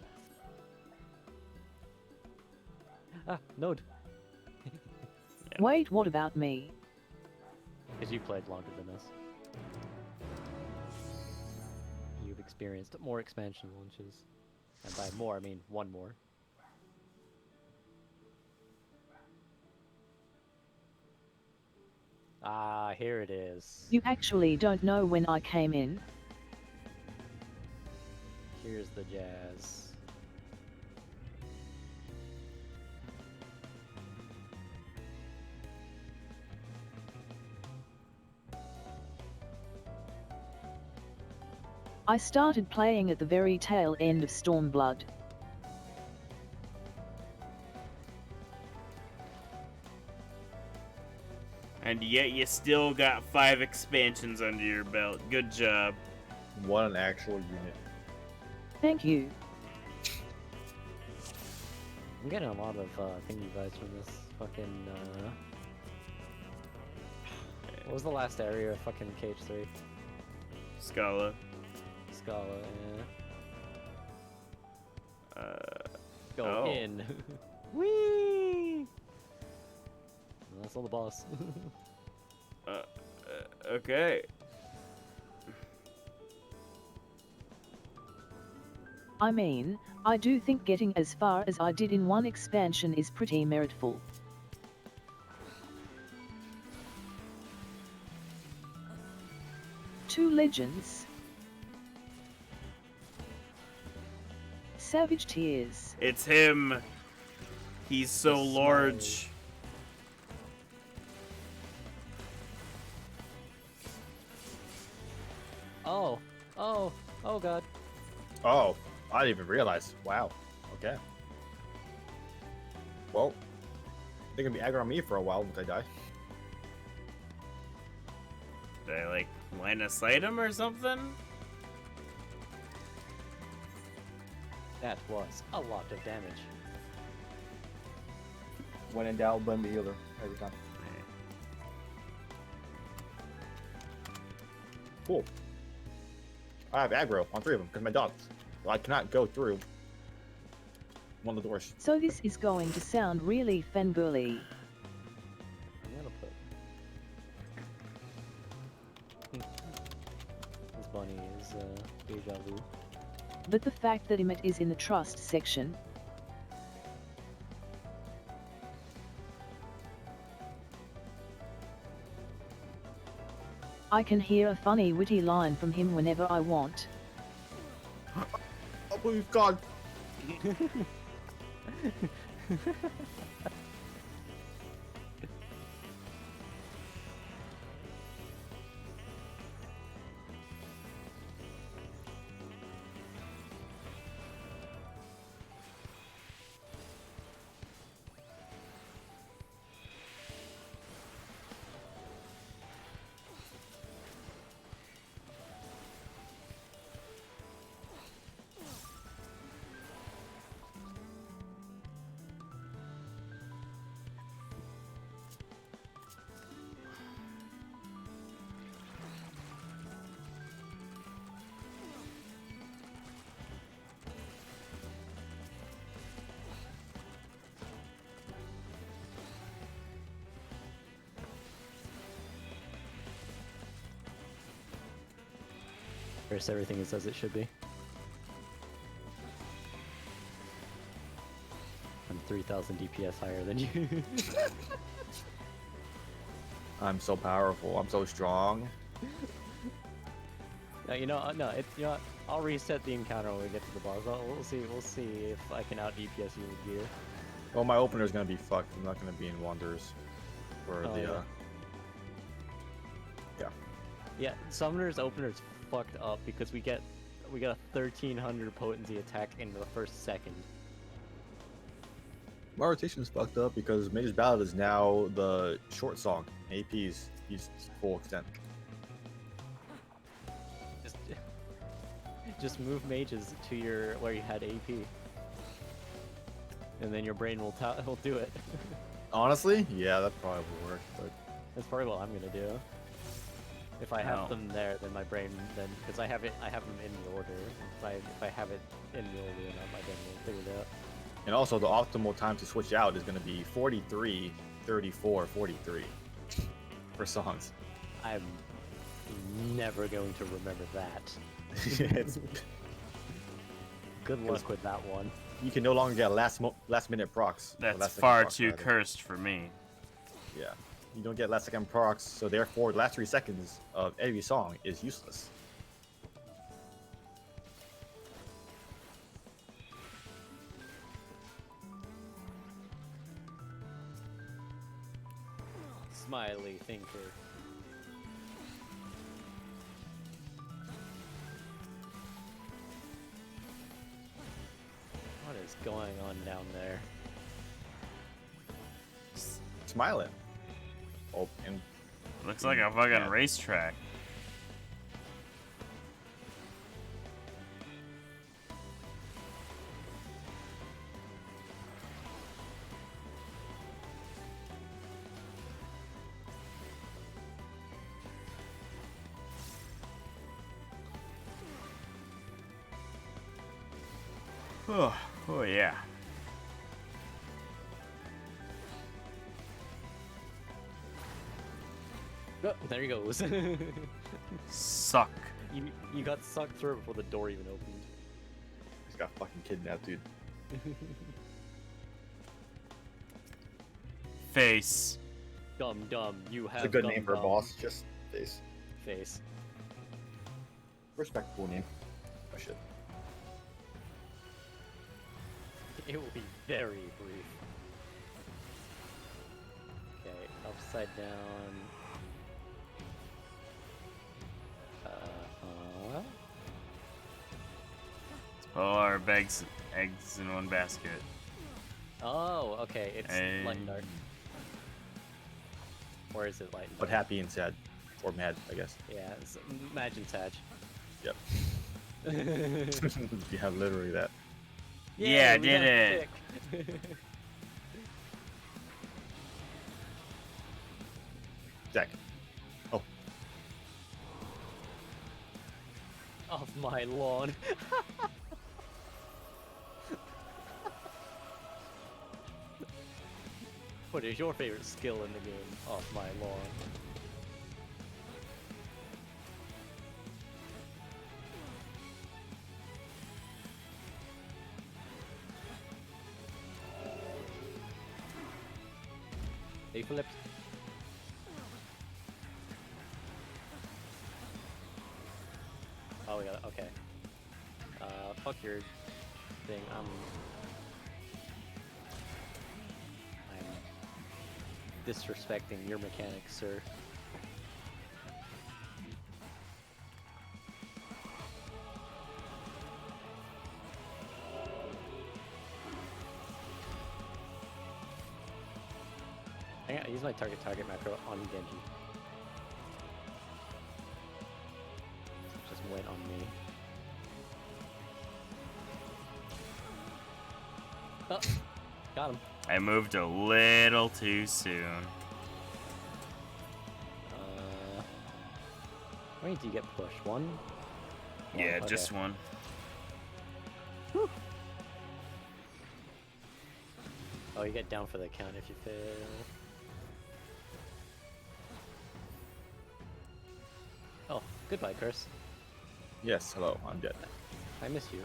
Ah, Node. Wait, what about me? Because you played longer than us. You've experienced more expansion launches. And by more, I mean 1 more. Ah, here it is. You actually don't know when I came in? Here's the jazz. I started playing at the very tail end of Stormblood. And yet you still got 5 expansions under your belt. Good job. What an actual unit. Thank you. I'm getting a lot of thingy vibes from this fucking, What was the last area of fucking KH3? Scala. Scala, yeah. Go in. Whee! That's all the boss. Okay. I mean, I do think getting as far as I did in 1 expansion is pretty meritful. Two legends. Savage tears. It's him. He's so large. Oh god. Oh, I didn't even realize. Wow. Okay. Well, they're gonna be aggro on me for a while once I die. Did I, like, line of sight him or something? That was a lot of damage. When in doubt, blame the healer every time. Cool. I have aggro on 3 of them because my dogs. Well, I cannot go through one of the doors. So this is going to sound really fangirly. I'm gonna put... This bunny is, deja vu. But the fact that Emmett is in the trust section. I can hear a funny witty line from him whenever I want. Oh please God. There's everything it says it should be. I'm 3,000 DPS higher than you. I'm so powerful. I'm so strong. No, you know, no. You know what? I'll reset the encounter when we get to the boss. We'll see. We'll see if I can out DPS you with gear. Well, my opener is gonna be fucked. I'm not gonna be in Wonders. For the yeah. Yeah, Summoner's opener's fucked up because we get a 1300 potency attack in the first second. My rotation's fucked up because Mage's Ballad is now the short song. AP's used full extent. Just move mages to where you had AP. and then your brain will do it. Honestly, yeah, that probably would work. But that's probably what I'm gonna do. If I have them there, then my brain because I have them in the order. If I have it in the order, then my brain will figure it out. And also, the optimal time to switch out is going to be 43, 34, 43 for songs. I'm never going to remember that. Good luck with that one. You can no longer get last minute procs. That's far too cursed for me. Yeah, you don't get last second procs, so therefore the last 3 seconds of every song is useless. Smiley thinker. What is going on down there? Smiling. Oh, and looks like a fucking racetrack. Oh yeah. Oh, there he goes. Suck. You got sucked through before the door even opened. He's got fucking kidnapped, dude. Face. Dumb, you have. It's a good name for a boss. Just face. Face. Respectable name. Oh shit. It will be very brief. Okay, upside down. Let's put all our eggs in one basket. Oh, okay, it's light and dark. Or is it light and dark? But happy and sad. Or mad, I guess. Yeah, it's imagine Sag. Yep. Yeah, literally that. Yeah, I did it. Zach. Oh. Off my lawn. What is your favorite skill in the game? Off my lawn. He flipped. Oh, we got it. Okay. Fuck your thing. I'm disrespecting your mechanics, sir. I use my target macro on Genji. Just went on me. Oh, got him. I moved a little too soon. How many do you get pushed? One? Yeah, okay. Just one. Whew. Oh, you get down for the count if you fail. Oh, goodbye, Curse. Yes, hello, I'm dead. I miss you.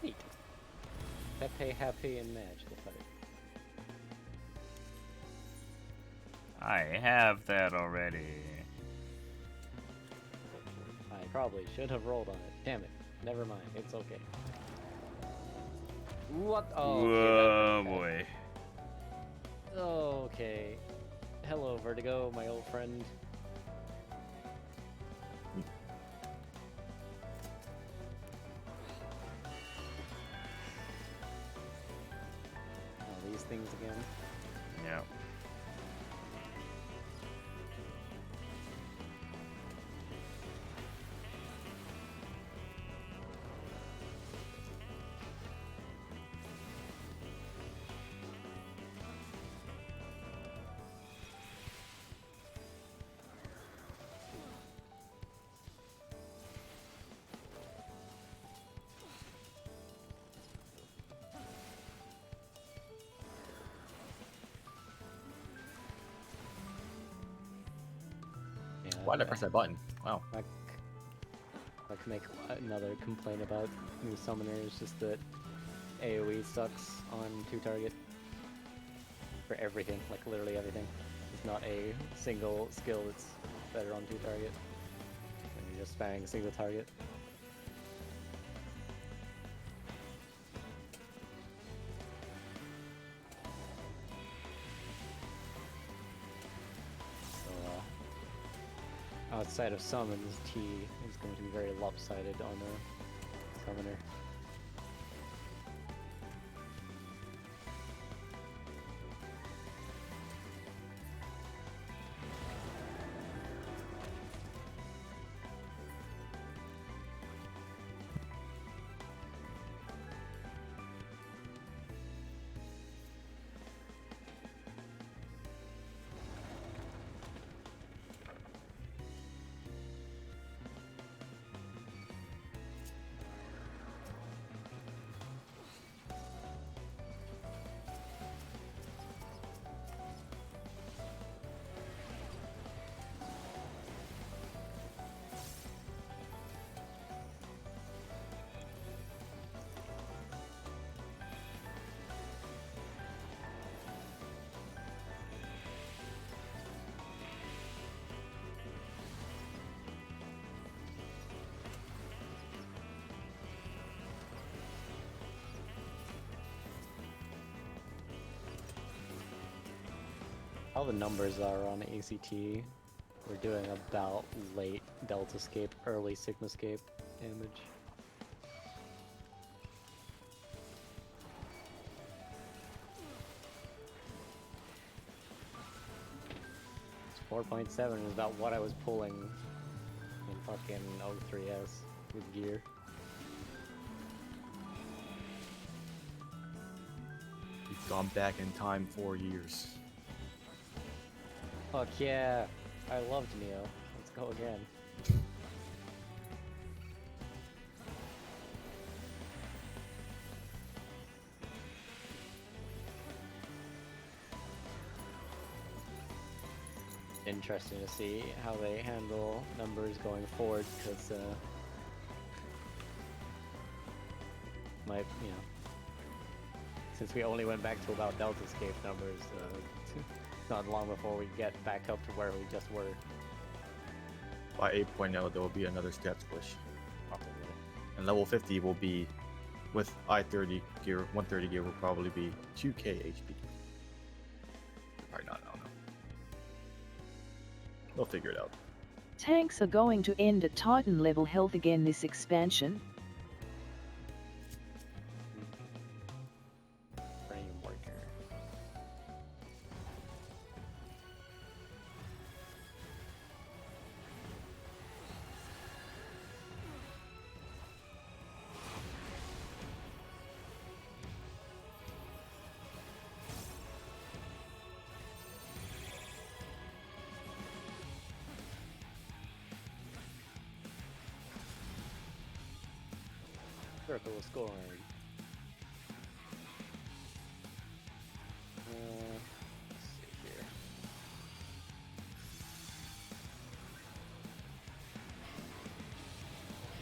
Neat. Pepe, happy, and magical fight. I have that already. I probably should have rolled on it. Damn it. Never mind. It's okay. What? Oh, Whoa, boy. Okay. Hello, Vertigo, my old friend. Oh, these things again. Yeah. Why did I press that button? Wow. I can make another complaint about new summoners, just that AoE sucks on 2-target. For everything, like literally everything. There's not a single skill that's better on 2-target. And you're just spamming single target. Outside of summons, T is going to be very lopsided on a summoner. How the numbers are on ACT, we're doing about late Deltascape, early Sigmascape damage. It's 4.7 is about what I was pulling in fucking 03S with gear. You've gone back in time 4 years. Fuck yeah! I loved Neo. Let's go again. Interesting to see how they handle numbers going forward, because since we only went back to about Deltascape numbers, it's not long before we get back up to where we just were. By 8.0, there will be another stats push. Probably. And level 50 will be, with I-30 gear, 130 gear will probably be 2k HP. Probably not, I don't know. We'll figure it out. Tanks are going to end at Titan level health again this expansion. Circle of scoring. Let's see here.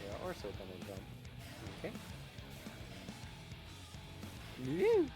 Yeah, or circle and jump. Okay. Woo!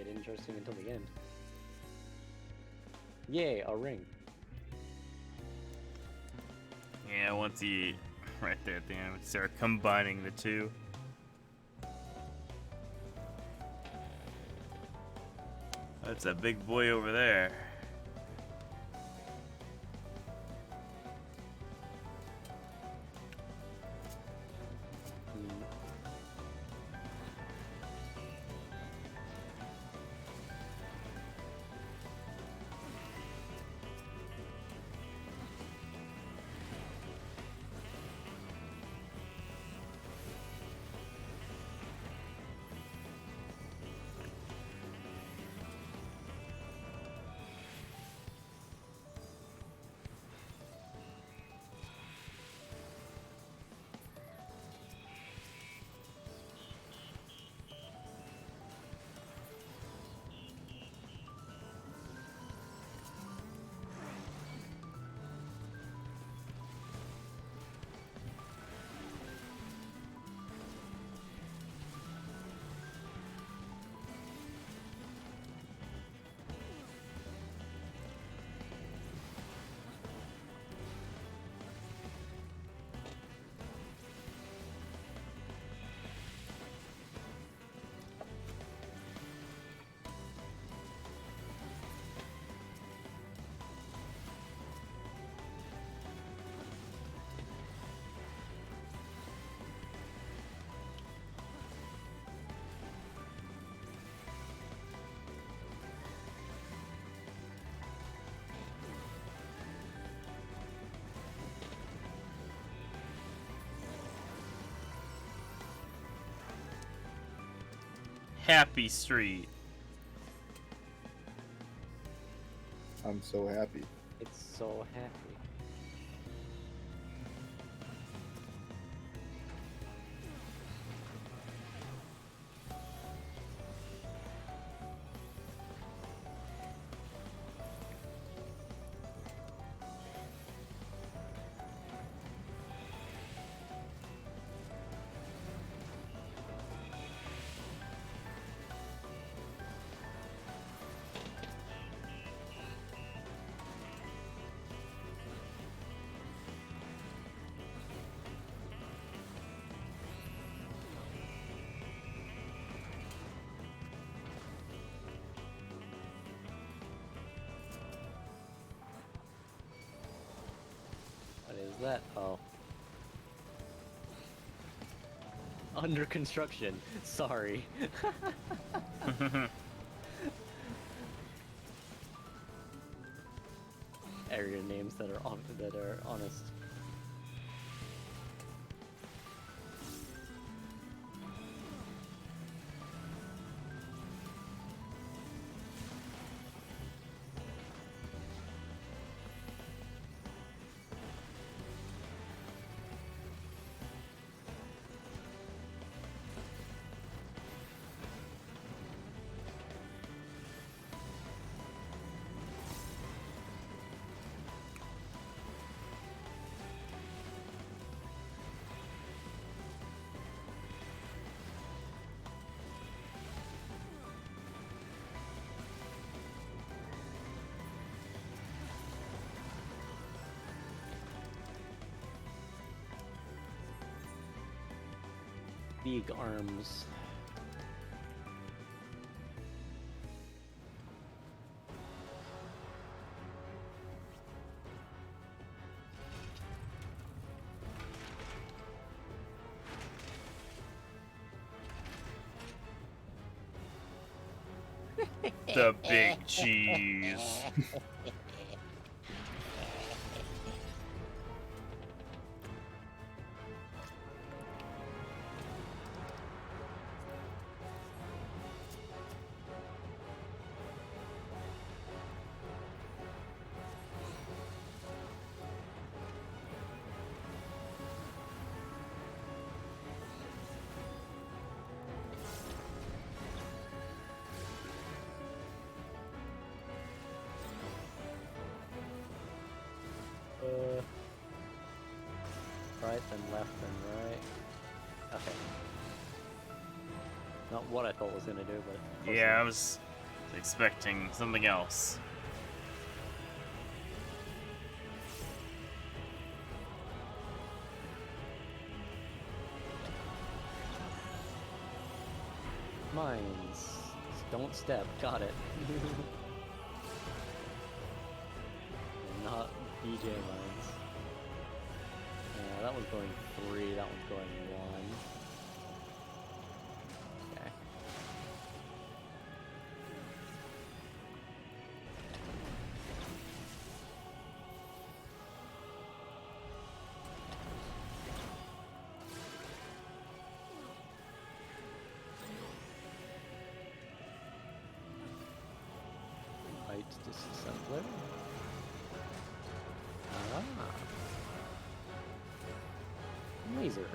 get interesting until the end. Yay, a ring. Yeah, once he right there at the end, start combining the two. That's a big boy over there. Happy Street. I'm so happy. It's so happy. What is that? Oh. Under construction. Sorry. Area names that are honest. Big arms. The big cheese. Right, then left, then right. Okay. Not what I thought was gonna do, but Yeah, I was was expecting something else. Mines. Don't step. Got it. Not DJ mines. Yeah, that one's going 3, that one's going 1. Okay. Light disassembler. Ah. Laser.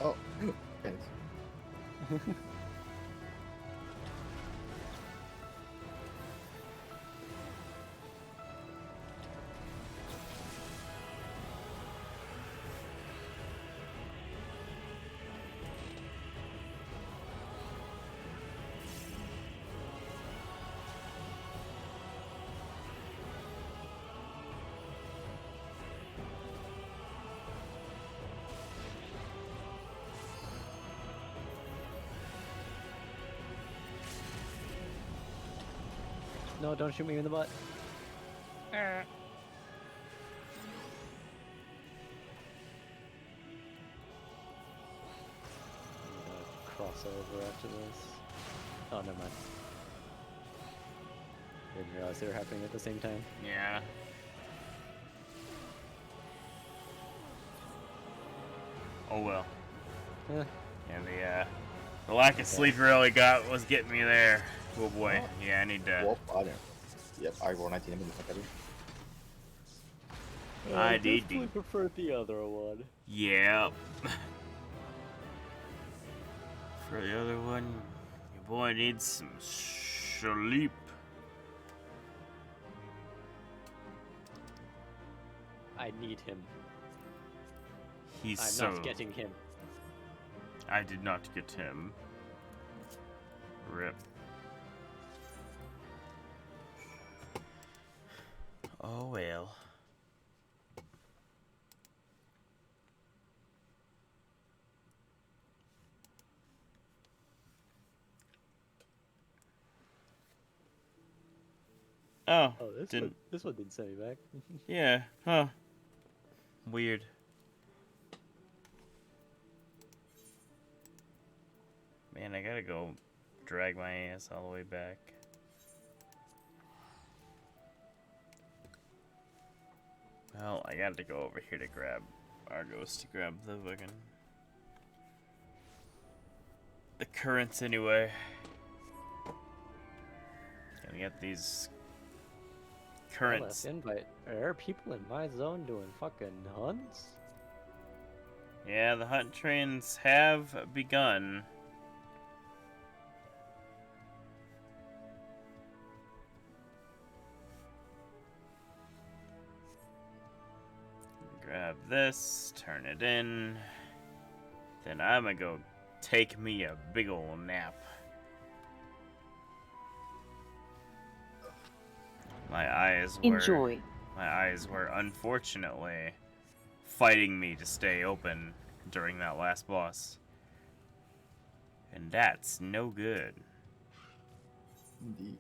Oh, thanks. No, don't shoot me in the butt. Cross over after this. Oh, never mind. Didn't realize they were happening at the same time. Yeah. Oh well. Yeah. And the lack of sleep really was getting me there. Oh boy. Yeah, I need to. Well, I don't. Yep, I roll 19 minutes. I definitely preferred the other one. Yep. For the other one, your boy needs some sleep. I need him. I'm not getting him. I did not get him. Rip. Oh well. Oh, this one didn't send me back. Yeah, huh. Weird. Man, I gotta go drag my ass all the way back. Well, I got to go over here to grab Argos to grab the fucking the currents anyway. Gotta get these currents. Invite. Are there people in my zone doing fucking hunts? Yeah, the hunt trains have begun. Grab this, turn it in. Then I'm gonna go take me a big ol' nap. My eyes were unfortunately fighting me to stay open during that last boss. And that's no good. Indeed.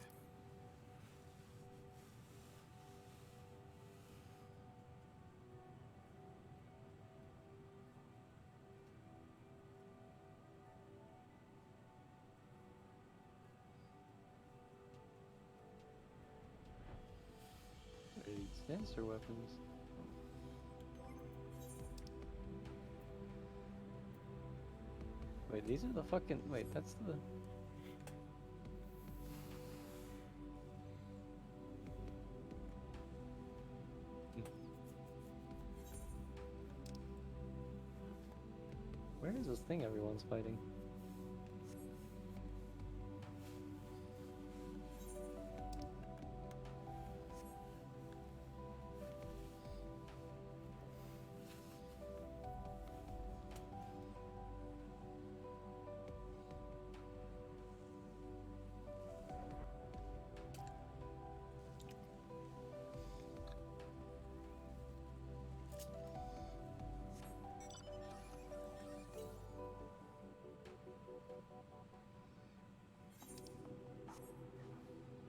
Denser weapons. Wait, these are the fucking... Wait, that's the... Where is this thing everyone's fighting?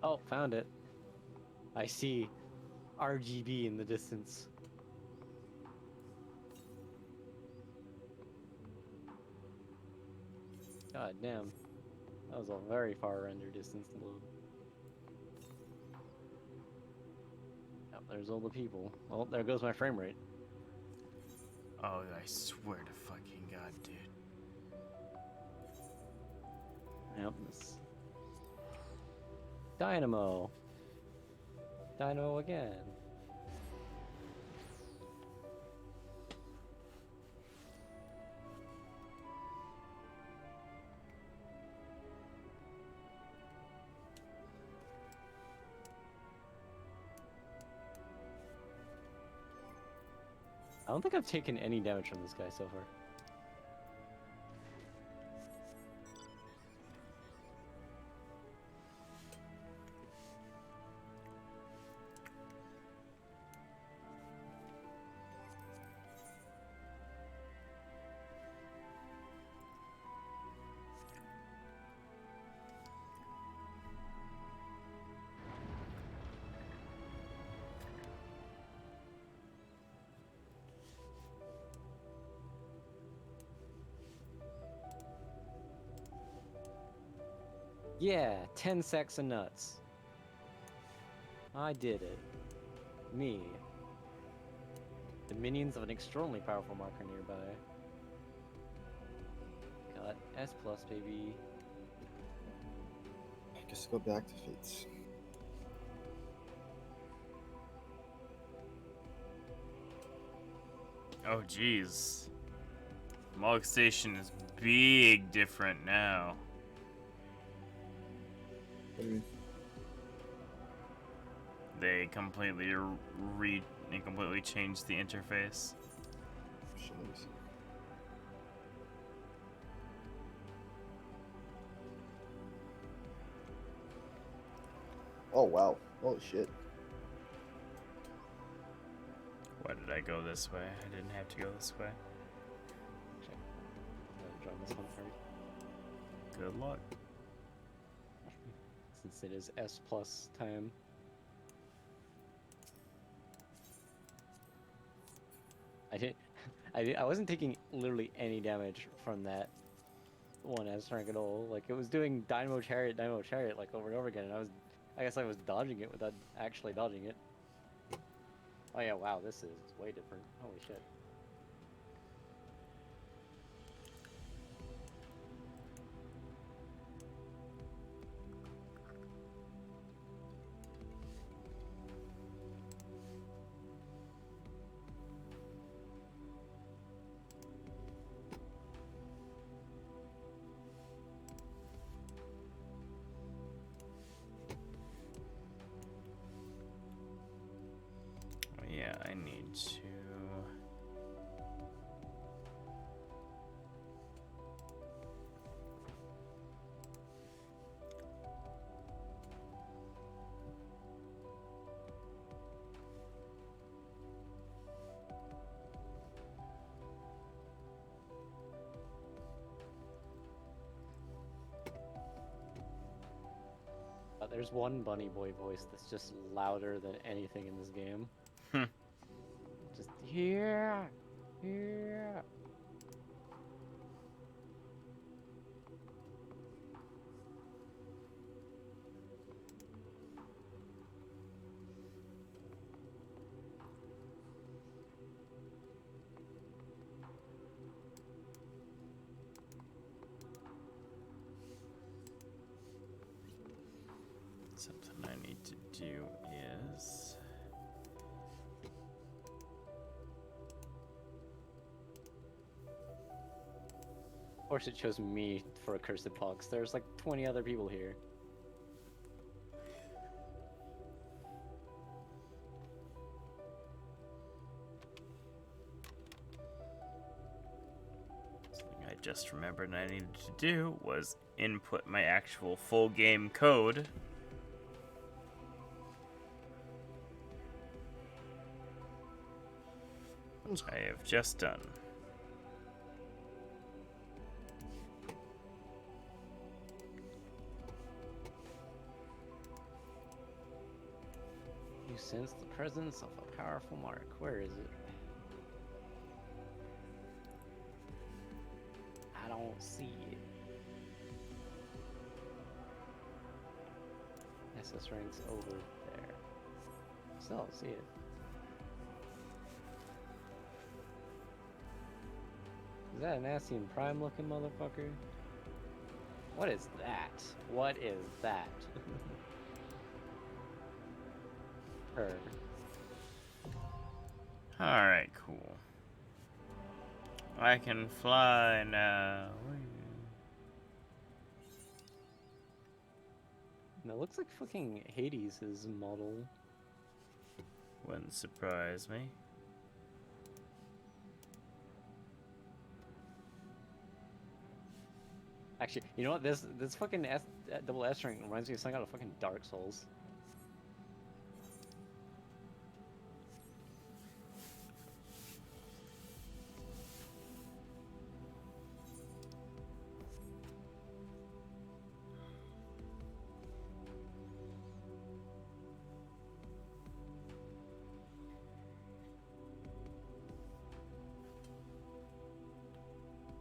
Oh, found it. I see RGB in the distance. God damn. That was a very far render distance to load. Yep, there's all the people. Well, there goes my frame rate. Oh, I swear to fucking God, dude. Yep, this... Dynamo! Dynamo again. I don't think I've taken any damage from this guy so far. Yeah, 10 sacks of nuts. I did it. Me. The minions of an extremely powerful marker nearby. Got S+, baby. I guess go back to Fates. Oh, jeez. Mog Station is big different now. They completely completely changed the interface. Oh wow! Holy shit! Why did I go this way? I didn't have to go this way. Check. Join this one first. Good luck. Since it is S+ time. I wasn't taking literally any damage from that one S rank at all. Like, it was doing Dynamo Chariot, like over and over again, and I guess I was dodging it without actually dodging it. Oh yeah, wow, this is way different. Holy shit. Yeah, I need to... There's one bunny boy voice that's just louder than anything in this game. Just, yeah, yeah. Something I need to do is... Of course it chose me for a cursed box. There's like 20 other people here. Something I just remembered I needed to do was input my actual full game code. Which I have just done. You sense the presence of a powerful mark. Where is it? I don't see it. SS ranks over there. Still don't see it. Is that an Ascian Prime looking motherfucker? What is that? What is that? Her. Alright, cool. I can fly now. And it looks like fucking Hades' model. Wouldn't surprise me. Actually, you know what? This fucking double S rank reminds me of something out of fucking Dark Souls.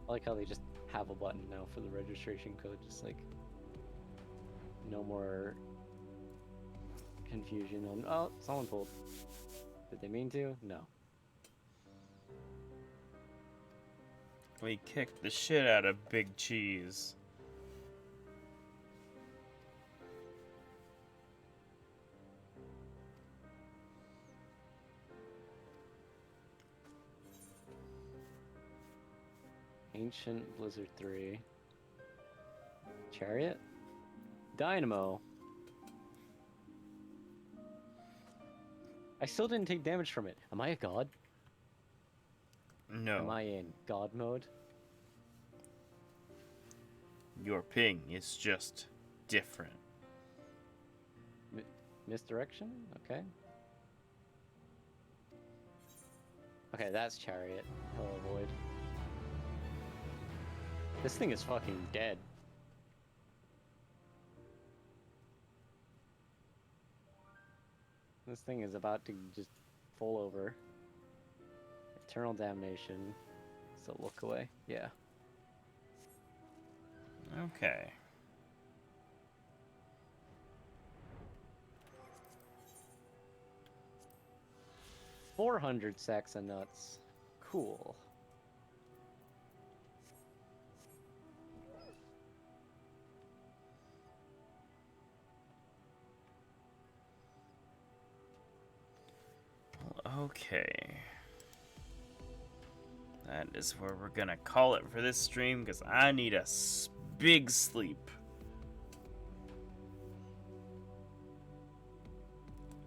I like how they just have a button now for the registration code, just like no more confusion on, oh, someone pulled. Did they mean to? No. We kicked the shit out of Big Cheese. Ancient Blizzard 3. Chariot? Dynamo. I still didn't take damage from it. Am I a god? No. Am I in god mode? Your ping is just different. Misdirection? Okay. Okay, that's Chariot. Hello, Void. This thing is fucking dead. This thing is about to just fall over. Eternal damnation. So look away. Yeah. Okay. $400 sacks of nuts. Cool. Okay. That is where we're gonna call it for this stream, because I need a big sleep.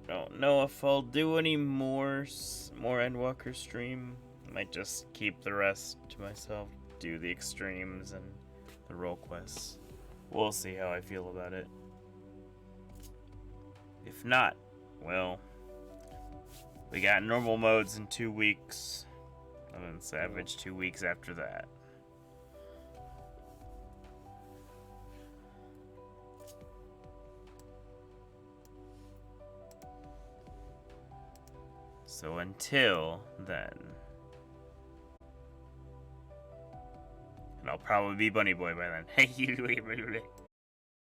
Don't know if I'll do any more Endwalker stream. Might just keep the rest to myself, do the extremes and the role quests. We'll see how I feel about it. If not, well, we got normal modes in 2 weeks, and then Savage 2 weeks after that. So until then, and I'll probably be Bunny Boy by then. Hey, you.